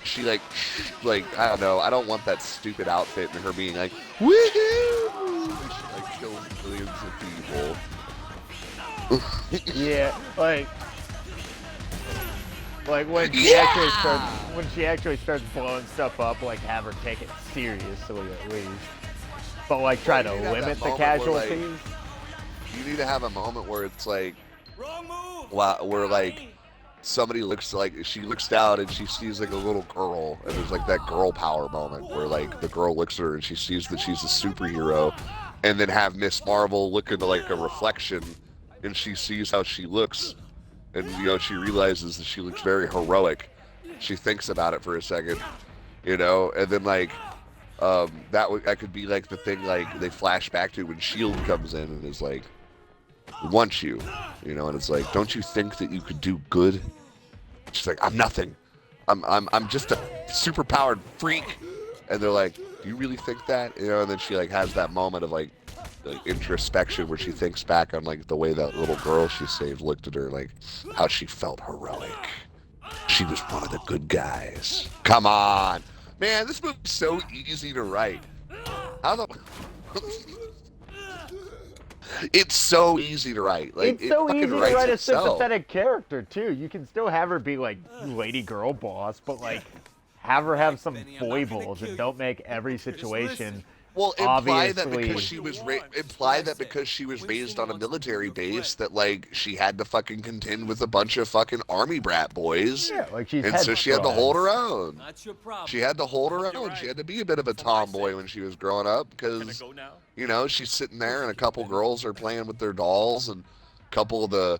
She like I don't know. I don't want that stupid outfit and her being like, woohoo! She like kills millions of people. Yeah, like when she actually starts blowing stuff up, like have her take it seriously at least. But like try to limit the casualties. You need to have a moment where it's like, where like. Somebody looks like she looks down and she sees like a little girl, and there's like that girl power moment where like the girl looks at her and she sees that she's a superhero, and then have Miss Marvel look into like a reflection, and she sees how she looks, and you know she realizes that she looks very heroic. She thinks about it for a second, you know, and then like that could be like the thing like they flash back to when Shield comes in and is like. Want you know, and it's like, don't you think that you could do good? She's like, I'm nothing. I'm just a superpowered freak. And they're like, do you really think that? You know, and then she like has that moment of like introspection where she thinks back on like the way that little girl she saved looked at her, like how she felt heroic. She was one of the good guys. Come on, man, this movie's so easy to write. How the It's so easy to write. Like, it's so easy to write a itself. sympathetic character too. You can still have her be like Lady Girl Boss, but like have her have some foibles and don't make every situation. Well, imply that obviously because she was raised on a military base that like she had to fucking contend with a bunch of fucking army brat boys. Yeah, like she's and so she had to hold her own. Not your problem. She had to hold her own. She had to be a bit of a tomboy when she was growing up because you know she's sitting there and a couple girls are playing with their dolls and a couple of the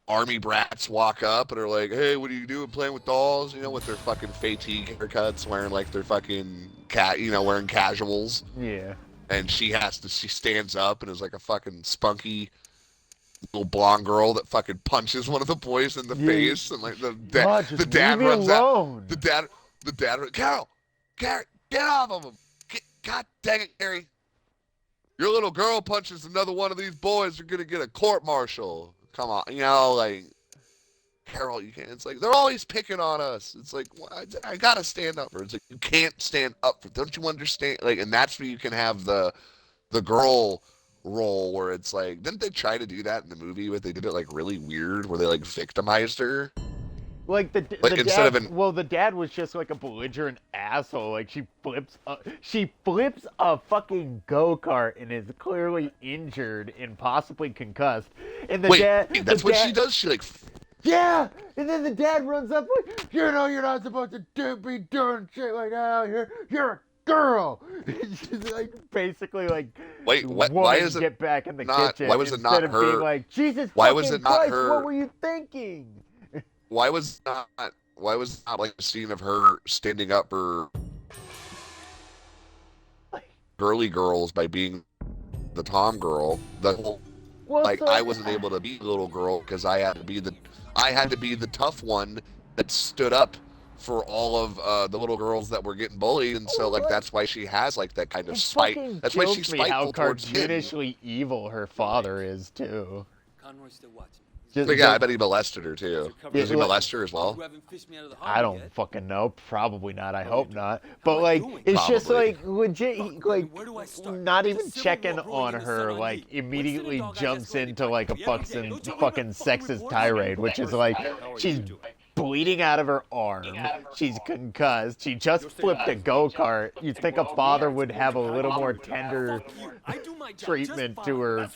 army brats walk up and are like, hey, what are you doing playing with dolls? You know, with their fucking fatigue haircuts, wearing like their fucking wearing casuals. Yeah. And she stands up and is like a fucking spunky little blonde girl that fucking punches one of the boys in the face, and like the dad runs out. The dad, Carol, get off of him. God dang it, Carrie. Your little girl punches another one of these boys, you're gonna get a court-martial. Come on, you know, like, Carol, you can't. It's like, they're always picking on us. It's like, well, I gotta stand up for it. It's like, you can't stand up for it. Don't you understand? Like, and that's where you can have the girl role where it's like, didn't they try to do that in the movie, but they did it, like, really weird, where they, like, victimized her? Like the dad was just like a belligerent asshole. Like she flips a fucking go-kart and is clearly injured and possibly concussed. And that's what she does. She like, yeah. And then the dad runs up like, you know, you're not supposed to be doing shit like that out here. You're a girl. She's like basically like, why is it get back in the kitchen? Why was it not her? Instead of being like, Jesus, why was it not Christ, her? What were you thinking? Why was not like a scene of her standing up for girly girls by being the tom girl? The whole I wasn't able to be a little girl because I had to be the tough one that stood up for all of the little girls that were getting bullied, and so like that's why she has like that kind of spite. That's why she's spiteful towards him. How cartoonishly evil her father is too. Conroy's still watching. Yeah, I bet he molested her too. Does he molest her as well? I don't fucking know. Probably not. I hope not. But like, it's just like legit. Like, not even checking on her. Like, immediately jumps into like a fucking sexist tirade, which is like, she's bleeding out of her arm. She's concussed. She just flipped a go-kart. You'd think a father would have a little more tender treatment to her,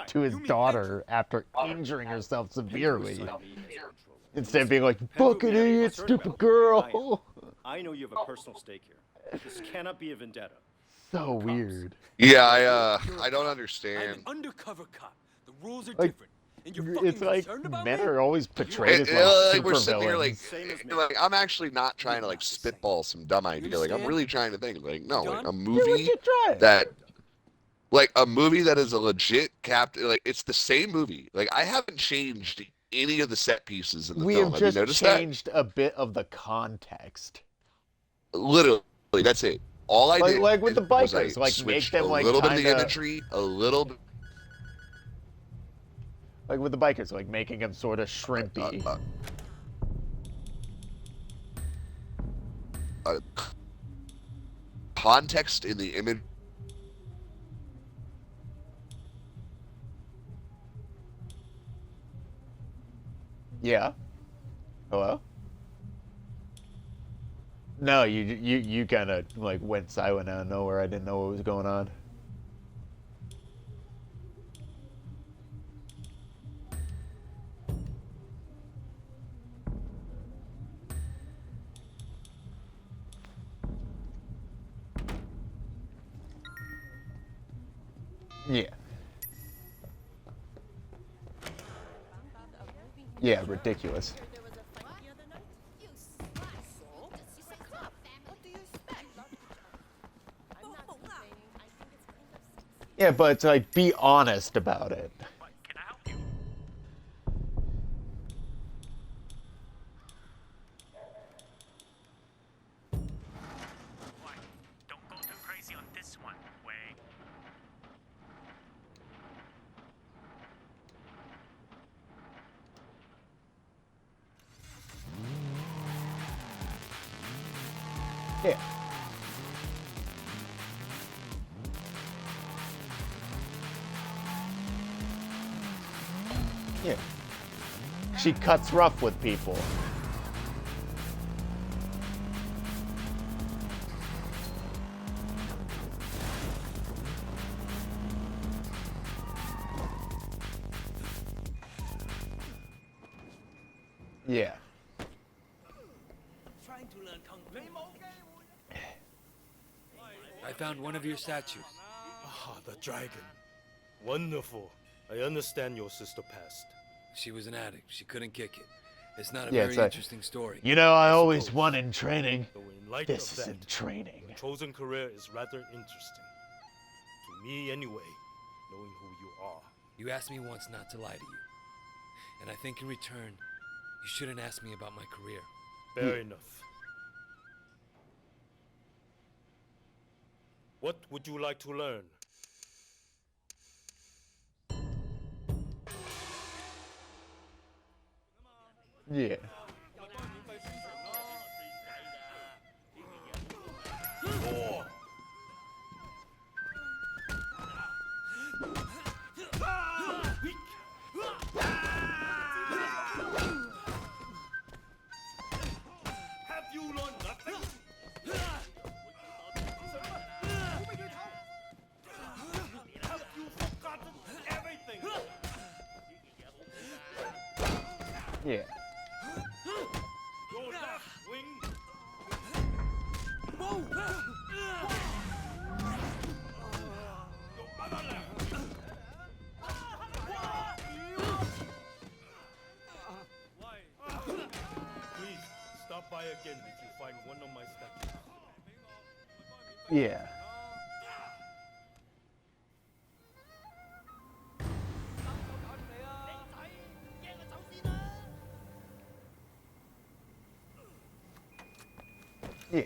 to his daughter after injuring herself severely. Instead of being like, fucking idiot, stupid girl. I know you have a personal stake here. This cannot be a vendetta. So weird. Yeah, I don't understand. Undercover cop. The rules are Like, different. And you're fucking it's like concerned about men me? are always portrayed as like super We're sitting here villains. like I'm actually not trying to like spitball some dumb idea. Like I'm really trying to think like no, like a Yeah, movie we should try it. that like a movie that is a legit captain. Like it's the same movie. Like I haven't changed any of the set pieces in the We film. have Have you just noticed that? changed a bit of the context. Literally, that's it. All I did like with the was I bikers, like make switched them a like little bit of the kinda, imagery, a little bit. like with the bikers, like making them sort of shrimpy. Context in the image. Yeah. Hello? No, you kind of like went silent out of nowhere. I didn't know what was going on. Yeah. Yeah, ridiculous. Yeah, but it's like, be honest about it. Don't go too crazy on this one, Wei. Yeah. Yeah. She cuts rough with people. Yeah. I found one of your statues. Ah, the dragon. Wonderful. I understand your sister passed. She was an addict. She couldn't kick it. It's not a Yeah, very it's like, interesting story. you know, I always won in training. So in light This of is that, in training. your chosen career is rather interesting. To me, anyway, knowing who you are. You asked me once not to lie to you. And I think in return, you shouldn't ask me about my career. Fair enough. What would you like to learn? Yeah. Have you learned nothing? Have you forgotten everything? Yeah. Your left wing. Your other left. Please stop by again if you find one of my statues. Yeah. Yeah.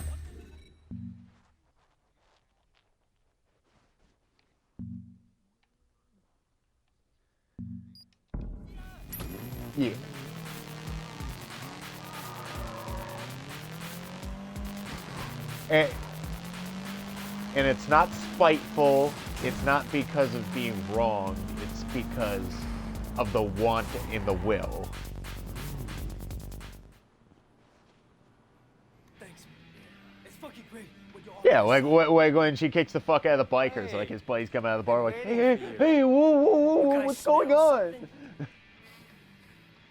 Yeah. And it's not spiteful, it's not because of being wrong, it's because of the want and the will. Thanks. It's fucking great. Yeah, like when she kicks the fuck out of the bikers, like his buddies come out of the bar, like, hey, whoa, what's going on?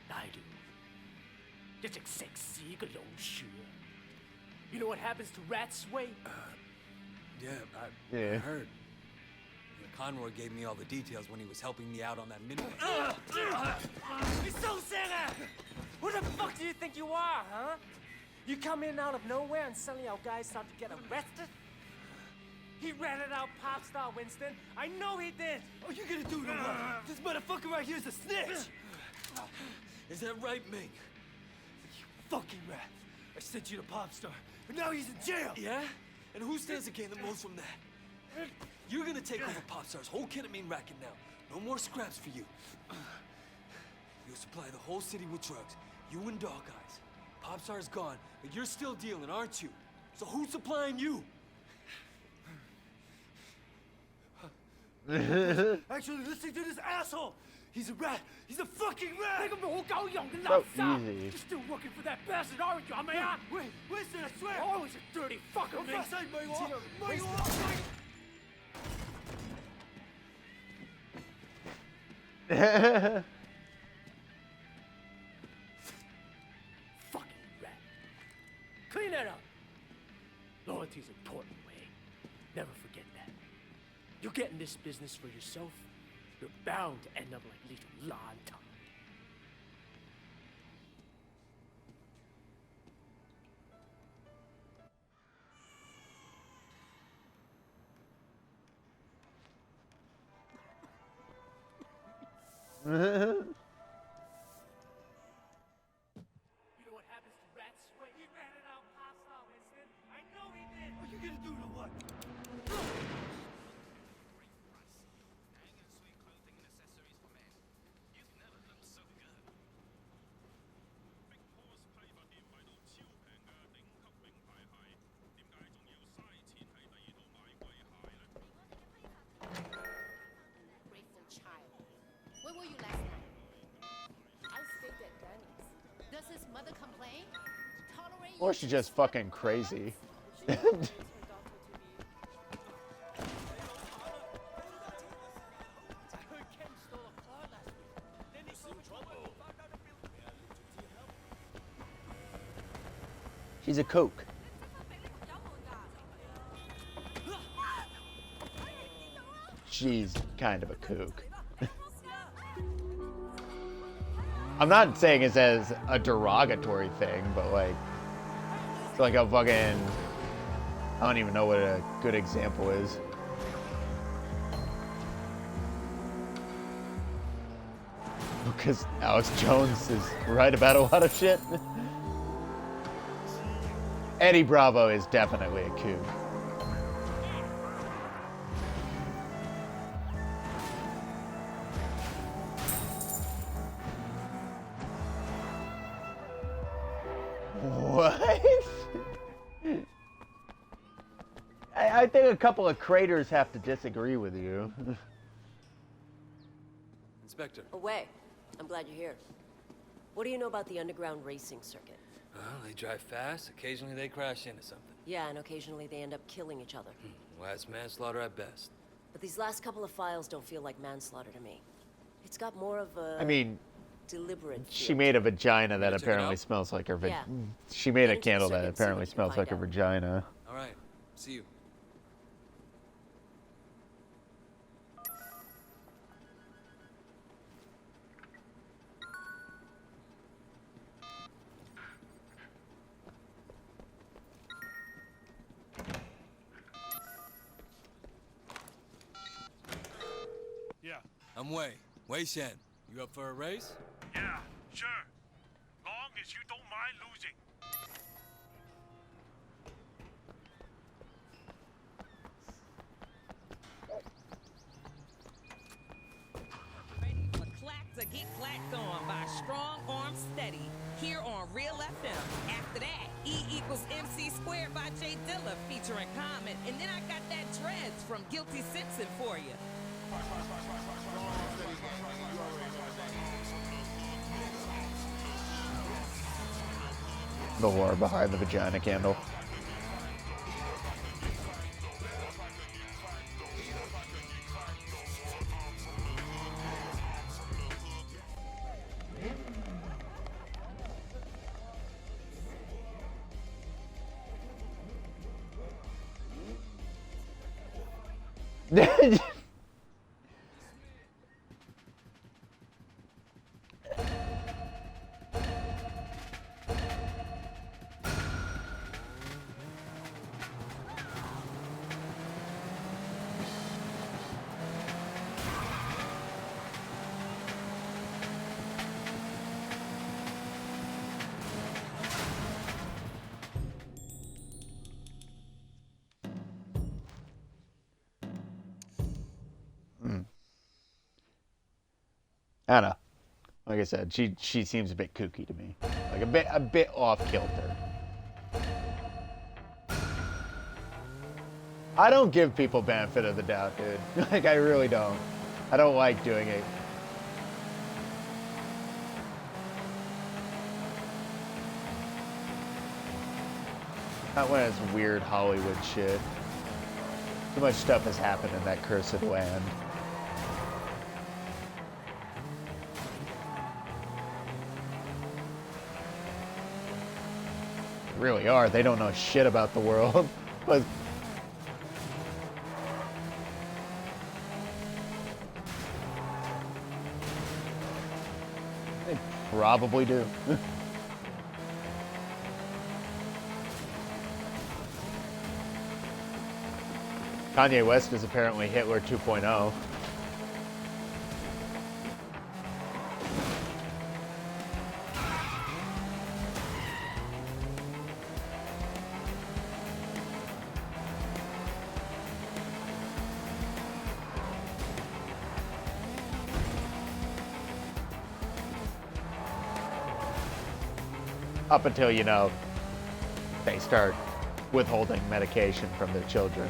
大佬，一直食屎嘅老鼠啊！You know what happens to rats, Wei? Yeah, I Yeah. heard. Yeah, Conroy gave me all the details when he was helping me out on that midway. You so Santa! Who the fuck do you think you are, huh? You come in out of nowhere and suddenly our guys start to get arrested? He ratted out pop star Winston. I know he did. Oh, you gonna do the what? This motherfucker right here's a snitch. Is that right, Ming? You fucking rat. I sent you to Popstar, but now he's in jail. Yeah? And who stands to gain the most from that? You're gonna take over Popstar's whole ketamine racket now. No more scraps for you. You'll supply the whole city with drugs. You and Dog Eyes. Popstar's gone, but you're still dealing, aren't you? So who's supplying you? Actually, listen to this asshole. He's a rat. He's a fucking rat. So easy. You're still working for that bastard, aren't you? I mean, wait, listen, I swear. Oh, he's a dirty fucker, man. Fucking rat. Clean that up. Loyalty's important, Wayne. Never forget that. You get in this business for yourself, you're bound to end up like little Lon Tom. You know what happens to rats? Wait, he ratted out pasta, Winston. I know he did. What are you gonna do to what? Grateful child. Where were you last night? I stayed at Danny's. Does his mother complain? Tolerate Or she's just fucking crazy. She's a kook. She's kind of a kook. I'm not saying it as a derogatory thing, but like, it's like a fucking, I don't even know what a good example is. Because Alex Jones is right about a lot of shit. Eddie Bravo is definitely a kook. What? I think a couple of craters have to disagree with you. Inspector. Away. I'm glad you're here. What do you know about the underground racing circuit? Well, they drive fast. Occasionally they crash into something. Yeah, and occasionally they end up killing each other. Well, that's manslaughter at best. But these last couple of files don't feel like manslaughter to me. It's got more of a... I mean, deliberate she made a vagina that apparently smells like her Yeah. She made a Get into the candle that circuit and see apparently what you smells find like her out. vagina. All right. See you. Yeah. I'm Wei Shen. You up for a race? Yeah, sure. Long as you don't mind losing. Ready for clack to get clacked on by Strong Arm Steady here on Real FM. After that, E equals MC squared by Jay Dilla featuring Common. And then I got that Dreads from Guilty Simpson for you. The lore behind the vagina candle. I don't know. Like I said, she seems a bit kooky to me. Like a bit off kilter. I don't give people benefit of the doubt, dude. Like I really don't. I don't like doing it. Not when it's weird Hollywood shit. Too much stuff has happened in that cursed land. Really are. They don't know shit about the world. But they probably do. Kanye West is apparently Hitler 2.0. Up until, you know, they start withholding medication from their children.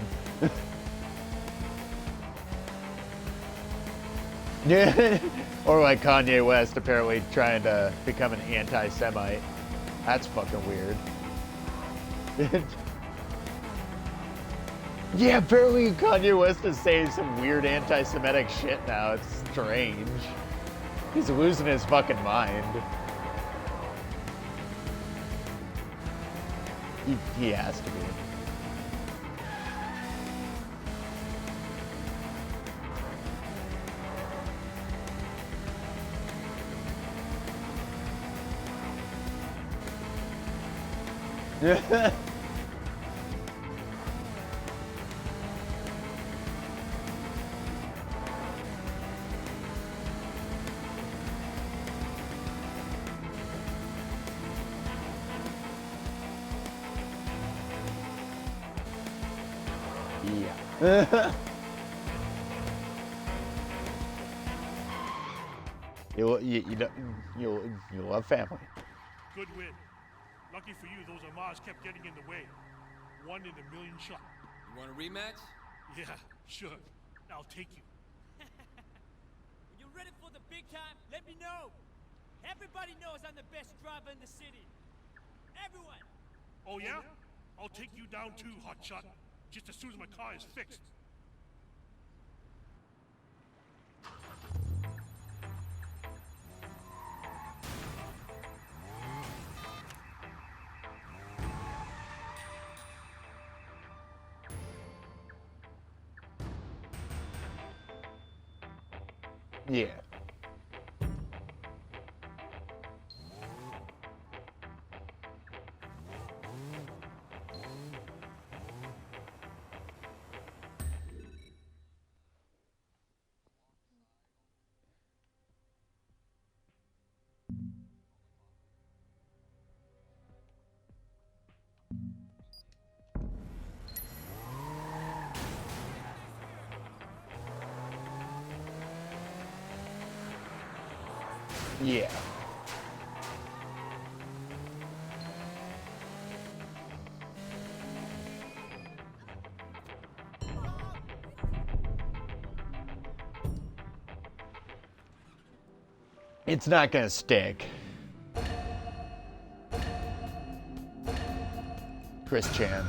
Yeah. Or like Kanye West apparently trying to become an anti-Semite. That's fucking weird. Yeah, apparently Kanye West is saying some weird anti-Semitic shit now. It's strange. He's losing his fucking mind. He has to be. Yeah. You love family. Good win. Lucky for you, those Amars kept getting in the way. 1 in a million shot. You want a rematch? Yeah, sure. I'll take you. When you're ready for the big time, let me know. Everybody knows I'm the best driver in the city. Everyone. Oh yeah? I'll take you down too, hotshot. Just as soon as my car is fixed. Yeah. Yeah. It's not gonna stick. Chris Chan.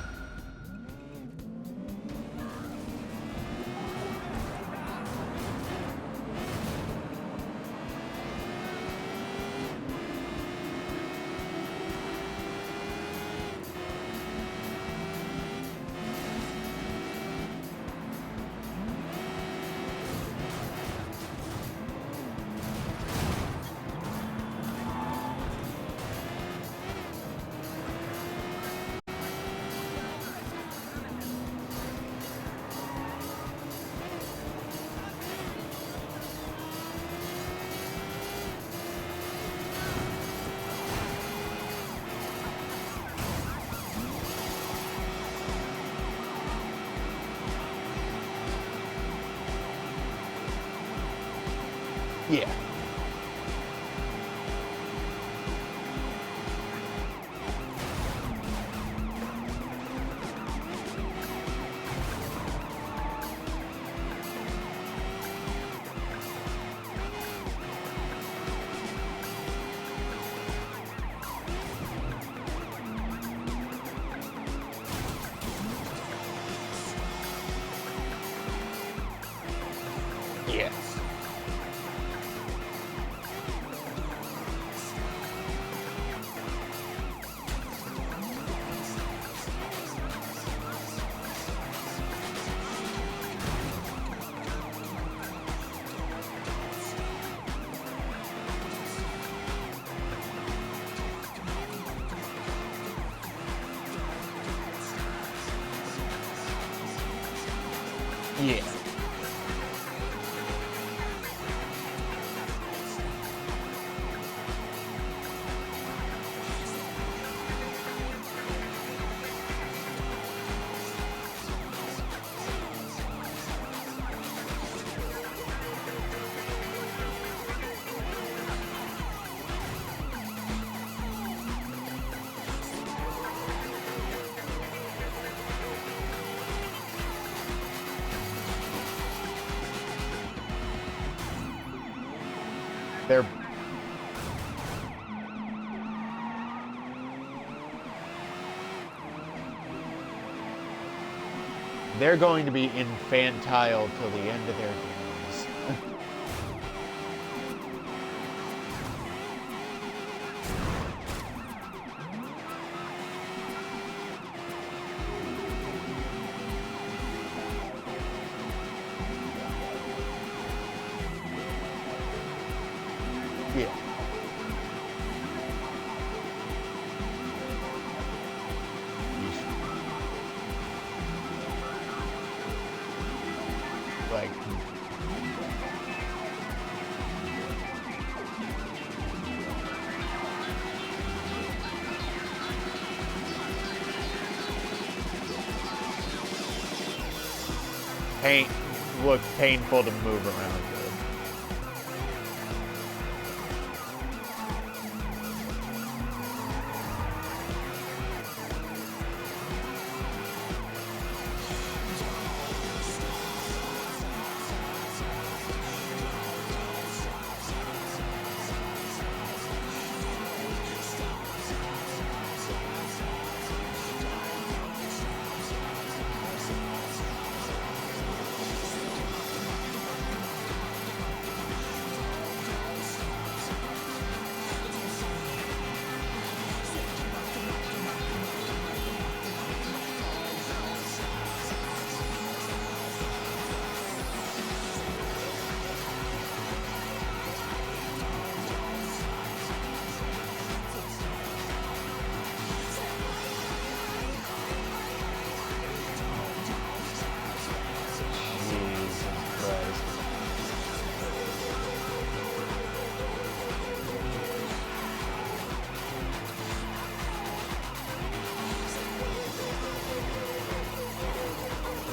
Yeah. Yes. Yeah. They're going to be infantile till the end of their days. Yeah. Like, looks painful to move around with.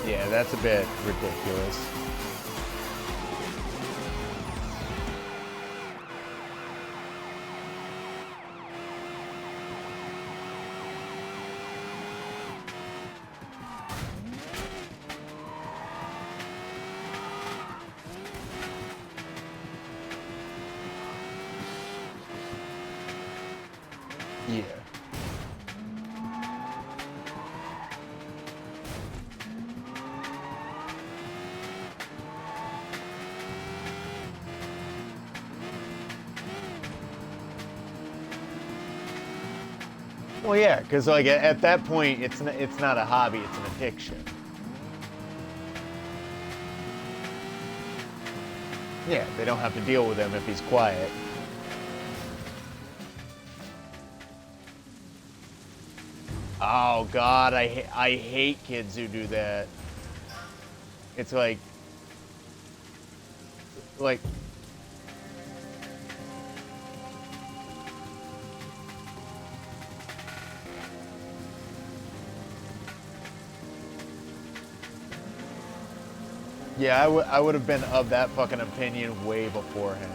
Yeah, that's a bit ridiculous. Yeah. Well, yeah, because like at that point, it's not a hobby; it's an addiction. Yeah, they don't have to deal with him if he's quiet. Oh God, I hate kids who do that. It's like Yeah, I would have been of that fucking opinion way beforehand.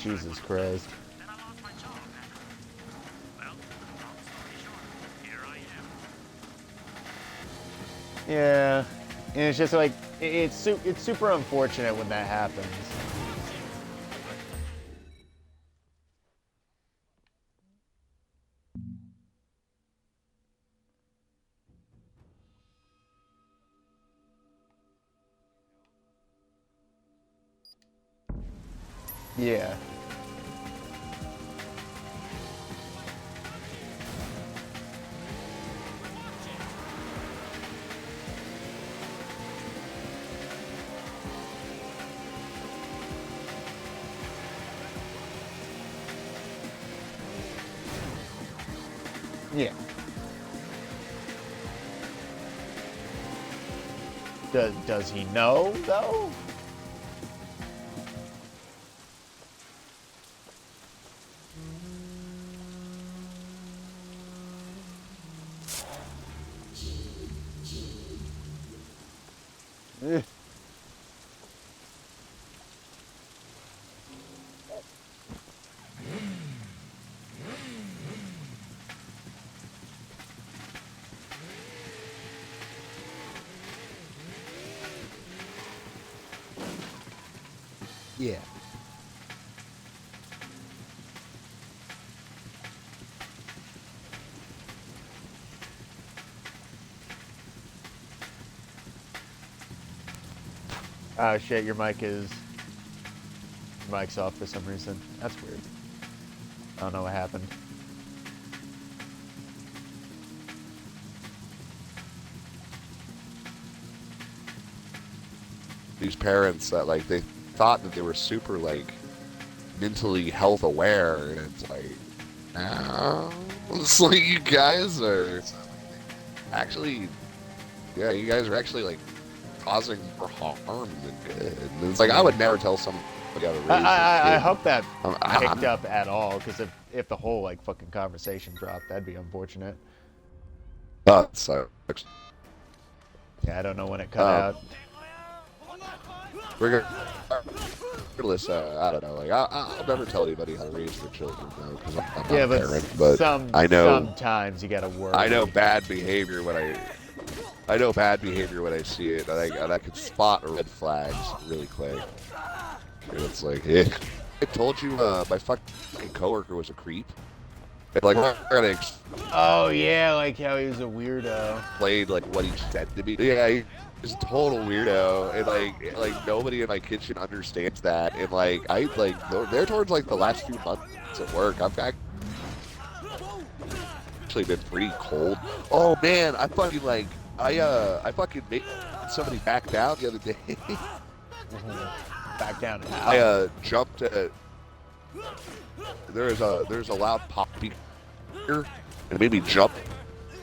Jesus Christ. Yeah, and it's just like, it's super unfortunate when that happens. Yeah. Yeah. Does he know, though? Eh. Yeah. Oh shit, your mic's off for some reason. That's weird. I don't know what happened. These parents that like they thought that they were super like mentally health aware, and it's like, no, it's like you guys are actually, yeah, you guys are actually like causing more harm than good. And it's like I would never tell somebody how to raise I hope that picked up at all, because if the whole like fucking conversation dropped, that'd be unfortunate. So yeah, I don't know when it cut out. Regardless, I don't know. Like I'll never tell anybody how to raise their children, though, because I'm not a parent. But I know sometimes you gotta work. I know bad behavior when I know bad behavior when I see it, and I can spot red flags really quick. And it's like, I told you my fucking coworker was a creep. And like, oh yeah, like how he was a weirdo. Played like what he said to me. Yeah, he's a total weirdo, and like nobody in my kitchen understands that. And like they're towards like the last few months at work, I've actually been pretty cold. Oh man, I fucking like I fucking made somebody back down the other day. Back down how? I jumped at there's a loud pop here, and it made me jump,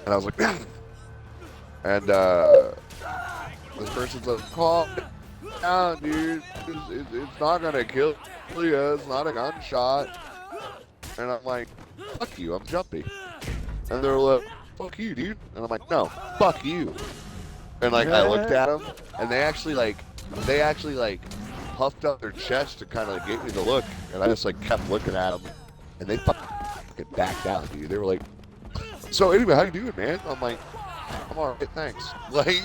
and I was like, and this person's like, calm down, dude. It's not gonna kill you. It's not a gunshot. And I'm like, fuck you. I'm jumpy. And they're like, fuck you, dude. And I'm like, no, fuck you. And like I looked at them, and they actually puffed up their chest to kind of like get me the look, and I just like kept looking at them, and they fucking backed out, dude. They were like, so anyway, how you doing, man? I'm like, I'm alright, thanks. Like,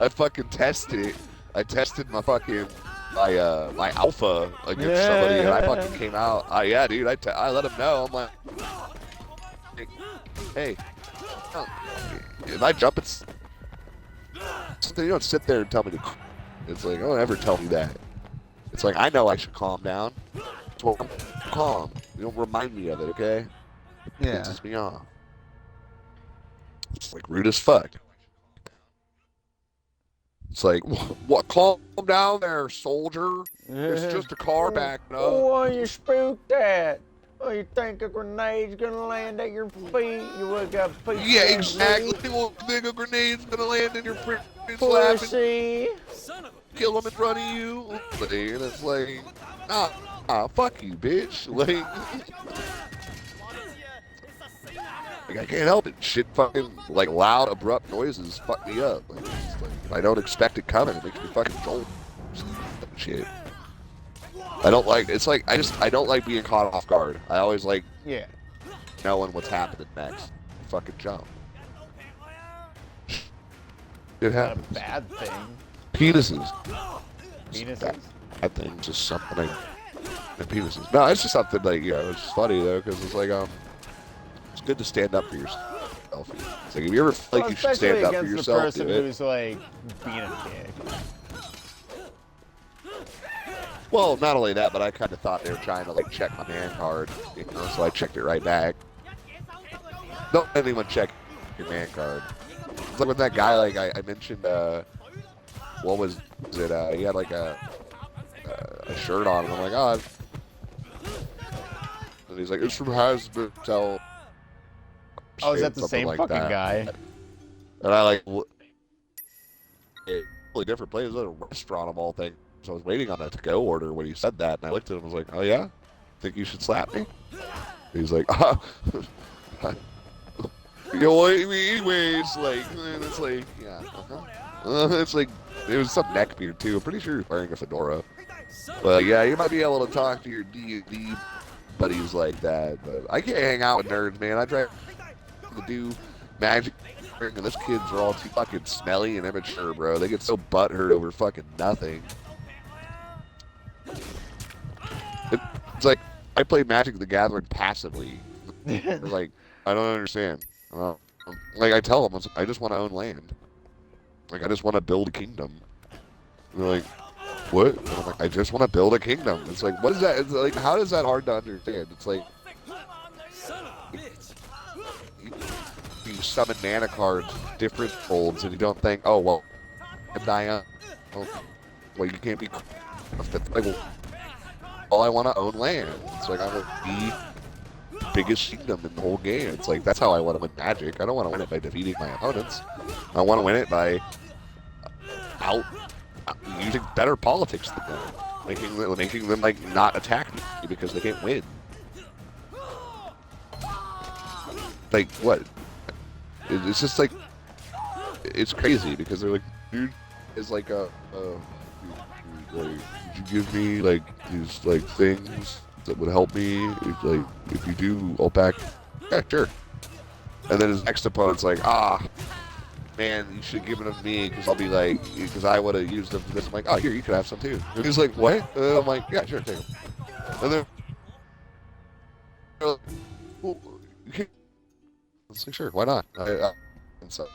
I fucking tested it. I tested my fucking my alpha against somebody, and I fucking came out. Yeah, dude. I let him know. I'm like, hey, if I jump, it's something you don't sit there and tell me to. It's like, don't ever tell me that. It's like, I know I should calm down. So I'm calm. You don't remind me of it, okay? Yeah. It pisses me off. It's like rude as fuck. It's like, what? Calm down there, soldier. It's just a car backing up. Oh, you spooked that. Oh, you think a grenade's gonna land at your feet? You look up. Yeah, exactly. Well, think a grenade's gonna land in your slap pussy. Kill him in front of you. And it's like, fuck you, bitch. Like, I can't help it. Shit fucking, like, loud, abrupt noises fuck me up. Like, it's like, if I don't expect it coming, it makes me fucking jolt. Shit. I don't like, it's like, I don't like being caught off guard. I always like knowing what's happening next. Fucking jump. It happens. Not a bad thing. Penises. Penises? I think just something like penises. No, it's just something like, it's just funny though, because it's like, it's good to stand up for yourself. It's like, if you ever feel like you should stand up for yourself, against the person do it. who's like being a dick. Well, not only that, but I kind of thought they were trying to like check my man card, so I checked it right back. Don't let anyone check your man card. It's like with that guy, like I mentioned, what was it? He had like a shirt on, and I'm like, oh. And he's like, it's from Hasbro. Oh, is that the same like fucking that. guy? And I like, totally different place. It was at a restaurant of all things. So I was waiting on a to-go order when he said that, and I looked at him and was like, oh yeah? Think you should slap me? He's like, anyways, like, and it's like, yeah, it's like, it was some neck beard too. I'm pretty sure he was wearing a fedora. But yeah, you might be able to talk to your D&D buddies like that, but I can't hang out with nerds, man. I try to do magic, and those kids are all too fucking smelly and immature, bro. They get so butthurt over fucking nothing. It's like, I play Magic the Gathering passively. Like, I don't understand. Like, I tell them, I just want to own land. Like, I just want to build a kingdom. And they're like, what? And I'm like, I just want to build a kingdom. It's like, what is that? It's like, how is that hard to understand? It's like, you summon mana cards, different folds, and you don't think, oh, well, well, you can't be, like, well, all I want to own land. It's like, I'm the biggest kingdom in the whole game. It's like, that's how I want to win Magic. I don't want to win it by defeating my opponents. I want to win it by using better politics than them, making them like not attack me because they can't win. Like what? It's just like, it's crazy because they're like, dude is like like, could you give me like these like things that would help me? If you do, I'll back. Yeah, sure. And then his next opponent's like, man, you should give them to me because I'll be like, because I would have used them for this. I'm like, oh, here, you could have some too. And he's like, what? And I'm like, yeah, sure, take them. And then, well, it's like, sure, why not? And so,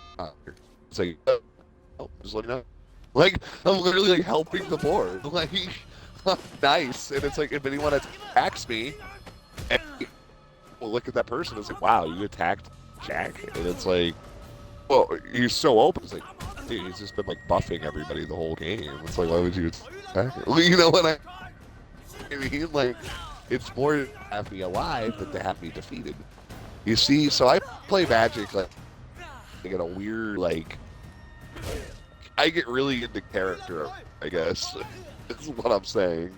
it's like, oh, just let me know. Like, I'm literally like helping the board. Like, nice. And it's like, if anyone attacks me, and we'll look at that person, it's like, wow, you attacked Jack. And it's like, well, he's so open. It's like, dude, he's just been like buffing everybody the whole game. It's like, why would you attack him? You know what I mean? Like, it's more to have me alive than to have me defeated. You see, so I play Magic like in a weird, like, I get really into character, I guess. That's what I'm saying.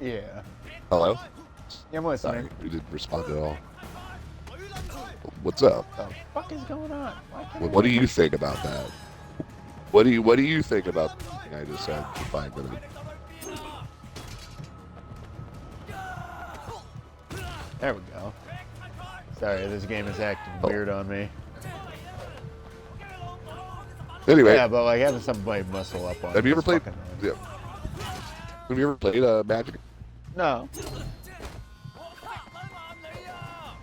Yeah. Hello? Yeah, I'm listening. Sorry, you didn't respond at all. What's up? What the fuck is going on? What do you think about that? What do you think about the thing I just said for 5 minutes? There we go. Sorry, this game is acting weird on me. Anyway. Yeah, but like having somebody muscle up on. Have you ever played? Yeah. Have you ever played Magic? No.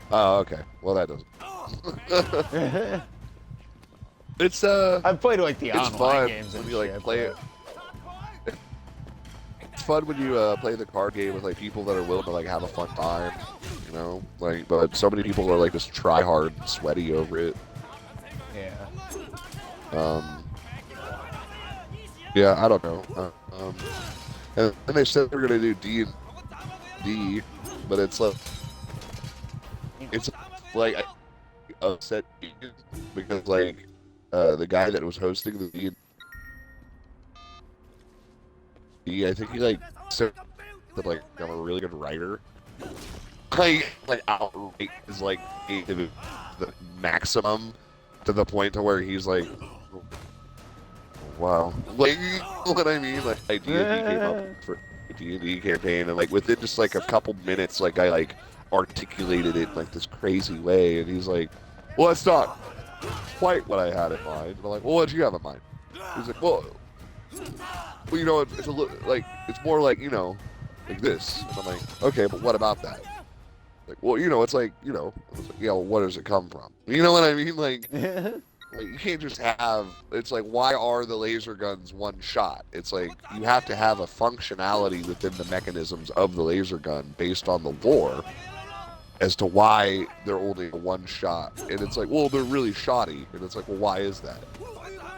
Oh, okay. Well, that doesn't. It's I've played like the it's online fun games when and you like shit, play it. It's fun when you play the card game with like people that are willing to like have a fun time, you know. Like, but so many people are like just try hard and sweaty over it. Yeah. Yeah, I don't know. And they said they were gonna do D, but it's like I upset because like the guy that was hosting the D, I think he like said that like I'm a really good writer. Like outright is like the maximum to the point to where he's like, wow, like you know what I mean? Like D&D came up for a D&D campaign, and like within just like a couple minutes, like I like articulated it in like this crazy way, and he's like, well, that's not quite what I had in mind. And I'm like, well, what did you have in mind? He's like, well, you know, it's a little like it's more like, you know, like this. And I'm like, okay, but what about that? Like, well, you know, it's like, you know, yeah, well, where does it come from? You know what I mean? Like, like, you can't just have, it's like, why are the laser guns one shot? It's like, you have to have a functionality within the mechanisms of the laser gun based on the lore as to why they're only a one shot. And it's like, well, they're really shoddy. And it's like, well, why is that?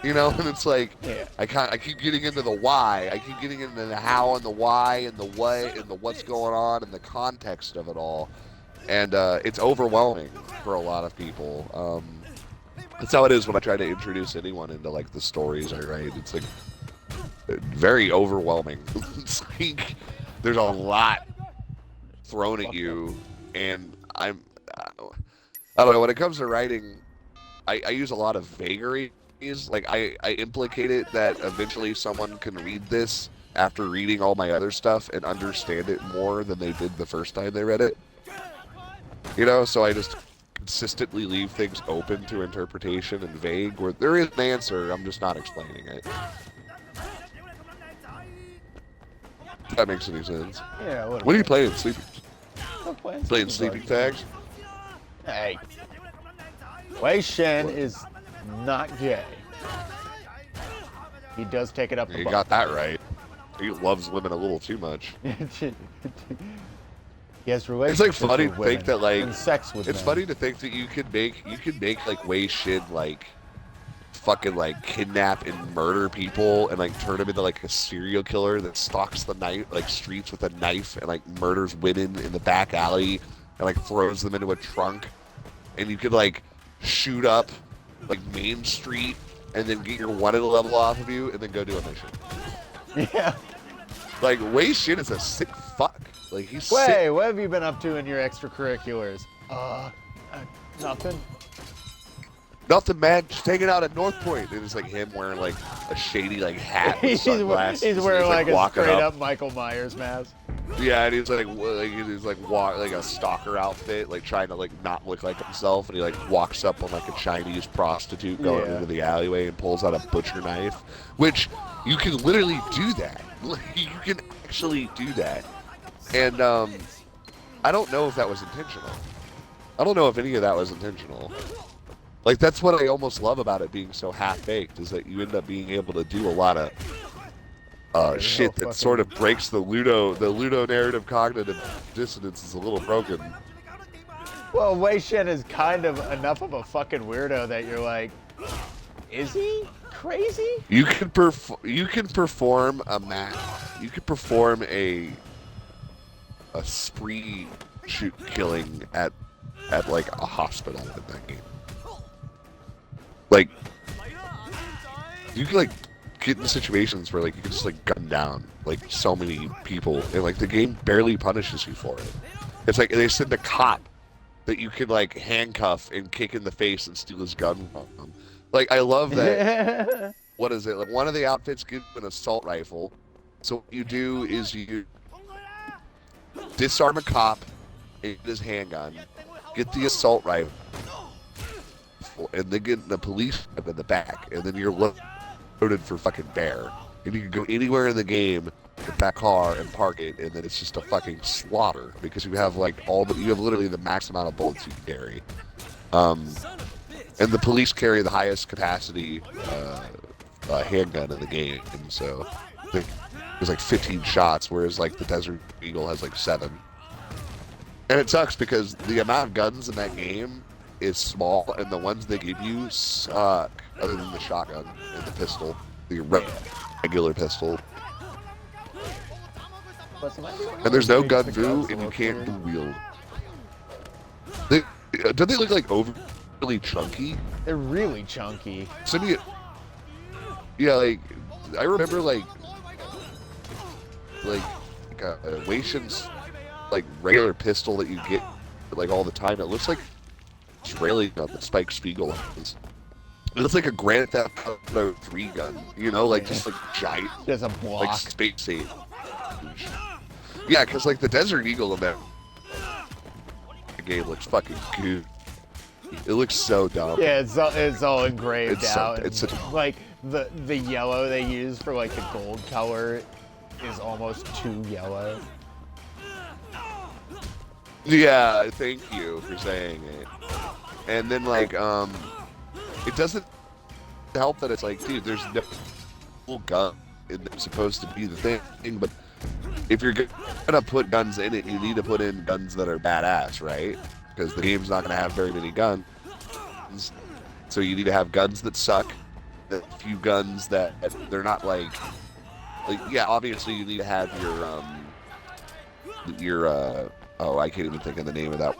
You know, and it's like, I keep getting into the why. I keep getting into the how and the why and the what and the what's going on and the context of it all. And it's overwhelming for a lot of people. That's how it is when I try to introduce anyone into like the stories I write. It's like very overwhelming. It's like there's a lot thrown at you, and I don't know. When it comes to writing, I use a lot of vagaries. Like I implicate it that eventually someone can read this after reading all my other stuff and understand it more than they did the first time they read it. You know, so I just consistently leave things open to interpretation and vague, where there is an answer, I'm just not explaining it. If that makes any sense. Yeah, what are you playing? Playing sleeping tags? Hey. Wei Shen is not gay. He does take it up the You butt. got that right. He loves women a little too much. He has It's relationships like funny with to women think that like and sex with it's men. funny to think that you could make like Wei Shin like fucking like kidnap and murder people and like turn him into like a serial killer that stalks the night like streets with a knife and like murders women in the back alley and like throws them into a trunk, and you could like shoot up like Main Street and then get your wanted level off of you and then go do a mission. Yeah. Like Wei Shin is a sick fuck. Like he's Wait, sick. what have you been up to in your extracurriculars? Nothing. Nothing, man. Just hanging out at North Point. And it's like him wearing like a shady like hat with sunglasses. He's wearing like a walking straight up Michael Myers mask. Yeah, and he's like a stalker outfit, like trying to like not look like himself, and he like walks up on like a Chinese prostitute going into the alleyway and pulls out a butcher knife, which you can literally do that. You can actually do that. And I don't know if that was intentional. I don't know if any of that was intentional. Like, that's what I almost love about it being so half-baked, is that you end up being able to do a lot of shit that sort of breaks the Ludo narrative cognitive dissonance is a little broken. Well, Wei Shen is kind of enough of a fucking weirdo that you're like, is he crazy? You can perform a spree shoot killing at like a hospital in that game. Like, you can like get in situations where like you can just like gun down like so many people, and like the game barely punishes you for it. It's like they send a cop that you can like handcuff and kick in the face and steal his gun from him. Like, I love that. What is it? Like, one of the outfits gives you an assault rifle. So what you do is you disarm a cop and get his handgun, get the assault rifle, and then get the police in the back, and then you're loaded for fucking bear. And you can go anywhere in the game, get that car and park it, and then it's just a fucking slaughter because you have like you have literally the max amount of bullets you can carry. And the police carry the highest capacity handgun in the game, and so there's like 15 shots, whereas like the Desert Eagle has like 7. And it sucks because the amount of guns in that game is small, and the ones they give you suck, other than the shotgun and the pistol, the regular pistol. And there's no gun view, and you can't dual wield. Don't they look like overly chunky? They're really chunky. Yeah, like I remember like Wation's like regular pistol that you get like all the time. It looks like it's railing on the Spike Spiegel. It looks like a Grand Theft Auto 3 gun, you know, like just like giant. There's a block. Like space age. Yeah, because like the Desert Eagle in that game looks fucking good. It looks so dumb. Yeah, it's all engraved out. It's like the yellow they use for like the gold color is almost too yellow. Yeah, thank you for saying it. And then like it doesn't help that it's like, dude, there's no gun. It's supposed to be the thing, but if you're gonna put guns in it, you need to put in guns that are badass, right? Because the game's not gonna have very many guns. So you need to have guns that suck, a few guns that they're not like yeah, obviously you need to have your oh, I can't even think of the name of that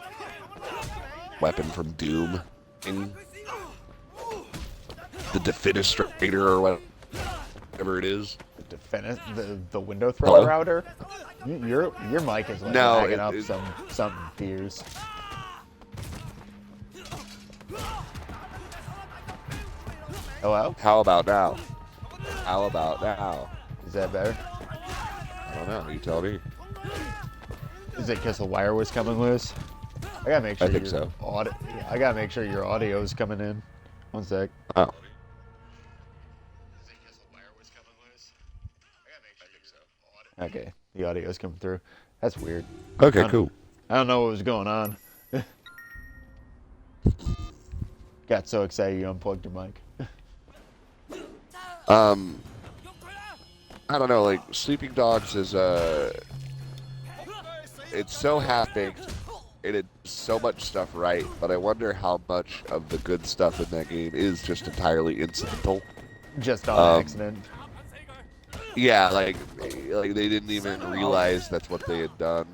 weapon from Doom. The Defenestrator or whatever it is. The window thrower router? Your mic is like lagging up some fears. Hello? How about now? How about now? Is that better? I don't know. You tell me. Is it because the wire was coming loose? I gotta make sure. I think so. I gotta make sure your audio is coming in. One sec. Oh. Okay, the audio's coming through. That's weird. Okay, cool. I don't know what was going on. Got so excited you unplugged your mic. I don't know, like Sleeping Dogs is it's so half-baked and it's so much stuff right, but I wonder how much of the good stuff in that game is just entirely incidental. Just on accident. Yeah, like they didn't even realize that's what they had done.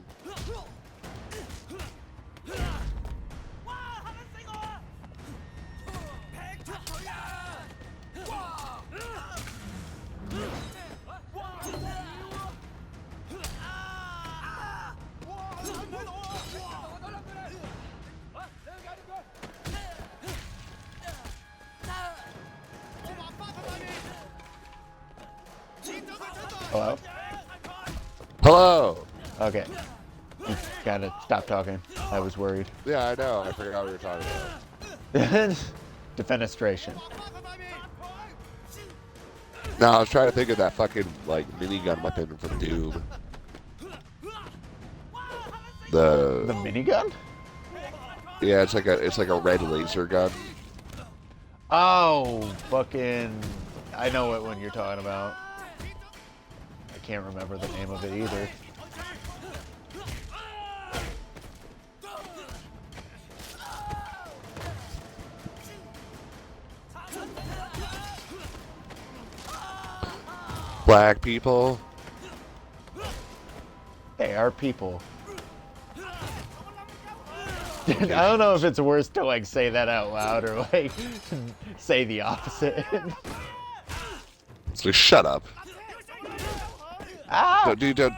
Hello? Hello! Okay. You gotta stop talking. I was worried. Yeah, I know. I forgot what we were talking about. Defenestration. No, I was trying to think of that fucking, like, minigun weapon from Doom. The minigun? Yeah, it's like a red laser gun. Oh, fucking... I know what one you're talking about. I can't remember the name of it either. Black people. They are people. I don't know if it's worse to like say that out loud or like say the opposite. So shut up. Ah! No, dude, don't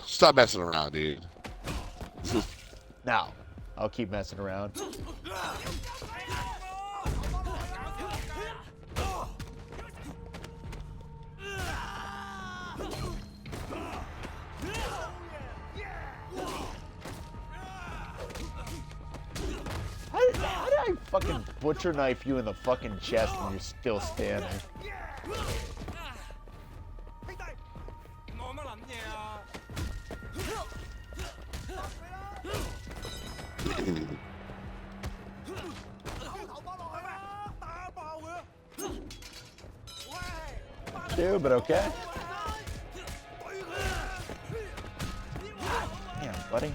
stop messing around, dude. No, I'll keep messing around. How did I fucking butcher knife you in the fucking chest and you're still standing? Dude, but okay. Damn, buddy.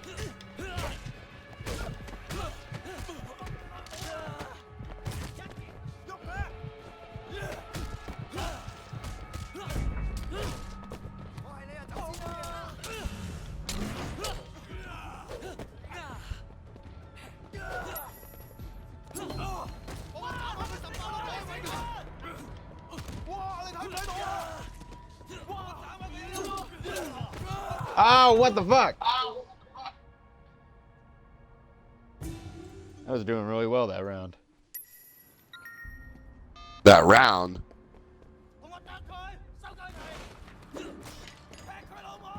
Oh, what the fuck? I was doing really well that round. That round.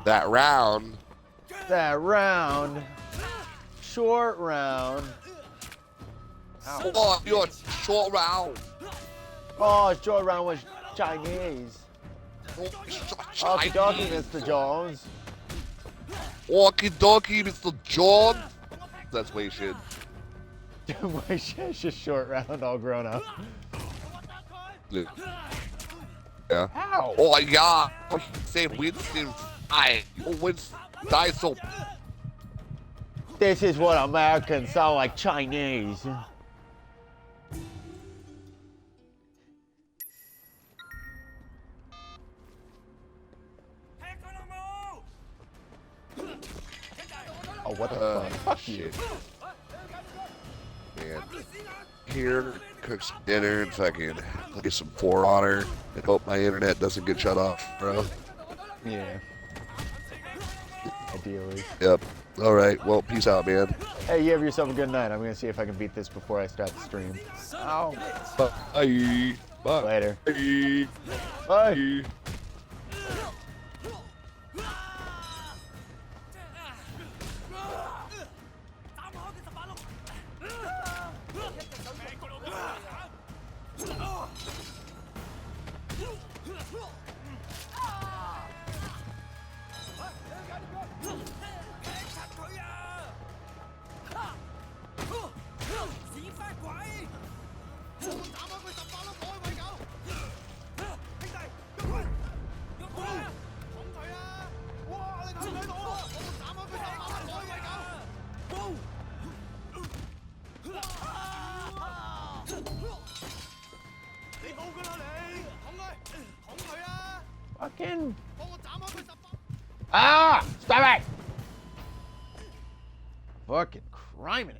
That round. That round. Short round. Ow. Oh, your short round. Oh, short round was Chinese. Okie dokie, Mr. Jones. Okie dokie, Mr. John. That's way shit. It's just short round, all grown up. Yeah. Ow. Oh, yeah. Say Winston. Winston die so. This is what Americans sound like Chinese. Oh, what the fuck? Fuck you. Man. Here, cook some dinner and fucking get some For Honor and hope my internet doesn't get shut off, bro. Yeah. Ideally. Yep. All right. Well, peace out, man. Hey, you have yourself a good night. I'm gonna see if I can beat this before I start the stream. Ow. Bye. Bye. Later. Bye. Bye. Fucking. Ah! Stop it! Fucking criminy.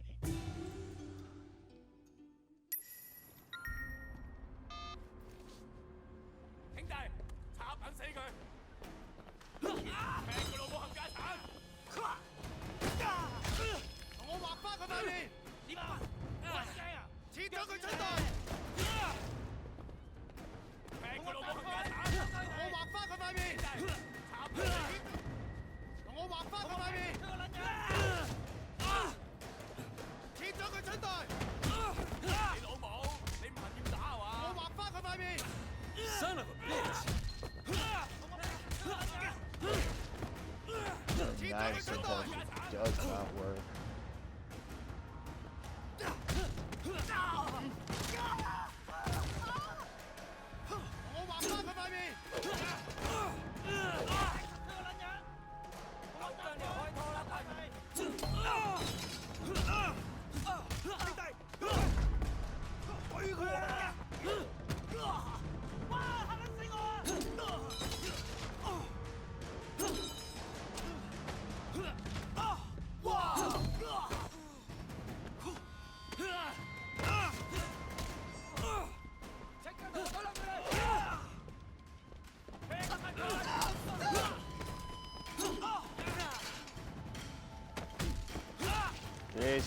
Son of a bitch! Knife sometimes does not work. Jeez.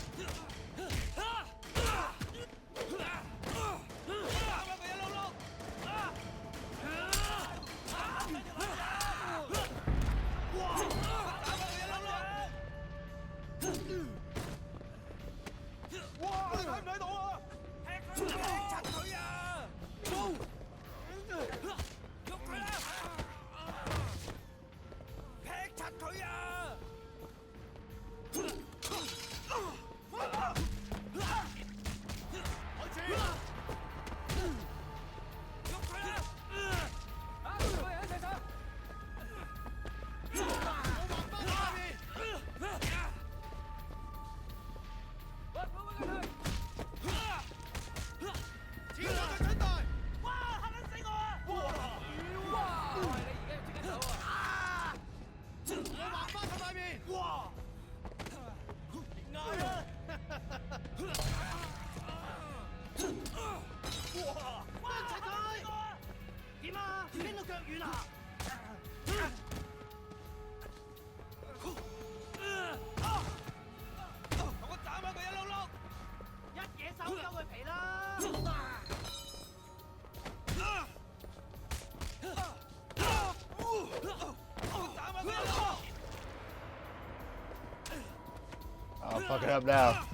I'll fuck it up now.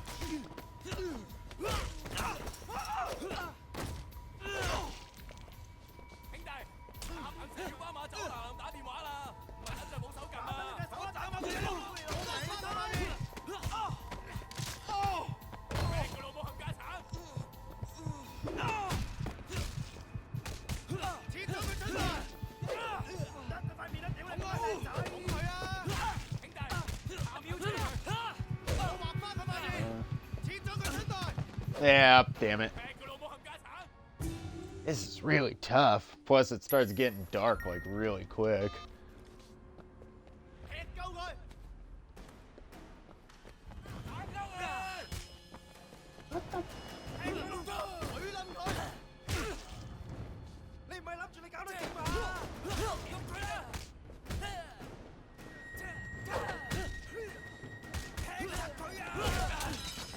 Yeah, damn it. This is really tough. Plus, it starts getting dark like really quick.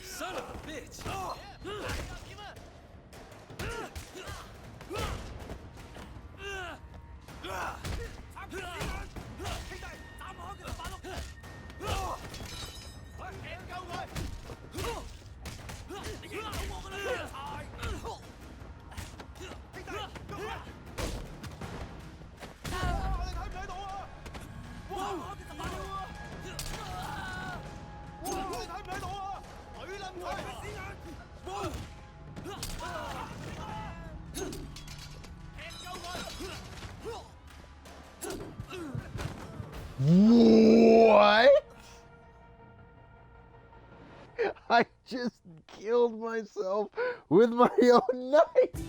Son of a bitch! What? I just killed myself with my own knife.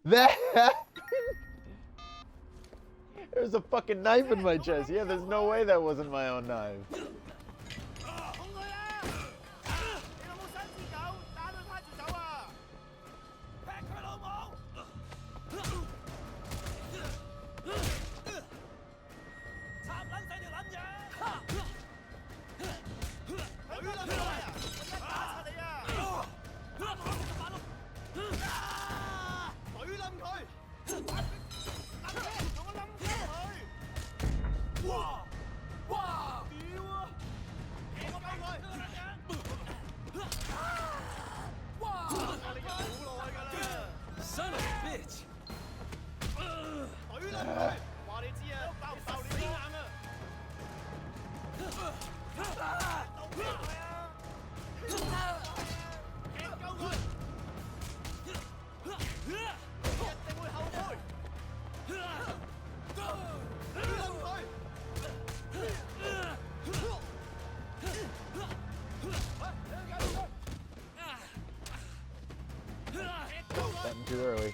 That happened. There's a fucking knife in my chest. Yeah, there's no way that wasn't my own knife. Son of a bitch! Something too early.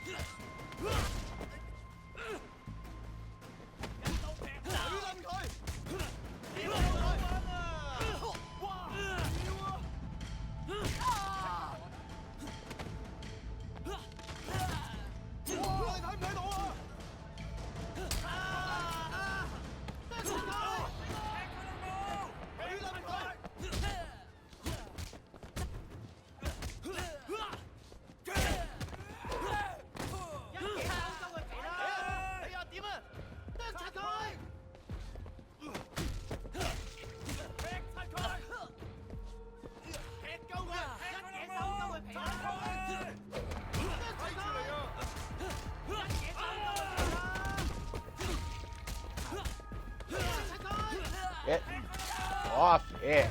Get off it.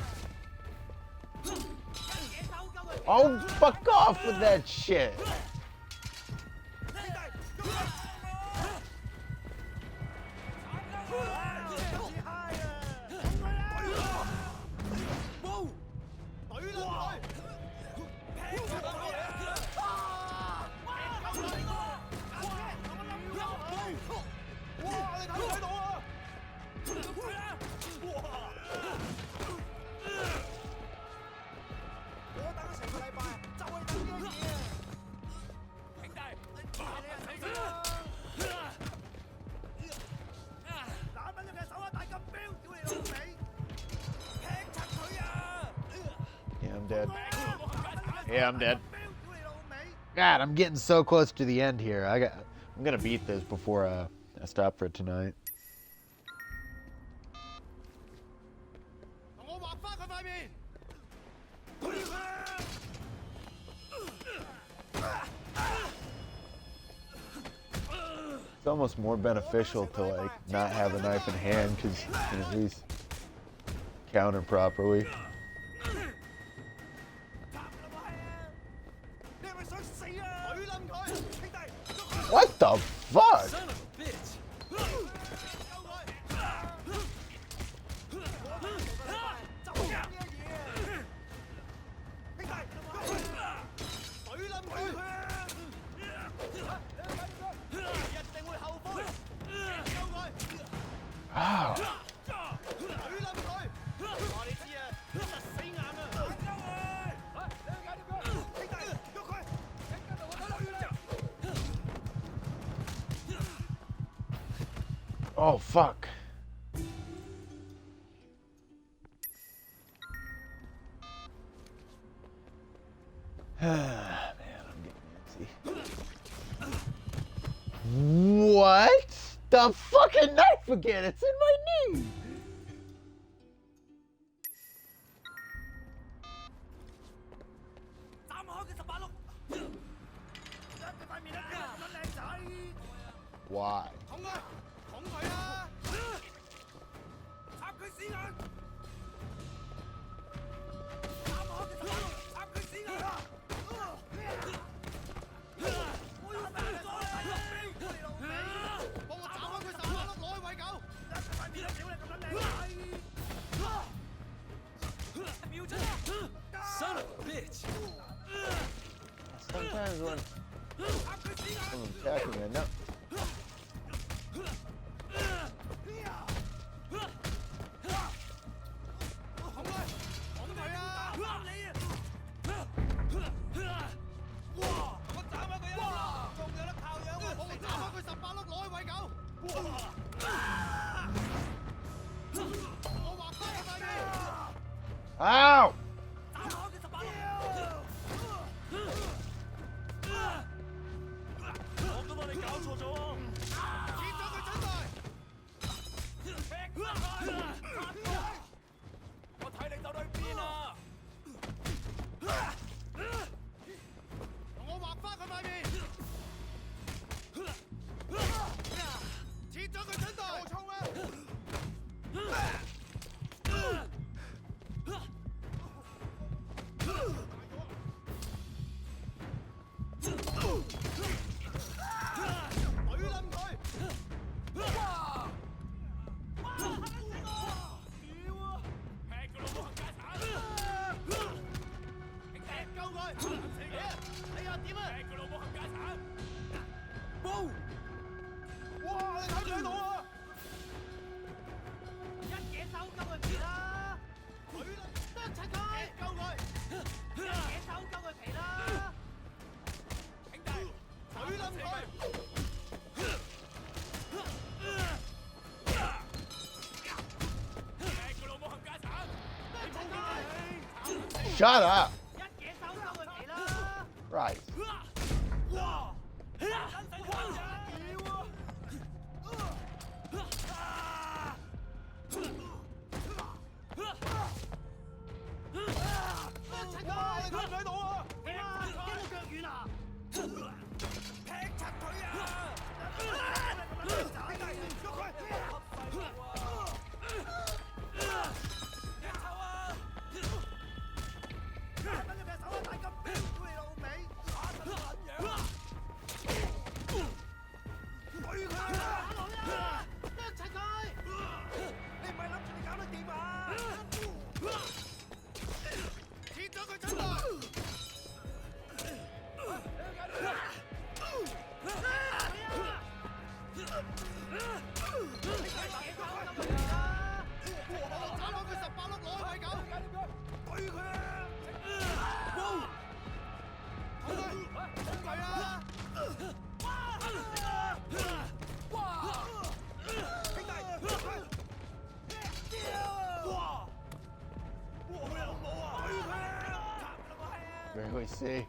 Oh, fuck off with that shit. Yeah, I'm dead. Yeah, I'm dead. God, I'm getting so close to the end here. I'm gonna beat this before I stop for tonight. It's almost more beneficial to like not have a knife in hand because you can at least counter properly. What the fuck? Son of a bitch! Wow. Oh fuck. Man, I'm getting antsy. What? The fucking knife again! It's in my knee! Why? Son of a bitch! Sometimes when someone's attacking me, I know. Ow! Shut up! Right. Barely see.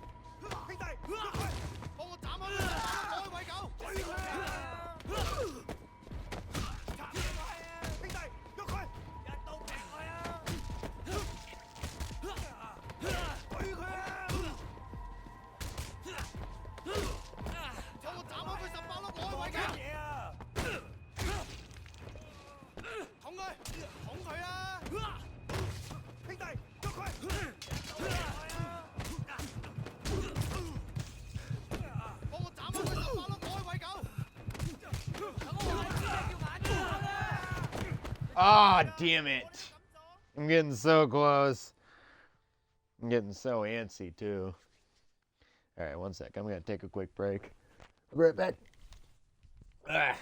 Ah, damn it. I'm getting so close. I'm getting so antsy, too. All right, one sec. I'm going to take a quick break. I'll be right back. Ah.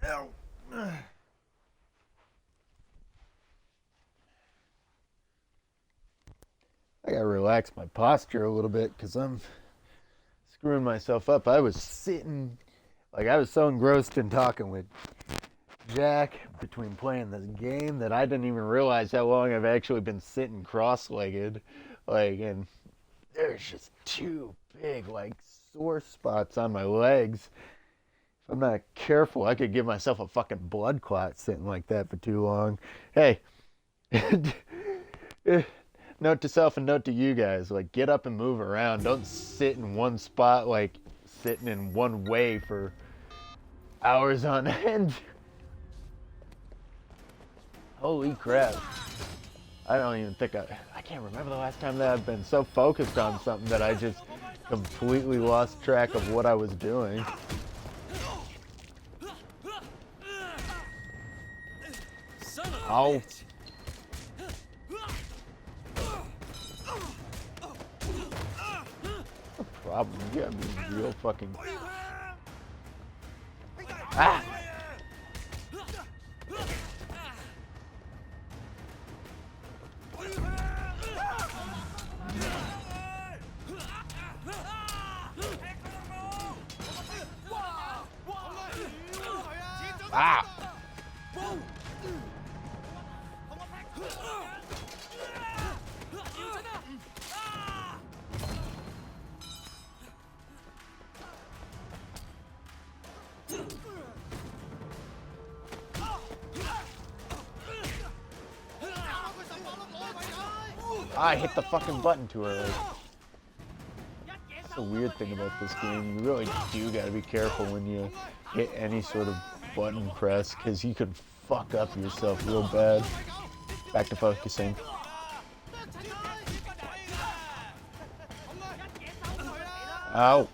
Ow. I gotta relax my posture a little bit because I'm screwing myself up. I was sitting, like I was so engrossed in talking with Jack between playing this game that I didn't even realize how long I've actually been sitting cross-legged. Like, and there's just two big, like, sore spots on my legs. If I'm not careful, I could give myself a fucking blood clot sitting like that for too long. Hey, note to self and note to you guys, like, get up and move around. Don't sit in one spot, like, sitting in one way for hours on end. Holy crap. I don't even think I can't remember the last time that I've been so focused on something that I just completely lost track of what I was doing. Ow. What's the problem? You gotta be real fucking... Ah! Ah! I hit the fucking button too early. That's the weird thing about this game. You really do gotta be careful when you hit any sort of button press, because you could fuck up yourself real bad. Back to focusing. Ow.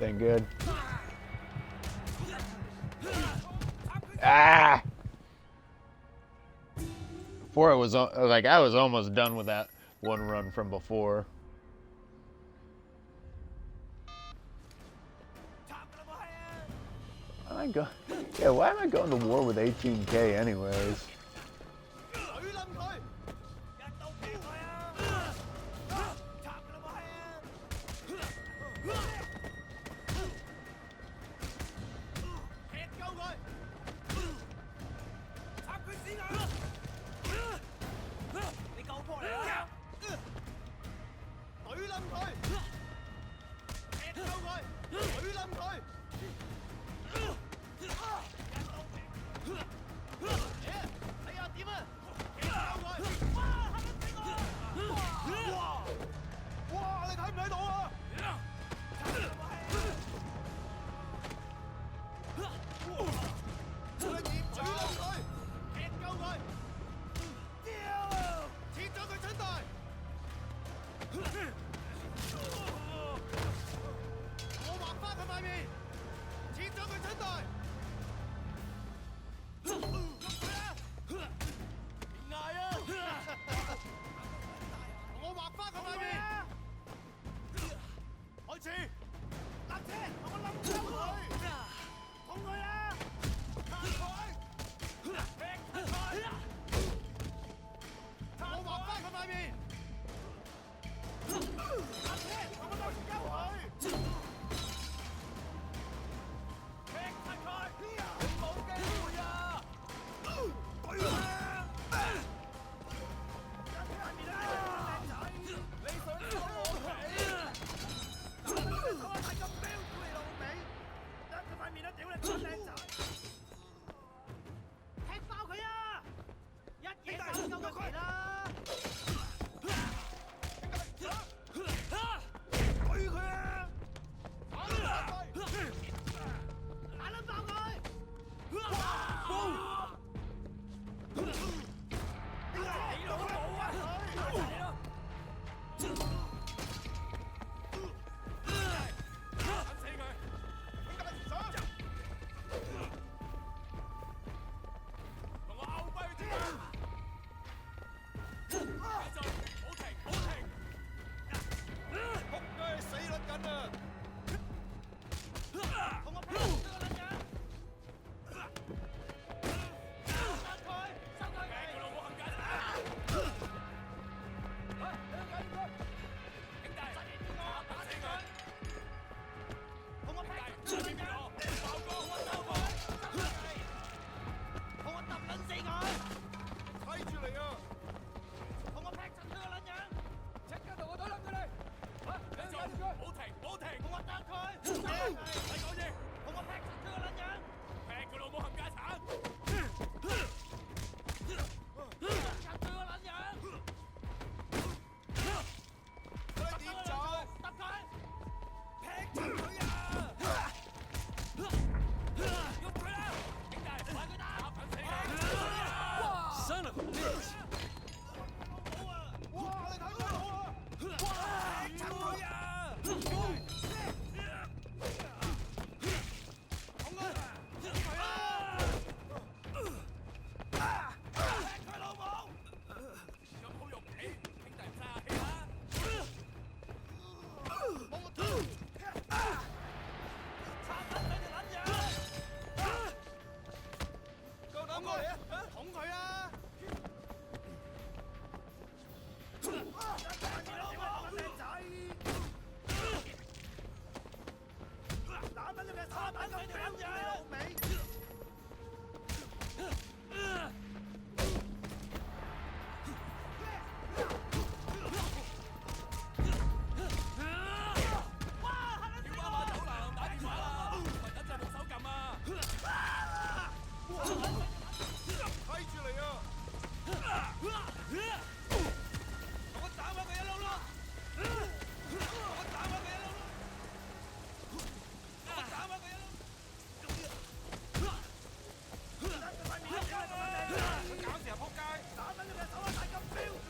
Ain't good. Ah! Before it was like I was almost done with that one run from before. Why am I go? Yeah, why am I going to war with 18K anyways?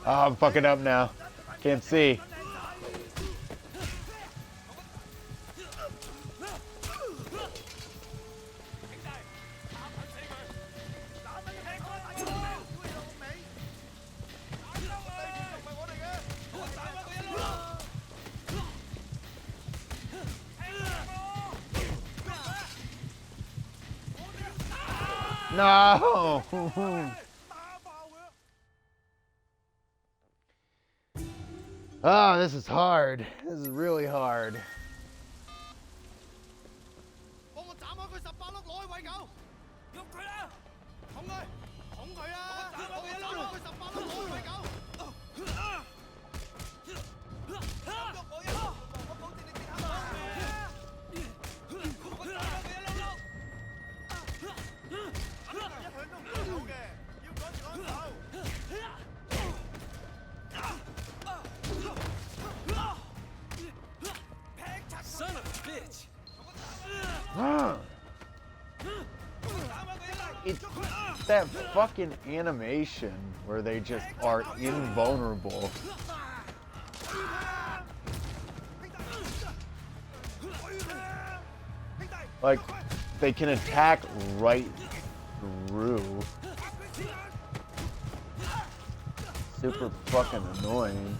Oh, I'm fucking up now. Can't see. No! Oh, this is hard. This is really hard. Son of a bitch! It's that fucking animation where they just are invulnerable. Like, they can attack right through. Super fucking annoying.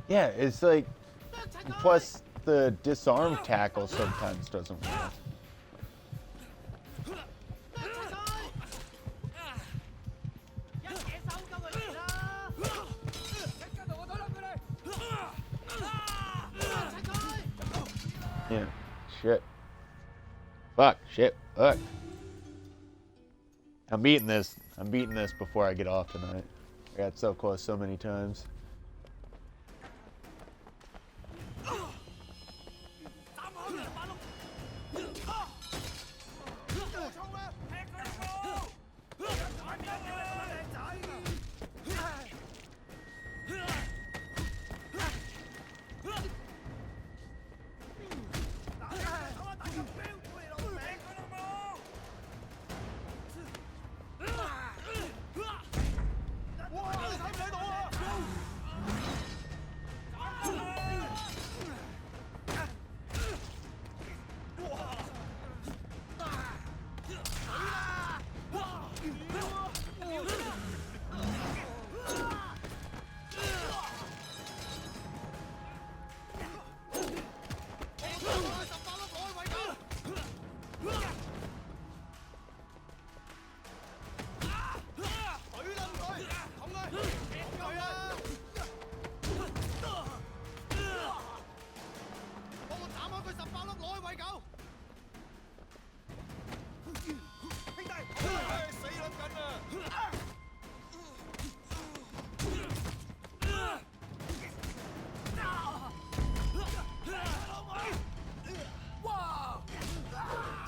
Yeah, it's like, plus the disarm tackle sometimes doesn't work. Yeah, shit. Fuck, shit, fuck. I'm beating this before I get off tonight. I got so close so many times.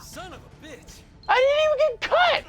Son of a bitch! I didn't even get cut!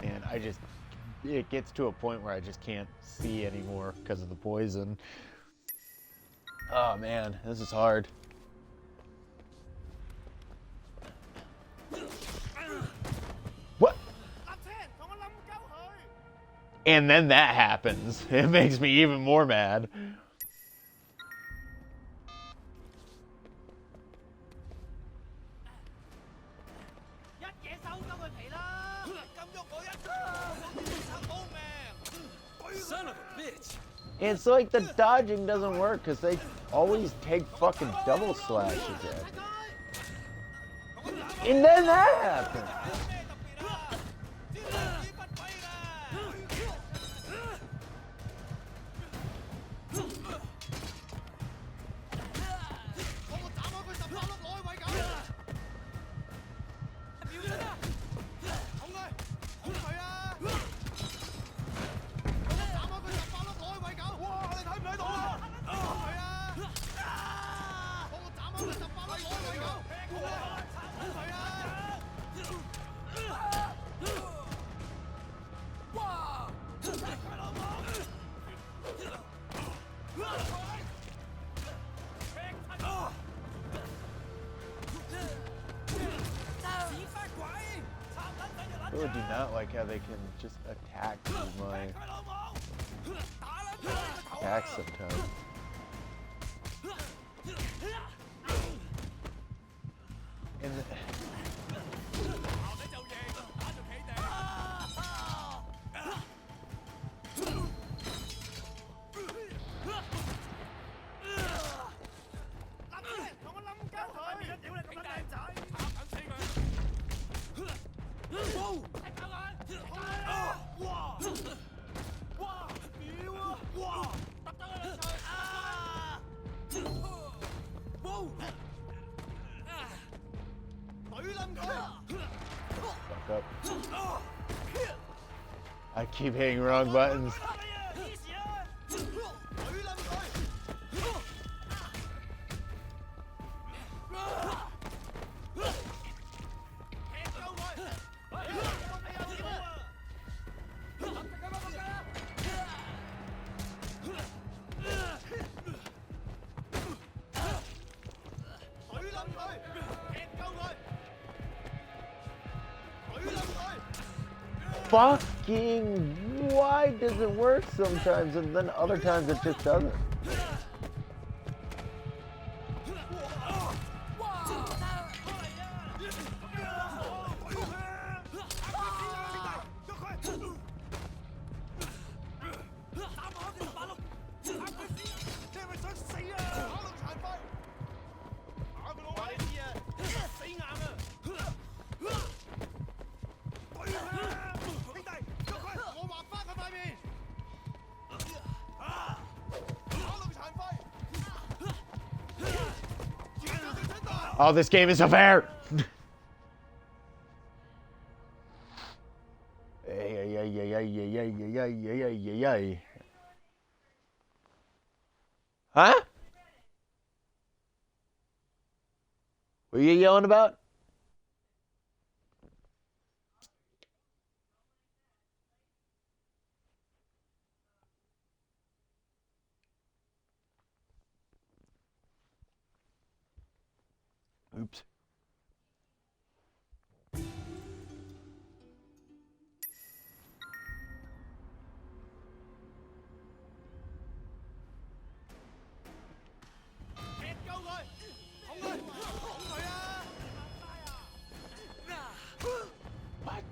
And it gets to a point where I just can't see anymore because of the poison. Oh man, this is hard. What? And then that happens. It makes me even more mad. Son of a bitch! And it's like the dodging doesn't work because they always take fucking double slashes at me. And then that happens. I really do not like how they can just attack through my attacks sometimes. And fuck up. I keep hitting wrong buttons. Fucking, why does it work sometimes and then other times it just doesn't? Oh, this game is so fair! Huh? What are you yelling about? Oops. What?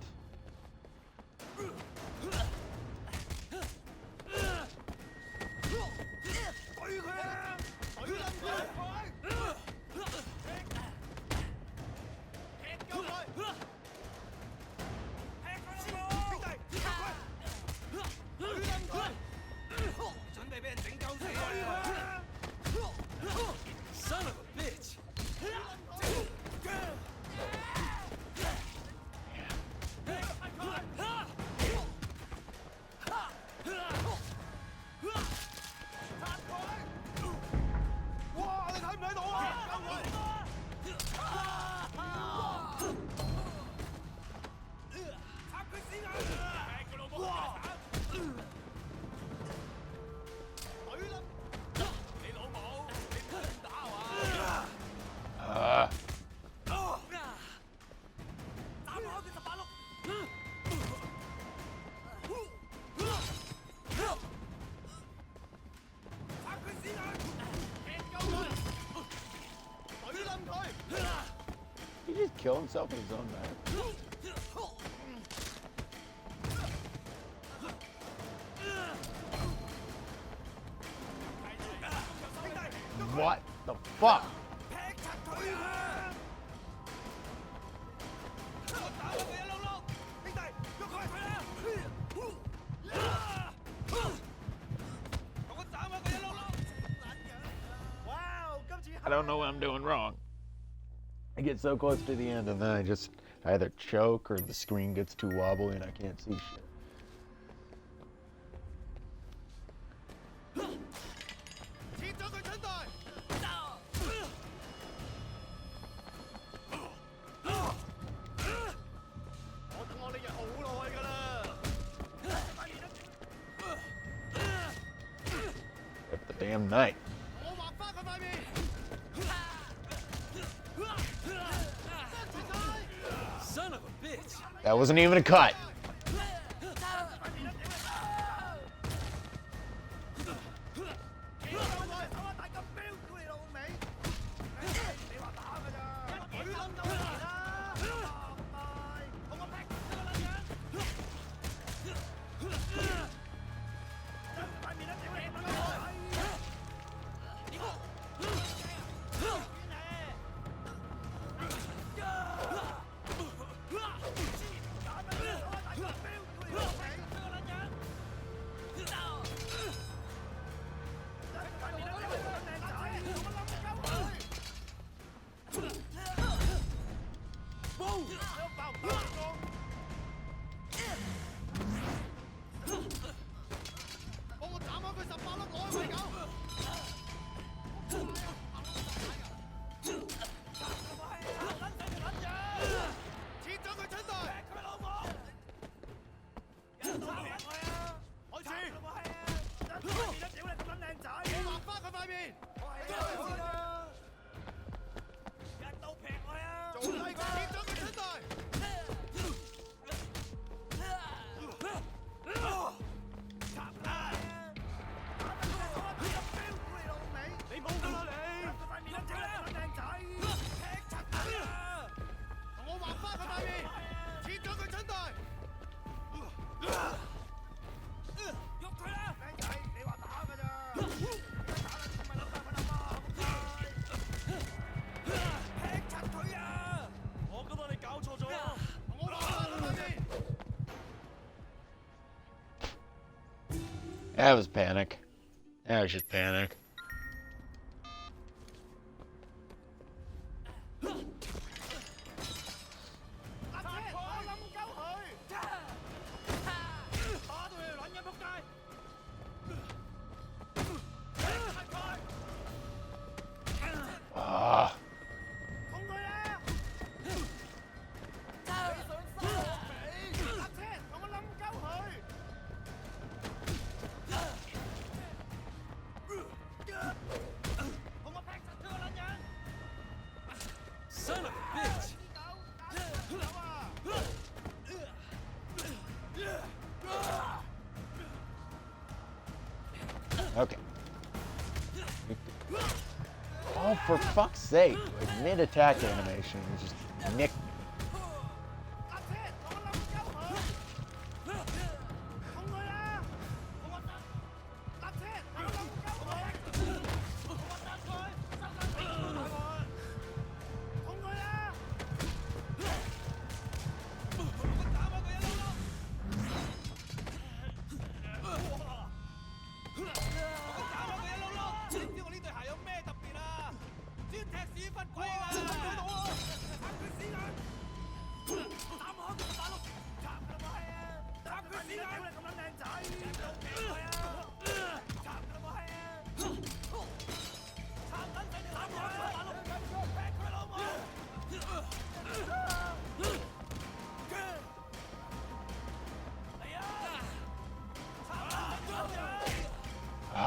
kill himself in his own back? What the fuck? I don't know what I'm doing wrong. I get so close to the end and then I either choke or the screen gets too wobbly and I can't see shit. Up the damn night. Son of a bitch. That wasn't even a cut. That was panic. That was just panic. Ah. Son of a bitch. Okay. Oh, for fuck's sake. Like, mid-attack animation just nicked me.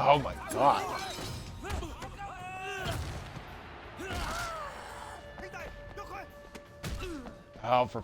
Oh my god. Oh, for...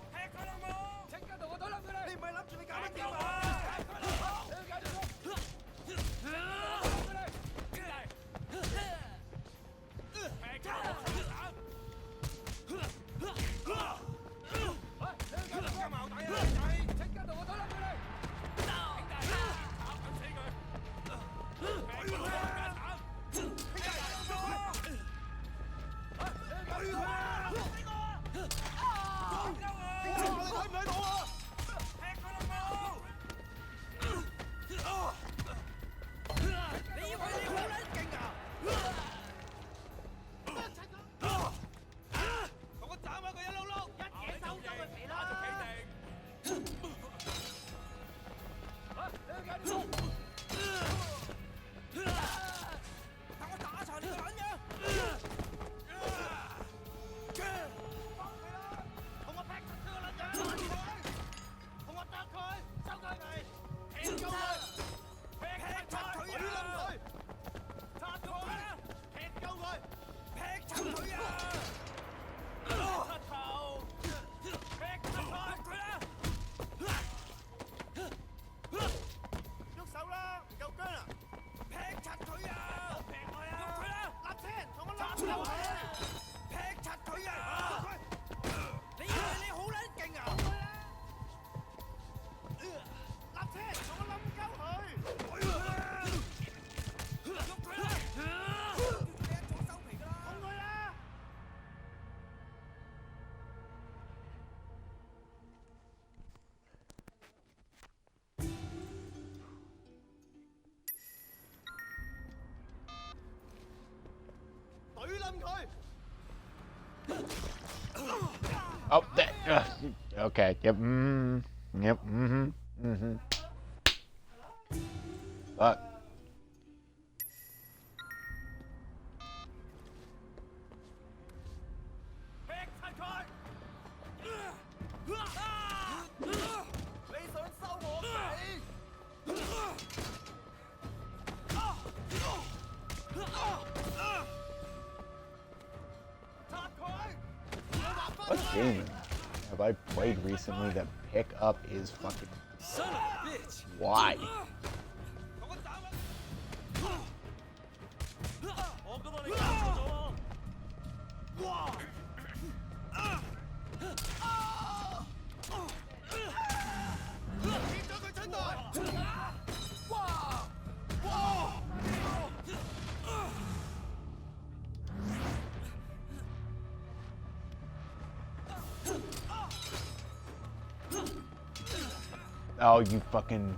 Oh, that. Okay. Yep. Yep. Fuck. What game have I played recently that pickup is fucking... Son of a bitch! Why? Oh, you fucking...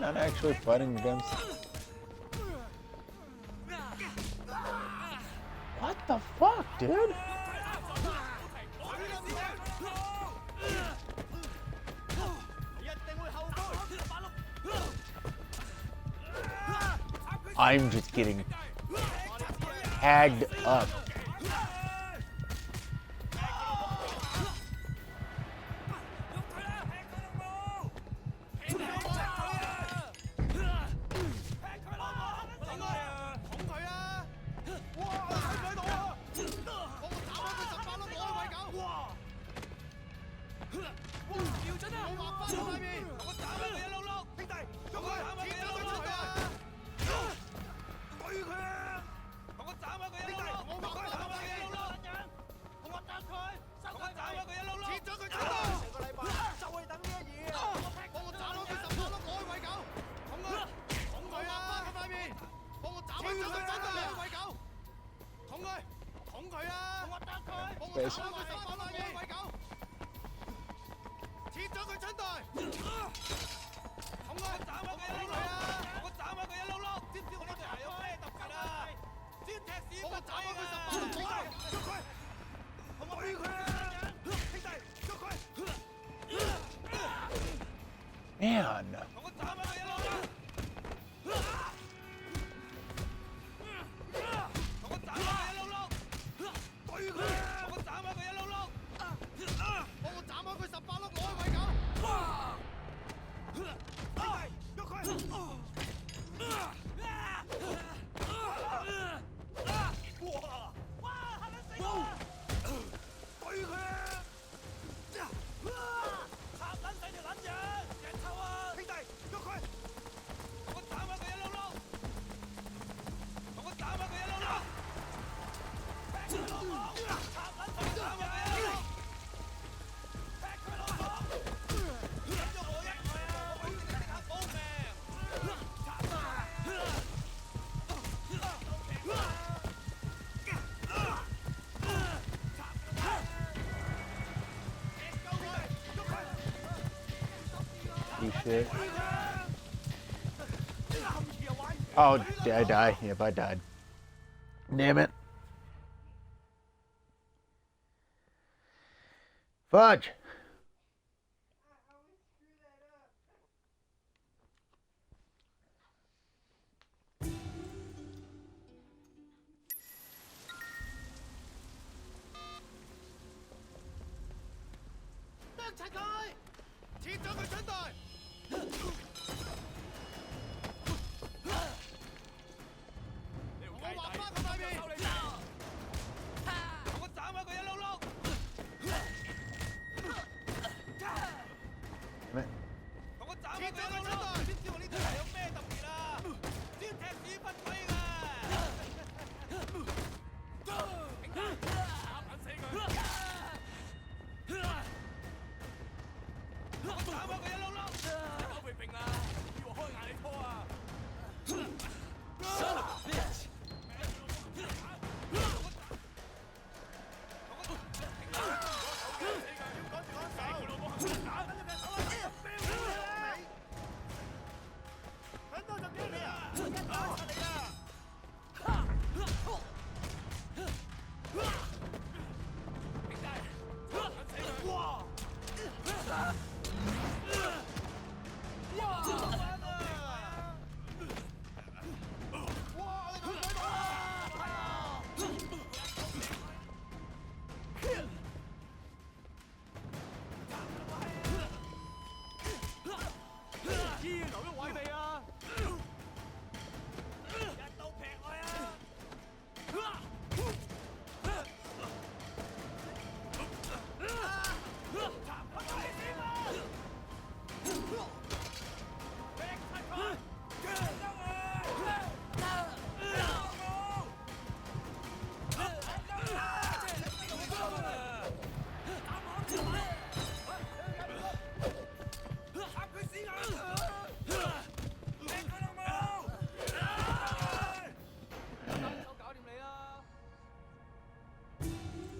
Not actually fighting against... What the fuck, dude? I'm just getting tagged up. Space. Man. Shit. Oh, did I die? Yep, I died. Damn it. Fudge.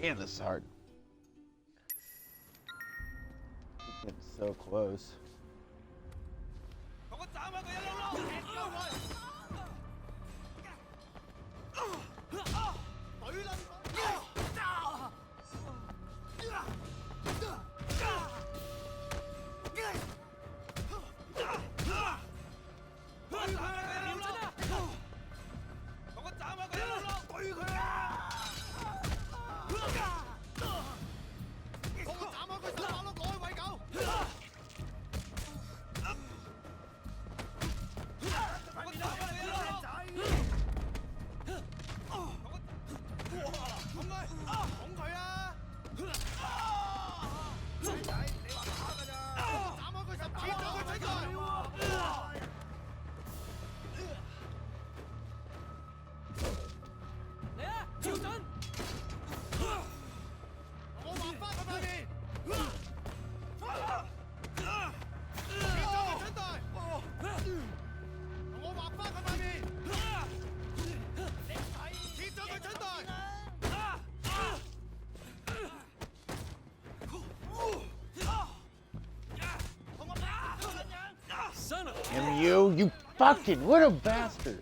Damn, this is hard. It's so close. Damn you fucking what a bastard!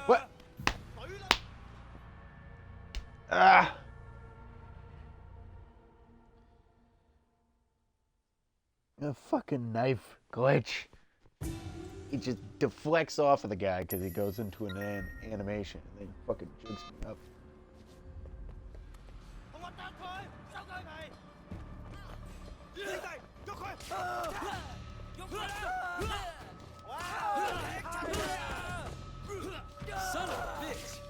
What? Ah! A fucking knife glitch. He just deflects off of the guy because he goes into an animation and then fucking jukes me up. Son of a bitch!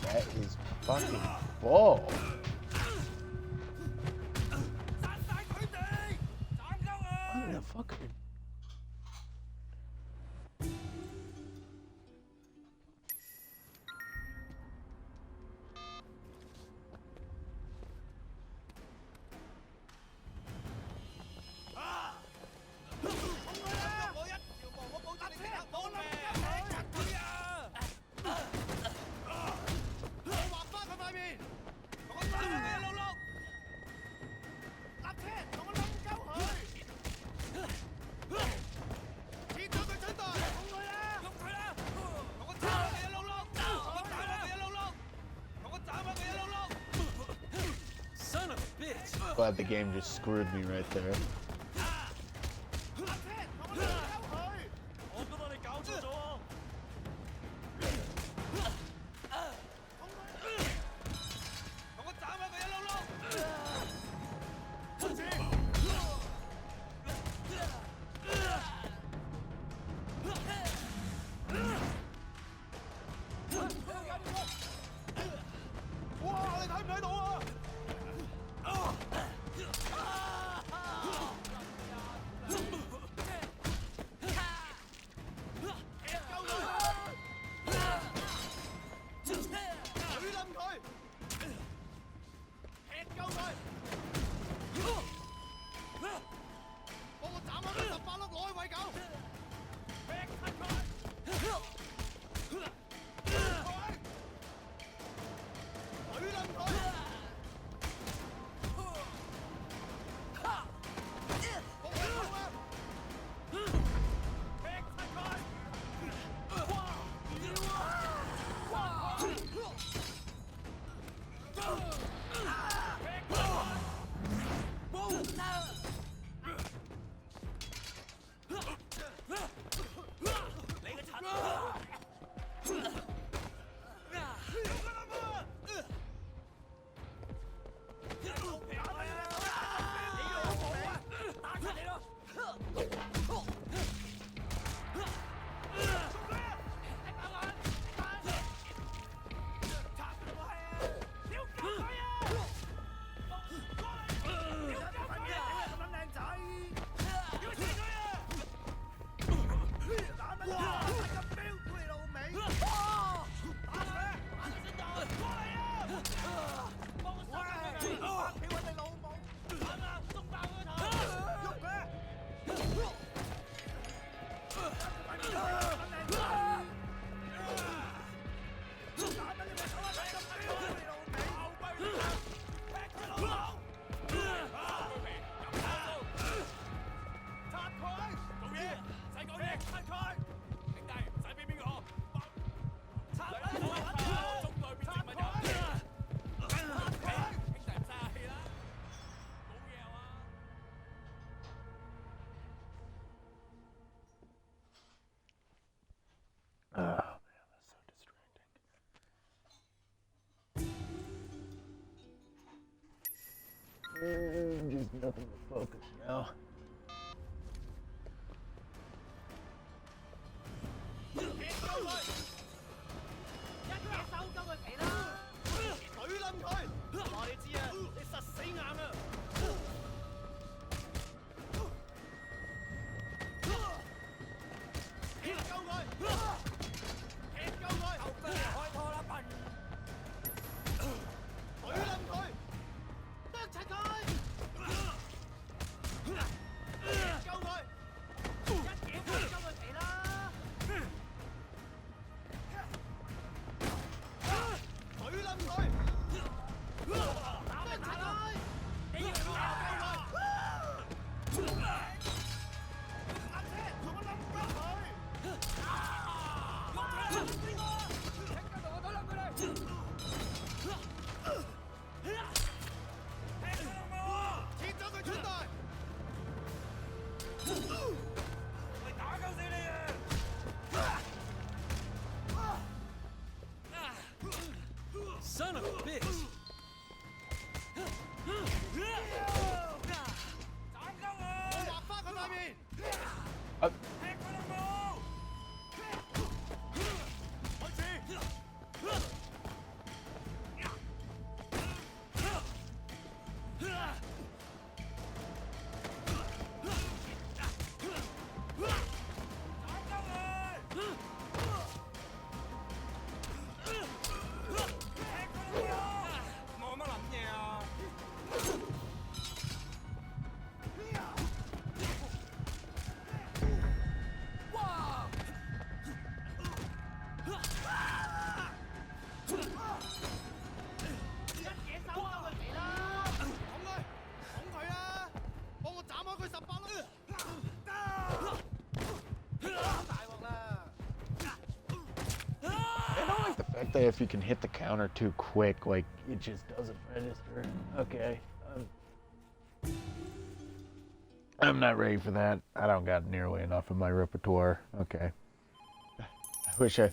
That is fucking bull. What the fuck? Glad the game just screwed me right there. Just nothing to focus now. Son of a bitch! That if you can hit the counter too quick, like, it just doesn't register. Okay. I'm not ready for that. I don't got nearly enough in my repertoire. Okay. I wish I...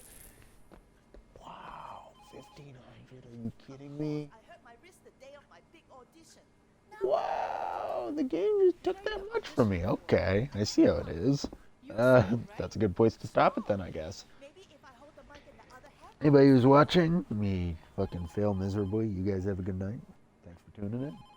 Wow, 1,500, are you kidding me? I hurt my wrist the day of my big audition. Wow, the game just took that much from me. Okay, I see how it is. That's a good place to stop it then, I guess. Anybody who's watching, let me fucking fail miserably. You guys have a good night. Thanks for tuning in.